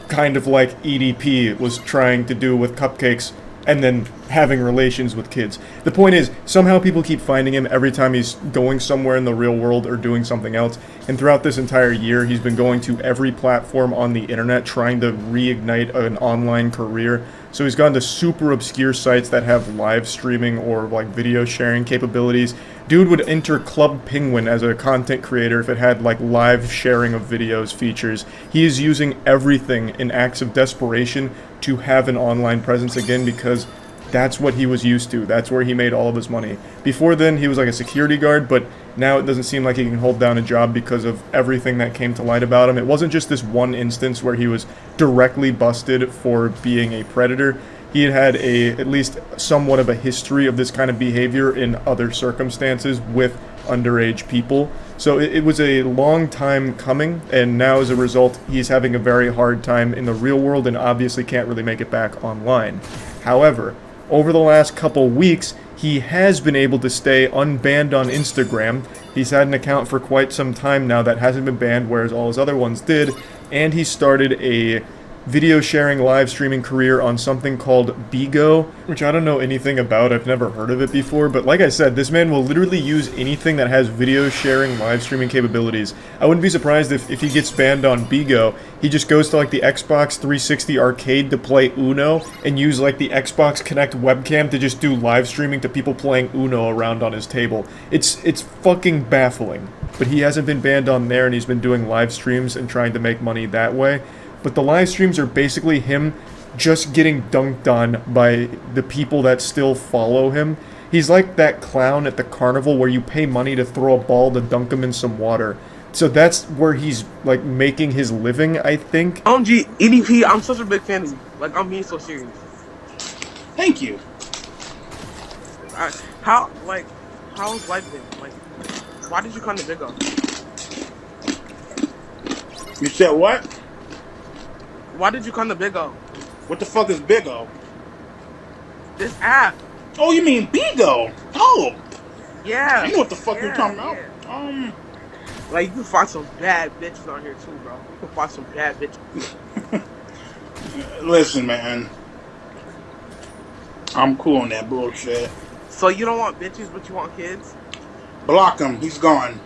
Kind of like EDP was trying to do with cupcakes and then having relations with kids. The point is, somehow people keep finding him every time he's going somewhere in the real world or doing something else. And throughout this entire year, he's been going to every platform on the internet trying to reignite an online career. So he's gone to super obscure sites that have live streaming or like video sharing capabilities. Dude would enter Club Penguin as a content creator if it had like live sharing of videos features. He is using everything in acts of desperation to have an online presence again because that's what he was used to. That's where he made all of his money. Before then, he was like a security guard, but now it doesn't seem like he can hold down a job because of everything that came to light about him. It wasn't just this one instance where he was directly busted for being a predator. He had at least somewhat of a history of this kind of behavior in other circumstances with underage people. So it was a long time coming, and now as a result, he's having a very hard time in the real world and obviously can't really make it back online. However, over the last couple weeks, he has been able to stay unbanned on Instagram. He's had an account for quite some time now that hasn't been banned, whereas all his other ones did, and he started a video sharing live streaming career on something called Bigo, which I don't know anything about. I've never heard of it before, but like I said, this man will literally use anything that has video sharing live streaming capabilities. I wouldn't be surprised if he gets banned on Bigo, he just goes to like the Xbox 360 arcade to play Uno and use like the Xbox Connect webcam to just do live streaming to people playing Uno around on his table. It's fucking baffling. But he hasn't been banned on there, and he's been doing live streams and trying to make money that way. But the live streams are basically him just getting dunked on by the people that still follow him. He's like that clown at the carnival where you pay money to throw a ball to dunk him in some water. So that's where he's like making his living, I think. OMG, EDP, I'm such a big fan of you. Like, I'm being so serious. Thank you. How's life been? Like, why did you come to Bigo? You said what? Why did you come to Bigo? What the fuck is Bigo? This app. Oh, you mean Bigo? Oh. Yeah. I know what the fuck you're talking about. Yeah. Like, you can find some bad bitches on here too, bro. You can find some bad bitches. Listen, man. I'm cool on that bullshit. So you don't want bitches, but you want kids? Block him. He's gone.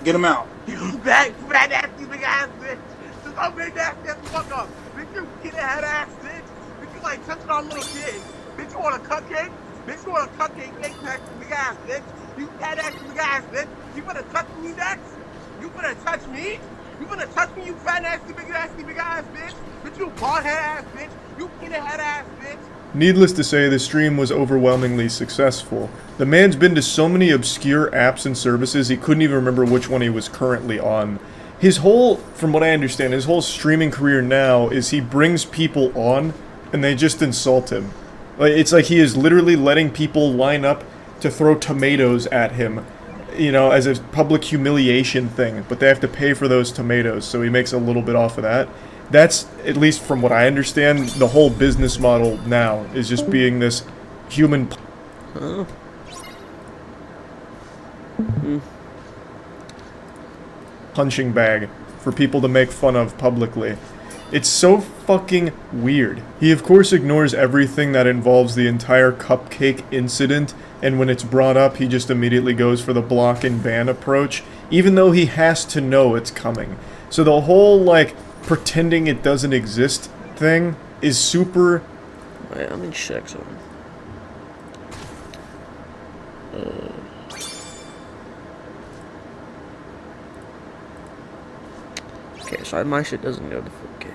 Get him out. You bad nasty big ass bitch. Just don't big nasty ass fuck up. Bitch, you get a head ass bitch. like touching on little kids. Bitch, you want a cupcake? Bitch, you want a cupcake? Big ass, big ass, bitch. You fat ass, big ass, bitch. You gonna touch me next? You gonna touch me? You gonna touch me, you fat nasty, big ass, bitch? Bitch, you bald head ass, bitch. You peanut head ass, bitch. Needless to say, the stream was overwhelmingly successful. The man's been to so many obscure apps and services he couldn't even remember which one he was currently on. His whole, from what I understand, his whole streaming career now is he brings people on and they just insult him. Like, it's like he is literally letting people line up to throw tomatoes at him, you know, as a public humiliation thing, but they have to pay for those tomatoes, so he makes a little bit off of that. That's, at least from what I understand, the whole business model now is just being this human punching bag for people to make fun of publicly. It's so fucking weird. He of course ignores everything that involves the entire cupcake incident, and when it's brought up he just immediately goes for the block and ban approach, even though he has to know it's coming. So the whole, like, pretending it doesn't exist thing is super... Wait, let me check something. Okay, so my shit doesn't go to 4K.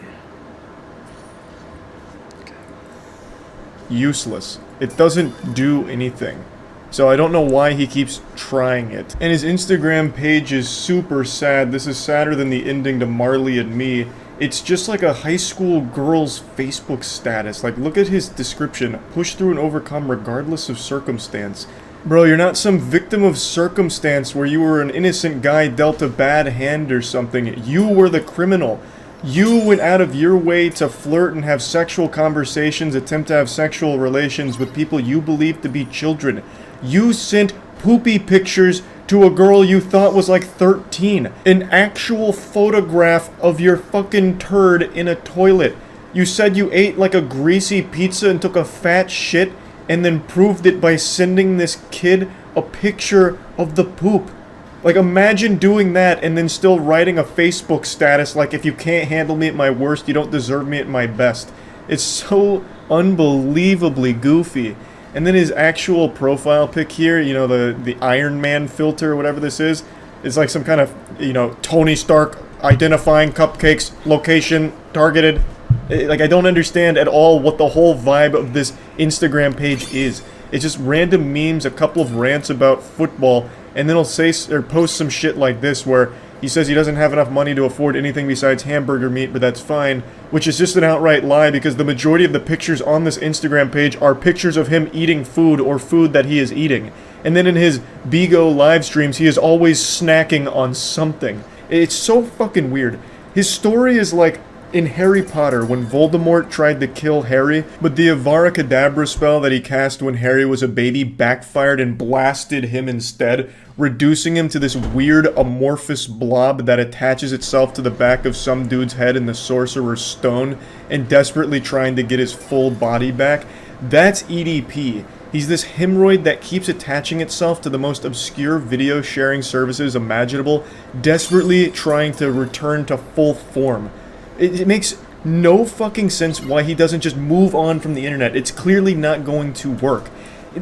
Useless. It doesn't do anything. So I don't know why he keeps trying it. And his Instagram page is super sad. This is sadder than the ending to Marley and Me. It's just like a high school girl's Facebook status. Like, look at his description. Push through and overcome regardless of circumstance. Bro, you're not some victim of circumstance where you were an innocent guy dealt a bad hand or something. You were the criminal. You went out of your way to flirt and have sexual conversations, attempt to have sexual relations with people you believed to be children. You sent poopy pictures to a girl you thought was like 13. An actual photograph of your fucking turd in a toilet. You said you ate like a greasy pizza and took a fat shit, and then proved it by sending this kid a picture of the poop. Like, imagine doing that and then still writing a Facebook status like, if you can't handle me at my worst, you don't deserve me at my best. It's so unbelievably goofy. And then his actual profile pic here, you know, the Iron Man filter or whatever this is like some kind of, you know, Tony Stark identifying cupcakes, location, targeted. Like, I don't understand at all what the whole vibe of this Instagram page is. It's just random memes, a couple of rants about football, and then he'll say or post some shit like this where he says he doesn't have enough money to afford anything besides hamburger meat, but that's fine, which is just an outright lie because the majority of the pictures on this Instagram page are pictures of him eating food or food that he is eating. And then in his Bigo live streams, he is always snacking on something. It's so fucking weird. His story is like in Harry Potter when Voldemort tried to kill Harry, but the Avada Kedavra spell that he cast when Harry was a baby backfired and blasted him instead, reducing him to this weird amorphous blob that attaches itself to the back of some dude's head in the Sorcerer's Stone and desperately trying to get his full body back. That's EDP. He's this hemorrhoid that keeps attaching itself to the most obscure video sharing services imaginable, desperately trying to return to full form. It makes no fucking sense why he doesn't just move on from the internet. It's clearly not going to work.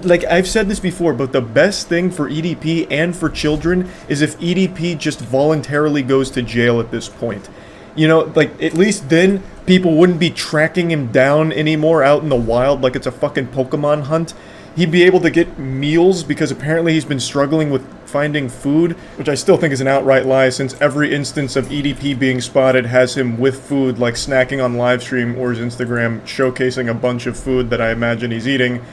Like, I've said this before, but the best thing for EDP and for children is if EDP just voluntarily goes to jail at this point. You know, like, at least then people wouldn't be tracking him down anymore out in the wild like it's a fucking Pokemon hunt. He'd be able to get meals because apparently he's been struggling with finding food, which I still think is an outright lie since every instance of EDP being spotted has him with food, like snacking on livestream or his Instagram showcasing a bunch of food that I imagine he's eating.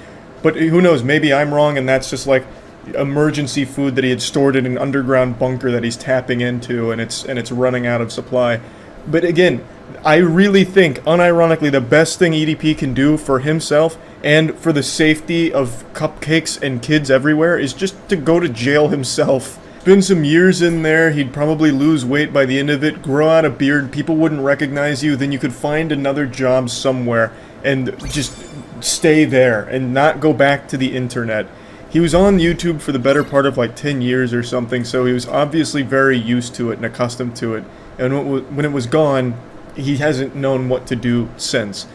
But who knows, maybe I'm wrong and that's just like emergency food that he had stored in an underground bunker that he's tapping into and it's running out of supply. But again, I really think, unironically, the best thing EDP can do for himself and for the safety of cupcakes and kids everywhere is just to go to jail himself. Spend some years in there, he'd probably lose weight by the end of it, grow out a beard, people wouldn't recognize you, then you could find another job somewhere and just stay there and not go back to the internet. He was on YouTube for the better part of like 10 years or something, so he was obviously very used to it and accustomed to it. And when it was gone, he hasn't known what to do since.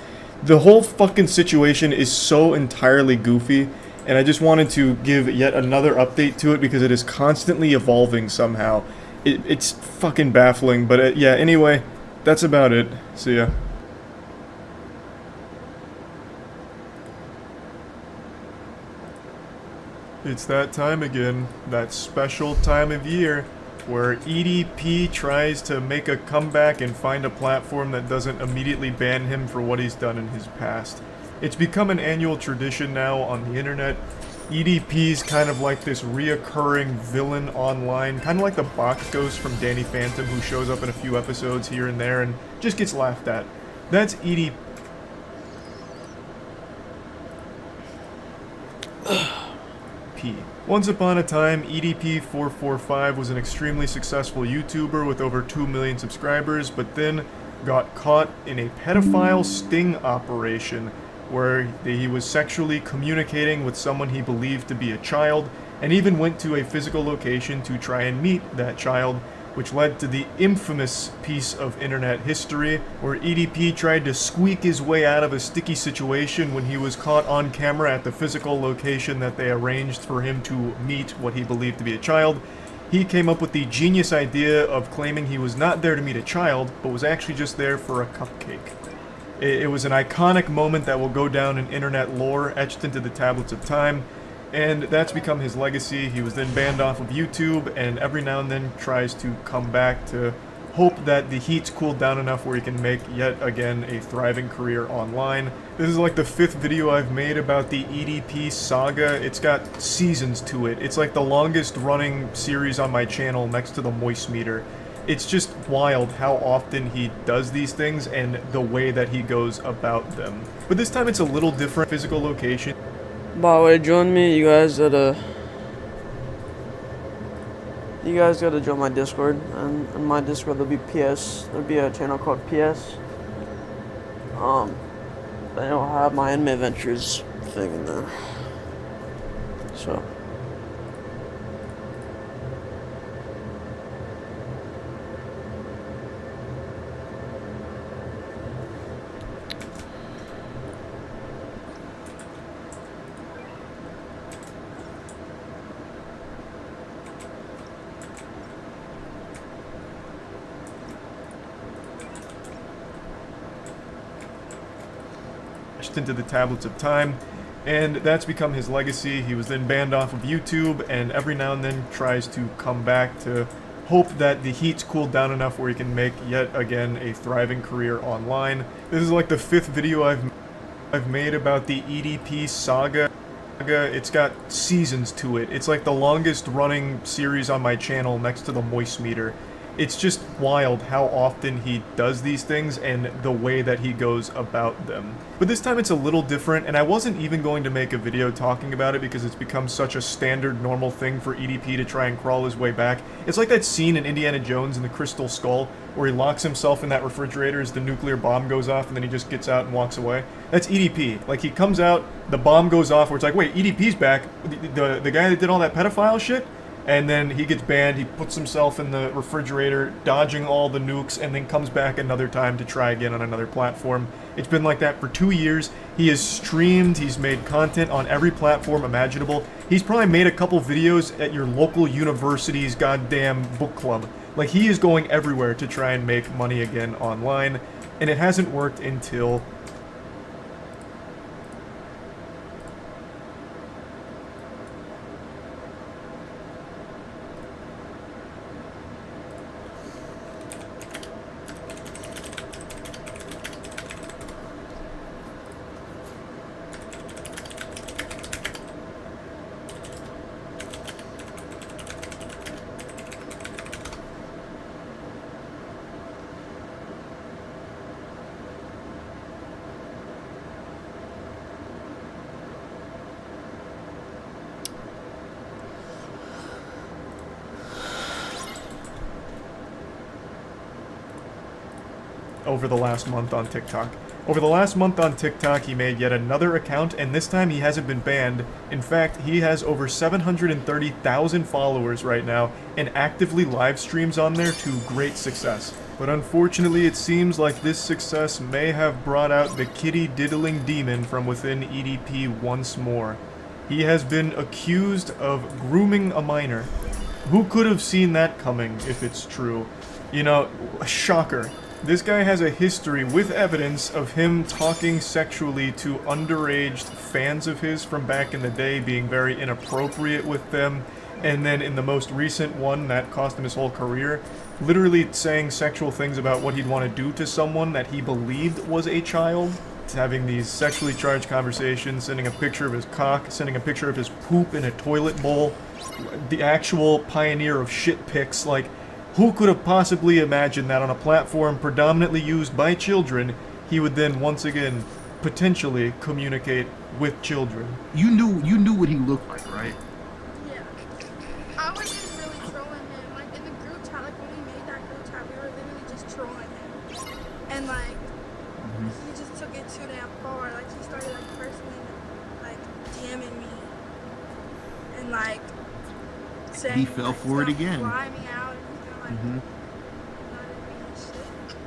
The whole fucking situation is so entirely goofy, and I just wanted to give yet another update to it because it is constantly evolving somehow. It's fucking baffling, but yeah, anyway, that's about it. See ya. It's that time again, that special time of year, where EDP tries to make a comeback and find a platform that doesn't immediately ban him for what he's done in his past. It's become an annual tradition now on the internet. EDP's kind of like this reoccurring villain online, kind of like the box ghost from Danny Phantom who shows up in a few episodes here and there and just gets laughed at. That's EDP. Once upon a time, EDP445 was an extremely successful YouTuber with over 2 million subscribers, but then got caught in a pedophile sting operation where he was sexually communicating with someone he believed to be a child, and even went to a physical location to try and meet that child, which led to the infamous piece of internet history where EDP tried to squeak his way out of a sticky situation when he was caught on camera at the physical location that they arranged for him to meet what he believed to be a child. He came up with the genius idea of claiming he was not there to meet a child, but was actually just there for a cupcake. It was an iconic moment that will go down in internet lore, etched into the tablets of time, and that's become his legacy. He was then banned off of YouTube, and every now and then tries to come back to hope that the heat's cooled down enough where he can make yet again a thriving career online. This is like the 5th video I've made about the EDP saga. It's got seasons to it. It's like the longest running series on my channel next to the Moist Meter. It's just wild how often he does these things and the way that he goes about them. But this time it's a little different. Physical location. By the way, join me. You guys gotta join my Discord, and in my Discord there'll be PS. There'll be a channel called PS. They'll have my Anime Adventures thing in there. So. Into the tablets of time, and that's become his legacy. He was then banned off of YouTube, and every now and then tries to come back to hope that the heat's cooled down enough where he can make yet again a thriving career online. This is like the 5th video I've made about the EDP saga. It's got seasons to it. It's like the longest running series on my channel next to the Moist Meter. It's just wild how often he does these things and the way that he goes about them. But this time it's a little different, and I wasn't even going to make a video talking about it because it's become such a standard normal thing for EDP to try and crawl his way back. It's like that scene in Indiana Jones and the Crystal Skull where he locks himself in that refrigerator as the nuclear bomb goes off and then he just gets out and walks away. That's EDP. Like, he comes out, the bomb goes off, where it's like, wait, EDP's back? The guy that did all that pedophile shit? And then he gets banned, he puts himself in the refrigerator, dodging all the nukes, and then comes back another time to try again on another platform. It's been like that for 2 years. He has streamed, he's made content on every platform imaginable. He's probably made a couple videos at your local university's goddamn book club. Like, he is going everywhere to try and make money again online, and it hasn't worked until over the last month on TikTok. Over the last month on TikTok, he made yet another account, and this time he hasn't been banned. In fact, he has over 730,000 followers right now, and actively live streams on there to great success. But unfortunately, it seems like this success may have brought out the kitty-diddling demon from within EDP once more. He has been accused of grooming a minor. Who could have seen that coming, if it's true? You know, shocker. This guy has a history with evidence of him talking sexually to underage fans of his from back in the day, being very inappropriate with them, and then in the most recent one that cost him his whole career, literally saying sexual things about what he'd want to do to someone that he believed was a child, having these sexually charged conversations, sending a picture of his cock, sending a picture of his poop in a toilet bowl, the actual pioneer of shit pics. Like, who could have possibly imagined that on a platform predominantly used by children, he would then once again potentially communicate with children? You knew what he looked like, right? Yeah. I wasn't really trolling him. Like in the group chat, like when we made that group chat, we were literally just trolling him. And like he just took it too damn far. Like he started like personally like DMing me and like saying He fell for it again. fly me out and he's gonna like Mhm. shit.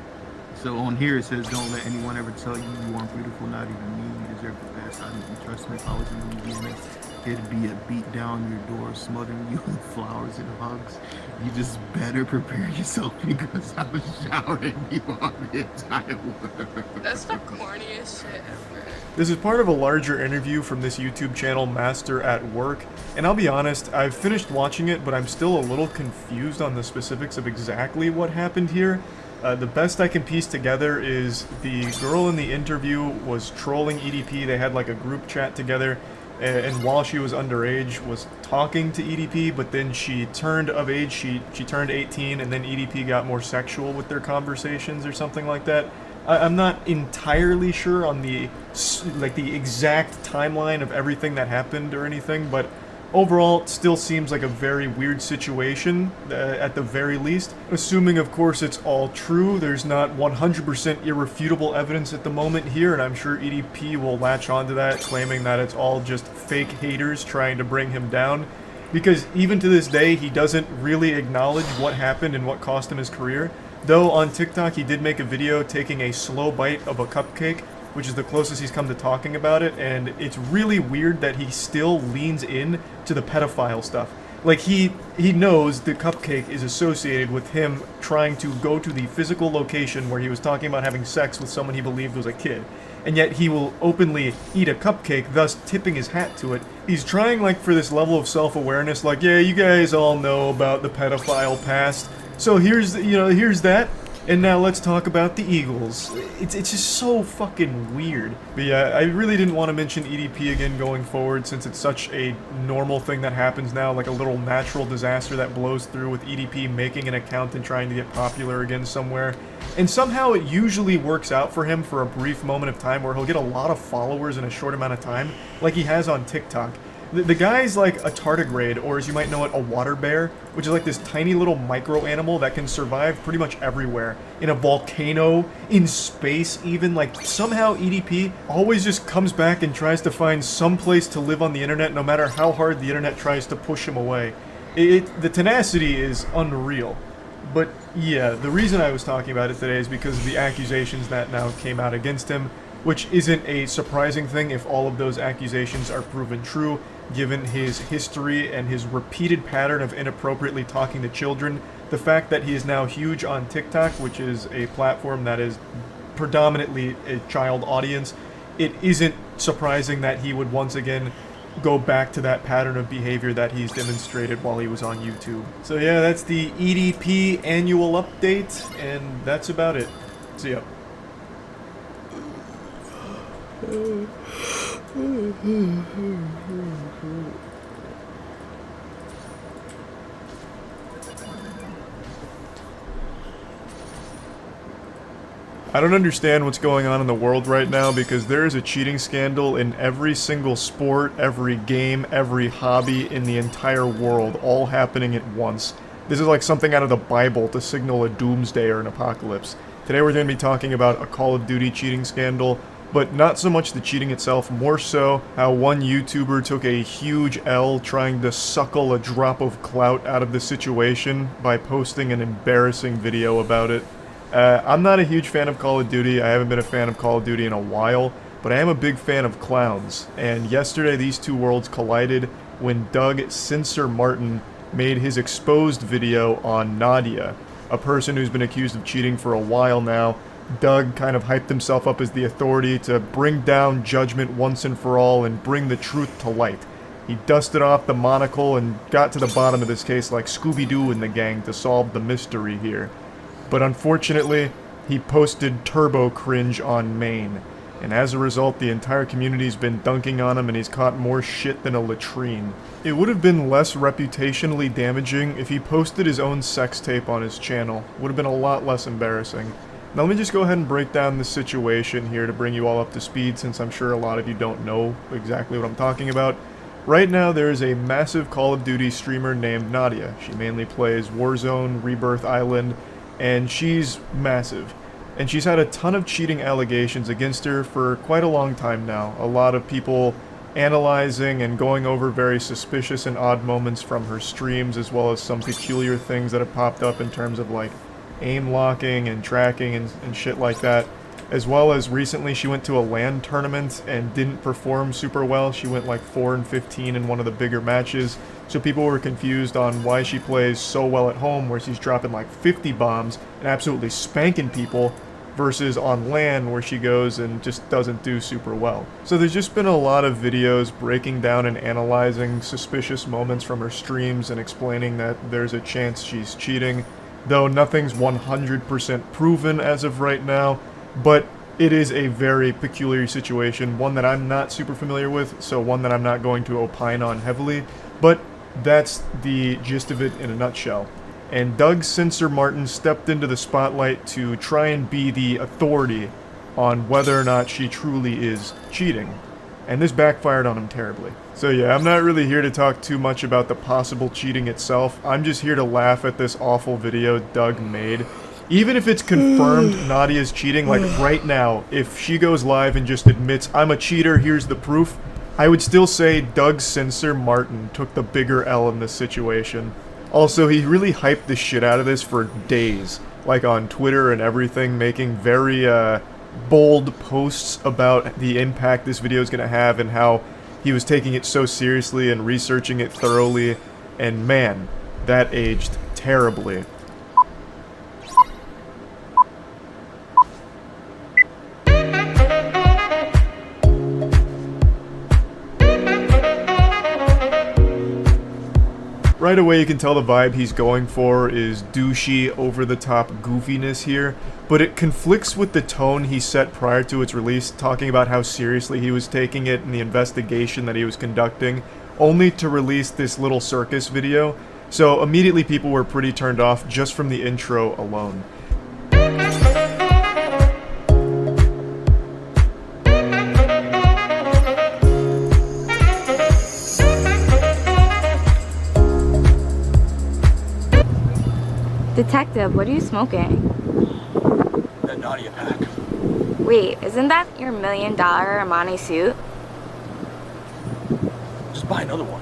So on here it says, don't let anyone ever tell you you aren't beautiful, not even me. You deserve the best. I didn't trust me if I was in Louisiana. It'd be a beat down your door, smothering you with flowers and hugs. You just better prepare yourself because I was showering you on the entire world. That's the corniest shit ever. This is part of a larger interview from this YouTube channel, Master at Work, and I'll be honest, I've finished watching it, but I'm still a little confused on the specifics of exactly what happened here. The best I can piece together is the girl in the interview was trolling EDP. They had like a group chat together, and while she was underage, was talking to EDP, but then she turned of age, she turned 18, and then EDP got more sexual with their conversations or something like that. I'm not entirely sure on the exact timeline of everything that happened or anything, but overall, it still seems like a very weird situation, at the very least. Assuming, of course, it's all true. There's not 100% irrefutable evidence at the moment here, and I'm sure EDP will latch onto that, claiming that it's all just fake haters trying to bring him down. Because even to this day, he doesn't really acknowledge what happened and what cost him his career. Though on TikTok, he did make a video taking a slow bite of a cupcake, which is the closest he's come to talking about it, and it's really weird that he still leans in to the pedophile stuff. Like, he knows the cupcake is associated with him trying to go to the physical location where he was talking about having sex with someone he believed was a kid. And yet he will openly eat a cupcake, thus tipping his hat to it. He's trying, like, for this level of self-awareness, like, yeah, you guys all know about the pedophile past, so here's that. And now let's talk about the Eagles. It's just so fucking weird. But yeah, I really didn't want to mention EDP again going forward since it's such a normal thing that happens now, like a little natural disaster that blows through with EDP making an account and trying to get popular again somewhere. And somehow it usually works out for him for a brief moment of time where he'll get a lot of followers in a short amount of time, like he has on TikTok. The guy's like a tardigrade, or as you might know it, a water bear, which is like this tiny little micro animal that can survive pretty much everywhere. In a volcano, in space even, like somehow EDP always just comes back and tries to find some place to live on the internet no matter how hard the internet tries to push him away. The tenacity is unreal. But yeah, the reason I was talking about it today is because of the accusations that now came out against him, which isn't a surprising thing if all of those accusations are proven true, given his history and his repeated pattern of inappropriately talking to children. The fact that he is now huge on TikTok, which is a platform that is predominantly a child audience, it isn't surprising that he would once again go back to that pattern of behavior that he's demonstrated while he was on YouTube. So yeah, that's the EDP annual update, and that's about it. See ya. I don't understand what's going on in the world right now because there is a cheating scandal in every single sport, every game, every hobby in the entire world, all happening at once. This is like something out of the Bible to signal a doomsday or an apocalypse. Today we're going to be talking about a Call of Duty cheating scandal, but not so much the cheating itself, more so how one YouTuber took a huge L trying to suckle a drop of clout out of the situation by posting an embarrassing video about it. I'm not a huge fan of Call of Duty. I haven't been a fan of Call of Duty in a while, but I am a big fan of clowns. And yesterday these two worlds collided when Doug Cincer-Martin made his exposed video on Nadia, a person who's been accused of cheating for a while now. Doug kind of hyped himself up as the authority to bring down judgment once and for all and bring the truth to light. He dusted off the monocle and got to the bottom of this case like Scooby-Doo and the gang to solve the mystery here. But unfortunately, he posted turbo cringe on main, and as a result the entire community's been dunking on him and he's caught more shit than a latrine. It would have been less reputationally damaging if he posted his own sex tape on his channel. Would have been a lot less embarrassing. Now let me just go ahead and break down the situation here to bring you all up to speed, since I'm sure a lot of you don't know exactly what I'm talking about. Right now there is a massive Call of Duty streamer named Nadia. She mainly plays Warzone, Rebirth Island, and she's massive. And she's had a ton of cheating allegations against her for quite a long time now. A lot of people analyzing and going over very suspicious and odd moments from her streams, as well as some peculiar things that have popped up in terms of like aim locking and tracking and shit like that. As well as recently she went to a LAN tournament and didn't perform super well. She went like 4-15 in one of the bigger matches. So people were confused on why she plays so well at home where she's dropping like 50 bombs and absolutely spanking people, versus on LAN where she goes and just doesn't do super well. So there's just been a lot of videos breaking down and analyzing suspicious moments from her streams and explaining that there's a chance she's cheating, though nothing's 100% proven as of right now. But it is a very peculiar situation, one that I'm not super familiar with, so one that I'm not going to opine on heavily, but that's the gist of it in a nutshell. And Doug Cincer-Martin stepped into the spotlight to try and be the authority on whether or not she truly is cheating. And this backfired on him terribly. So yeah, I'm not really here to talk too much about the possible cheating itself. I'm just here to laugh at this awful video Doug made. Even if it's confirmed Nadia's cheating, like right now, if she goes live and just admits, I'm a cheater, here's the proof, I would still say Doug Cincer-Martin took the bigger L in this situation. Also, he really hyped the shit out of this for days, like on Twitter and everything, making very bold posts about the impact this video is going to have and how he was taking it so seriously and researching it thoroughly, and man, that aged terribly. Right away you can tell the vibe he's going for is douchey, over-the-top goofiness here, but it conflicts with the tone he set prior to its release, talking about how seriously he was taking it and the investigation that he was conducting, only to release this little circus video. So immediately people were pretty turned off just from the intro alone. Detective, what are you smoking? That Nadia pack. Wait, isn't that your $1 million Armani suit? Just buy another one.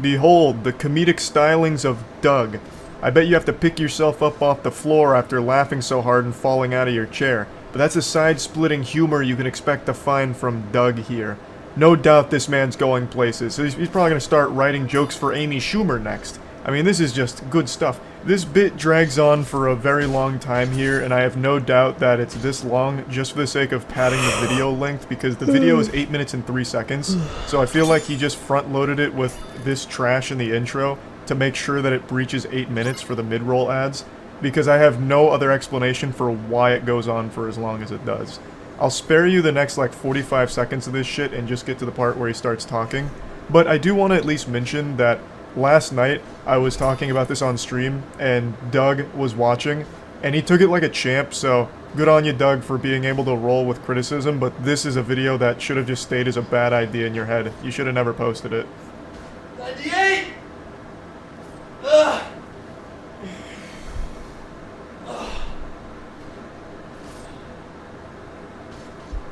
Behold, the comedic stylings of Doug. I bet you have to pick yourself up off the floor after laughing so hard and falling out of your chair. But that's a side-splitting humor you can expect to find from Doug here. No doubt this man's going places. So he's probably going to start writing jokes for Amy Schumer next. I mean, this is just good stuff. This bit drags on for a very long time here, and I have no doubt that it's this long just for the sake of padding the video length, because the video is 8 minutes and 3 seconds, so I feel like he just front-loaded it with this trash in the intro to make sure that it breaches 8 minutes for the mid-roll ads, because I have no other explanation for why it goes on for as long as it does. I'll spare you the next like 45 seconds of this shit and just get to the part where he starts talking, but I do want to at least mention that last night, I was talking about this on stream, and Doug was watching, and he took it like a champ, so good on you, Doug, for being able to roll with criticism, but this is a video that should have just stayed as a bad idea in your head. You should have never posted it. 98! Ugh.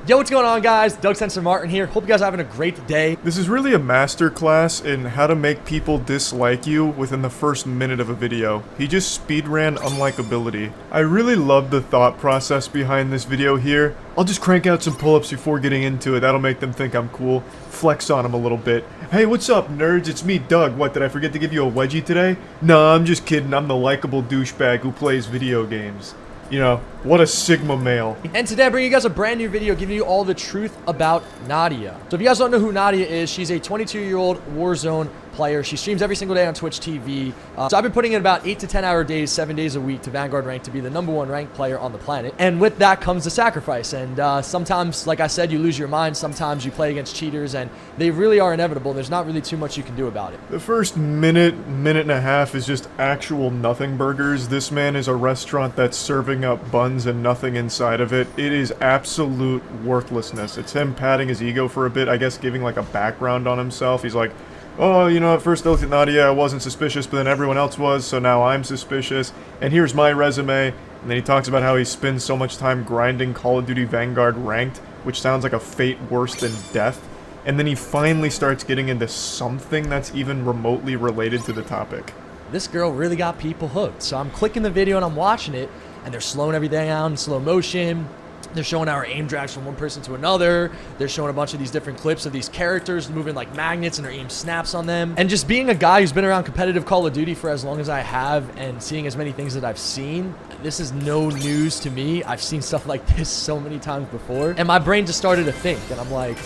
Yo, what's going on, guys? Doug Sensor Martin here. Hope you guys are having a great day. This is really a masterclass in how to make people dislike you within the first minute of a video. He just speedran unlikability. I really love the thought process behind this video here. I'll just crank out some pull-ups before getting into it. That'll make them think I'm cool. Flex on them a little bit. Hey, what's up, nerds? It's me, Doug. What, did I forget to give you a wedgie today? No, I'm just kidding. I'm the likable douchebag who plays video games. You know, what a Sigma male. And today I bring you guys a brand new video giving you all the truth about Nadia. So if you guys don't know who Nadia is, she's a 22-year-old Warzone player. She streams every single day on Twitch TV. So I've been putting in about 8 to 10 hour days, 7 days a week to Vanguard rank to be the #1 ranked player on the planet. And with that comes the sacrifice. And sometimes, like I said, you lose your mind. Sometimes you play against cheaters, and they really are inevitable. There's not really too much you can do about it. The first minute and a half is just actual nothing burgers. This man is a restaurant that's serving up buns and nothing inside of it. It is absolute worthlessness. It's him patting his ego for a bit, I guess giving like a background on himself. He's like, oh, you know, at first I looked at Nadia, I wasn't suspicious, but then everyone else was, so now I'm suspicious. And here's my resume. And then he talks about how he spends so much time grinding Call of Duty Vanguard ranked, which sounds like a fate worse than death. And then he finally starts getting into something that's even remotely related to the topic. This girl really got people hooked. So I'm clicking the video and I'm watching it, and they're slowing everything down in slow motion. They're showing our aim drags from one person to another. They're showing a bunch of these different clips of these characters moving like magnets, and their aim snaps on them. And just being a guy who's been around competitive Call of Duty for as long as I have, and seeing as many things that I've seen, this is no news to me. I've seen stuff like this so many times before. And my brain just started to think, and I'm like,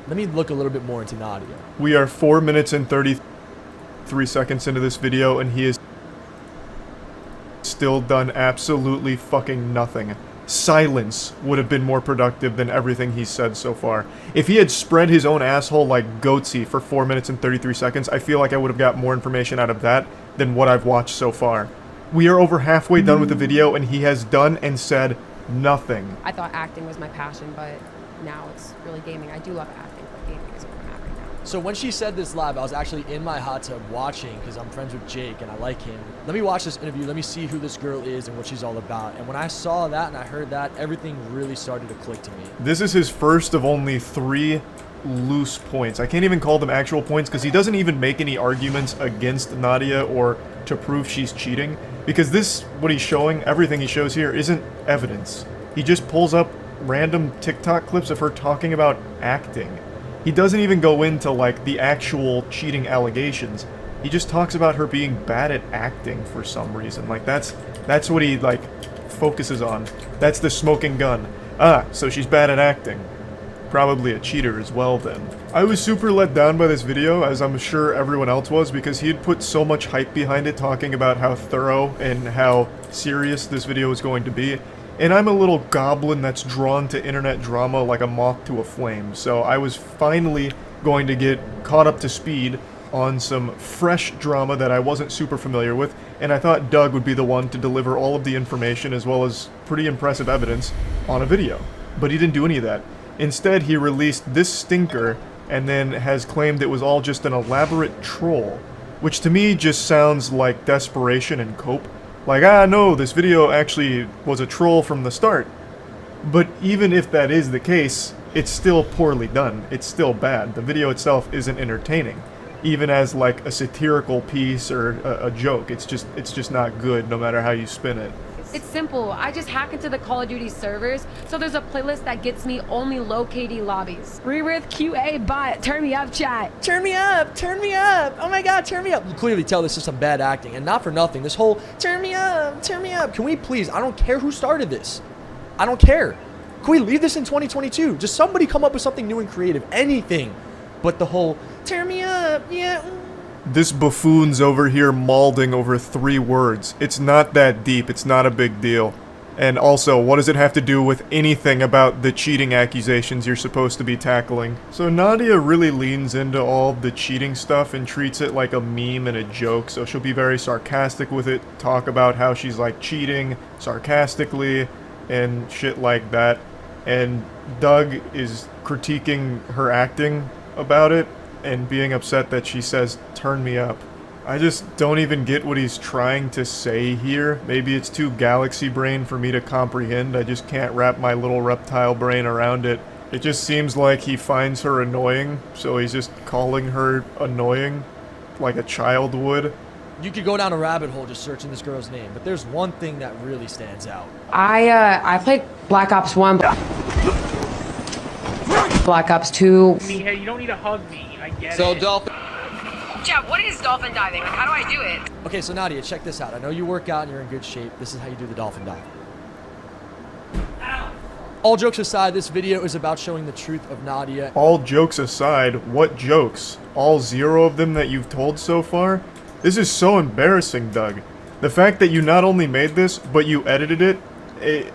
let me look a little bit more into Nadia. We are 4 minutes and 33 seconds into this video, and he is still done absolutely fucking nothing. Silence would have been more productive than everything he's said so far. If he had spread his own asshole like Goatsy for 4 minutes and 33 seconds, I feel like I would have got more information out of that than what I've watched so far. We are over halfway done with the video, and he has done and said nothing. I thought acting was my passion, but now it's really gaming. I do love acting, but gaming is where I'm at right now. So when she said this live, I was actually in my hot tub watching, because I'm friends with Jake and I like him. Let me watch this interview. Let me see who this girl is and what she's all about. And when I saw that and I heard that, everything really started to click to me. This is his first of only 3 loose points. I can't even call them actual points because he doesn't even make any arguments against Nadia or to prove she's cheating. Because this, what he's showing, everything he shows here, isn't evidence. He just pulls up random TikTok clips of her talking about acting. He doesn't even go into like the actual cheating allegations. He just talks about her being bad at acting for some reason. Like that's what he like focuses on. That's the smoking gun. Ah, so she's bad at acting. Probably a cheater as well then. I was super let down by this video, as I'm sure everyone else was, because he had put so much hype behind it, talking about how thorough and how serious this video was going to be. And I'm a little goblin that's drawn to internet drama like a moth to a flame, so I was finally going to get caught up to speed on some fresh drama that I wasn't super familiar with, and I thought Doug would be the one to deliver all of the information as well as pretty impressive evidence on a video. But he didn't do any of that. Instead, he released this stinker and then has claimed it was all just an elaborate troll, which to me just sounds like desperation and cope. Like, no, this video actually was a troll from the start. But even if that is the case, it's still poorly done. It's still bad. The video itself isn't entertaining. Even as like a satirical piece or a joke, it's just not good no matter how you spin it. It's simple. I just hack into the Call of Duty servers, so there's a playlist that gets me only low KD lobbies. Rerith QA bot, turn me up, chat. Turn me up, turn me up. Oh my god, turn me up. You clearly tell this is some bad acting, and not for nothing. This whole turn me up, turn me up. Can we please, I don't care who started this. I don't care. Can we leave this in 2022? Just somebody come up with something new and creative. Anything. But the whole turn me up, yeah. This buffoon's over here mauling over 3 words. It's not that deep, it's not a big deal. And also, what does it have to do with anything about the cheating accusations you're supposed to be tackling? So Nadia really leans into all the cheating stuff and treats it like a meme and a joke, so she'll be very sarcastic with it, talk about how she's like cheating sarcastically and shit like that. And Doug is critiquing her acting about it and being upset that she says, turn me up. I just don't even get what he's trying to say here. Maybe it's too galaxy brain for me to comprehend. I just can't wrap my little reptile brain around it. It just seems like he finds her annoying, so he's just calling her annoying, like a child would. You could go down a rabbit hole just searching this girl's name, but there's one thing that really stands out. I played Black Ops 1, Black Ops 2. Hey, you don't need to hug me. I get So it. dolphin. Jeff, what is dolphin diving? Like, how do I do it? Okay, so Nadia, check this out. I know you work out and you're in good shape. This is how you do the dolphin dive. All jokes aside, this video is about showing the truth of Nadia. All jokes aside, what jokes? All 0 of them that you've told so far? This is so embarrassing, Doug. The fact that you not only made this, but you edited it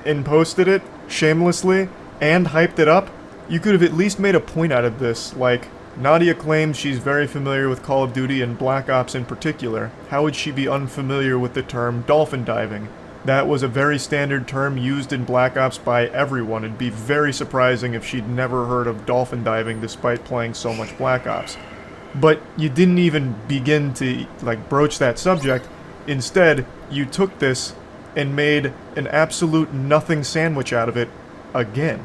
and posted it shamelessly and hyped it up, you could have at least made a point out of this, like, Nadia claims she's very familiar with Call of Duty and Black Ops in particular. How would she be unfamiliar with the term dolphin diving? That was a very standard term used in Black Ops by everyone. It'd be very surprising if she'd never heard of dolphin diving despite playing so much Black Ops. But you didn't even begin to, like, broach that subject. Instead, you took this and made an absolute nothing sandwich out of it again.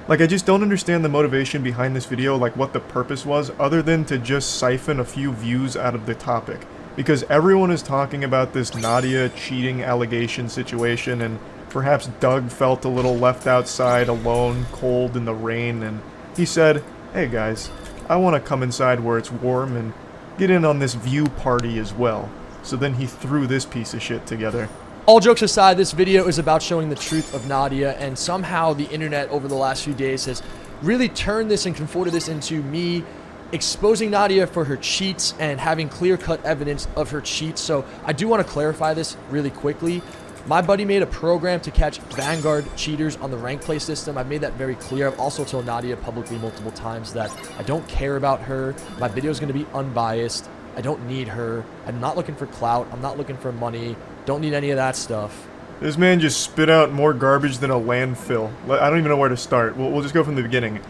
Like, I just don't understand the motivation behind this video, like what the purpose was, other than to just siphon a few views out of the topic. Because everyone is talking about this Nadia cheating allegation situation, and perhaps Doug felt a little left outside, alone, cold in the rain, and he said, hey guys, I want to come inside where it's warm and get in on this view party as well. So then he threw this piece of shit together. All jokes aside, this video is about showing the truth of Nadia, and somehow the internet over the last few days has really turned this and converted this into me exposing Nadia for her cheats and having clear-cut evidence of her cheats. So I do want to clarify this really quickly. My buddy made a program to catch Vanguard cheaters on the rank play system. I've made that very clear. I've also told Nadia publicly multiple times that I don't care about her. My video is going to be unbiased. I don't need her. I'm not looking for clout. I'm not looking for money. Don't need any of that stuff. This man just spit out more garbage than a landfill. I don't even know where to start. We'll just go from the beginning.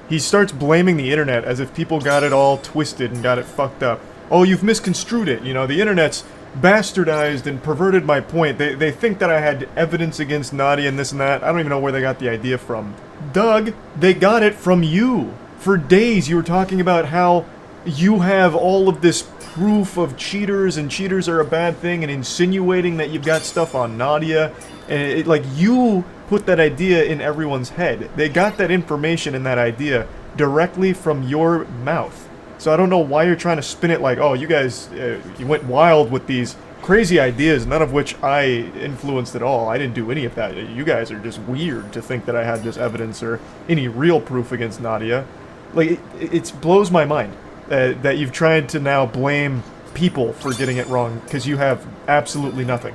He starts blaming the internet as if people got it all twisted and got it fucked up. Oh, you've misconstrued it. You know, the internet's bastardized and perverted my point. They think that I had evidence against Nadia and this and that. I don't even know where they got the idea from. Doug, they got it from you. For days you were talking about how you have all of this proof of cheaters and cheaters are a bad thing and insinuating that you've got stuff on Nadia. And like, you put that idea in everyone's head. They got that information and that idea directly from your mouth. So I don't know why you're trying to spin it like, oh, you guys, you went wild with these crazy ideas, none of which I influenced at all. I didn't do any of that. You guys are just weird to think that I had this evidence or any real proof against Nadia. Like, it blows my mind that you've tried to now blame people for getting it wrong, because you have absolutely nothing.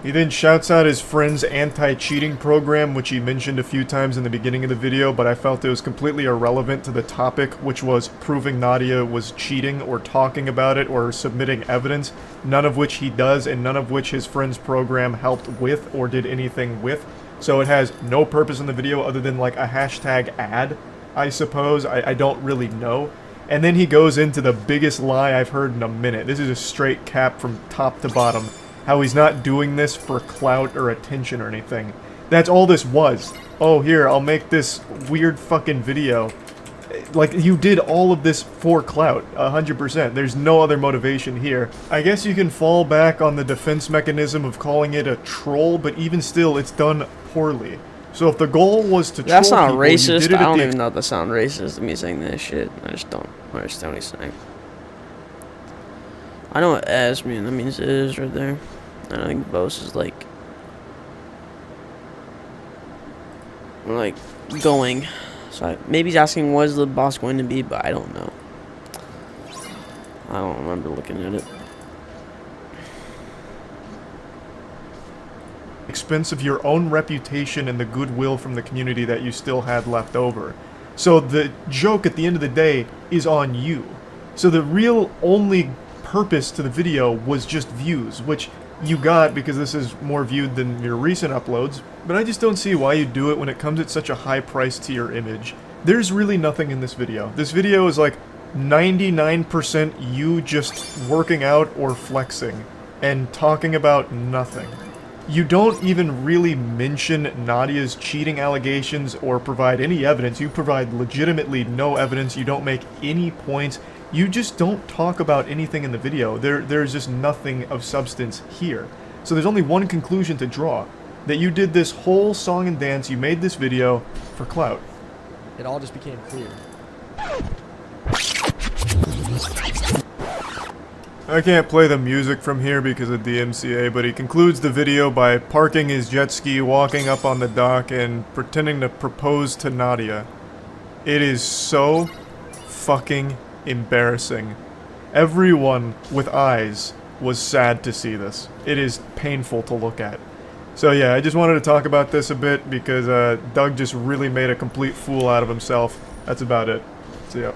He then shouts out his friend's anti-cheating program, which he mentioned a few times in the beginning of the video, but I felt it was completely irrelevant to the topic, which was proving Nadia was cheating or talking about it or submitting evidence, none of which he does and none of which his friend's program helped with or did anything with. So it has no purpose in the video other than like a hashtag ad, I suppose. I don't really know. And then he goes into the biggest lie I've heard in a minute. This is a straight cap from top to bottom. How he's not doing this for clout or attention or anything. That's all this was. Oh, here, I'll make this weird fucking video. Like, you did all of this for clout, 100%. There's no other motivation here. I guess you can fall back on the defense mechanism of calling it a troll, but even still, it's done poorly. So if the goal was to That's troll not people, racist. you did it I at don't the even know if that sounds racist, me saying this shit. I just don't understand what he's saying. I know what as means. That means it is right there. And I think boss is like going. So maybe he's asking what is the boss going to be, but I don't know. I don't remember looking at it. Expense of your own reputation and the goodwill from the community that you still had left over. So the joke at the end of the day is on you. So the real only purpose to the video was just views, which you got because this is more viewed than your recent uploads, but I just don't see why you do it when it comes at such a high price to your image. There's really nothing in this video. This video is like 99% you just working out or flexing and talking about nothing. You don't even really mention Nadia's cheating allegations or provide any evidence. You provide legitimately no evidence. You don't make any points. You just don't talk about anything in the video. There's just nothing of substance here. So there's only one conclusion to draw. That you did this whole song and dance, you made this video for clout. It all just became clear. I can't play the music from here because of DMCA, but he concludes the video by parking his jet ski, walking up on the dock, and pretending to propose to Nadia. It is so fucking embarrassing. Everyone with eyes was sad to see this. It is painful to look at. So yeah, I just wanted to talk about this a bit because Doug just really made a complete fool out of himself. That's about it. See ya.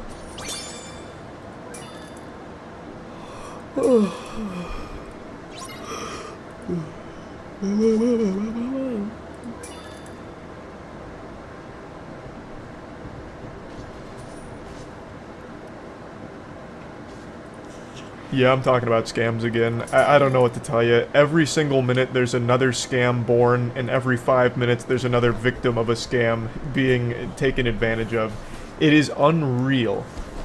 Yeah, I'm talking about scams again. I don't know what to tell you. Every single minute there's another scam born, and every 5 minutes there's another victim of a scam being taken advantage of. It is unreal,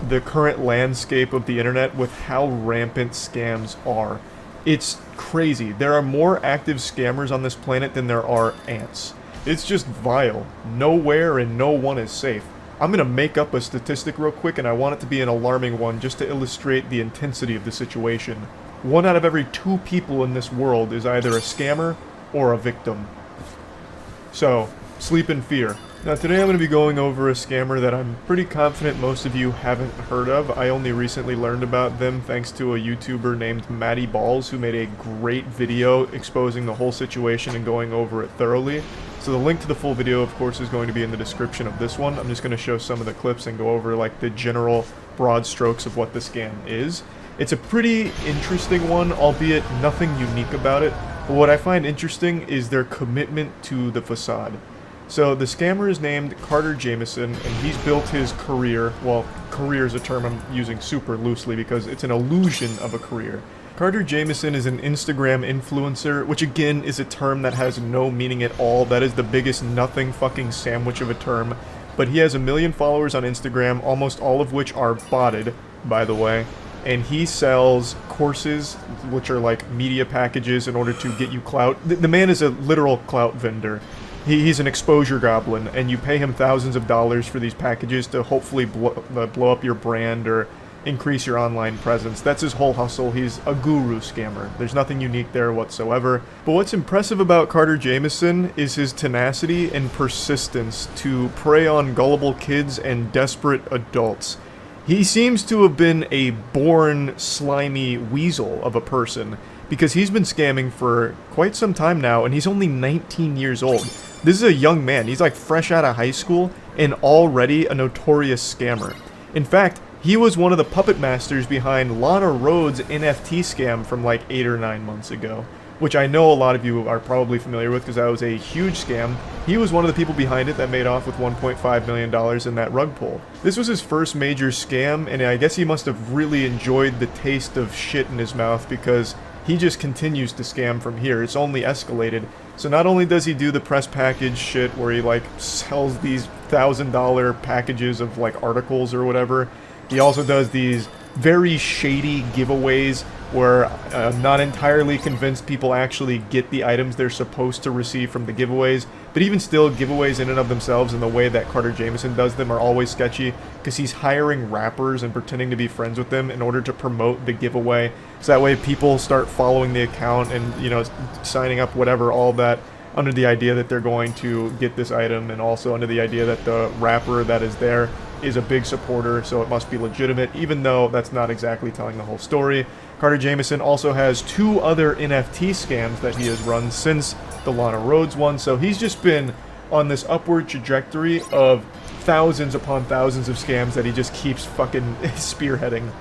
the current landscape of the internet with how rampant scams are. It's crazy. There are more active scammers on this planet than there are ants. It's just vile. Nowhere and no one is safe. I'm gonna make up a statistic real quick, and I want it to be an alarming one just to illustrate the intensity of the situation. 1 out of every 2 people in this world is either a scammer or a victim. So, sleep in fear. Now today I'm going to be going over a scammer that I'm pretty confident most of you haven't heard of. I only recently learned about them thanks to a YouTuber named Maddie Balls, who made a great video exposing the whole situation and going over it thoroughly. So the link to the full video, of course, is going to be in the description of this one. I'm just going to show some of the clips and go over like the general broad strokes of what the scam is. It's a pretty interesting one, albeit nothing unique about it. But what I find interesting is their commitment to the facade. So the scammer is named Carter Jamison, and he's built his career, well, career is a term I'm using super loosely because it's an illusion of a career. Carter Jamison is an Instagram influencer, which again is a term that has no meaning at all. That is the biggest nothing fucking sandwich of a term. But he has 1 million followers on Instagram, almost all of which are botted, by the way. And he sells courses, which are like media packages in order to get you clout. The man is a literal clout vendor. He's an exposure goblin, and you pay him thousands of dollars for these packages to hopefully blow up your brand or increase your online presence. That's his whole hustle. He's a guru scammer. There's nothing unique there whatsoever. But what's impressive about Carter Jamison is his tenacity and persistence to prey on gullible kids and desperate adults. He seems to have been a born slimy weasel of a person, because he's been scamming for quite some time now, and he's only 19 years old. This is a young man. He's like fresh out of high school and already a notorious scammer. In fact, he was one of the puppet masters behind Lana Rhoades' NFT scam from like 8 or 9 months ago, which I know a lot of you are probably familiar with because that was a huge scam. He was one of the people behind it that made off with $1.5 million in that rug pull. This was his first major scam, and I guess he must have really enjoyed the taste of shit in his mouth because he just continues to scam from here. It's only escalated. So not only does he do the press package shit where he like sells these $1,000 packages of like articles or whatever, he also does these very shady giveaways where I'm not entirely convinced people actually get the items they're supposed to receive from the giveaways. But even still, giveaways in and of themselves and the way that Carter Jamison does them are always sketchy because he's hiring rappers and pretending to be friends with them in order to promote the giveaway. So that way people start following the account and, you know, signing up, whatever, all that, under the idea that they're going to get this item, and also under the idea that the rapper that is there is a big supporter, so it must be legitimate, even though that's not exactly telling the whole story. Carter Jamison also has 2 other NFT scams that he has run since the Lana Rhoades one, so he's just been on this upward trajectory of thousands upon thousands of scams that he just keeps fucking spearheading.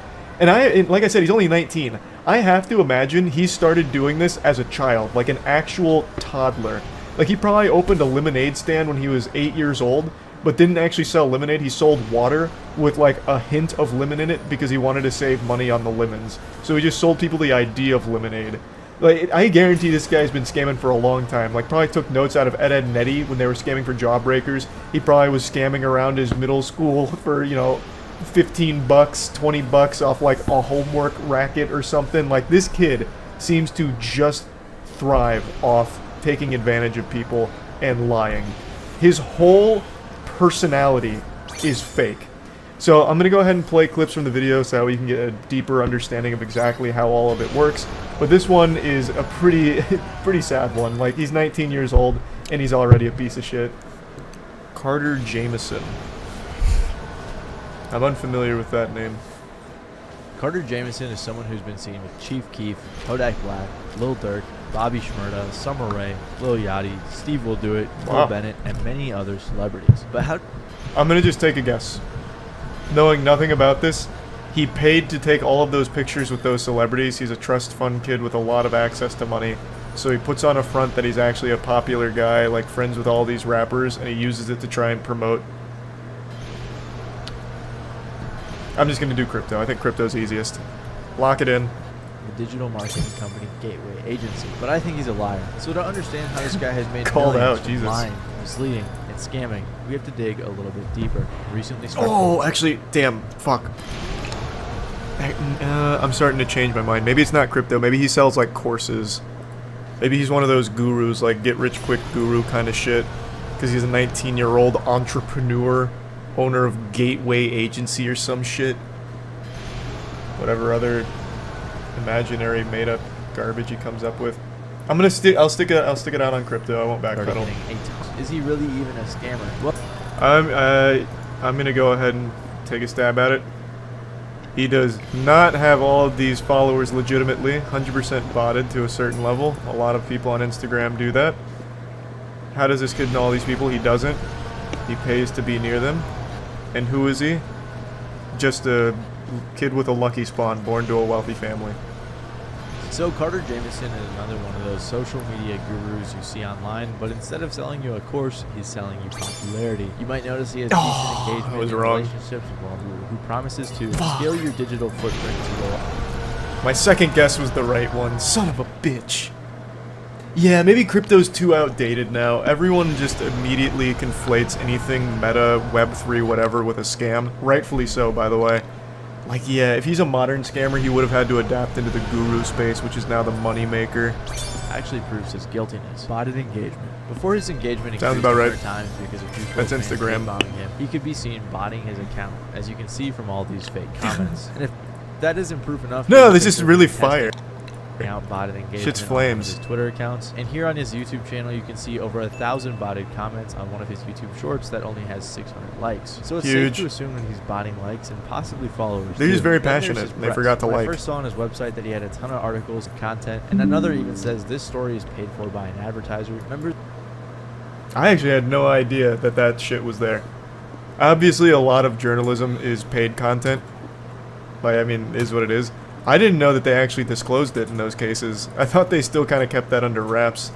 And like I said, he's only 19. I have to imagine he started doing this as a child, like an actual toddler. Like he probably opened a lemonade stand when he was 8 years old, but didn't actually sell lemonade. He sold water with like a hint of lemon in it because he wanted to save money on the lemons. So he just sold people the idea of lemonade. Like, I guarantee this guy's been scamming for a long time. Like, probably took notes out of Ed, Edd n Eddy when they were scamming for Jawbreakers. He probably was scamming around his middle school for, you know, 15 bucks, 20 bucks off like a homework racket or something. Like, this kid seems to just thrive off taking advantage of people and lying. His whole personality is fake. So I'm going to go ahead and play clips from the video so that we can get a deeper understanding of exactly how all of it works. But this one is a pretty sad one. Like, he's 19 years old and he's already a piece of shit. Carter Jamieson. I'm unfamiliar with that name. Carter Jamieson is someone who's been seen with Chief Keef, Kodak Black, Lil Durk, Bobby Shmurda, Summer Rae, Lil Yachty, Steve Will Do It, Cole Bennett, and many other celebrities. But how... I'm going to just take a guess. Knowing nothing about this, he paid to take all of those pictures with those celebrities. He's a trust fund kid with a lot of access to money. So he puts on a front that he's actually a popular guy, like friends with all these rappers, and he uses it to try and promote. I'm just going to do crypto. I think crypto's easiest. Lock it in. The digital marketing company Gateway Agency. But I think he's a liar. So to understand how this guy has made Called millions out, from Jesus. lying, misleading, and scamming, we have to dig a little bit deeper. Recently Oh, actually, damn, fuck. I'm starting to change my mind. Maybe it's not crypto. Maybe he sells, like, courses. Maybe he's one of those gurus, like, get-rich-quick guru kind of shit. Because he's a 19-year-old entrepreneur, owner of Gateway Agency or some shit. Whatever other imaginary made-up garbage he comes up with. I'll stick it out on crypto. I won't backpedal. Is he really even a scammer? What? I'm gonna go ahead and take a stab at it. He does not have all of these followers legitimately, 100% botted to a certain level. A lot of people on Instagram do that. How does this kid know all these people? He doesn't. He pays to be near them. And who is he? Just a kid with a lucky spawn, born to a wealthy family. So Carter Jamieson is another one of those social media gurus you see online, but instead of selling you a course, he's selling you popularity. You might notice he has decent engagement in relationships with one who promises to scale your digital footprint to go. My second guess was the right one. Son of a bitch. Yeah, maybe crypto's too outdated now. Everyone just immediately conflates anything meta, Web3, whatever with a scam. Rightfully so, by the way. Like, yeah, if he's a modern scammer, he would have had to adapt into the guru space, which is now the money maker. Actually proves his guiltiness. Botted engagement. Before his engagement Sounds increased about right. 100 times because of people That's Instagram. bombing him, he could be seen botting his account, as you can see from all these fake comments. And if that isn't proof enough, No, this is really fire. Out botted engagement Shit's on flames. his Twitter accounts, and here on his YouTube channel you can see over 1,000 botted comments on one of his YouTube shorts that only has 600 likes. So it's Huge. safe to assume that he's botting likes and possibly followers. They're just too. very Then there's passionate. his They press. forgot to When like. I first saw on his website that he had a ton of articles and content, and another even says this story is paid for by an advertiser. Remember? I actually had no idea that that shit was there. Obviously, a lot of journalism is paid content. Like, I mean, is what it is. I didn't know that they actually disclosed it in those cases. I thought they still kind of kept that under wraps.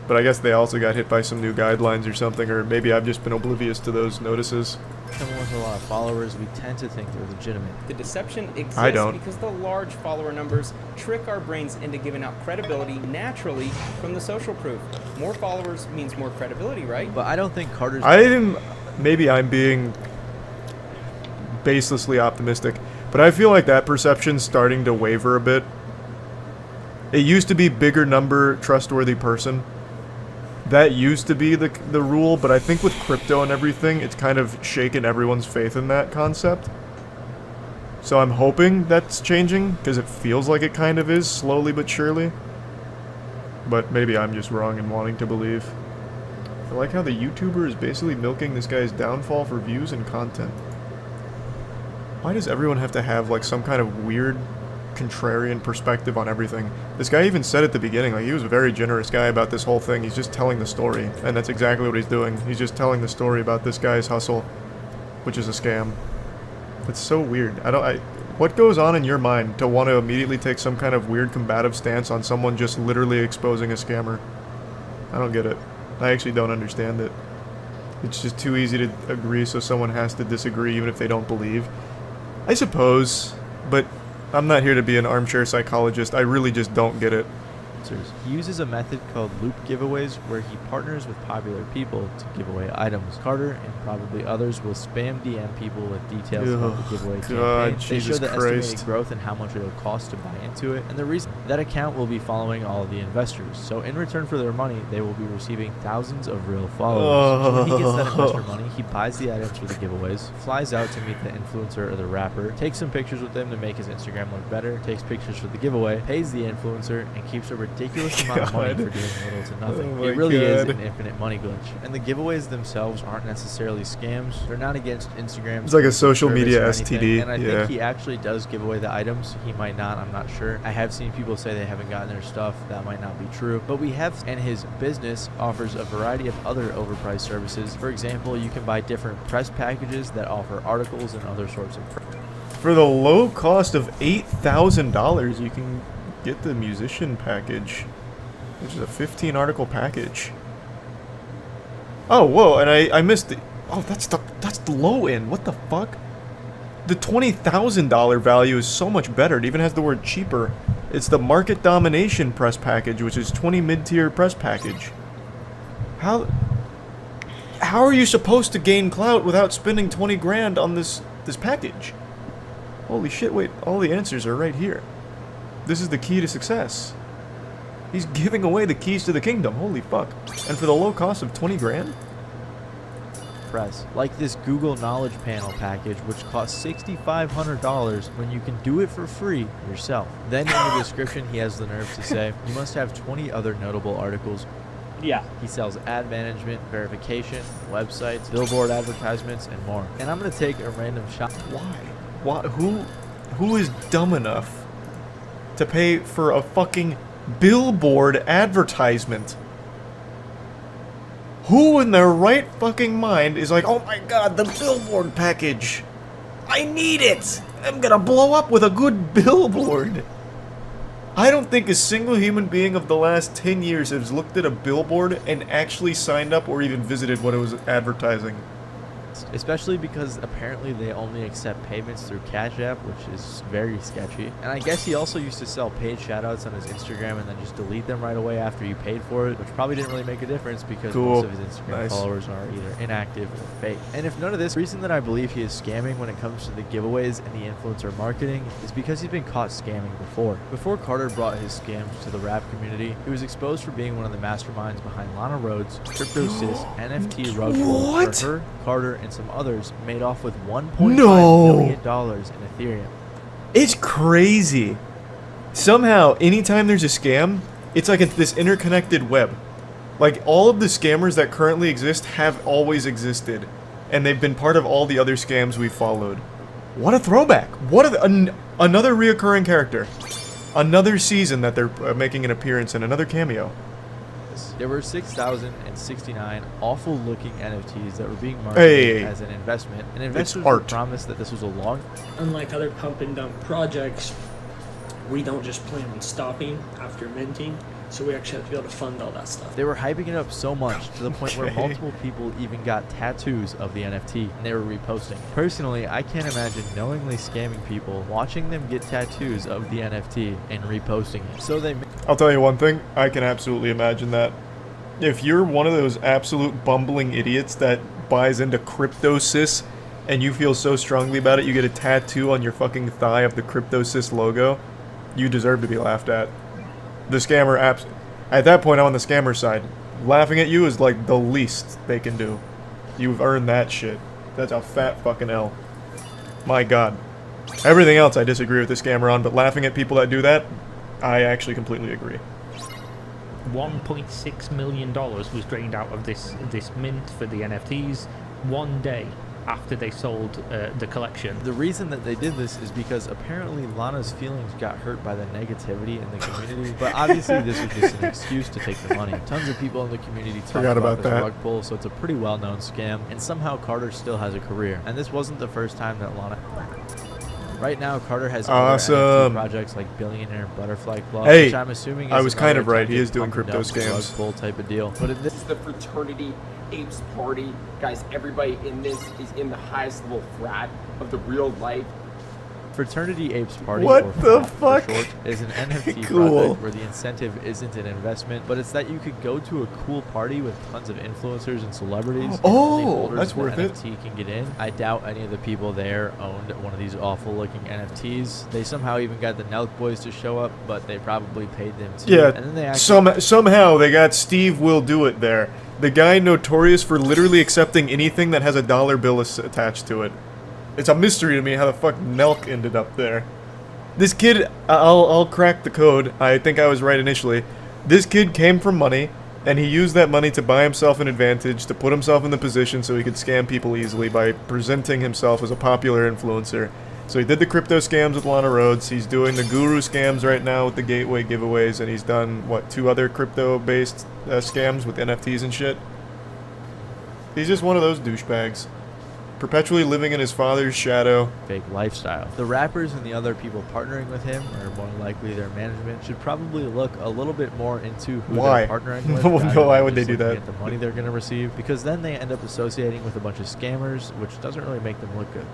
But I guess they also got hit by some new guidelines or something, or maybe I've just been oblivious to those notices. Someone with a lot of followers, we tend to think they're legitimate. The deception exists I don't. because the large follower numbers trick our brains into giving out credibility naturally from the social proof. More followers means more credibility, right? But I don't think Carter's... Maybe I'm being baselessly optimistic, but I feel like that perception's starting to waver a bit. It used to be bigger number, trustworthy person. That used to be the rule, but I think with crypto and everything, it's kind of shaken everyone's faith in that concept. So I'm hoping that's changing, because it feels like it kind of is, slowly but surely. But maybe I'm just wrong in wanting to believe. I like how the YouTuber is basically milking this guy's downfall for views and content. Why does everyone have to have, like, some kind of weird contrarian perspective on everything? This guy even said at the beginning, like, he was a very generous guy about this whole thing. He's just telling the story, and that's exactly what he's doing. He's just telling the story about this guy's hustle, which is a scam. It's so weird. What goes on in your mind to want to immediately take some kind of weird combative stance on someone just literally exposing a scammer? I don't get it. I actually don't understand it. It's just too easy to agree, so someone has to disagree even if they don't believe. I suppose, but I'm not here to be an armchair psychologist. I really just don't get it. He uses a method called loop giveaways where he partners with popular people to give away items. Carter and probably others will spam DM people with details about the giveaway campaign. They show the estimated growth and how much it'll cost to buy into it, and the reason that account will be following all of the investors. So in return for their money, they will be receiving thousands of real followers. So when he gets that investor money, he buys the items for the giveaways, flies out to meet the influencer or the rapper, takes some pictures with them to make his Instagram look better, takes pictures for the giveaway, pays the influencer, and keeps a ridiculous amount of money for doing little to nothing. It really is an infinite money glitch. And the giveaways themselves aren't necessarily scams. They're not against Instagram. It's like a social media STD. And I think he actually does give away the items. He might not, I'm not sure. I have seen people say they haven't gotten their stuff. That might not be true. But we have, and his business offers a variety of other overpriced services. For example, you can buy different press packages that offer articles and other sorts of For the low cost of $8,000, you can get the musician package, which is a 15 article package. Oh, whoa, and I missed it. Oh, that's the low end. What the fuck? The $20,000 value is so much better. It even has the word cheaper. It's the market domination press package, which is 20 mid-tier press package. How are you supposed to gain clout without spending 20 grand on this package? Holy shit, wait, all the answers are right here. This is the key to success. He's giving away the keys to the kingdom. Holy fuck. And for the low cost of 20 grand? Press. Like this Google Knowledge Panel package, which costs $6,500 when you can do it for free yourself. Then in the description, he has the nerve to say, you must have 20 other notable articles. Yeah. He sells ad management, verification, websites, billboard advertisements, and more. And I'm going to take a random shot. Why? Who is dumb enough to pay for a fucking billboard advertisement? Who in their right fucking mind is like, oh my god, the billboard package, I need it, I'm gonna blow up with a good billboard? I don't think a single human being of the last 10 years has looked at a billboard and actually signed up or even visited what it was advertising. Especially because apparently they only accept payments through Cash App, which is very sketchy. And I guess he also used to sell paid shoutouts on his Instagram and then just delete them right away after you paid for it, which probably didn't really make a difference because most of his Instagram followers are either inactive or fake. And if none of this, the reason that I believe he is scamming when it comes to the giveaways and the influencer marketing is because he's been caught scamming before. Before Carter brought his scams to the rap community, he was exposed for being one of the masterminds behind Lana Rhoades, CryptoSys, NFT Rug Pull, where her, Carter, and some others made off with $1.5 million in Ethereum. It's crazy. Somehow, anytime there's a scam, it's like this interconnected web. Like, all of the scammers that currently exist have always existed, and they've been part of all the other scams we've followed. What a throwback. What another reoccurring character. Another season that they're making an appearance in, another cameo. There were 6,069 awful-looking NFTs that were being marketed as an investment, and investors were promised that this was a long... Unlike other pump-and-dump projects, we don't just plan on stopping after minting, so we actually have to be able to fund all that stuff. They were hyping it up so much to the point where multiple people even got tattoos of the NFT, and they were reposting. Personally, I can't imagine knowingly scamming people, watching them get tattoos of the NFT, and reposting it. So they... I'll tell you one thing, I can absolutely imagine that. If you're one of those absolute bumbling idiots that buys into CryptoSys and you feel so strongly about it, you get a tattoo on your fucking thigh of the CryptoSys logo, you deserve to be laughed at. The scammer at that point, I'm on the scammer side. Laughing at you is like the least they can do. You've earned that shit. That's a fat fucking L. My god. Everything else I disagree with the scammer on, but laughing at people that do that, I actually completely agree. $1.6 million was drained out of this mint for the NFTs one day after they sold the collection. The reason that they did this is because apparently Lana's feelings got hurt by the negativity in the community, but obviously this was just an excuse to take the money. Tons of people in the community talk about this rug pull, so it's a pretty well-known scam, and somehow Carter still has a career. And this wasn't the first time that Lana... Right now, Carter has other NFT projects like Billionaire Butterfly Club, hey, which I'm assuming is I was kind of right. He is doing crypto scams. Rug pull type of deal. But this is the fraternity Apes party. Guys, everybody in this is in the highest level frat of the real life. Fraternity Apes Party, What or the FRAT for fuck? short, is an NFT Cool. project where the incentive isn't an investment, but it's that you could go to a cool party with tons of influencers and celebrities. And only holders that's of the worth it. NFT can get in. I doubt any of the people there owned one of these awful-looking NFTs. They somehow even got the Nelk Boys to show up, but they probably paid them too. Yeah, and then they actually somehow they got Steve Will Do It there. The guy notorious for literally accepting anything that has a dollar bill attached to it. It's a mystery to me how the fuck Nelk ended up there. This kid, I'll crack the code. I think I was right initially. This kid came from money, and he used that money to buy himself an advantage, to put himself in the position so he could scam people easily by presenting himself as a popular influencer. So he did the crypto scams with Lana Rhodes, he's doing the guru scams right now with the gateway giveaways, and he's done, what, 2 other crypto-based scams with NFTs and shit? He's just one of those douchebags. Perpetually living in his father's shadow. Fake lifestyle. The rappers and the other people partnering with him, or more likely their management, should probably look a little bit more into who Why? they're partnering with. No, rather why than would they just do looking that? At the money they're going to receive, because then they end up associating with a bunch of scammers, which doesn't really make them look good.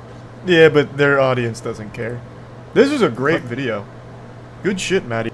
Yeah, but their audience doesn't care. This was a great video. Good shit, Maddie.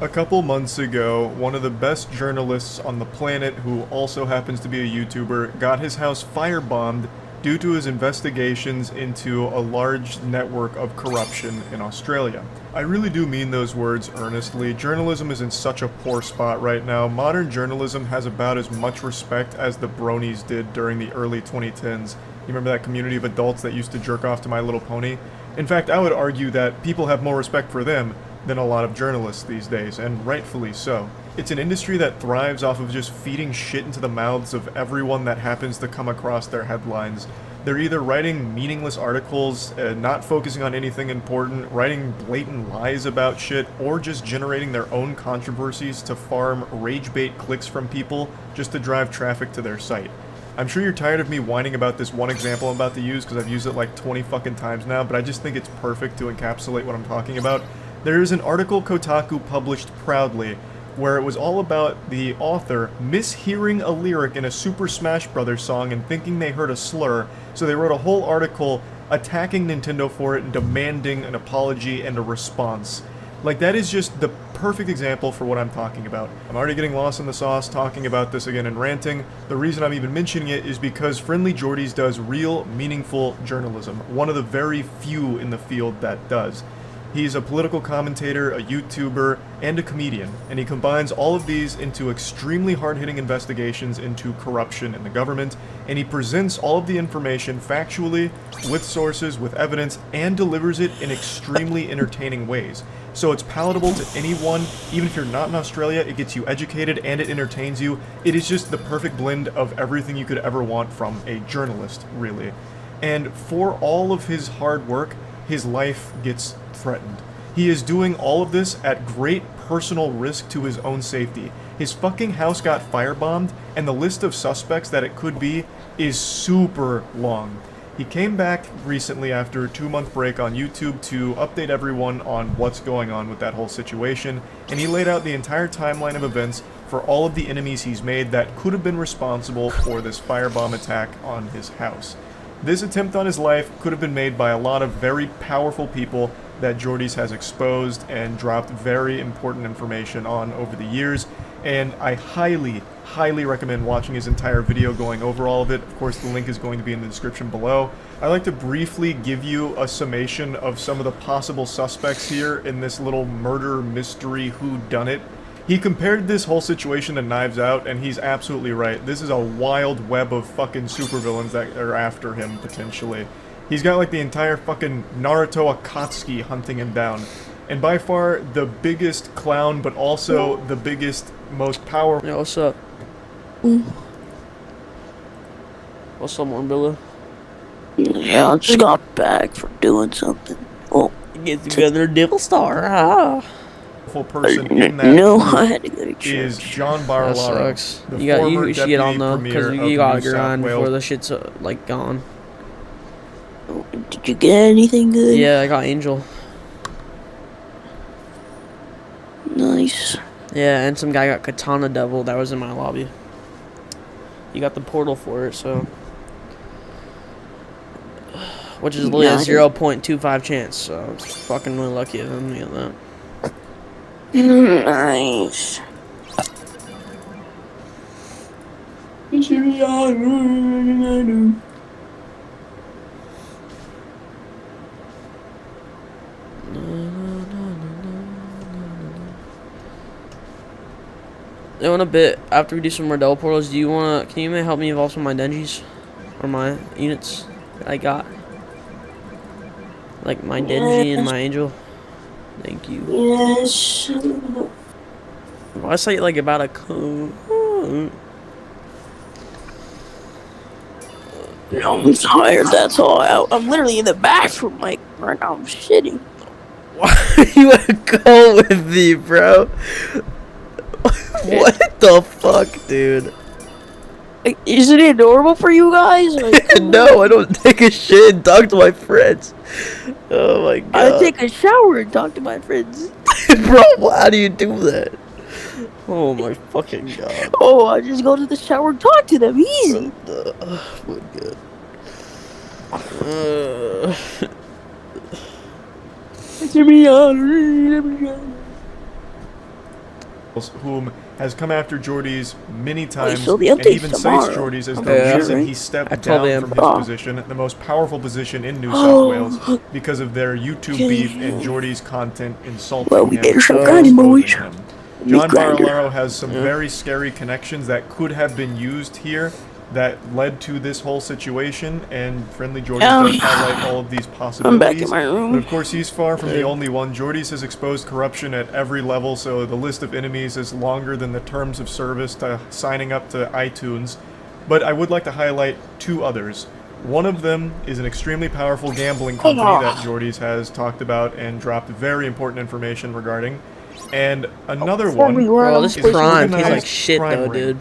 A couple months ago, one of the best journalists on the planet, who also happens to be a YouTuber, got his house firebombed due to his investigations into a large network of corruption in Australia. I really do mean those words earnestly. Journalism is in such a poor spot right now. Modern journalism has about as much respect as the bronies did during the early 2010s. You remember that community of adults that used to jerk off to My Little Pony? In fact, I would argue that people have more respect for them than a lot of journalists these days, and rightfully so. It's an industry that thrives off of just feeding shit into the mouths of everyone that happens to come across their headlines. They're either writing meaningless articles, not focusing on anything important, writing blatant lies about shit, or just generating their own controversies to farm rage bait clicks from people just to drive traffic to their site. I'm sure you're tired of me whining about this one example I'm about to use because I've used it like 20 fucking times now, but I just think it's perfect to encapsulate what I'm talking about. There is an article Kotaku published proudly where it was all about the author mishearing a lyric in a Super Smash Bros. Song and thinking they heard a slur, so they wrote a whole article attacking Nintendo for it and demanding an apology and a response. Like, that is just the perfect example for what I'm talking about. I'm already getting lost in the sauce talking about this again and ranting. The reason I'm even mentioning it is because Friendly Jordies does real, meaningful journalism, one of the very few in the field that does. He's a political commentator, a YouTuber, and a comedian, and he combines all of these into extremely hard-hitting investigations into corruption in the government, and he presents all of the information factually, with sources, with evidence, and delivers it in extremely entertaining ways. So it's palatable to anyone, even if you're not in Australia, it gets you educated and it entertains you. It is just the perfect blend of everything you could ever want from a journalist, really. And for all of his hard work, his life gets threatened. He is doing all of this at great personal risk to his own safety. His fucking house got firebombed, and the list of suspects that it could be is super long. He came back recently after a 2-month break on YouTube to update everyone on what's going on with that whole situation, and he laid out the entire timeline of events for all of the enemies he's made that could have been responsible for this firebomb attack on his house. This attempt on his life could have been made by a lot of very powerful people that Jordies has exposed and dropped very important information on over the years, and I highly, highly recommend watching his entire video going over all of it. Of course, the link is going to be in the description below. I'd like to briefly give you a summation of some of the possible suspects here in this little murder mystery whodunit. He compared this whole situation to Knives Out, and he's absolutely right. This is a wild web of fucking supervillains that are after him, potentially. He's got like the entire fucking Naruto Akatsuki hunting him down. And by far the biggest clown, but also the biggest, most powerful... Yeah, what's up? What's up, Morbilla? Yeah, I just got back from doing something. Well, get together, Devil Star. Ah. Person in that no, I had to go to church. Is John Barlaro. That sucks. You should get on though, because you gotta grind before the shit's like gone. Did you get anything good? Yeah, I got Angel. Nice. Yeah, and some guy got Katana Devil that was in my lobby. you got the portal for it, so. Which is literally a 0.25 chance, so it's fucking really lucky of him to get that. Nice. In a bit, after we do some more double portals, do you wanna? Can you help me evolve some of my Denjis or my units that I got? Like my Denji and my Angel. Thank you. Yes. Why say it like about a code? No, I'm tired, that's all. I'm literally in the bathroom, like, right now I'm shitting. Why you wanna go with me, bro? What the fuck, dude? Isn't it normal for you guys? Like, no, I don't take a shit and talk to my friends. Oh my god. I take a shower and talk to my friends. Bro, how do you do that? Oh my fucking god. Oh, I just go to the shower and talk to them. Easy. Oh my god. Whom has come after Jordy's many times, so the and update's even cites tomorrow. Jordy's as the Okay, reason right? he stepped At 12 down from his a.m. position, the most powerful position in New Oh. South Wales, because of their YouTube Okay. beef and Jordy's content insulting Well, we him. better start and grinding, boys. exposing him. John grinder. Barilaro has some very scary connections that could have been used here that led to this whole situation, and Friendly Jordy does highlight all of these possibilities. I'm back in my room. But of course, he's far from the only one. Jordy's has exposed corruption at every level, so the list of enemies is longer than the terms of service to signing up to iTunes. But I would like to highlight two others. One of them is an extremely powerful gambling company that Jordy's has talked about and dropped very important information regarding. And another one Bro, this is prime tastes like organized shit crime though, ring. dude.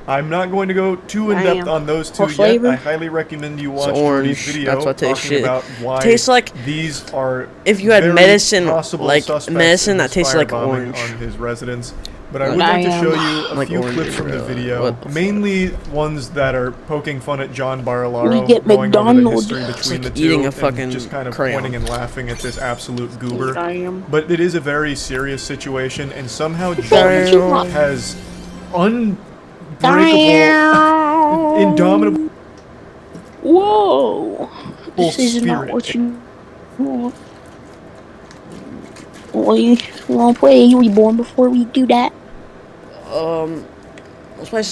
I'm not going to go too in depth on those two What yet. flavor? I highly recommend you watch It's Jordy's orange. video That's what tastes talking shit. about why Tastes like these are if you had very medicine, possible like suspects medicine in that this tastes like firebombing orange. on his residence. But I would Like like to I show am. you a Like few orange, clips from the bro. video, What the fuck? mainly ones that are poking fun at John Barilaro, We get going over the McDonald's. history It's between like the eating two, a fucking and just kind of crayon. pointing and laughing at this absolute goober. Damn. But it is a very serious situation, and somehow Damn. Jordy has unbreakable, indomitable Whoa! This is not spirit. what you want. We won't play. You were born before we do that. Let's play